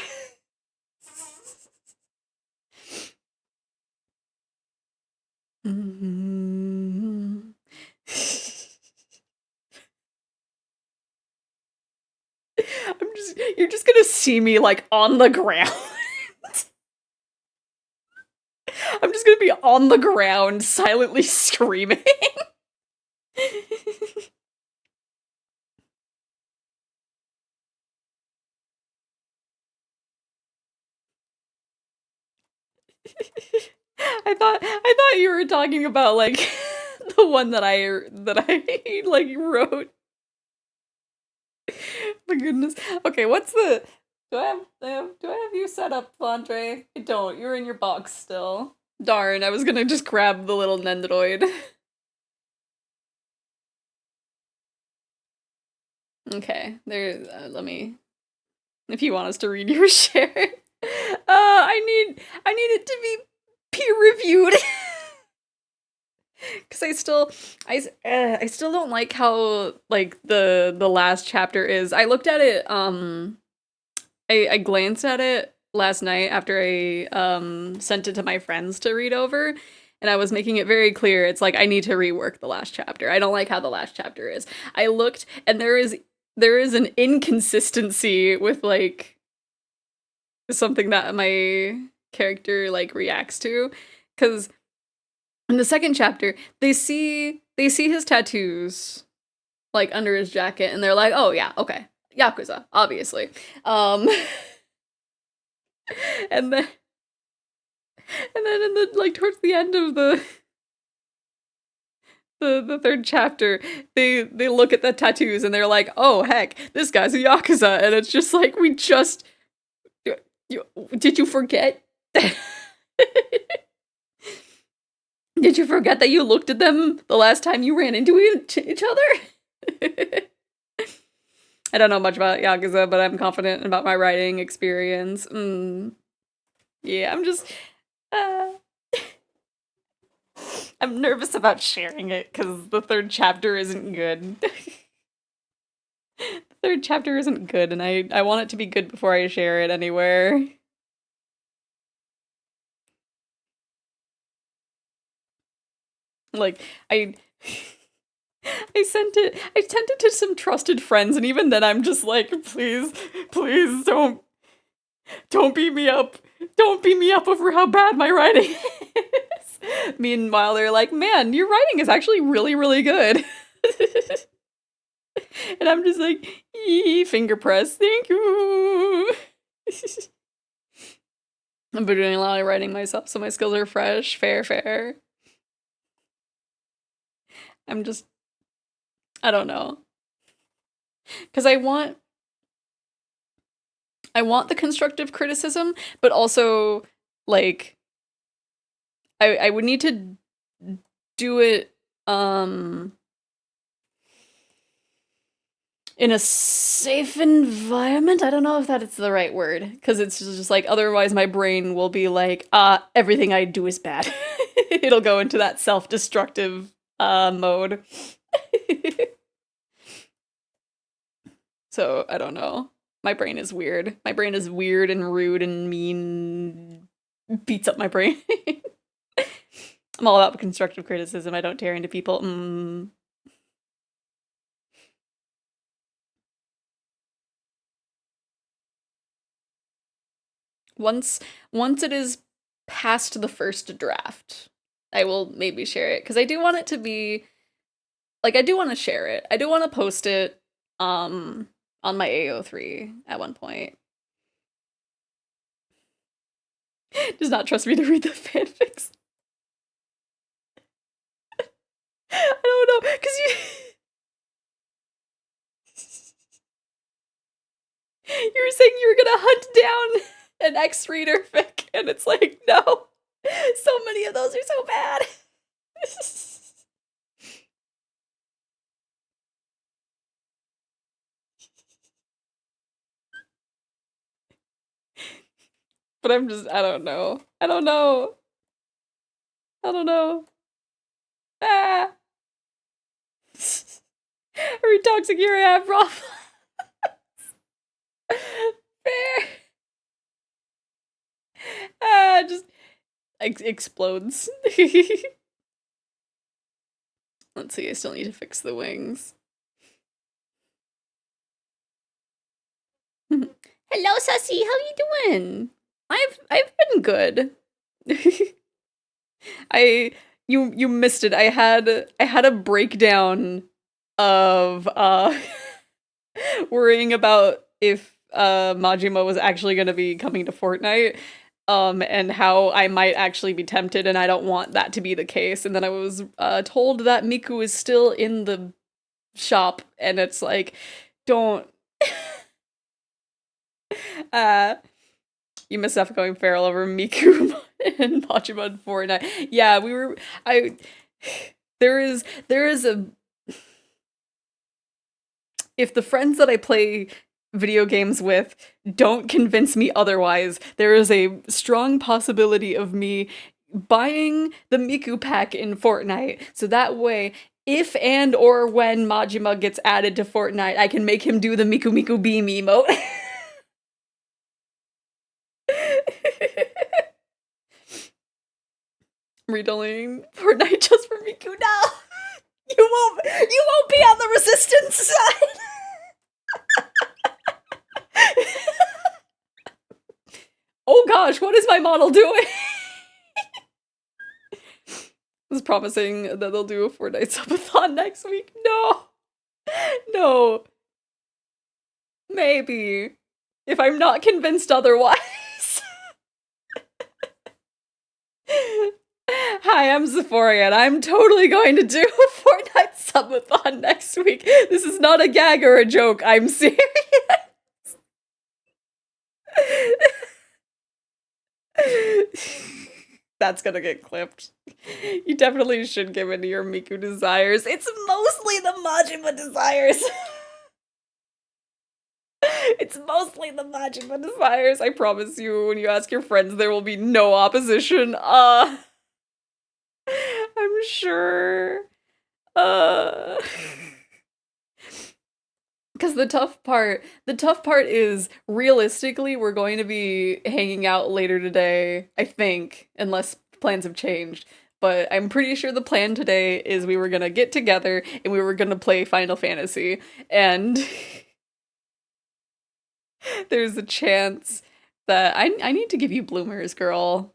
You're just gonna see me like on the ground. I'm just gonna be on the ground silently screaming. I thought you were talking about like the one that I like wrote. My goodness. Okay, what's the do I have you set up, Andre? I don't. You're in your box still. Darn, I was gonna just grab the little Nendoroid. Okay, there. Let me. If you want us to read your share, I need it to be peer reviewed. Because I still don't like how like the last chapter is. I looked at it. I glanced at it last night after I sent it to my friends to read over, and I was making it very clear. It's like I need to rework the last chapter. I don't like how the last chapter is. I looked, and there is an inconsistency with like something that my character like reacts to, because in the second chapter they see his tattoos like under his jacket, and they're like, oh yeah, okay, Yakuza, obviously. And then in the like towards the end of the third chapter, they look at the tattoos and they're like, oh heck, this guy's a Yakuza, and it's just like, did you forget? Did you forget that you looked at them the last time you ran into each other? I don't know much about Yakuza, but I'm confident about my writing experience. Yeah, I'm just... I'm nervous about sharing it, because the third chapter isn't good. The third chapter isn't good, and I want it to be good before I share it anywhere. Like, I sent it to some trusted friends, and even then I'm just like, please, please don't beat me up. Don't beat me up over how bad my writing is. Meanwhile, they're like, man, your writing is actually really, really good. And I'm just like, finger press, thank you. I've been doing a lot of writing myself, so my skills are fresh, fair. I don't know. Because I want the constructive criticism, but also, like, I would need to do it, in a safe environment? I don't know if that is the right word, because it's just like, otherwise my brain will be like, everything I do is bad. It'll go into that self-destructive, mode. So, I don't know. My brain is weird. My brain is weird and rude and mean. Beats up my brain. I'm all about constructive criticism. I don't tear into people. Once it is past the first draft, I will maybe share it, because I do want it to be, like, I do want to share it. I do want to post it on my AO3 at one point. Does not trust me to read the fanfics. I don't know, because you were saying you were gonna hunt down an ex-reader fic, and it's like, no. So many of those are so bad. But I'm just, I don't know. Ah. Every toxic year I have problems. Fair. Just explodes. Let's see, I still need to fix the wings. Hello, Sussy. How you doing? I've been good. You missed it. I had a breakdown of worrying about if Majima was actually going to be coming to Fortnite, and how I might actually be tempted, and I don't want that to be the case. And then I was told that Miku is still in the shop, and it's like, don't. You missed out going feral over Miku and Majima in Fortnite. Yeah, there is a, if the friends that I play video games with don't convince me otherwise, there is a strong possibility of me buying the Miku pack in Fortnite, so that way, if and or when Majima gets added to Fortnite, I can make him do the Miku Miku beam emote. Redoing Fortnite just for Miku now. You won't be on the resistance side. Oh gosh, what is my model doing? I was promising that they'll do a Fortnite subathon next week. No. Maybe. If I'm not convinced otherwise. Hi, I'm Xephoria, and I'm totally going to do a Fortnite subathon next week. This is not a gag or a joke. I'm serious. That's gonna get clipped. You definitely should give in to your Miku desires. It's mostly the Majima desires. It's mostly the Majima desires. I promise you, when you ask your friends, there will be no opposition. I'm sure. Because the tough part is, realistically, we're going to be hanging out later today, I think, unless plans have changed. but I'm pretty sure the plan today is we were gonna get together and we were gonna play Final Fantasy, and there's a chance that I need to give you bloomers, girl.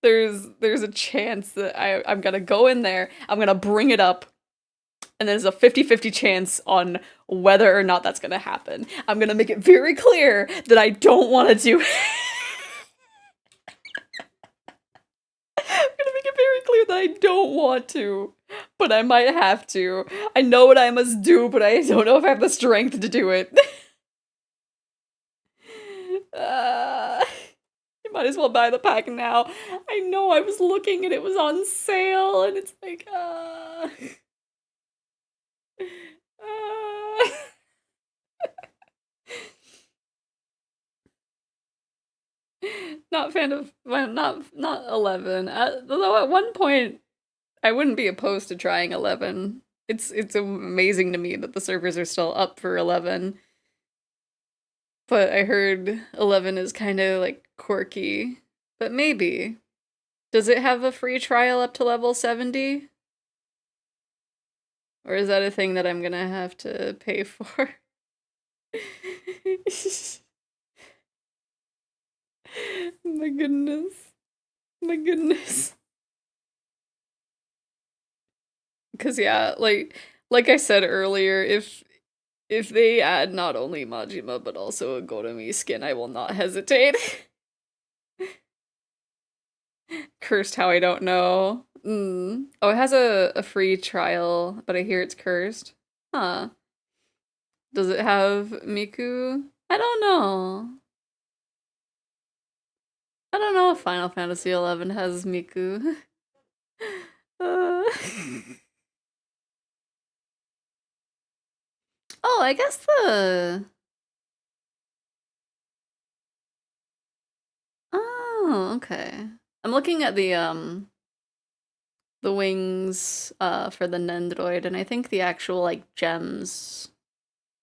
There's a chance that I'm gonna go in there, I'm gonna bring it up, and there's a 50-50 chance on whether or not that's gonna happen. I'm gonna make it very clear that I don't want to do I'm gonna make it very clear that I don't want to, but I might have to. I know what I must do, but I don't know if I have the strength to do it. You might as well buy the pack now. I know, I was looking and it was on sale, and it's like, not fan of, well, not 11. Though at one point, I wouldn't be opposed to trying 11. It's amazing to me that the servers are still up for 11. But I heard 11 is kind of like quirky. But maybe. Does it have a free trial up to level 70? Or is that a thing that I'm gonna have to pay for? My goodness. My goodness. Because yeah, like I said earlier, if they add not only Majima but also a Gotomi skin, I will not hesitate. Cursed how I don't know. Oh, it has a free trial, but I hear it's cursed. Huh. Does it have Miku? I don't know. I don't know if Final Fantasy XI has Miku. Oh, I guess Oh, okay. I'm looking at the wings for the Nendroid, and I think the actual like gems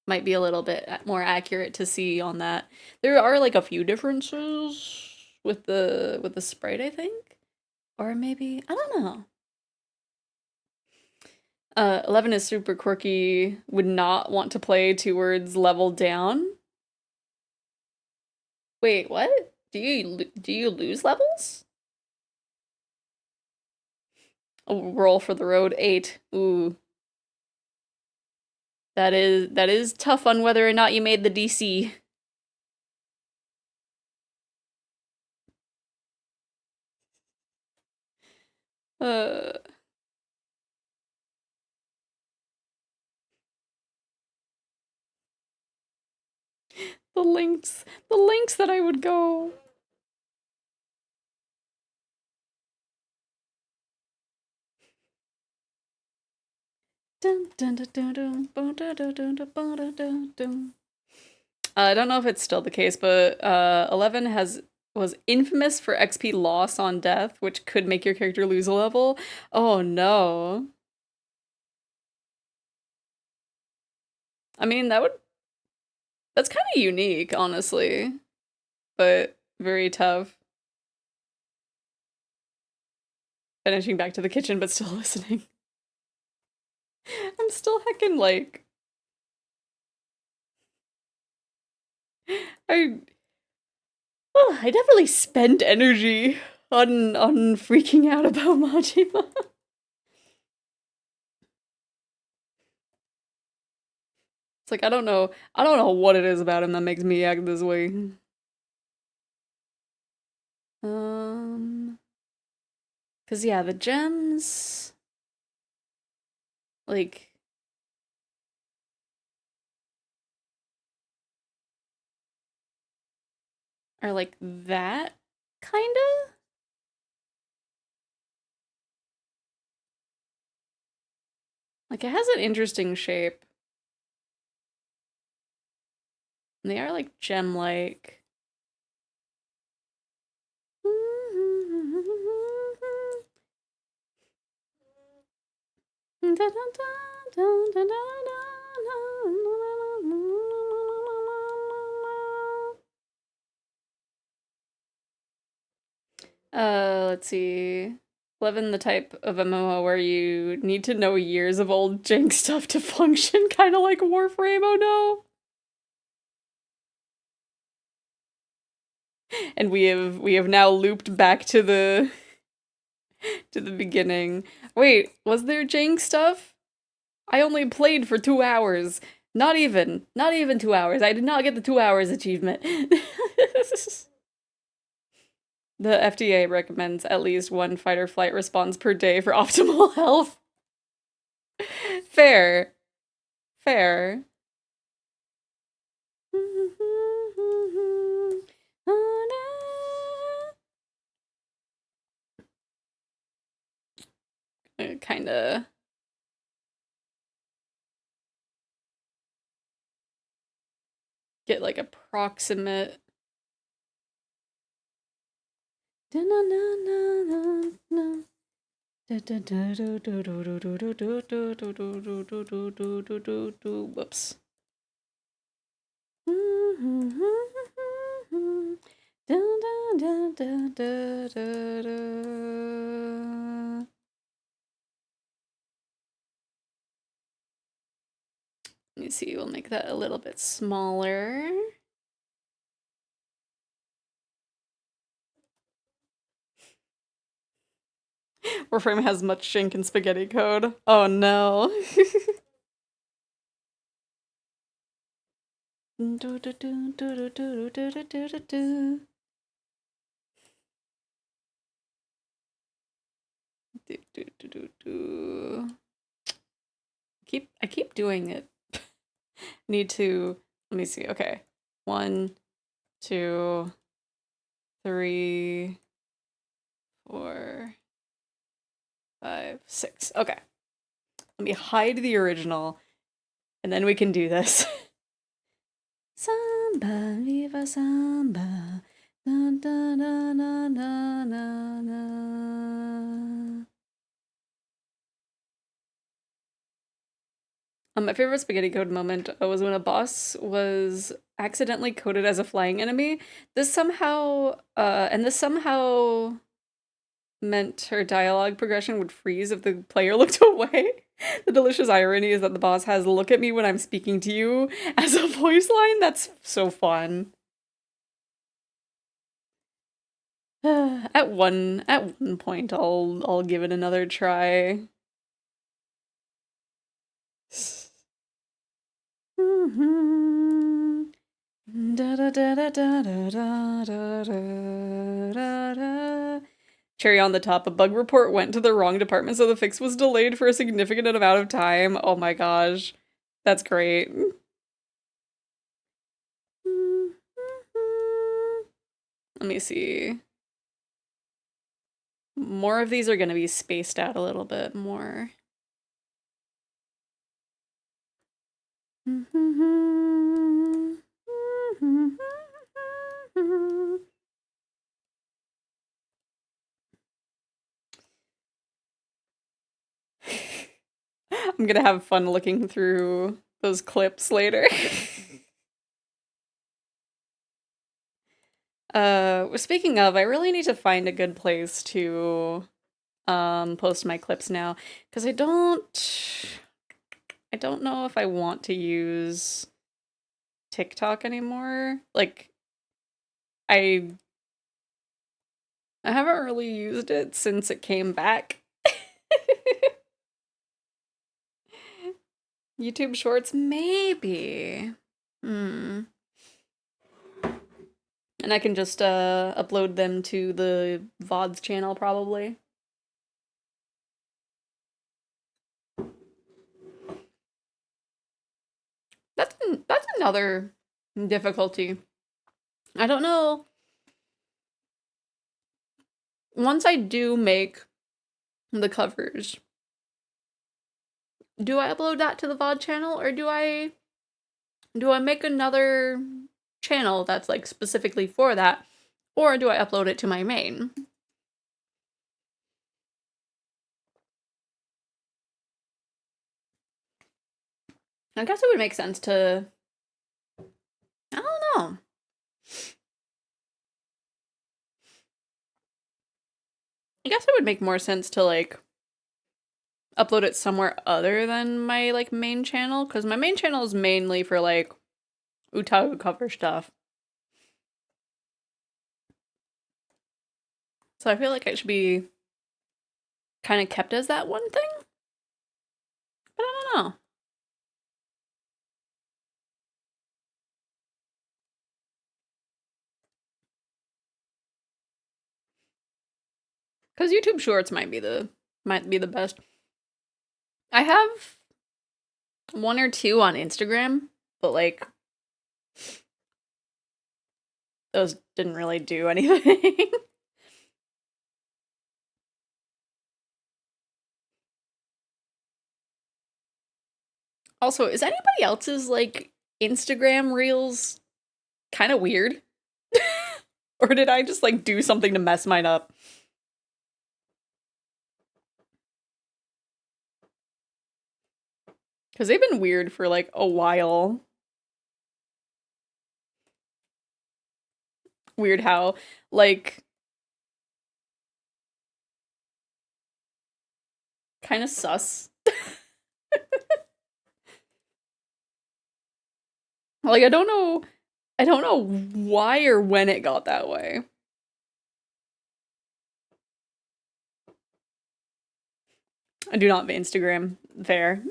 might be a little bit more accurate to see on that. There are like a few differences with the sprite, I think. Or maybe, I don't know. 11 is super quirky, would not want to play 2 words level down. Wait, what? Do you lose levels? Oh, roll for the road 8. Ooh. That is tough on whether or not you made the DC. Uh the links that I would go. I don't know if it's still the case, but 11 was infamous for XP loss on death, which could make your character lose a level. Oh no. I mean, that's kind of unique, honestly, but very tough. Finishing back to the kitchen, but still listening. I'm still heckin' like... I definitely spent energy on freaking out about Majima. It's like, I don't know what it is about him that makes me act this way. Cause yeah, the gems, like, are like that, kinda? Like, it has an interesting shape. And they are like gem-like. Let's see. 11, the type of MMO where you need to know years of old jank stuff to function, kind of like Warframe, oh no! And we have now looped back to the beginning. Wait, was there jank stuff? I only played for 2 hours. Not even 2 hours. I did not get the 2 hours achievement. The FDA recommends at least 1 fight or flight response per day for optimal health. Fair. Fair. Kinda get like approximate. Whoops. Let me see, we'll make that a little bit smaller. Warframe has much shank and spaghetti code. Oh no. I keep doing it. Need to, let me see. Okay. 1, 2, 3, 4, 5, 6. Okay. Let me hide the original, and then we can do this. Samba, viva samba. Da, da, da, da, da, da, da. My favorite spaghetti code moment was when a boss was accidentally coded as a flying enemy. This somehow meant her dialogue progression would freeze if the player looked away. The delicious irony is that the boss has "look at me when I'm speaking to you" as a voice line. That's so fun. At one point I'll give it another try. Cherry on the top, a bug report went to the wrong department, so the fix was delayed for a significant amount of time. Oh my gosh. That's great. Let me see. More of these are going to be spaced out a little bit more. I'm gonna have fun looking through those clips later. Speaking of, I really need to find a good place to post my clips now, because I don't know if I want to use TikTok anymore. Like, I haven't really used it since it came back. YouTube Shorts, maybe. And I can just upload them to the VODs channel, probably. That's another difficulty. I don't know. Once I do make the covers, do I upload that to the VOD channel, or do I make another channel that's like specifically for that, or do I upload it to my main? I guess it would make sense to, I don't know. I guess it would make more sense to like upload it somewhere other than my like main channel, because my main channel is mainly for like otaku cover stuff. So I feel like it should be kind of kept as that one thing. But I don't know. Because YouTube Shorts might be the best. I have one or two on Instagram, but like those didn't really do anything. Also, is anybody else's like Instagram reels kind of weird? Or did I just like do something to mess mine up? Because they've been weird for like a while. Weird how, like, kind of sus. Like, I don't know why or when it got that way. I do not have Instagram. Fair.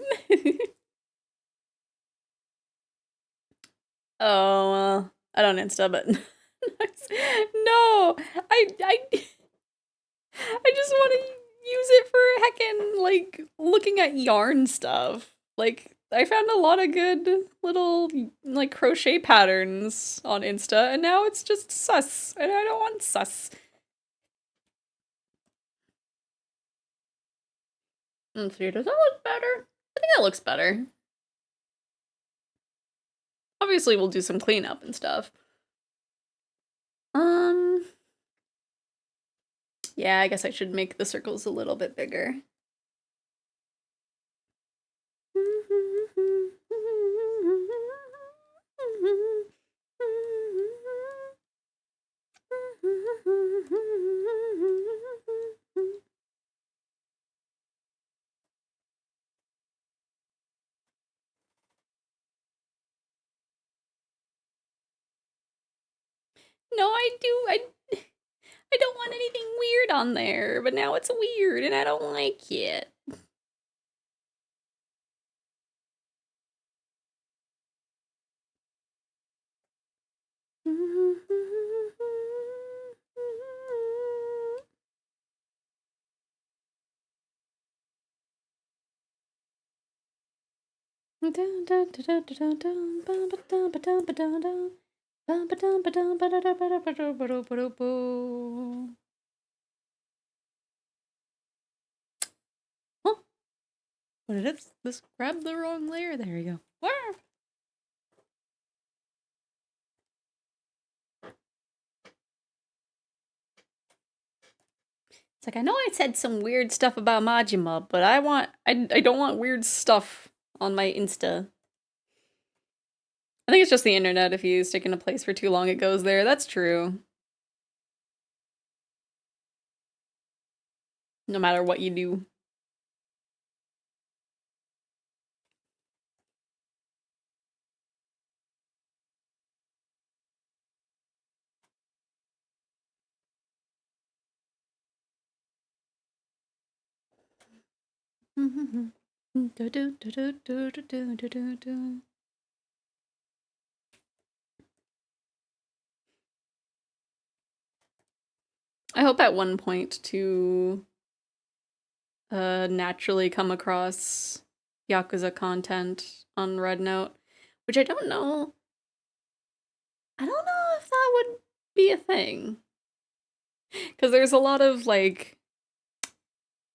Oh, I don't Insta, but no, I just want to use it for heckin' like looking at yarn stuff. Like I found a lot of good little like crochet patterns on Insta, and now it's just sus, and I don't want sus. Let's see, does that look better? I think that looks better. Obviously, we'll do some cleanup and stuff. Yeah, I guess I should make the circles a little bit bigger. No, I don't want anything weird on there, but now it's weird and I don't like it. Huh? What did it? This grabbed the wrong layer. There you go. Where? It's like, I know I said some weird stuff about Majima, but I don't want weird stuff on my Insta. I think it's just the internet. If you stick in a place for too long, it goes there. That's true. No matter what you do. I hope at one point to naturally come across Yakuza content on Red Note, which I don't know. I don't know if that would be a thing. Because there's a lot of, like,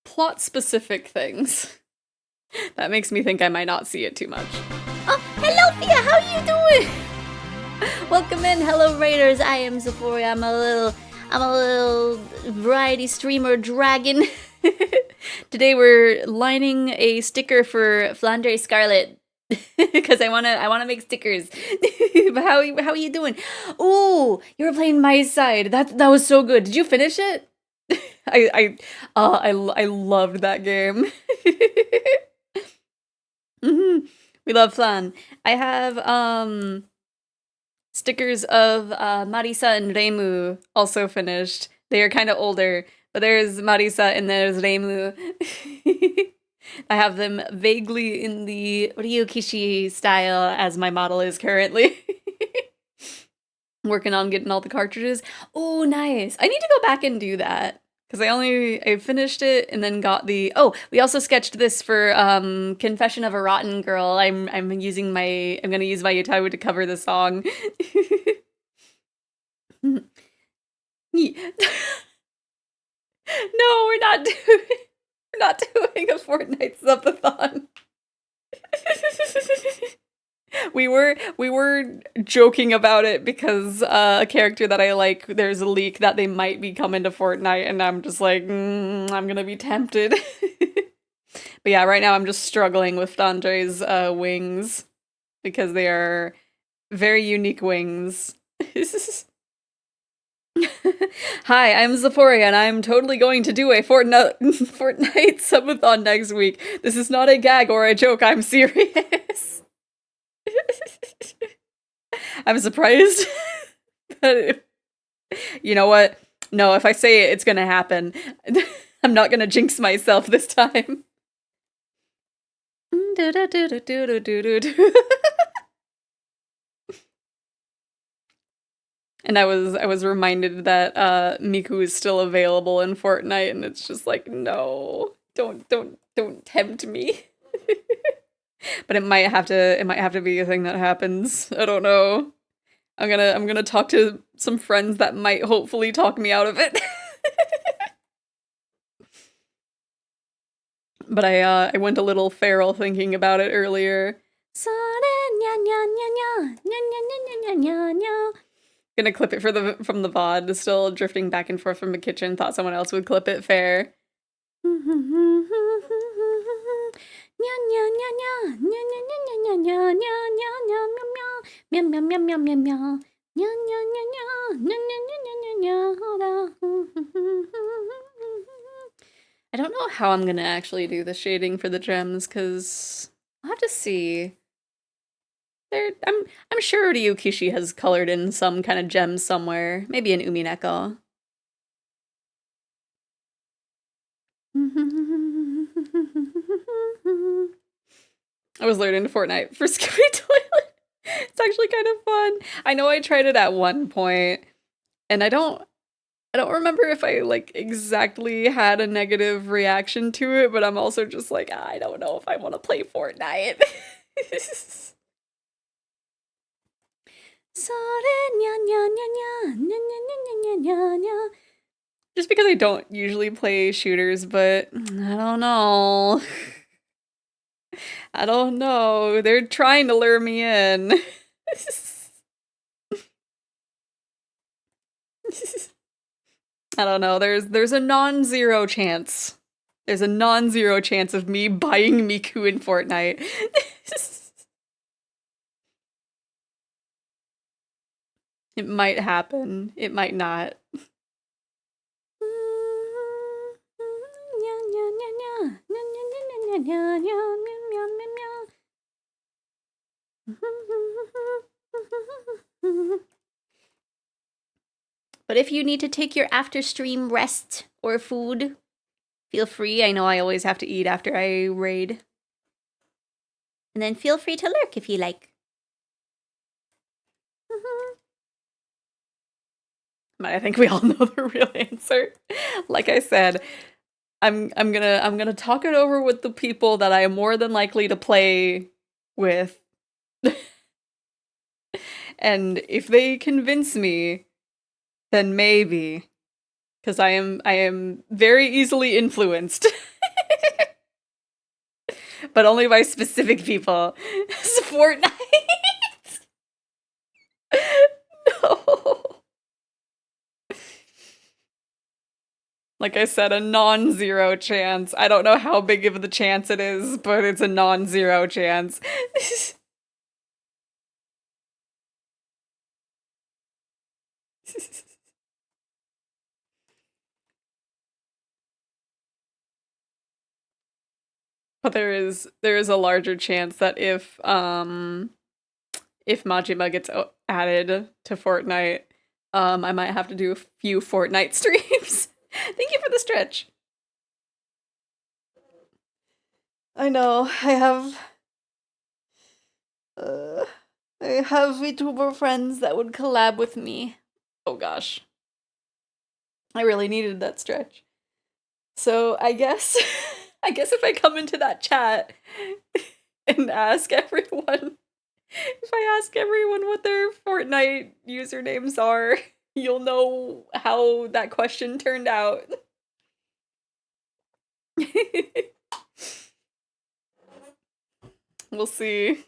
plot-specific things. That makes me think I might not see it too much. Oh, hello, Thea. How you doing? Welcome in, hello Raiders. I am Xephoria. I'm a little variety streamer dragon. Today we're lining a sticker for Flandre Scarlet because I wanna make stickers. But how are you doing? Ooh, you were playing my side. That was so good. Did you finish it? I loved that game. We love flan. I have stickers of Marisa and Reimu also finished. They are kind of older, but there's Marisa and there's Reimu. I have them vaguely in the Ryukishi style as my model is currently. Working on getting all the cartridges. Oh, nice. I need to go back and do that. Because I finished it and then got the we also sketched this for Confession of a Rotten Girl. I'm gonna use my Yutaru to cover the song. No, we're not doing a Fortnite subathon. We were joking about it because a character that I like, there's a leak that they might be coming to Fortnite, and I'm just like, I'm gonna be tempted. But yeah, right now I'm just struggling with Andre's wings because they are very unique wings. Hi, I'm Xephoria, and I'm totally going to do a Fortnite subathon next week. This is not a gag or a joke, I'm serious. I'm surprised. But you know what? No, if I say it, it's gonna happen. I'm not gonna jinx myself this time. And I was reminded that Miku is still available in Fortnite, and it's just like, no, don't tempt me. But it might have to be a thing that happens. I don't know. I'm gonna talk to some friends that might hopefully talk me out of it. But I went a little feral thinking about it earlier. Gonna clip it from the VOD, still drifting back and forth from the kitchen, thought someone else would clip it, fair. I don't know how I'm gonna actually do the shading for the gems, because I'll have to see. I'm sure Ryukishi has colored in some kind of gems somewhere. Maybe in Umineko. I was learning Fortnite for Scooby Toilet. It's actually kind of fun. I know I tried it at one point, and I don't remember if I like exactly had a negative reaction to it, but I'm also just like, I don't know if I want to play Fortnite. Just because I don't usually play shooters, but I don't know. I don't know. They're trying to lure me in. I don't know. There's a non-zero chance. There's a non-zero chance of me buying Miku in Fortnite. It might happen. It might not. But if you need to take your after-stream rest or food, feel free. I know I always have to eat after I raid. And then feel free to lurk if you like. But I think we all know the real answer. Like I said, I'm gonna talk it over with the people that I am more than likely to play with. And if they convince me, then maybe. Because I am very easily influenced. But only by specific people. Fortnite. No. Like I said, a non-zero chance. I don't know how big of the chance it is, but it's a non-zero chance. But there is a larger chance that if Majima gets added to Fortnite, I might have to do a few Fortnite streams. Thank you for the stretch. I know, I have VTuber friends that would collab with me. Oh gosh. I really needed that stretch. So I guess I guess if I come into that chat and ask everyone if I ask everyone what their Fortnite usernames are, you'll know how that question turned out. We'll see.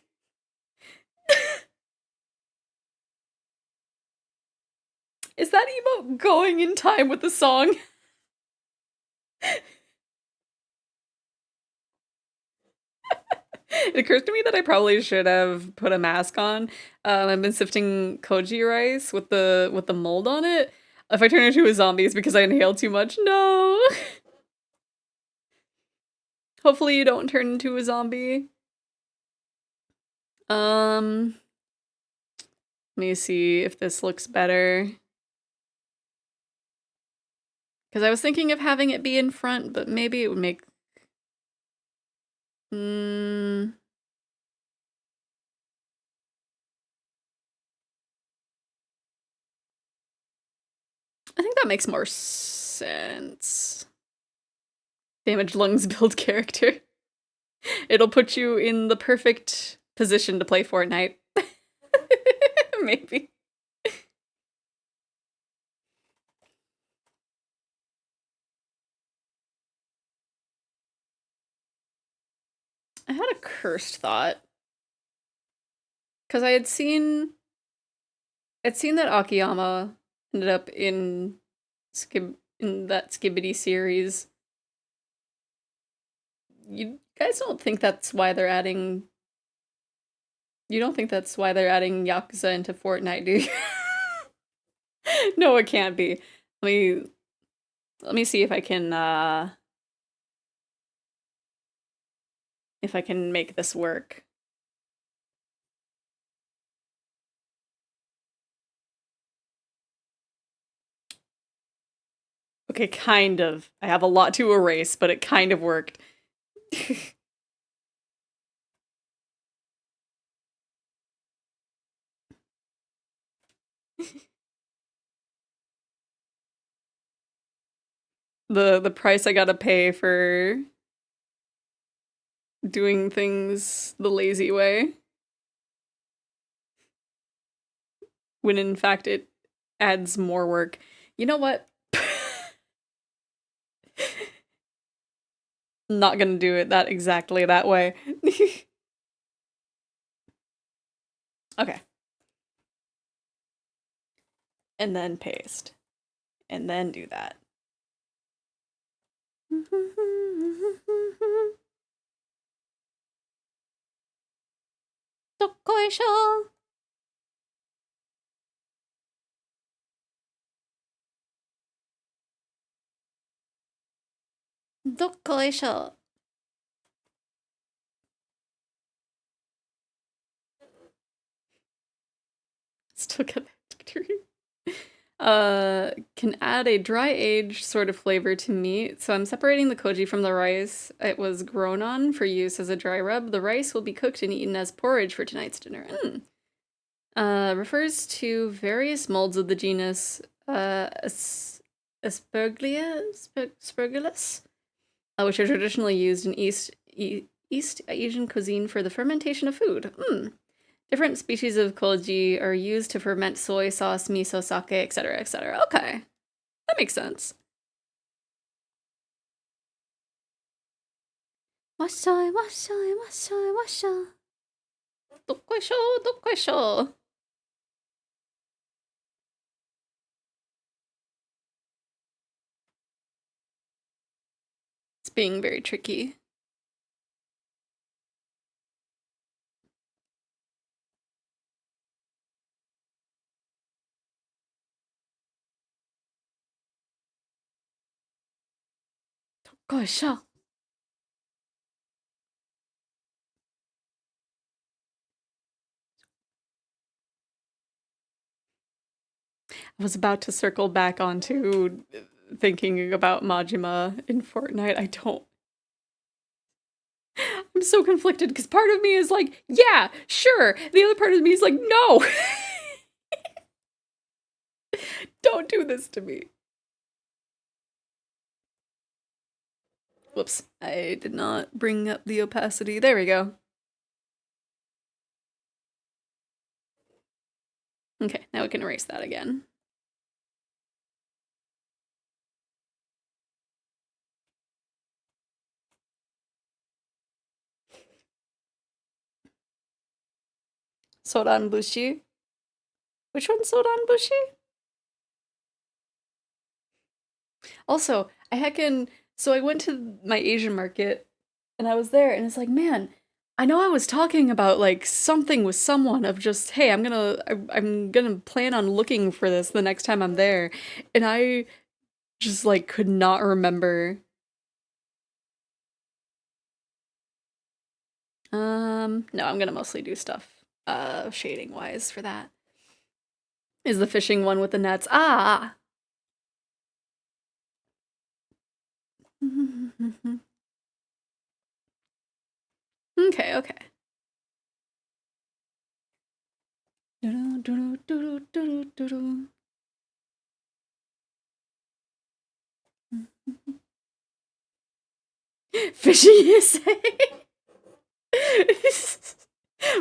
Is that emote going in time with the song? It occurs to me that I probably should have put a mask on. I've been sifting koji rice with the mold on it. If I turn into a zombie, it's because I inhaled too much. No. Hopefully you don't turn into a zombie. Let me see if this looks better. Because I was thinking of having it be in front, but maybe it would make... I think that makes more sense. Damaged lungs build character. It'll put you in the perfect position to play Fortnite. Maybe. I had a cursed thought. Because I'd seen that Akiyama ended up in that Skibbity series. You guys don't think that's why they're adding... You don't think that's why they're adding Yakuza into Fortnite, do you? No, it can't be. Let me see if I can make this work. Okay, kind of. I have a lot to erase, but it kind of worked. The price I gotta pay for doing things the lazy way. When in fact it adds more work. You know what? Not gonna do it that exactly that way. Okay. And then paste. And then do that. Dokkoisho. Dokkoisho. Still got that victory. Can add a dry aged sort of flavor to meat. So I'm separating the koji from the rice it was grown on for use as a dry rub. The rice will be cooked and eaten as porridge for tonight's dinner. Refers to various molds of the genus Aspergillus, which are traditionally used in East Asian cuisine for the fermentation of food. Different species of koji are used to ferment soy sauce, miso, sake, etc., etc. Okay. That makes sense. Washai, washai, washai, washai. Dokkoisho, dokkoisho. It's being very tricky. Dokkoisho. was about to circle back onto thinking about Majima in Fortnite. I don't. I'm so conflicted because part of me is like, yeah, sure. The other part of me is like, no. Don't do this to me. Whoops. I did not bring up the opacity. There we go. Okay, now we can erase that again. Sodan Bushi? Which one's Sodan Bushi? Also, so I went to my Asian market and I was there and it's like, man, I know I was talking about like something with someone of just, hey, I'm gonna plan on looking for this the next time I'm there. And I just like could not remember. No, I'm gonna mostly do stuff shading wise for that. Is the fishing one with the nets. Ah. Okay, okay. Fishing USA.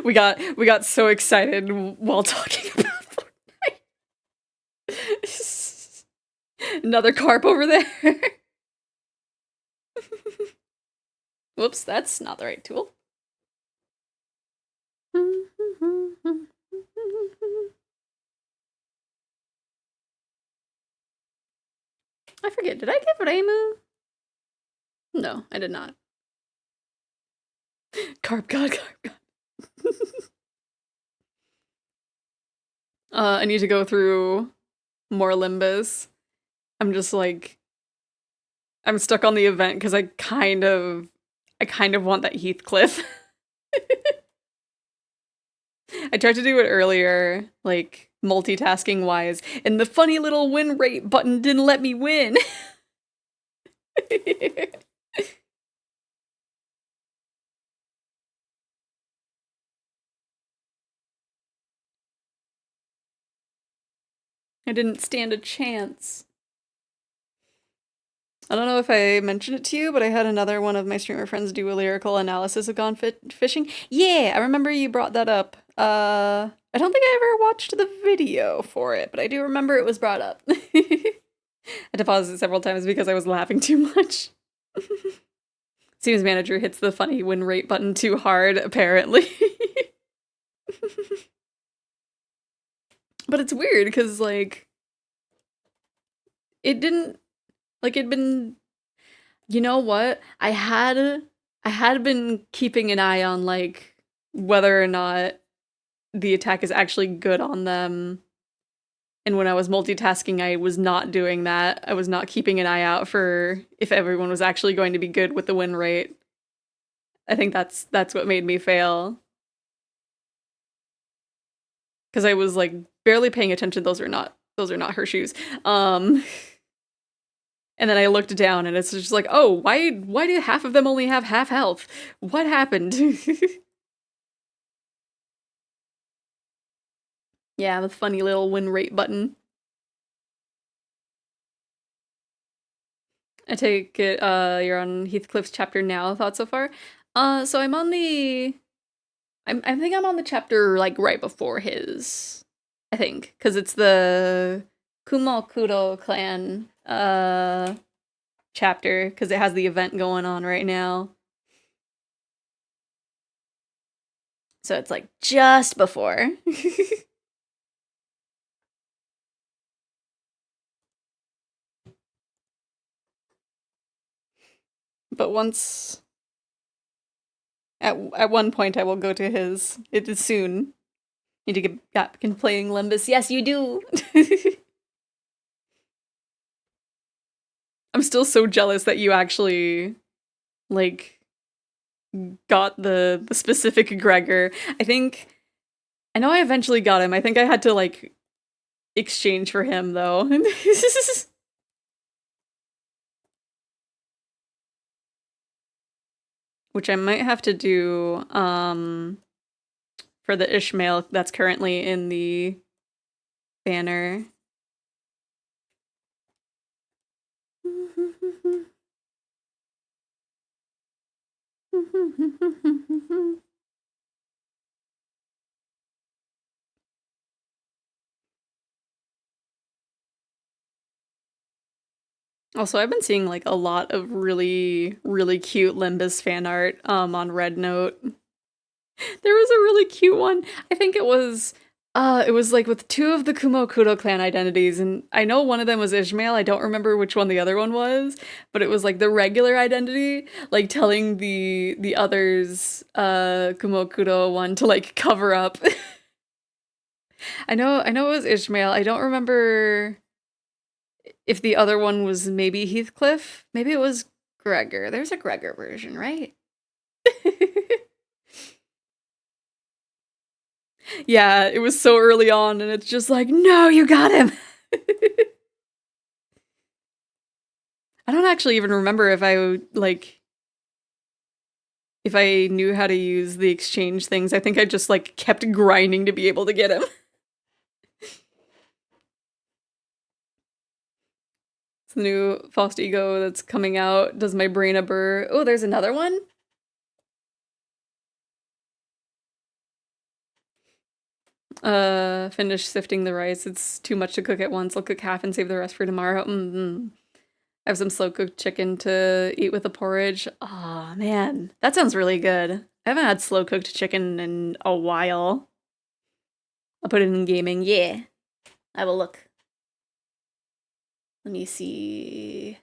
we got so excited while talking about Fortnite. Another carp over there. Whoops, that's not the right tool. I forget, did I give Reimu? No, I did not. Carp god, carp god. I need to go through more Limbus. I'm just like, I'm stuck on the event because I kind of want that Heathcliff. I tried to do it earlier, like multitasking wise, and the funny little win rate button didn't let me win. I didn't stand a chance. I don't know if I mentioned it to you, but I had another one of my streamer friends do a lyrical analysis of Gone Fishing. Yeah, I remember you brought that up. I don't think I ever watched the video for it, but I do remember it was brought up. I had to pause it several times because I was laughing too much. Seems manager hits the funny win rate button too hard, apparently. But it's weird because, like, it didn't, like, it'd been, you know what? I had been keeping an eye on, like, whether or not the attack is actually good on them. And when I was multitasking, I was not doing that. I was not keeping an eye out for if everyone was actually going to be good with the win rate. I think that's what made me fail. Because I was like barely paying attention. Those are not her shoes. And then I looked down and it's just like, oh, why do half of them only have half health? What happened? Yeah, the funny little win rate button. I take it you're on Heathcliff's chapter now. Thoughts so far? So I'm on the I think I'm on the chapter like right before his. I think cuz it's the Kumokuro clan chapter cuz it has the event going on right now. So it's like just before. But once at one point I will go to his. It is soon. Need to get back in playing Limbus. Yes, you do. I'm still so jealous that you actually like got the specific Gregor. I know I eventually got him. I think I had to like exchange for him, though. Which I might have to do, for the Ishmael that's currently in the banner. Also, I've been seeing like a lot of really, really cute Limbus fan art on Red Note. There was a really cute one. I think it was like with two of the Kumo-Kudo clan identities, and I know one of them was Ishmael. I don't remember which one the other one was, but it was like the regular identity, like telling the others Kumo-Kudo one to like cover up. I know it was Ishmael. I don't remember if the other one was maybe Heathcliff. Maybe it was Gregor. There's a Gregor version, right? Yeah, it was so early on, and it's just like, no, you got him! I don't actually even remember if if I knew how to use the exchange things. I think I just, like, kept grinding to be able to get him. It's the new Faust Ego that's coming out. Does my brain a burr? Oh, there's another one? Finish sifting the rice. It's too much to cook at once. I'll cook half and save the rest for tomorrow. I have some slow-cooked chicken to eat with the porridge. Aw, man. That sounds really good. I haven't had slow-cooked chicken in a while. I'll put it in gaming. Yeah. I will look. Let me see.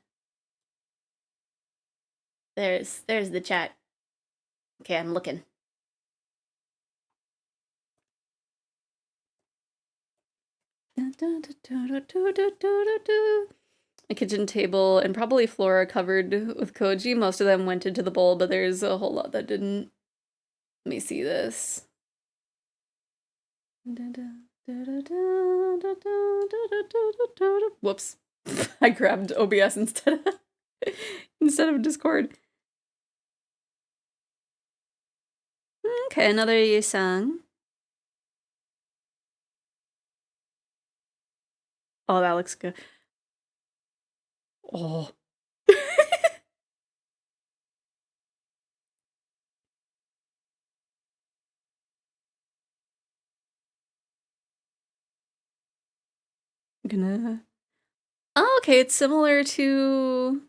There's the chat. Okay, I'm looking. A kitchen table and probably floor covered with koji. Most of them went into the bowl, but there's a whole lot that didn't. Let me see this. Whoops. I grabbed OBS instead of Discord. Okay, another Yusung. Oh, that looks good. Oh. I'm gonna... Oh, okay, it's similar to...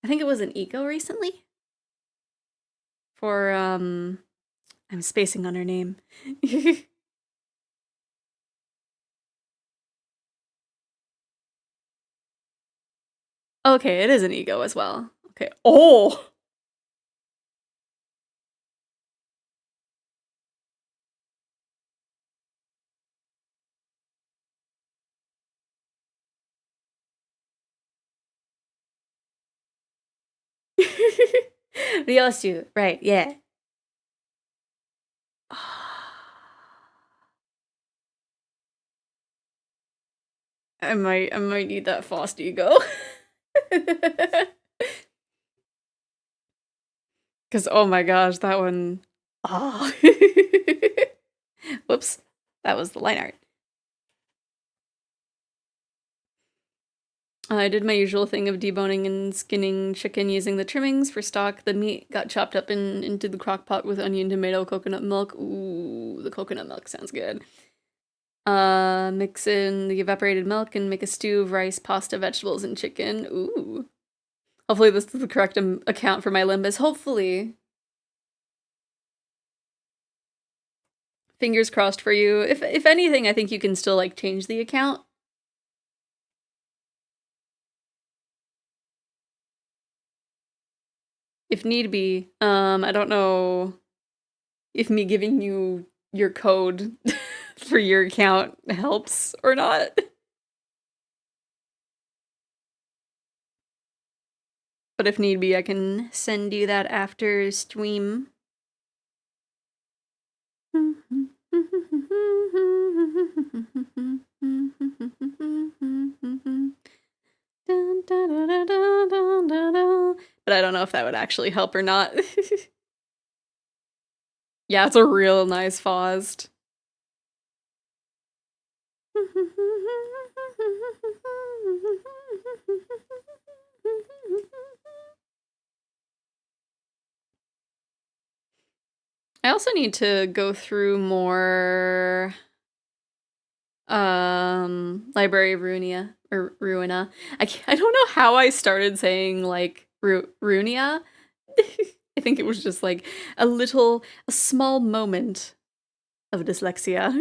I think it was an eco recently? For, I'm spacing on her name. Okay, it is an ego as well. Okay. Oh! Ryosu, right, yeah. I might need that Faust ego. Cause oh my gosh, that one. Ah. Whoops. That was the line art. I did my usual thing of deboning and skinning chicken using the trimmings for stock. The meat got chopped up into the crock pot with onion, tomato, coconut milk. Ooh, the coconut milk sounds good. Mix in the evaporated milk and make a stew of rice, pasta, vegetables, and chicken. Ooh. Hopefully this is the correct account for my Limbus. Hopefully. Fingers crossed for you. If anything, I think you can still, like, change the account. If need be. I don't know if me giving you your code for your account helps or not. But if need be, I can send you that after stream. But I don't know if that would actually help or not. Yeah, it's a real nice Faust. I also need to go through more Library of Runia or Ruina. I don't know how I started saying like Runia. I think it was just like a small moment of dyslexia.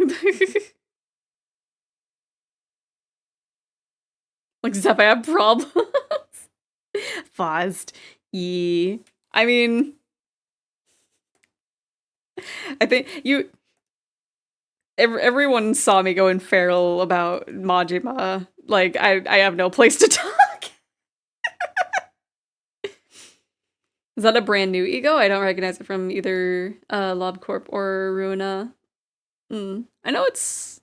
Like Zeph, I have problems. Faust. Yee. I mean, I think everyone saw me going feral about Majima. Like, I have no place to talk. Is that a brand new ego? I don't recognize it from either LobCorp or Ruina. I know it's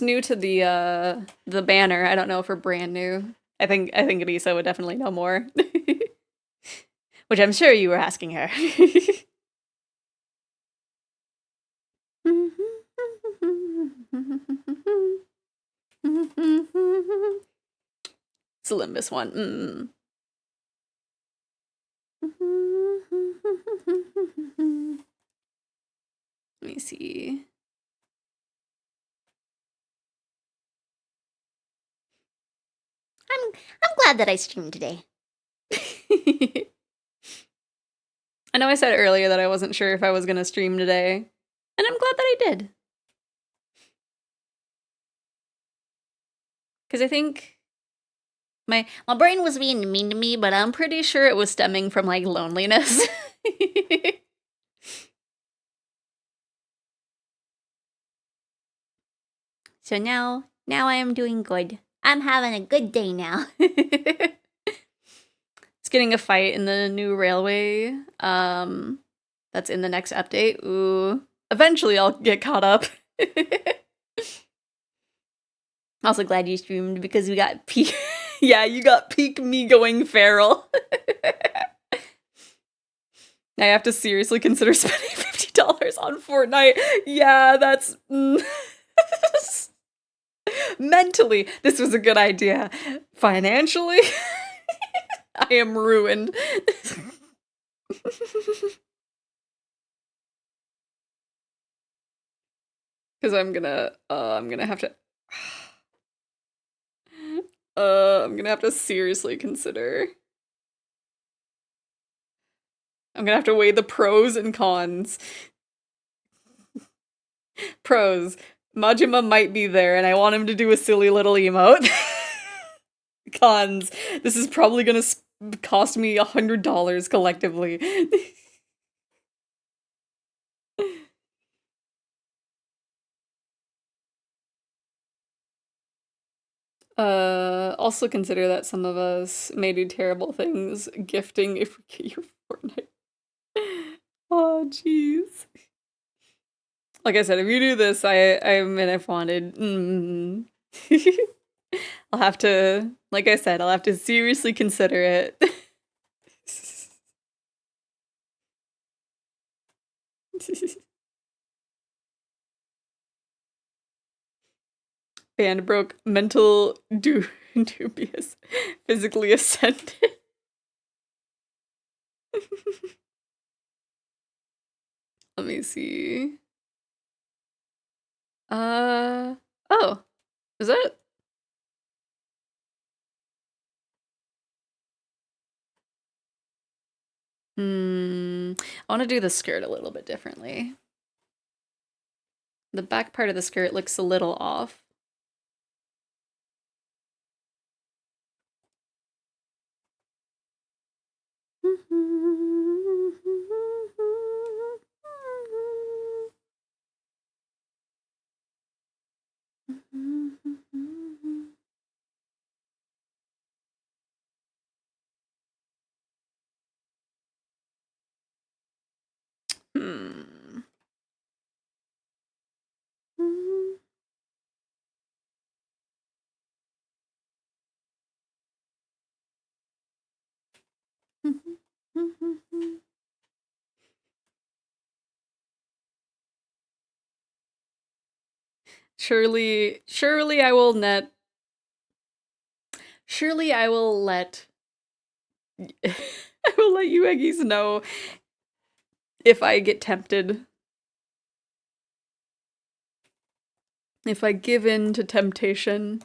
new to the banner. I don't know if we're brand new. I think Elisa would definitely know more. Which I'm sure you were asking her. It's a Limbus one. Let me see. I'm glad that I streamed today. I know I said earlier that I wasn't sure if I was gonna stream today, and I'm glad that I did. Because I think my brain was being mean to me, but I'm pretty sure it was stemming from like loneliness. So now I am doing good. I'm having a good day now. It's getting a fight in the new railway. That's in the next update. Ooh. Eventually I'll get caught up. Also glad you streamed because we got peak. Yeah, you got peak me going feral. Now I have to seriously consider spending $50 on Fortnite. Yeah, that's mentally, this was a good idea. Financially, I am ruined. Because I'm gonna have to I'm gonna have to seriously consider. I'm gonna have to weigh the pros and cons. Pros. Majima might be there and I want him to do a silly little emote. Cons. This is probably gonna cost me $100 collectively. Also consider that some of us may do terrible things gifting if we get your Fortnite. Oh, jeez. Like I said, if you do this, I'm in if wanted. I'll have to, like I said, I'll have to seriously consider it. Band broke, mental dubious, physically ascended. Let me see. Oh, is that? I want to do the skirt a little bit differently. The back part of the skirt looks a little off. Surely I will Surely I will let I will let you Eggies know if I get tempted. If I give in to temptation.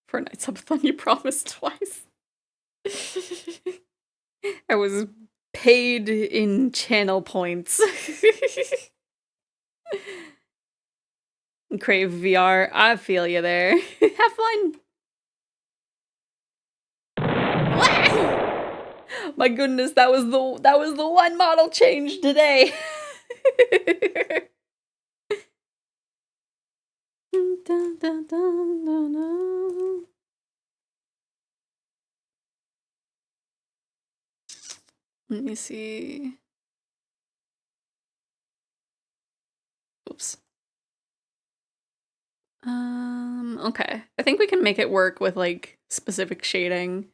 For a Night Subathon, you promised twice. I was paid in channel points. Crave VR, I feel you there. Have fun. My goodness, that was the one model change today. Let me see. Oops. Okay. I think we can make it work with like specific shading.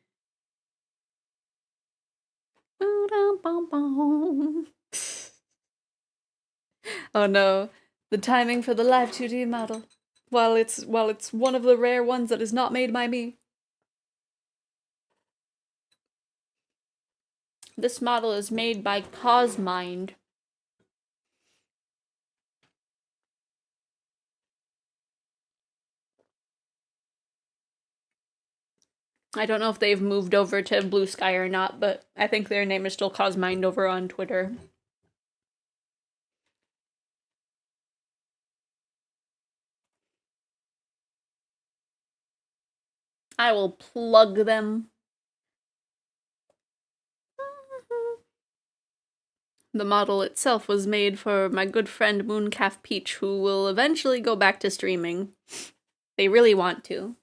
Oh no, the timing for the live 2D model. While it's one of the rare ones that is not made by me. This model is made by Cosmind. I don't know if they've moved over to Blue Sky or not, but I think their name is still Cosmind over on Twitter. I will plug them. The model itself was made for my good friend Mooncalf Peach, who will eventually go back to streaming. They really want to.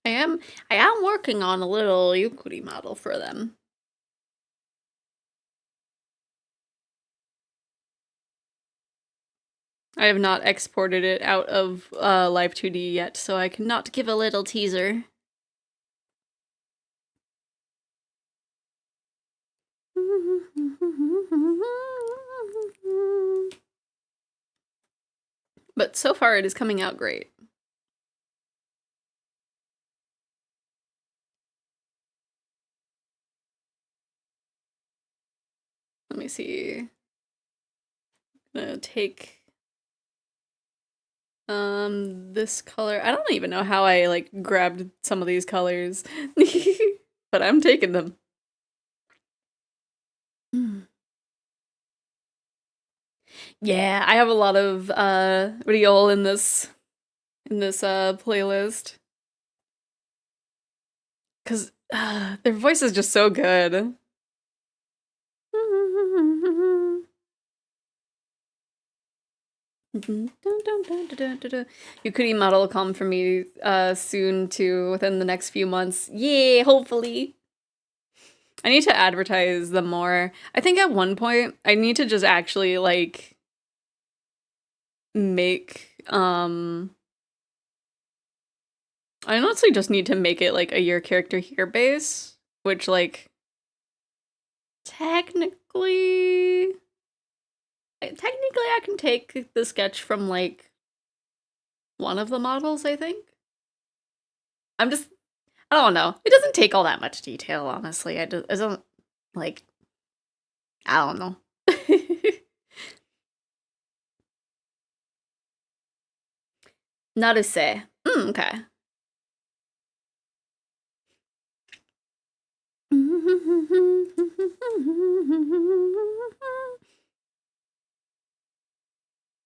I am working on a little Yukuri model for them. I have not exported it out of Live 2D yet, so I cannot give a little teaser. But so far it is coming out great. Let me see. I'm gonna take this color. I don't even know how I like grabbed some of these colors. But I'm taking them. Yeah, I have a lot of Riol in this playlist. Cause their voice is just so good. Yukuri model will come for me soon too, within the next few months. Yay, hopefully. I need to advertise them more. I think at one point I need to just actually like make I honestly just need to make it like a your character here base, which like technically I can take the sketch from like one of the models, I think. I don't know. It doesn't take all that much detail, honestly. I don't like, I don't know. Naruse. Okay.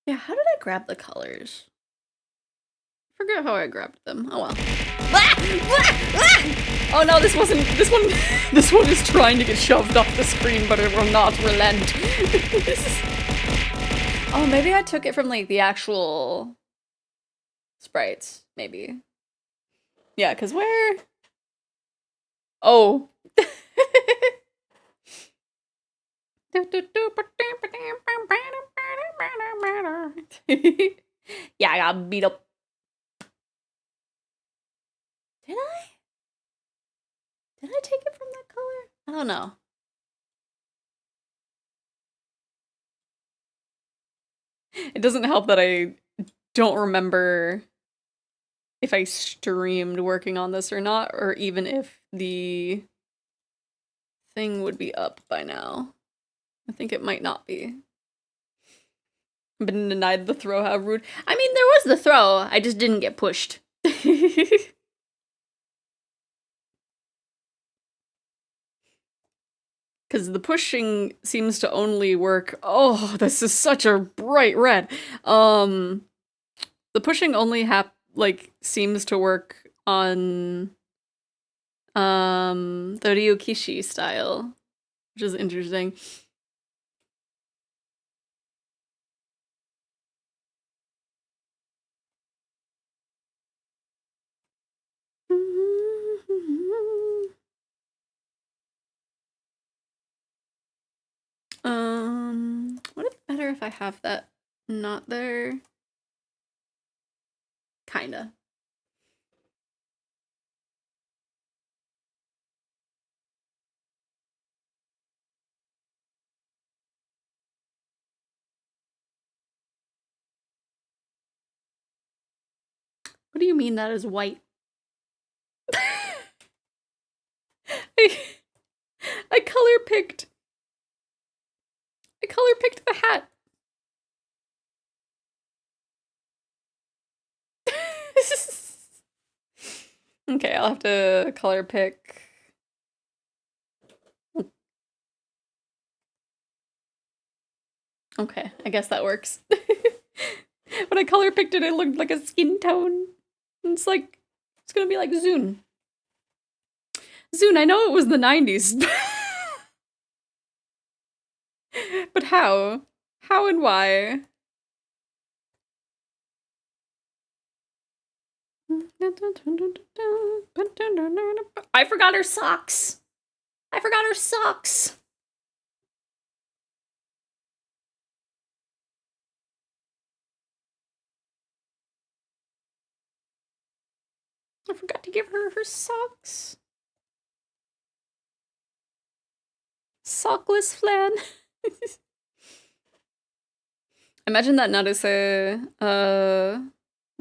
Yeah, how did I grab the colors? I forget how I grabbed them. Oh well. Oh no, this one is trying to get shoved off the screen, but it will not relent. Oh, maybe I took it from like the actual sprites, maybe. Yeah, because where? Oh. Yeah, I got beat up. Did I? Did I take it from that color? I don't know. It doesn't help that I don't remember if I streamed working on this or not, or even if the thing would be up by now. I think it might not be. Been denied the throw, how rude. I mean, there was the throw, I just didn't get pushed. Because the pushing seems to only work. Oh, this is such a bright red. The pushing only seems to work on the Ryukishi style, which is interesting. Would it be better if I have that not there? Kinda. What do you mean that is white? I color picked. I color picked the hat. Okay, I'll have to color pick. Okay, I guess that works. When I color picked it, it looked like a skin tone. It's like, it's gonna be like Zune. Zune, I know it was the 90s. But how? How and why? I forgot her socks. I forgot her socks. I forgot to give her her socks. Sockless flan. Imagine that Naruse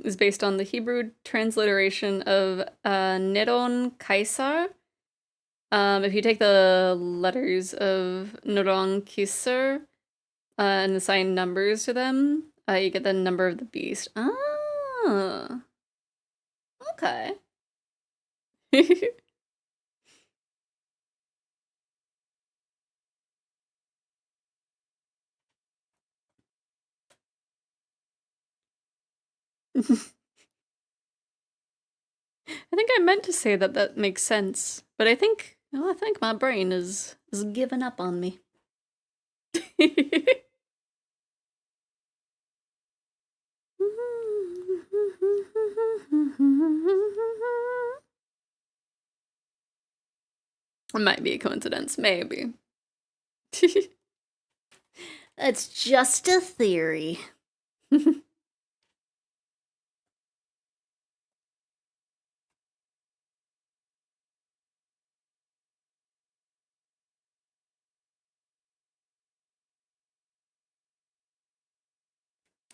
is based on the Hebrew transliteration of Neron Kaisar. If you take the letters of Neron Kisar and assign numbers to them, you get the number of the beast. Ah, okay. I think I meant to say that that makes sense, but I think my brain is giving up on me. It might be a coincidence, maybe. It's just a theory.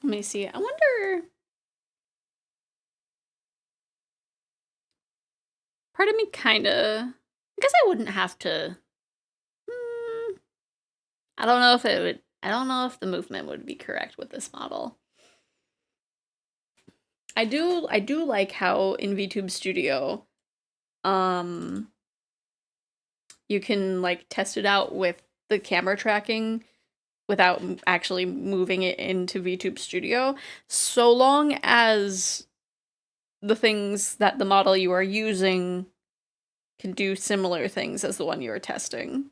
Let me see. I wonder. Part of me kinda. I guess I wouldn't have to. I don't know if it would. I don't know if the movement would be correct with this model. I do like how in VTube Studio, you can like test it out with the camera tracking without actually moving it into VTube Studio, so long as the things that the model you are using can do similar things as the one you are testing.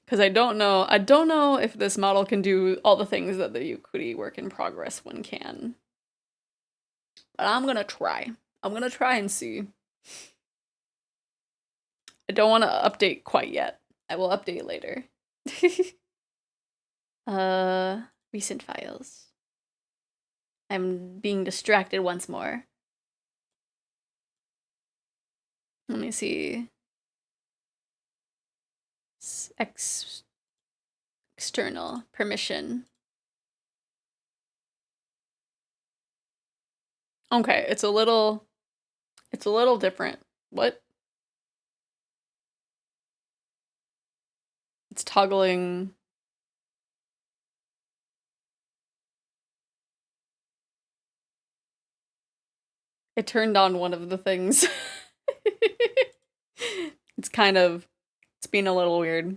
Because I don't know if this model can do all the things that the Yukuri work in progress one can. but I'm gonna try. I'm gonna try and see. I don't want to update quite yet. I will update later. Recent files. I'm being distracted once more. Let me see. External permission. Okay, it's a little different. What? It's toggling. It turned on one of the things. It's been a little weird.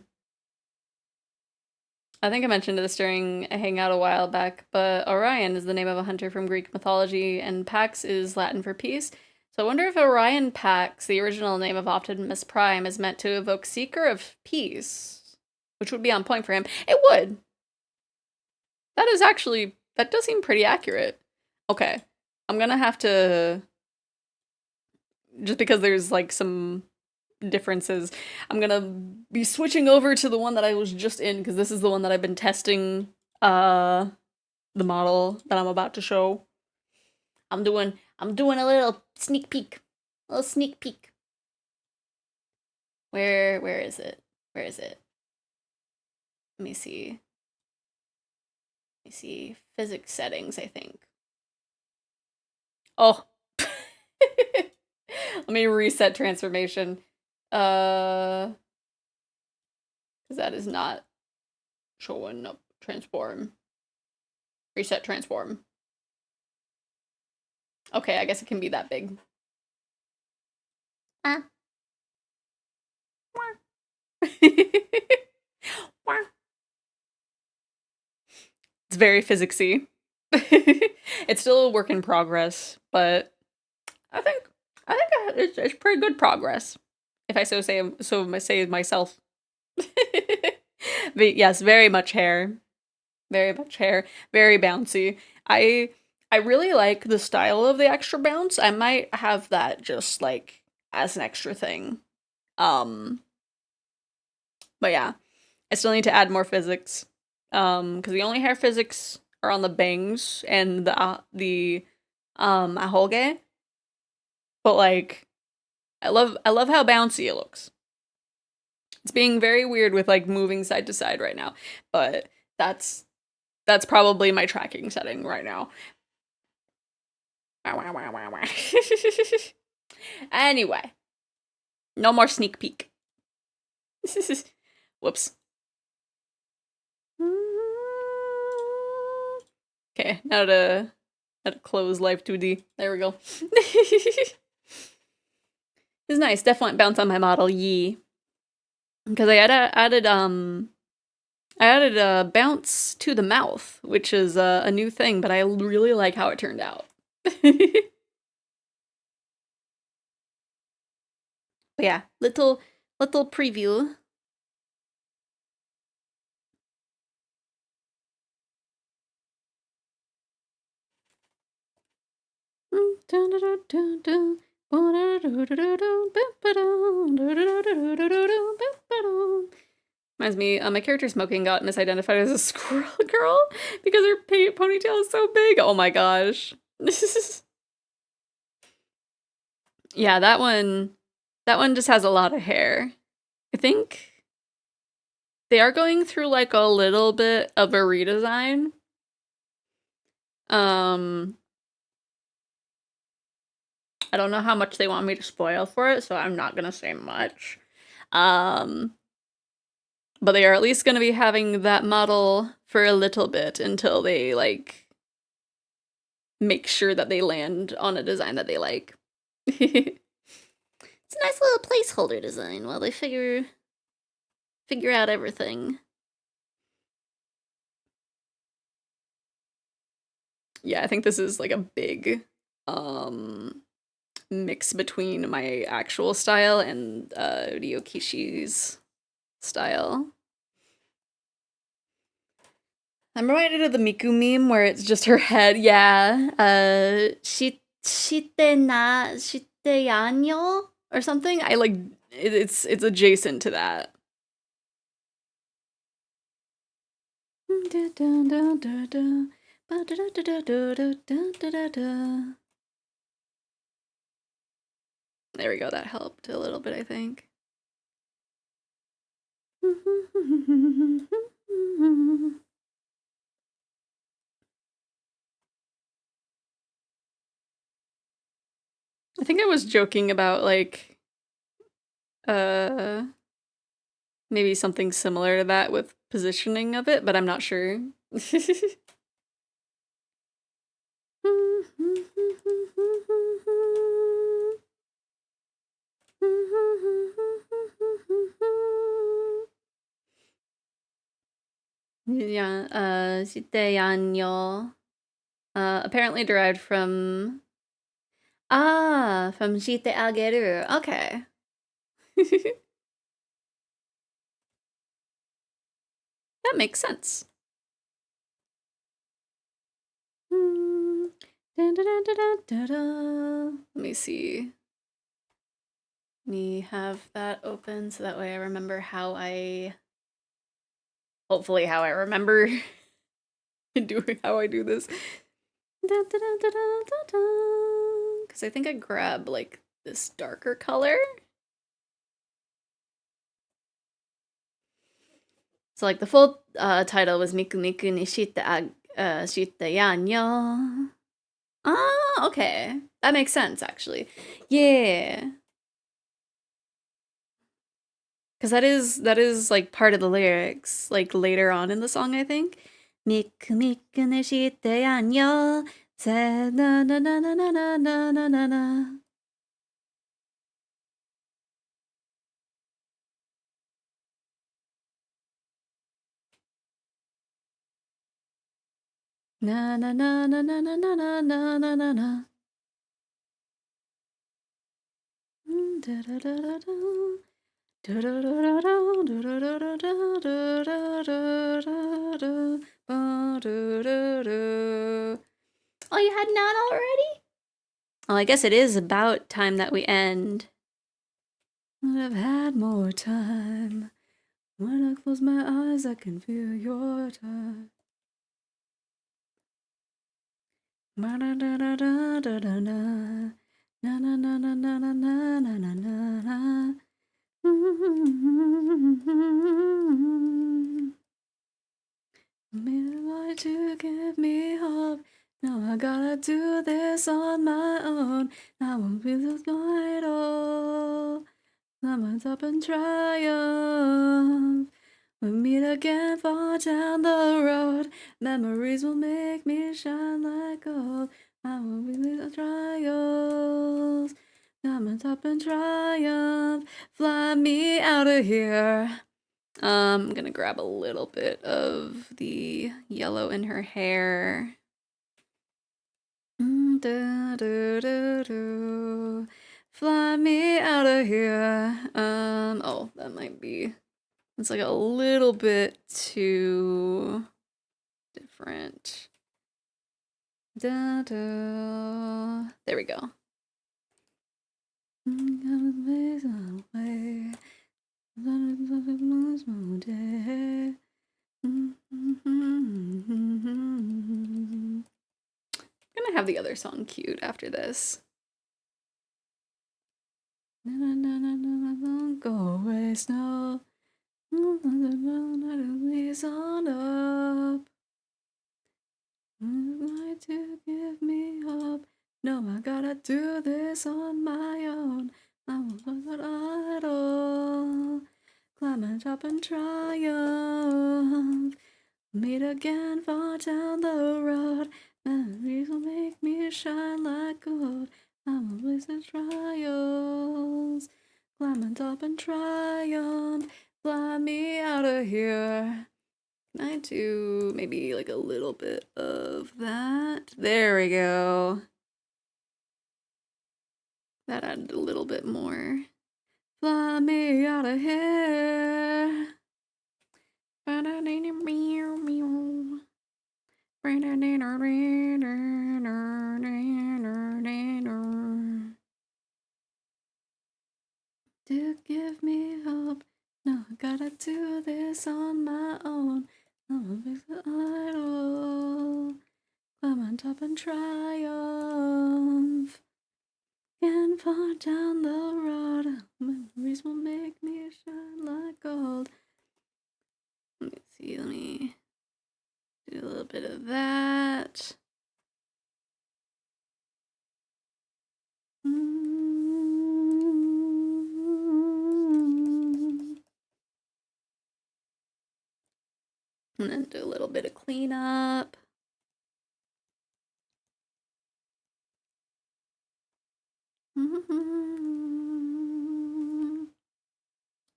I think I mentioned this during a hangout a while back, but Orion is the name of a hunter from Greek mythology, and Pax is Latin for peace. So I wonder if Orion Pax, the original name of Optimus Prime, is meant to evoke Seeker of Peace, which would be on point for him. It would. That does seem pretty accurate. Okay, I'm gonna have to, just because there's like some differences, I'm gonna be switching over to the one that I was just in, because this is the one that I've been testing the model that I'm about to show. I'm doing a little sneak peek. A little sneak peek. Where is it? Where is it? Let me see. Let me see. Physics settings, I think. Oh. Let me reset transformation. Because that is not showing up. Transform. Reset transform. Okay, I guess it can be that big. It's very physicsy. It's still a work in progress, but I think it's pretty good progress, if I say myself. But yes, very much hair, very bouncy. I really like the style of the extra bounce. I might have that just like as an extra thing. But yeah, I still need to add more physics. Because the only hair physics are on the bangs and the ahoge. But like, I love how bouncy it looks. It's being very weird with like moving side to side right now, but that's probably my tracking setting right now. Anyway, no more sneak peek. Whoops. Okay, now to close Live 2D. There we go. It's nice. Definitely bounce on my model, yee. Because I added a bounce to the mouth, which is a new thing, but I really like how it turned out. But yeah, little preview. Reminds me, my character Smoking got misidentified as a squirrel girl because her ponytail is so big. Oh my gosh. Yeah, that one just has a lot of hair. I think they are going through like a little bit of a redesign. I don't know how much they want me to spoil for it, so I'm not gonna say much. But they are at least gonna be having that model for a little bit until they like make sure that they land on a design that they like. It's a nice little placeholder design while they figure out everything. Yeah, I think this is like a big mix between my actual style and Ryokishi's style. I'm reminded of the Miku meme where it's just her head. Yeah, she shiteyanyo or something. I like it's adjacent to that. There we go, that helped a little bit, I think. I think I was joking about like maybe something similar to that with positioning of it, but I'm not sure. Yeah, shiteyanyo. Apparently derived from shite ageru. Okay. That makes sense. Let me see. Let me have that open so that way I remember how I. Hopefully, how I remember how I do this. Because I think I grab like this darker color. So like the full title was Miku Miku ni Shita Yanyo. Ah, okay. That makes sense actually. Yeah. Cause that is like part of the lyrics, like later on in the song, I think. Miku miku ne shite yanyo. Se na na na na na na na na na na. Na na na na na na na na na na na na. Da da da da da. Da da da da da da da da da da da da da da ba da da da. Oh, you had none already? Well, I guess it is about time that we end. I've had more time. When I close my eyes, I can feel your touch. Na na na na na na na na na na na na na na na na na. Made a lie to give me hope. Now I gotta do this on my own. I won't be this night all. I'm on top and triumph. We'll meet again far down the road. Memories will make me shine like gold. I will relive the trials. I'm on top and triumph. Fly me out of here. I'm gonna grab a little bit of the yellow in her hair. Da, da, da, da. Fly me out of here. Oh, that might be. It's like a little bit too different. Da, da. There we go. I'm gonna have the other song queued after this. Go away, snow. On up. Try to give me hope. No, I gotta do this on my own. I won't let that at all. Climb and top and triumph. Meet again far down the road. Memories will make me shine like gold. I will blaze the trials. Climb and top and triumph. Fly me out of here. Can I do maybe like a little bit of that? There we go. That added a little bit more. Fly me out of here. give me hope. No, I gotta do this on my own. I'm a big idol. Climb on top and triumph. And far down the road, memories will make me shine like gold. Let me see, let me do a little bit of that. And then do a little bit of cleanup. And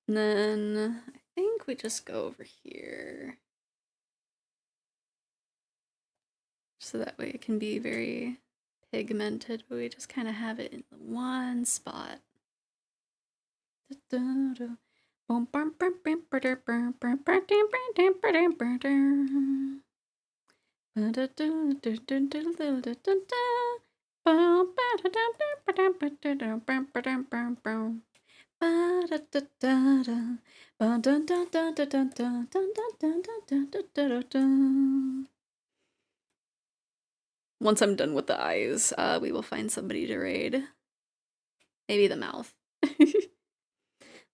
then I think we just go over here. So that way it can be very pigmented, but we just kind of have it in the one spot. Once I'm done with the eyes, we will find somebody to raid. Maybe the mouth.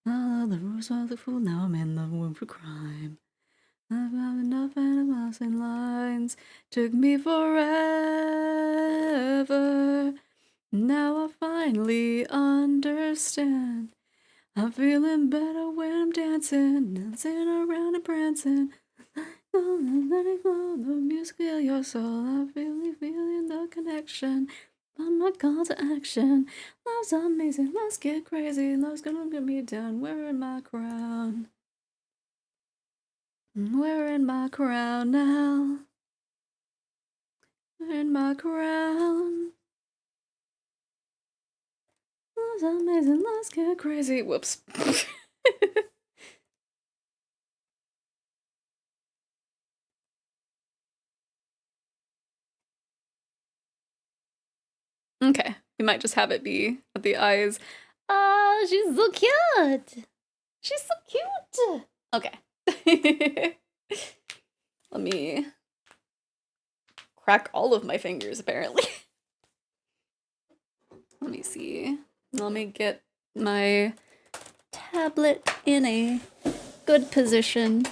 The rules of the fool, now I'm in the room for crime. I've got enough animals and lines. Took me forever. Now I finally understand. I'm feeling better when I'm dancing around and prancing. Let it go, the music of your soul. I'm really feeling the connection. I'm not call to action. Love's amazing, let's get crazy. Love's gonna get me down. Wearing my crown. Wearing my crown now. Wearing my crown. Love's amazing, let's get crazy. Whoops. Okay, we might just have it be at the eyes. Oh, she's so cute. She's so cute. Okay. Let me crack all of my fingers, apparently. Let me see. Let me get my tablet in a good position.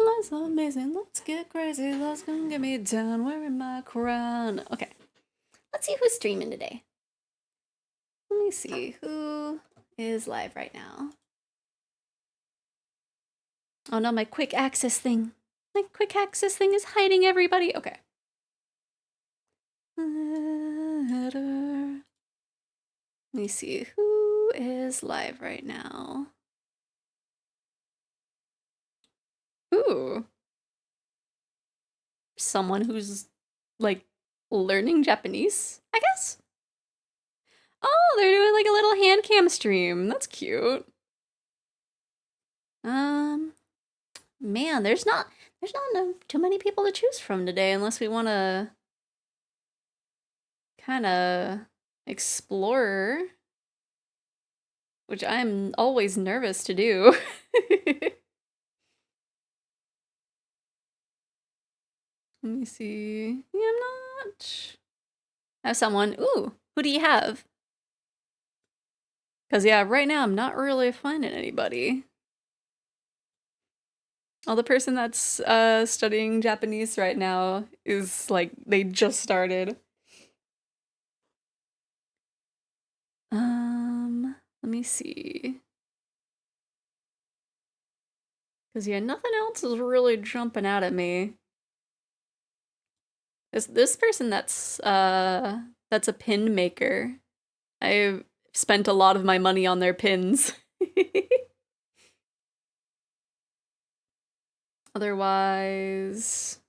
Life's amazing, let's get crazy, love's gonna get me down, wearing my crown. Okay. Let's see who's streaming today. Let me see who is live right now. Oh no, my quick access thing. My quick access thing is hiding everybody. Okay. Let me see who is live right now. Ooh. Someone who's like learning Japanese, I guess. Oh, they're doing like a little hand cam stream. That's cute. Man, there's not too many people to choose from today Unless we want to kind of explore, which I'm always nervous to do. Let me see. Yeah, I'm not. I have someone. Ooh, who do you have? Because, yeah, right now I'm not really finding anybody. Oh, the person that's studying Japanese right now is like, they just started. Let me see. Because, yeah, nothing else is really jumping out at me. This person that's a pin maker. I've spent a lot of my money on their pins. Otherwise,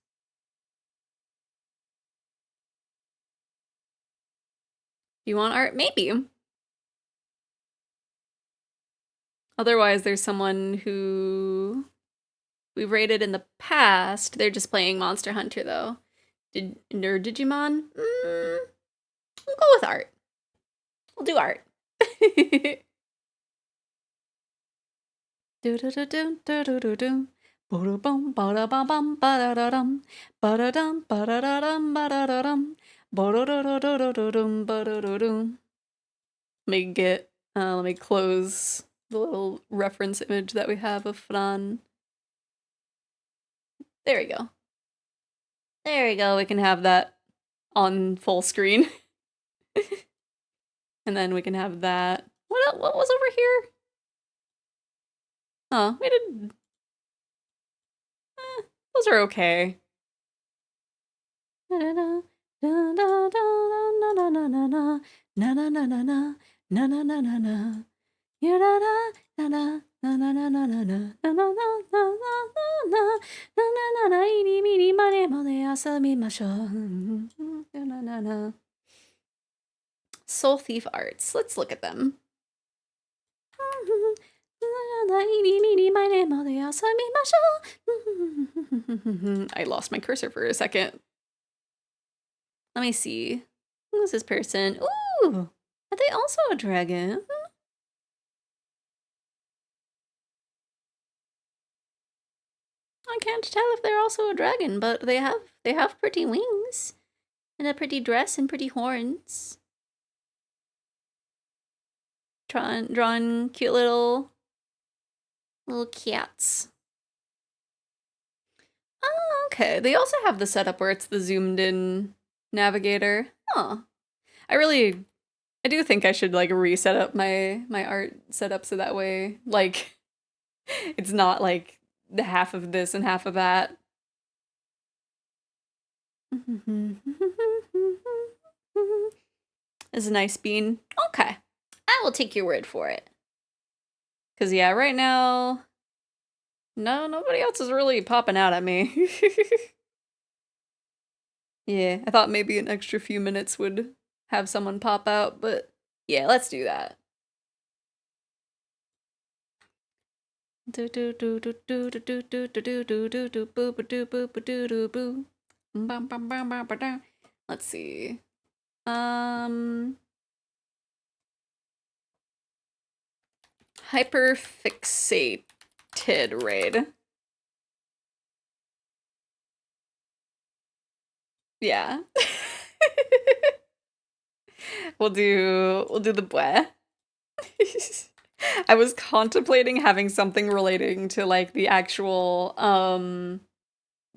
you want art? Maybe. Otherwise, there's someone who we've rated in the past. They're just playing Monster Hunter though. Digimon? We'll go with art. We'll do art. Do do do do do do do do. Ba-da-bum, ba-da-bum, ba-da-da-dum, ba-da-dum, ba-da-da-dum, ba-da-da-dum, ba-da-da-da-da-da-dum, ba-da-da-dum. Let me close the little reference image that we have of Fran. There we go. There we go. We can have that on full screen. And then we can have that. What was over here? Oh, we did. Those are okay. Soul Thief Arts. Let's look at them. I lost my cursor for a second. Let me see. Who's this person? Ooh! Are they also a dragon? I can't tell if they're also a dragon, but they have pretty wings. And a pretty dress and pretty horns. Drawing cute little cats. Oh, okay. They also have the setup where it's the zoomed in navigator. Oh. I do think I should like reset up my art setup so that way like it's not like the half of this and half of that. Is a nice bean. Okay. I will take your word for it. Cause yeah, right now, nobody else is really popping out at me. Yeah, I thought maybe an extra few minutes would have someone pop out, but yeah, let's do that. Let's see. Hyperfixated raid. Yeah. We'll do the bleh. I was contemplating having something relating to like the actual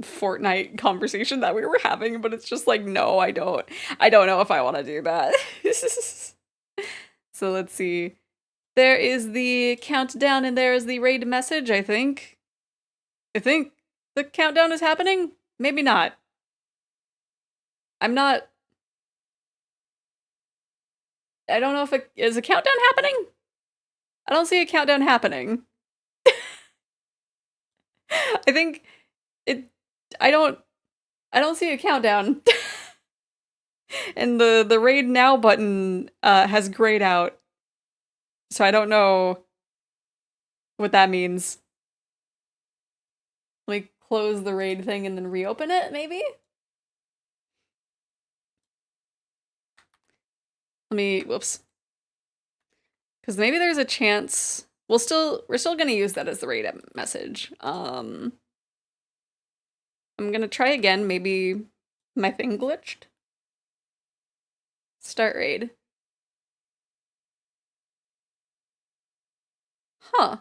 Fortnite conversation that we were having, but it's just like no, I don't know if I want to do that. So let's see. There is the countdown and there is the raid message, I think. I think the countdown is happening? Maybe not. I don't know if is a countdown happening? I don't see a countdown happening. I think I don't see a countdown. And the raid now button has grayed out. So I don't know what that means. Like close the raid thing and then reopen it, maybe? Whoops. Because maybe there's a chance we're still gonna use that as the raid message. I'm gonna try again. Maybe my thing glitched. Start raid. Huh.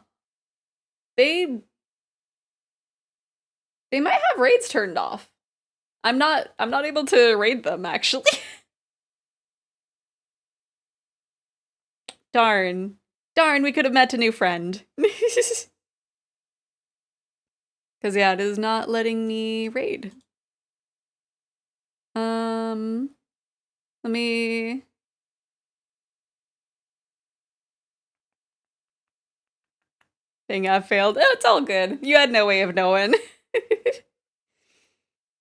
They might have raids turned off. I'm not able to raid them actually. Darn, we could have met a new friend. Because yeah, it is not letting me raid. Let me... Thing I failed. Oh, it's all good. You had no way of knowing.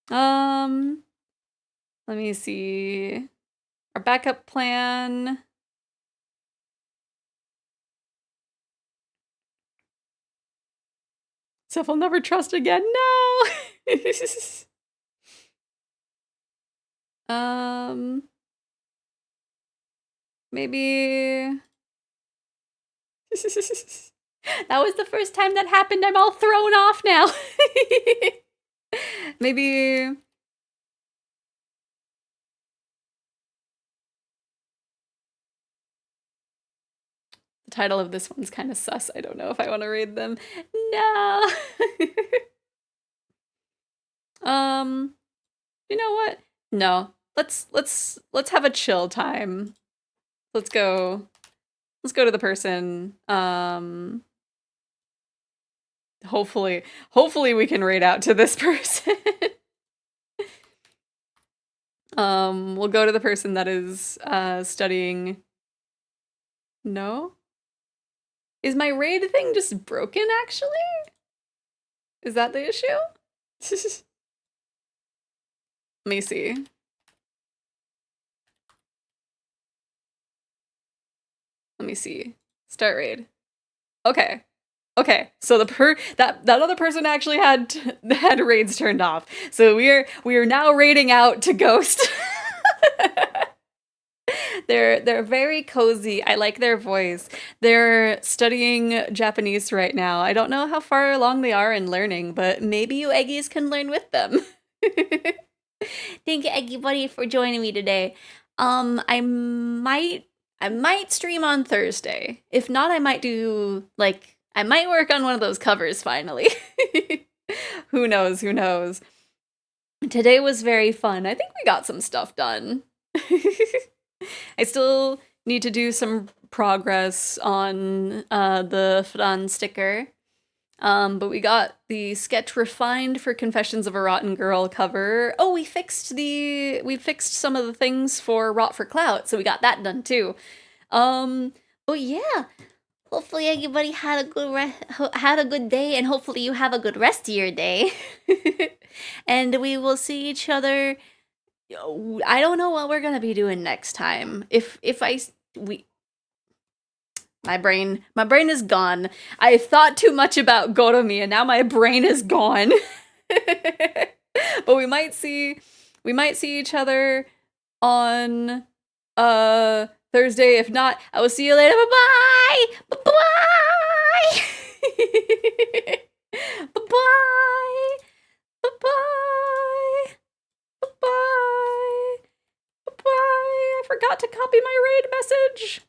Let me see. Our backup plan. Seth will never trust again. No. Maybe That was the first time that happened. I'm all thrown off now. Maybe... The title of this one's kind of sus. I don't know if I want to read them. No. You know what? No. Let's have a chill time. Let's go to the person. Hopefully we can raid out to this person. We'll go to the person that is studying. No? Is my raid thing just broken, actually? Is that the issue? Let me see. Let me see. Start raid. Okay. Okay. So that other person actually had raids turned off. So we are now raiding out to Ghost. They're very cozy. I like their voice. They're studying Japanese right now. I don't know how far along they are in learning, but maybe you Eggies can learn with them. Thank you, Eggy Buddy, for joining me today. I might stream on Thursday. If not, I might work on one of those covers finally. Who knows? Who knows? Today was very fun. I think we got some stuff done. I still need to do some progress on the Fran sticker. But we got the sketch refined for Confessions of a Rotten Girl cover. Oh, we fixed some of the things for Rot for Clout, so we got that done too. But yeah, hopefully everybody had a good day, and hopefully you have a good rest of your day. And we will see each other. I don't know what we're gonna be doing next time. My brain is gone. I thought too much about Goromi, and now my brain is gone. But we might see each other on Thursday. If not, I will see you later. Bye-bye! Bye-bye! Bye-bye! Bye-bye! Bye-bye! Bye-bye! I forgot to copy my raid message.